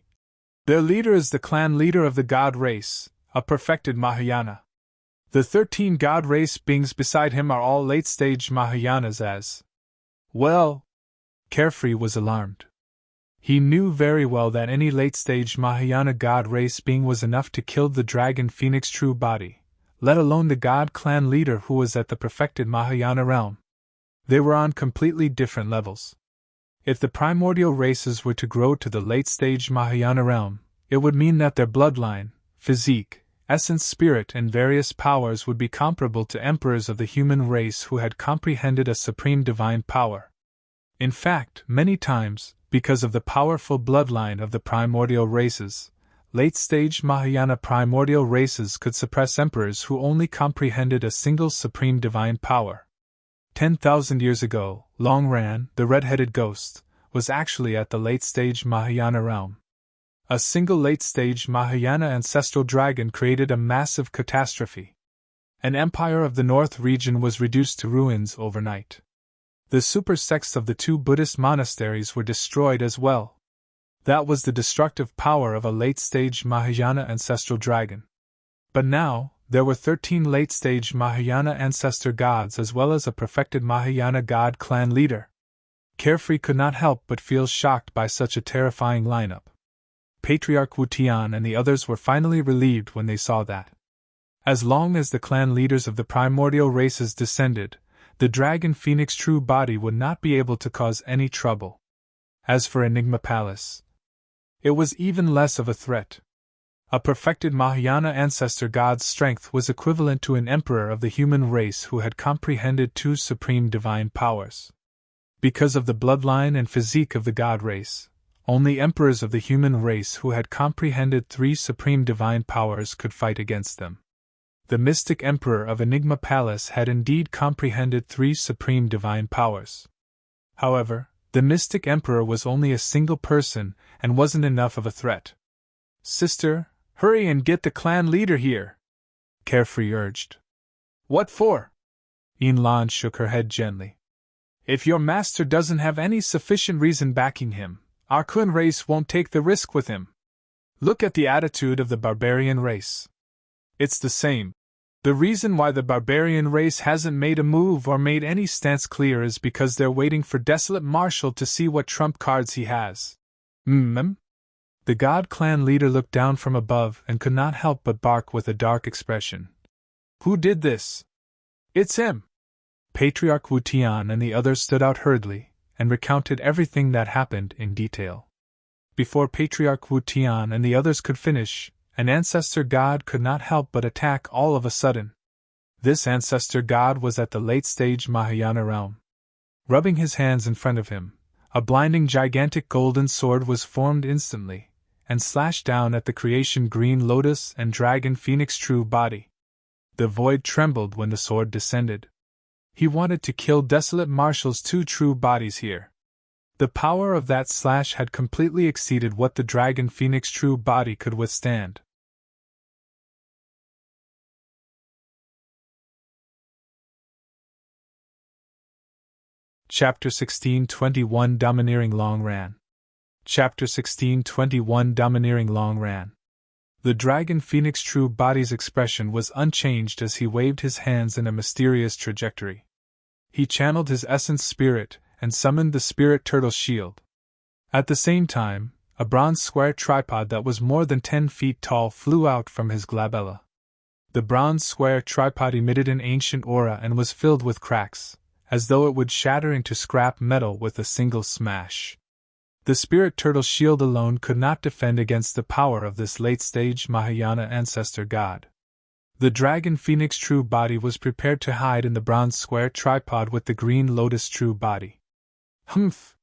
Their leader is the clan leader of the god race, a perfected Mahayana. The 13 god race beings beside him are all late-stage Mahayanas as well. Carefree was alarmed. He knew very well that any late-stage Mahayana god race being was enough to kill the Dragon Phoenix True Body, let alone the god clan leader who was at the perfected Mahayana realm. They were on completely different levels. If the primordial races were to grow to the late-stage Mahayana realm, it would mean that their bloodline, physique, essence, spirit, and various powers would be comparable to emperors of the human race who had comprehended a supreme divine power. In fact, many times, because of the powerful bloodline of the primordial races, late-stage Mahayana primordial races could suppress emperors who only comprehended a single supreme divine power. 10,000 years ago, Longran, the red-headed ghost, was actually at the late-stage Mahayana realm. A single late-stage Mahayana ancestral dragon created a massive catastrophe. An empire of the North region was reduced to ruins overnight. The super sects of the 2 Buddhist monasteries were destroyed as well. That was the destructive power of a late-stage Mahayana ancestral dragon. But now, there were 13 late-stage Mahayana ancestor gods as well as a perfected Mahayana god clan leader. Carefree could not help but feel shocked by such a terrifying lineup. Patriarch Wu Tian and the others were finally relieved when they saw that. As long as the clan leaders of the primordial races descended, the Dragon Phoenix True Body would not be able to cause any trouble. As for Enigma Palace, it was even less of a threat. A perfected Mahayana ancestor god's strength was equivalent to an emperor of the human race who had comprehended 2 supreme divine powers. Because of the bloodline and physique of the god race, Only emperors of the human race who had comprehended 3 supreme divine powers could fight against them. The mystic emperor of Enigma Palace had indeed comprehended 3 supreme divine powers. However, the mystic emperor was only a single person and wasn't enough of a threat. "Sister, hurry and get the clan leader here," Carefree urged. "What for?" Lan shook her head gently. "If your master doesn't have any sufficient reason backing him, our Kun race won't take the risk with him. Look at the attitude of the barbarian race. It's the same. The reason why the barbarian race hasn't made a move or made any stance clear is because they're waiting for Desolate Marshal to see what trump cards he has." The God clan leader looked down from above and could not help but bark with a dark expression. "Who did this?" "It's him!" Patriarch Wu Tian and the others stood out hurriedly and recounted everything that happened in detail. Before Patriarch Wu Tian and the others could finish, an ancestor god could not help but attack all of a sudden. This ancestor god was at the late-stage Mahayana realm. Rubbing his hands in front of him, a blinding gigantic golden sword was formed instantly, and slashed down at the creation green lotus and dragon phoenix true body. The void trembled when the sword descended. He wanted to kill Desolate Marshal's 2 true bodies here. The power of that slash had completely exceeded what the dragon phoenix true body could withstand. Chapter 16:21 Domineering Long Ran. Chapter 16:21 Domineering Long Ran. The dragon phoenix true body's expression was unchanged as he waved his hands in a mysterious trajectory. He channeled his essence spirit and summoned the spirit turtle shield. At the same time, a bronze square tripod that was more than 10 feet tall flew out from his glabella. The bronze square tripod emitted an ancient aura and was filled with cracks, as though it would shatter into scrap metal with a single smash. The spirit turtle shield alone could not defend against the power of this late-stage Mahayana ancestor god. The dragon phoenix true body was prepared to hide in the bronze square tripod with the green lotus true body. Humph!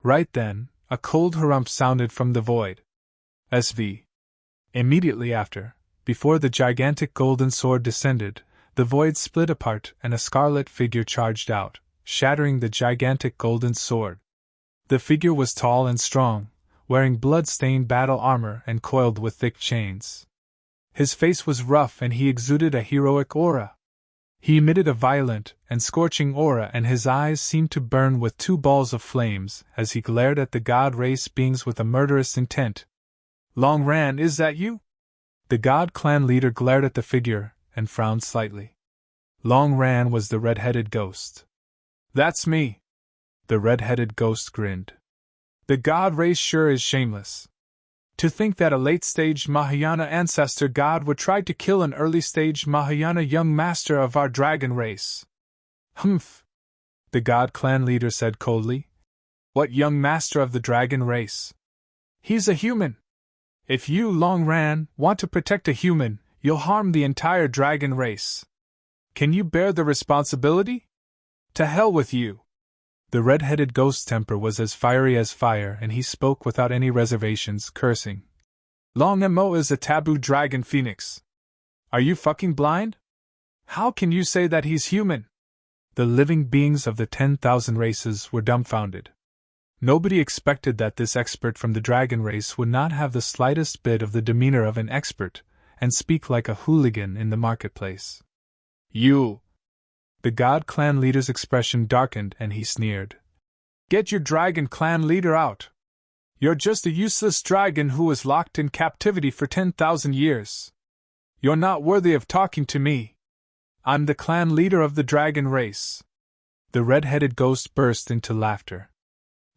Right then, a cold harumph sounded from the void. SV. Immediately after, before the gigantic golden sword descended, the void split apart and a scarlet figure charged out, shattering the gigantic golden sword. The figure was tall and strong, wearing blood-stained battle armor and coiled with thick chains. His face was rough and he exuded a heroic aura. He emitted a violent and scorching aura and his eyes seemed to burn with 2 balls of flames as he glared at the god race beings with a murderous intent. "Long Ran, is that you?" The god clan leader glared at the figure and frowned slightly. Long Ran was the red-headed ghost. "That's me." The red-headed ghost grinned. "The god race sure is shameless. To think that a late-stage Mahayana ancestor god would try to kill an early-stage Mahayana young master of our dragon race." "Humph," the god clan leader said coldly. "What young master of the dragon race? He's a human. If you, Long Ran, want to protect a human, you'll harm the entire dragon race. Can you bear the responsibility? To hell with you." The red-headed ghost's temper was as fiery as fire and he spoke without any reservations, cursing. "Long Mo is a taboo dragon phoenix. Are you fucking blind? How can you say that he's human?" The living beings of the 10,000 races were dumbfounded. Nobody expected that this expert from the dragon race would not have the slightest bit of the demeanor of an expert and speak like a hooligan in the marketplace. "You..." The god clan leader's expression darkened and he sneered. "Get your dragon clan leader out. You're just a useless dragon who was locked in captivity for 10,000 years. You're not worthy of talking to me. I'm the clan leader of the dragon race." The red-headed ghost burst into laughter.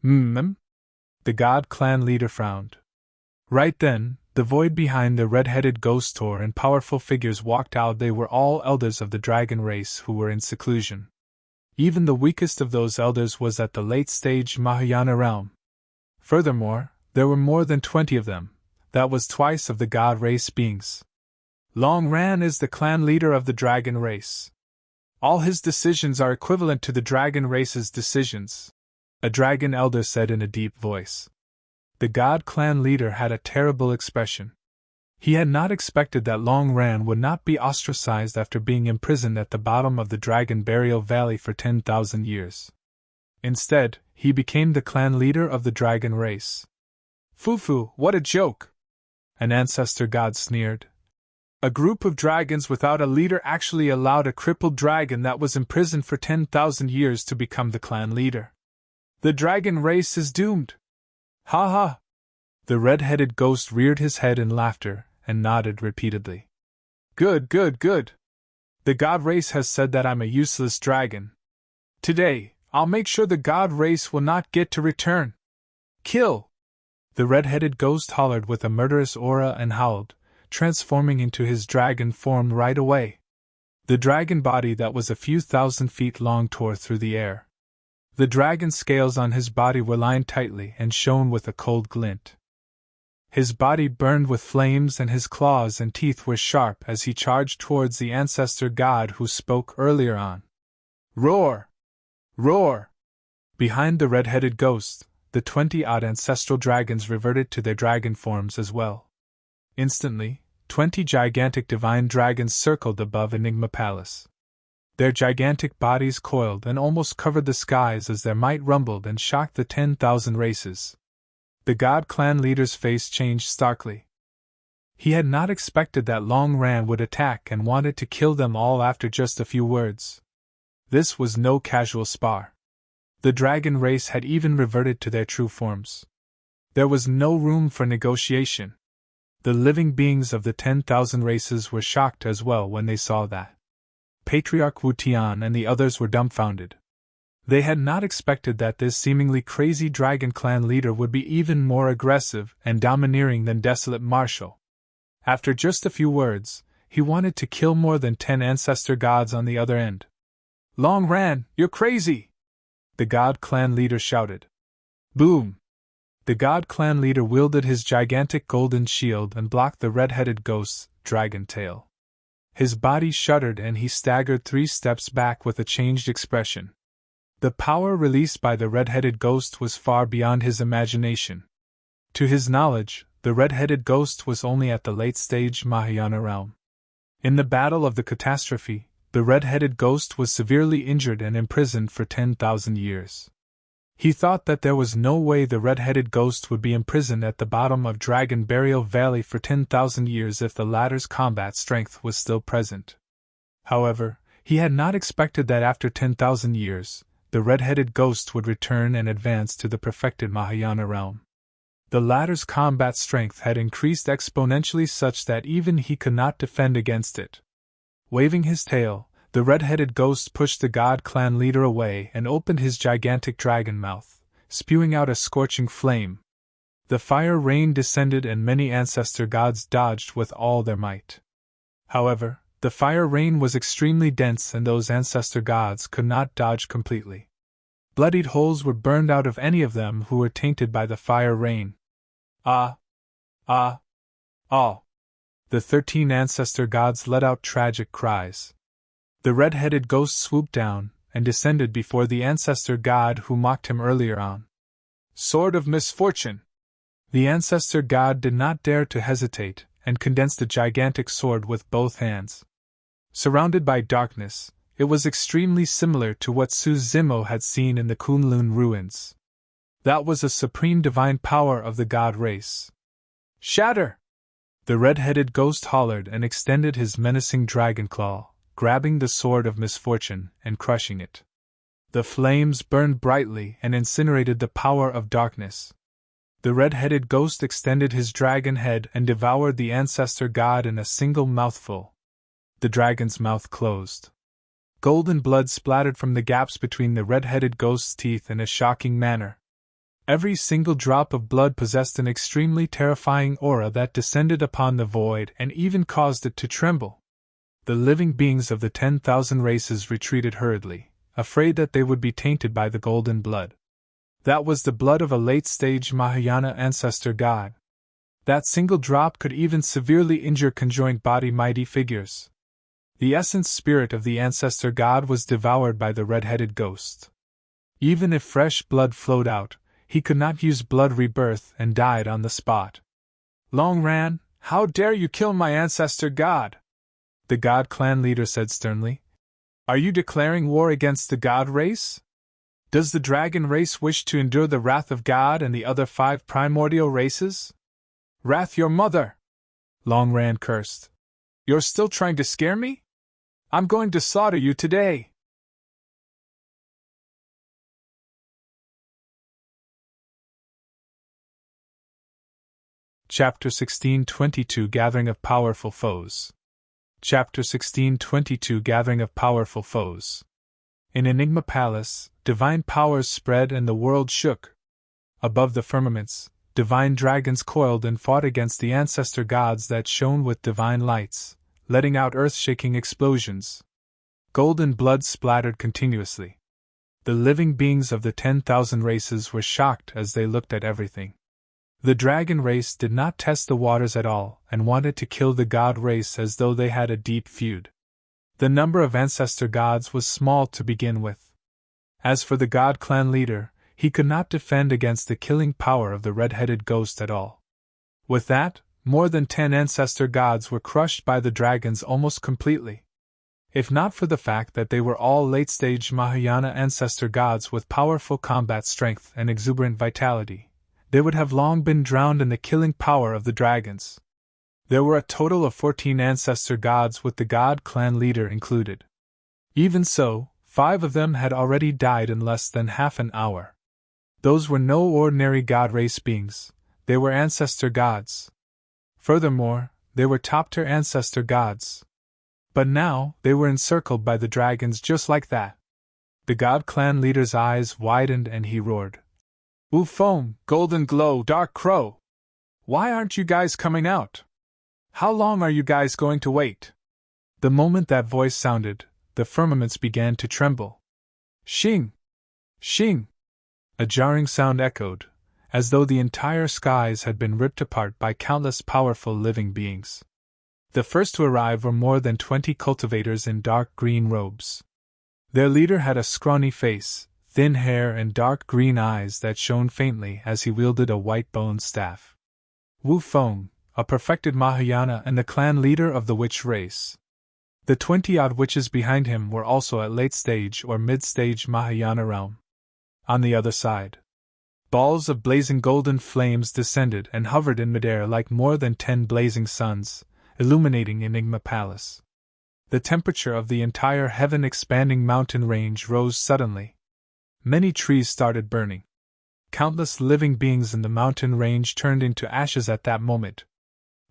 The god clan leader frowned. Right then, the void behind the red-headed ghost tore and powerful figures walked out. They were all elders of the dragon race who were in seclusion. Even the weakest of those elders was at the late-stage Mahayana realm. Furthermore, there were more than 20 of them. That was twice of the god race beings. Long Ran is the clan leader of the dragon race. All his decisions are equivalent to the dragon race's decisions, a dragon elder said in a deep voice. The god clan leader had a terrible expression. He had not expected that Long Ran would not be ostracized after being imprisoned at the bottom of the Dragon Burial Valley for 10,000 years. Instead, he became the clan leader of the dragon race. Fufu, what a joke! An ancestor god sneered. A group of dragons without a leader actually allowed a crippled dragon that was imprisoned for 10,000 years to become the clan leader. The dragon race is doomed! Ha ha! The red-headed ghost reared his head in laughter and nodded repeatedly. Good, good, good! The god race has said that I'm a useless dragon. Today, I'll make sure the god race will not get to return. Kill! The red-headed ghost hollered with a murderous aura and howled, transforming into his dragon form right away. The dragon body that was a few thousand feet long tore through the air. The dragon scales on his body were lined tightly and shone with a cold glint. His body burned with flames and his claws and teeth were sharp as he charged towards the ancestor god who spoke earlier on. Roar! Roar! Behind the red-headed ghost, the 20-odd ancestral dragons reverted to their dragon forms as well. Instantly, 20 gigantic divine dragons circled above Enigma Palace. Their gigantic bodies coiled and almost covered the skies as their might rumbled and shocked the 10,000 races. The god clan leader's face changed starkly. He had not expected that Long Ran would attack and wanted to kill them all after just a few words. This was no casual spar. The dragon race had even reverted to their true forms. There was no room for negotiation. The living beings of the 10,000 races were shocked as well when they saw that. Patriarch Wu Tian and the others were dumbfounded. They had not expected that this seemingly crazy dragon clan leader would be even more aggressive and domineering than Desolate Marshal. After just a few words, he wanted to kill more than 10 ancestor gods on the other end. Long Ran, you're crazy! The god clan leader shouted. Boom! The god clan leader wielded his gigantic golden shield and blocked the red-headed ghost's dragon tail. His body shuddered and he staggered 3 steps back with a changed expression. The power released by the red-headed ghost was far beyond his imagination. To his knowledge, the red-headed ghost was only at the late-stage Mahayana realm. In the Battle of the Catastrophe, the red-headed ghost was severely injured and imprisoned for 10,000 years. He thought that there was no way the red-headed ghost would be imprisoned at the bottom of Dragon Burial Valley for 10,000 years if the latter's combat strength was still present. However, he had not expected that after 10,000 years, the red-headed ghost would return and advance to the perfected Mahayana realm. The latter's combat strength had increased exponentially such that even he could not defend against it. Waving his tail, the red-headed ghost pushed the god clan leader away and opened his gigantic dragon mouth, spewing out a scorching flame. The fire rain descended and many ancestor gods dodged with all their might. However, the fire rain was extremely dense and those ancestor gods could not dodge completely. Bloodied holes were burned out of any of them who were tainted by the fire rain. Ah! Ah! Ah! The 13 ancestor gods let out tragic cries. The red-headed ghost swooped down and descended before the ancestor god who mocked him earlier on. Sword of Misfortune! The ancestor god did not dare to hesitate and condensed a gigantic sword with both hands. Surrounded by darkness, it was extremely similar to what Su Zimo had seen in the Kunlun ruins. That was a supreme divine power of the god race. Shatter! The red-headed ghost hollered and extended his menacing dragon claw, grabbing the sword of misfortune and crushing it. The flames burned brightly and incinerated the power of darkness. The red-headed ghost extended his dragon head and devoured the ancestor god in a single mouthful. The dragon's mouth closed. Golden blood splattered from the gaps between the red-headed ghost's teeth in a shocking manner. Every single drop of blood possessed an extremely terrifying aura that descended upon the void and even caused it to tremble. The living beings of the 10,000 races retreated hurriedly, afraid that they would be tainted by the golden blood. That was the blood of a late-stage Mahayana ancestor god. That single drop could even severely injure conjoined body mighty figures. The essence spirit of the ancestor god was devoured by the red-headed ghost. Even if fresh blood flowed out, he could not use blood rebirth and died on the spot. Longran, how dare you kill my ancestor god? The god clan leader said sternly. Are you declaring war against the god race? Does the dragon race wish to endure the wrath of God and the other 5 primordial races? Wrath your mother! Longran cursed. You're still trying to scare me? I'm going to slaughter you today! Chapter 1622 Gathering of Powerful Foes. Chapter 1622 Gathering of Powerful Foes. In Enigma Palace, divine powers spread and the world shook. Above the firmaments, divine dragons coiled and fought against the ancestor gods that shone with divine lights, letting out earth-shaking explosions. Golden blood splattered continuously. The living beings of the 10,000 races were shocked as they looked at everything. The dragon race did not test the waters at all and wanted to kill the god race as though they had a deep feud. The number of ancestor gods was small to begin with. As for the god clan leader, he could not defend against the killing power of the red-headed ghost at all. With that, more than 10 ancestor gods were crushed by the dragons almost completely. If not for the fact that they were all late-stage Mahayana ancestor gods with powerful combat strength and exuberant vitality, they would have long been drowned in the killing power of the dragons. There were a total of 14 ancestor gods with the god clan leader included. Even so, 5 of them had already died in less than half an hour. Those were no ordinary god race beings, they were ancestor gods. Furthermore, they were top-tier ancestor gods. But now, they were encircled by the dragons just like that. The god clan leader's eyes widened and he roared. Ooh foam, golden glow, dark crow! Why aren't you guys coming out? How long are you guys going to wait? The moment that voice sounded, the firmaments began to tremble. Shing! Shing! A jarring sound echoed, as though the entire skies had been ripped apart by countless powerful living beings. The first to arrive were more than 20 cultivators in dark green robes. Their leader had a scrawny face, thin hair and dark green eyes that shone faintly as he wielded a white-boned staff. Wu Feng, a perfected Mahayana and the clan leader of the witch race. The 20-odd witches behind him were also at late-stage or mid-stage Mahayana realm. On the other side, balls of blazing golden flames descended and hovered in midair like more than 10 blazing suns, illuminating Enigma Palace. The temperature of the entire heaven-expanding mountain range rose suddenly. Many trees started burning. Countless living beings in the mountain range turned into ashes at that moment.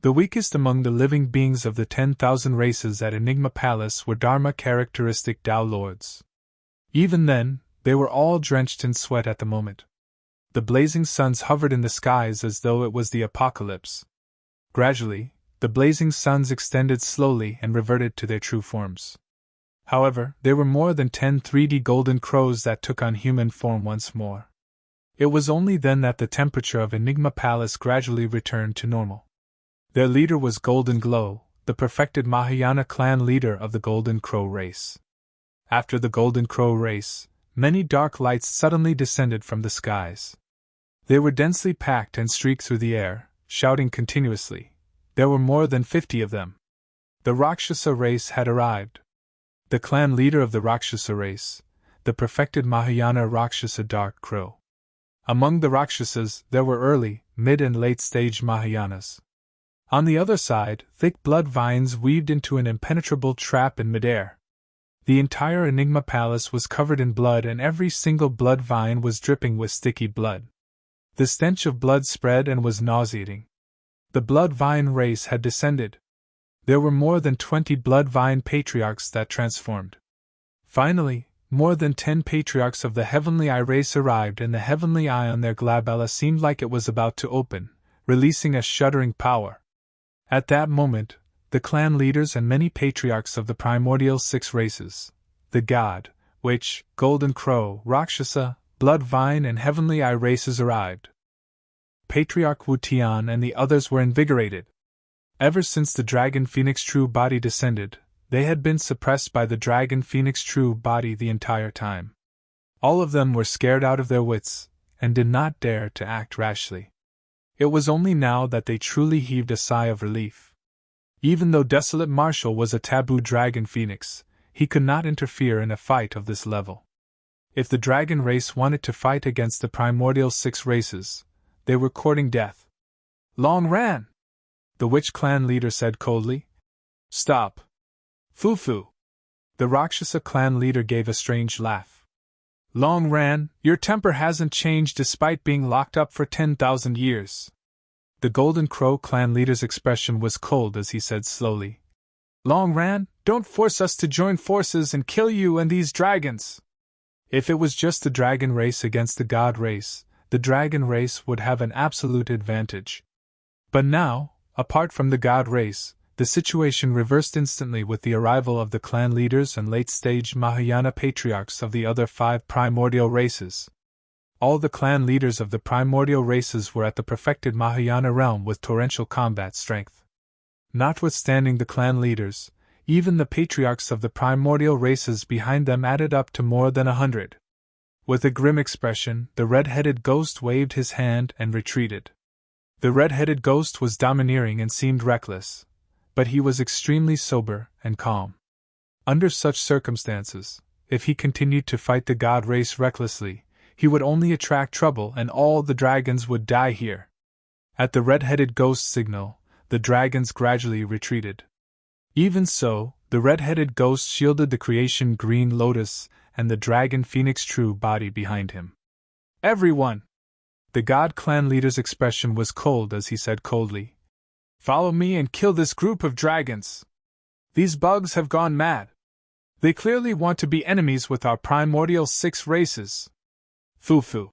The weakest among the living beings of the 10,000 races at Enigma Palace were Dharma-characteristic Tao Lords. Even then, they were all drenched in sweat at the moment. The blazing suns hovered in the skies as though it was the apocalypse. Gradually, the blazing suns extended slowly and reverted to their true forms. However, there were more than 10 3D golden crows that took on human form once more. It was only then that the temperature of Enigma Palace gradually returned to normal. Their leader was Golden Glow, the perfected Mahayana clan leader of the Golden Crow race. After the Golden Crow race, many dark lights suddenly descended from the skies. They were densely packed and streaked through the air, shouting continuously. There were more than 50 of them. The Rakshasa race had arrived. The clan leader of the Rakshasa race, the perfected Mahayana Rakshasa Dark Crow. Among the Rakshasas there were early, mid and late-stage Mahayanas. On the other side, thick blood vines weaved into an impenetrable trap in midair. The entire Enigma Palace was covered in blood and every single blood vine was dripping with sticky blood. The stench of blood spread and was nauseating. The blood vine race had descended. There were more than 20 blood vine patriarchs that transformed. Finally, more than 10 patriarchs of the Heavenly Eye race arrived and the Heavenly Eye on their glabella seemed like it was about to open, releasing a shuddering power. At that moment, the clan leaders and many patriarchs of the primordial 6 races, the God, Witch, Golden Crow, Rakshasa, Blood Vine and Heavenly Eye races arrived. Patriarch Wu Tian and the others were invigorated. Ever since the Dragon Phoenix True Body descended, they had been suppressed by the Dragon Phoenix True Body the entire time. All of them were scared out of their wits, and did not dare to act rashly. It was only now that they truly heaved a sigh of relief. Even though Desolate Marshal was a taboo dragon phoenix, he could not interfere in a fight of this level. If the dragon race wanted to fight against the primordial 6 races, they were courting death. Long Ran! The witch clan leader said coldly. Stop. Fufu. The Rakshasa clan leader gave a strange laugh. Long Ran, your temper hasn't changed despite being locked up for 10,000 years. The Golden Crow clan leader's expression was cold as he said slowly. Long Ran, don't force us to join forces and kill you and these dragons. If it was just the dragon race against the god race, the dragon race would have an absolute advantage. But now, apart from the god race, the situation reversed instantly with the arrival of the clan leaders and late-stage Mahayana patriarchs of the other 5 primordial races. All the clan leaders of the primordial races were at the perfected Mahayana realm with torrential combat strength. Notwithstanding the clan leaders, even the patriarchs of the primordial races behind them added up to more than 100. With a grim expression, the red-headed ghost waved his hand and retreated. The red-headed ghost was domineering and seemed reckless, but he was extremely sober and calm. Under such circumstances, if he continued to fight the god race recklessly, he would only attract trouble and all the dragons would die here. At the red-headed ghost's signal, the dragons gradually retreated. Even so, the red-headed ghost shielded the creation Green Lotus and the dragon Phoenix True Body behind him. Everyone! The god clan leader's expression was cold as he said coldly, Follow me and kill this group of dragons. These bugs have gone mad. They clearly want to be enemies with our primordial 6 races. Fufu.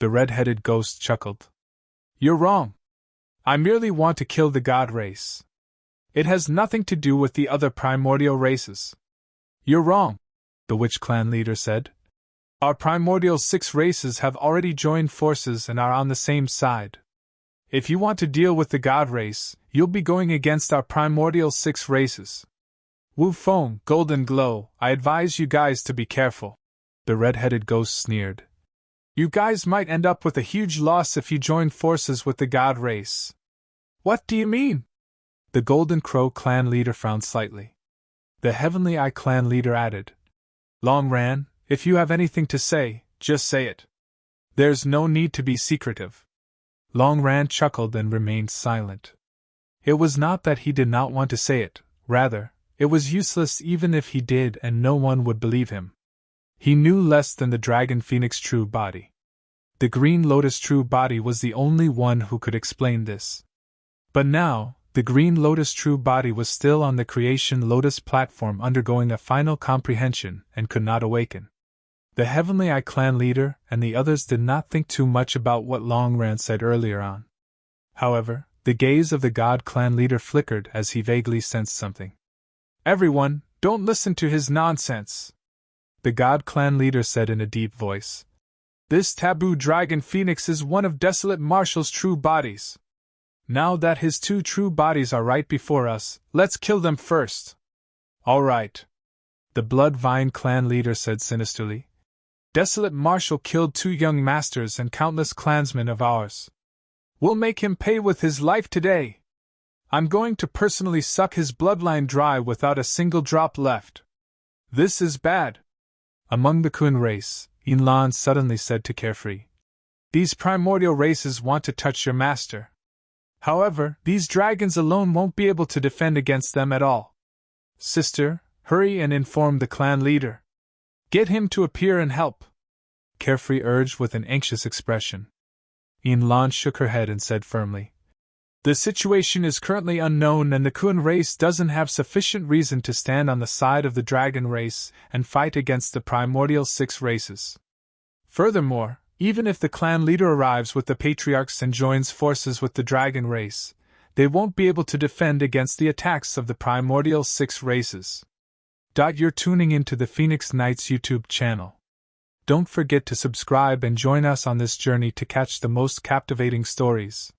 The red-headed ghost chuckled. You're wrong. I merely want to kill the god race. It has nothing to do with the other primordial races. You're wrong, the witch clan leader said. Our primordial 6 races have already joined forces and are on the same side. If you want to deal with the god race, you'll be going against our primordial 6 races. Wu Feng, Golden Glow, I advise you guys to be careful. The red-headed ghost sneered. You guys might end up with a huge loss if you join forces with the god race. What do you mean? The Golden Crow clan leader frowned slightly. The Heavenly Eye clan leader added. Long Ran, if you have anything to say, just say it. There's no need to be secretive. Long Ran chuckled and remained silent. It was not that he did not want to say it, rather, it was useless even if he did and no one would believe him. He knew less than the Dragon Phoenix True Body. The Green Lotus True Body was the only one who could explain this. But now, the Green Lotus True Body was still on the Creation Lotus platform undergoing a final comprehension and could not awaken. The Heavenly Eye clan leader and the others did not think too much about what Long Ran said earlier on. However, the gaze of the God clan leader flickered as he vaguely sensed something. Everyone, don't listen to his nonsense, the God clan leader said in a deep voice. This taboo dragon phoenix is one of Desolate Marshal's true bodies. Now that his 2 true bodies are right before us, let's kill them first. All right, the Blood Vine clan leader said sinisterly. Desolate Marshal killed 2 young masters and countless clansmen of ours. We'll make him pay with his life today. I'm going to personally suck his bloodline dry without a single drop left. This is bad. Among the Kun race, Yinlan suddenly said to Carefree. These primordial races want to touch your master. However, these dragons alone won't be able to defend against them at all. Sister, hurry and inform the clan leader. Get him to appear and help, Carefree urged with an anxious expression. Yinlan shook her head and said firmly. The situation is currently unknown and the Kun race doesn't have sufficient reason to stand on the side of the dragon race and fight against the primordial 6 races. Furthermore, even if the clan leader arrives with the Patriarchs and joins forces with the dragon race, they won't be able to defend against the attacks of the primordial 6 races. You're tuning into the Phoenix Knights YouTube channel. Don't forget to subscribe and join us on this journey to catch the most captivating stories.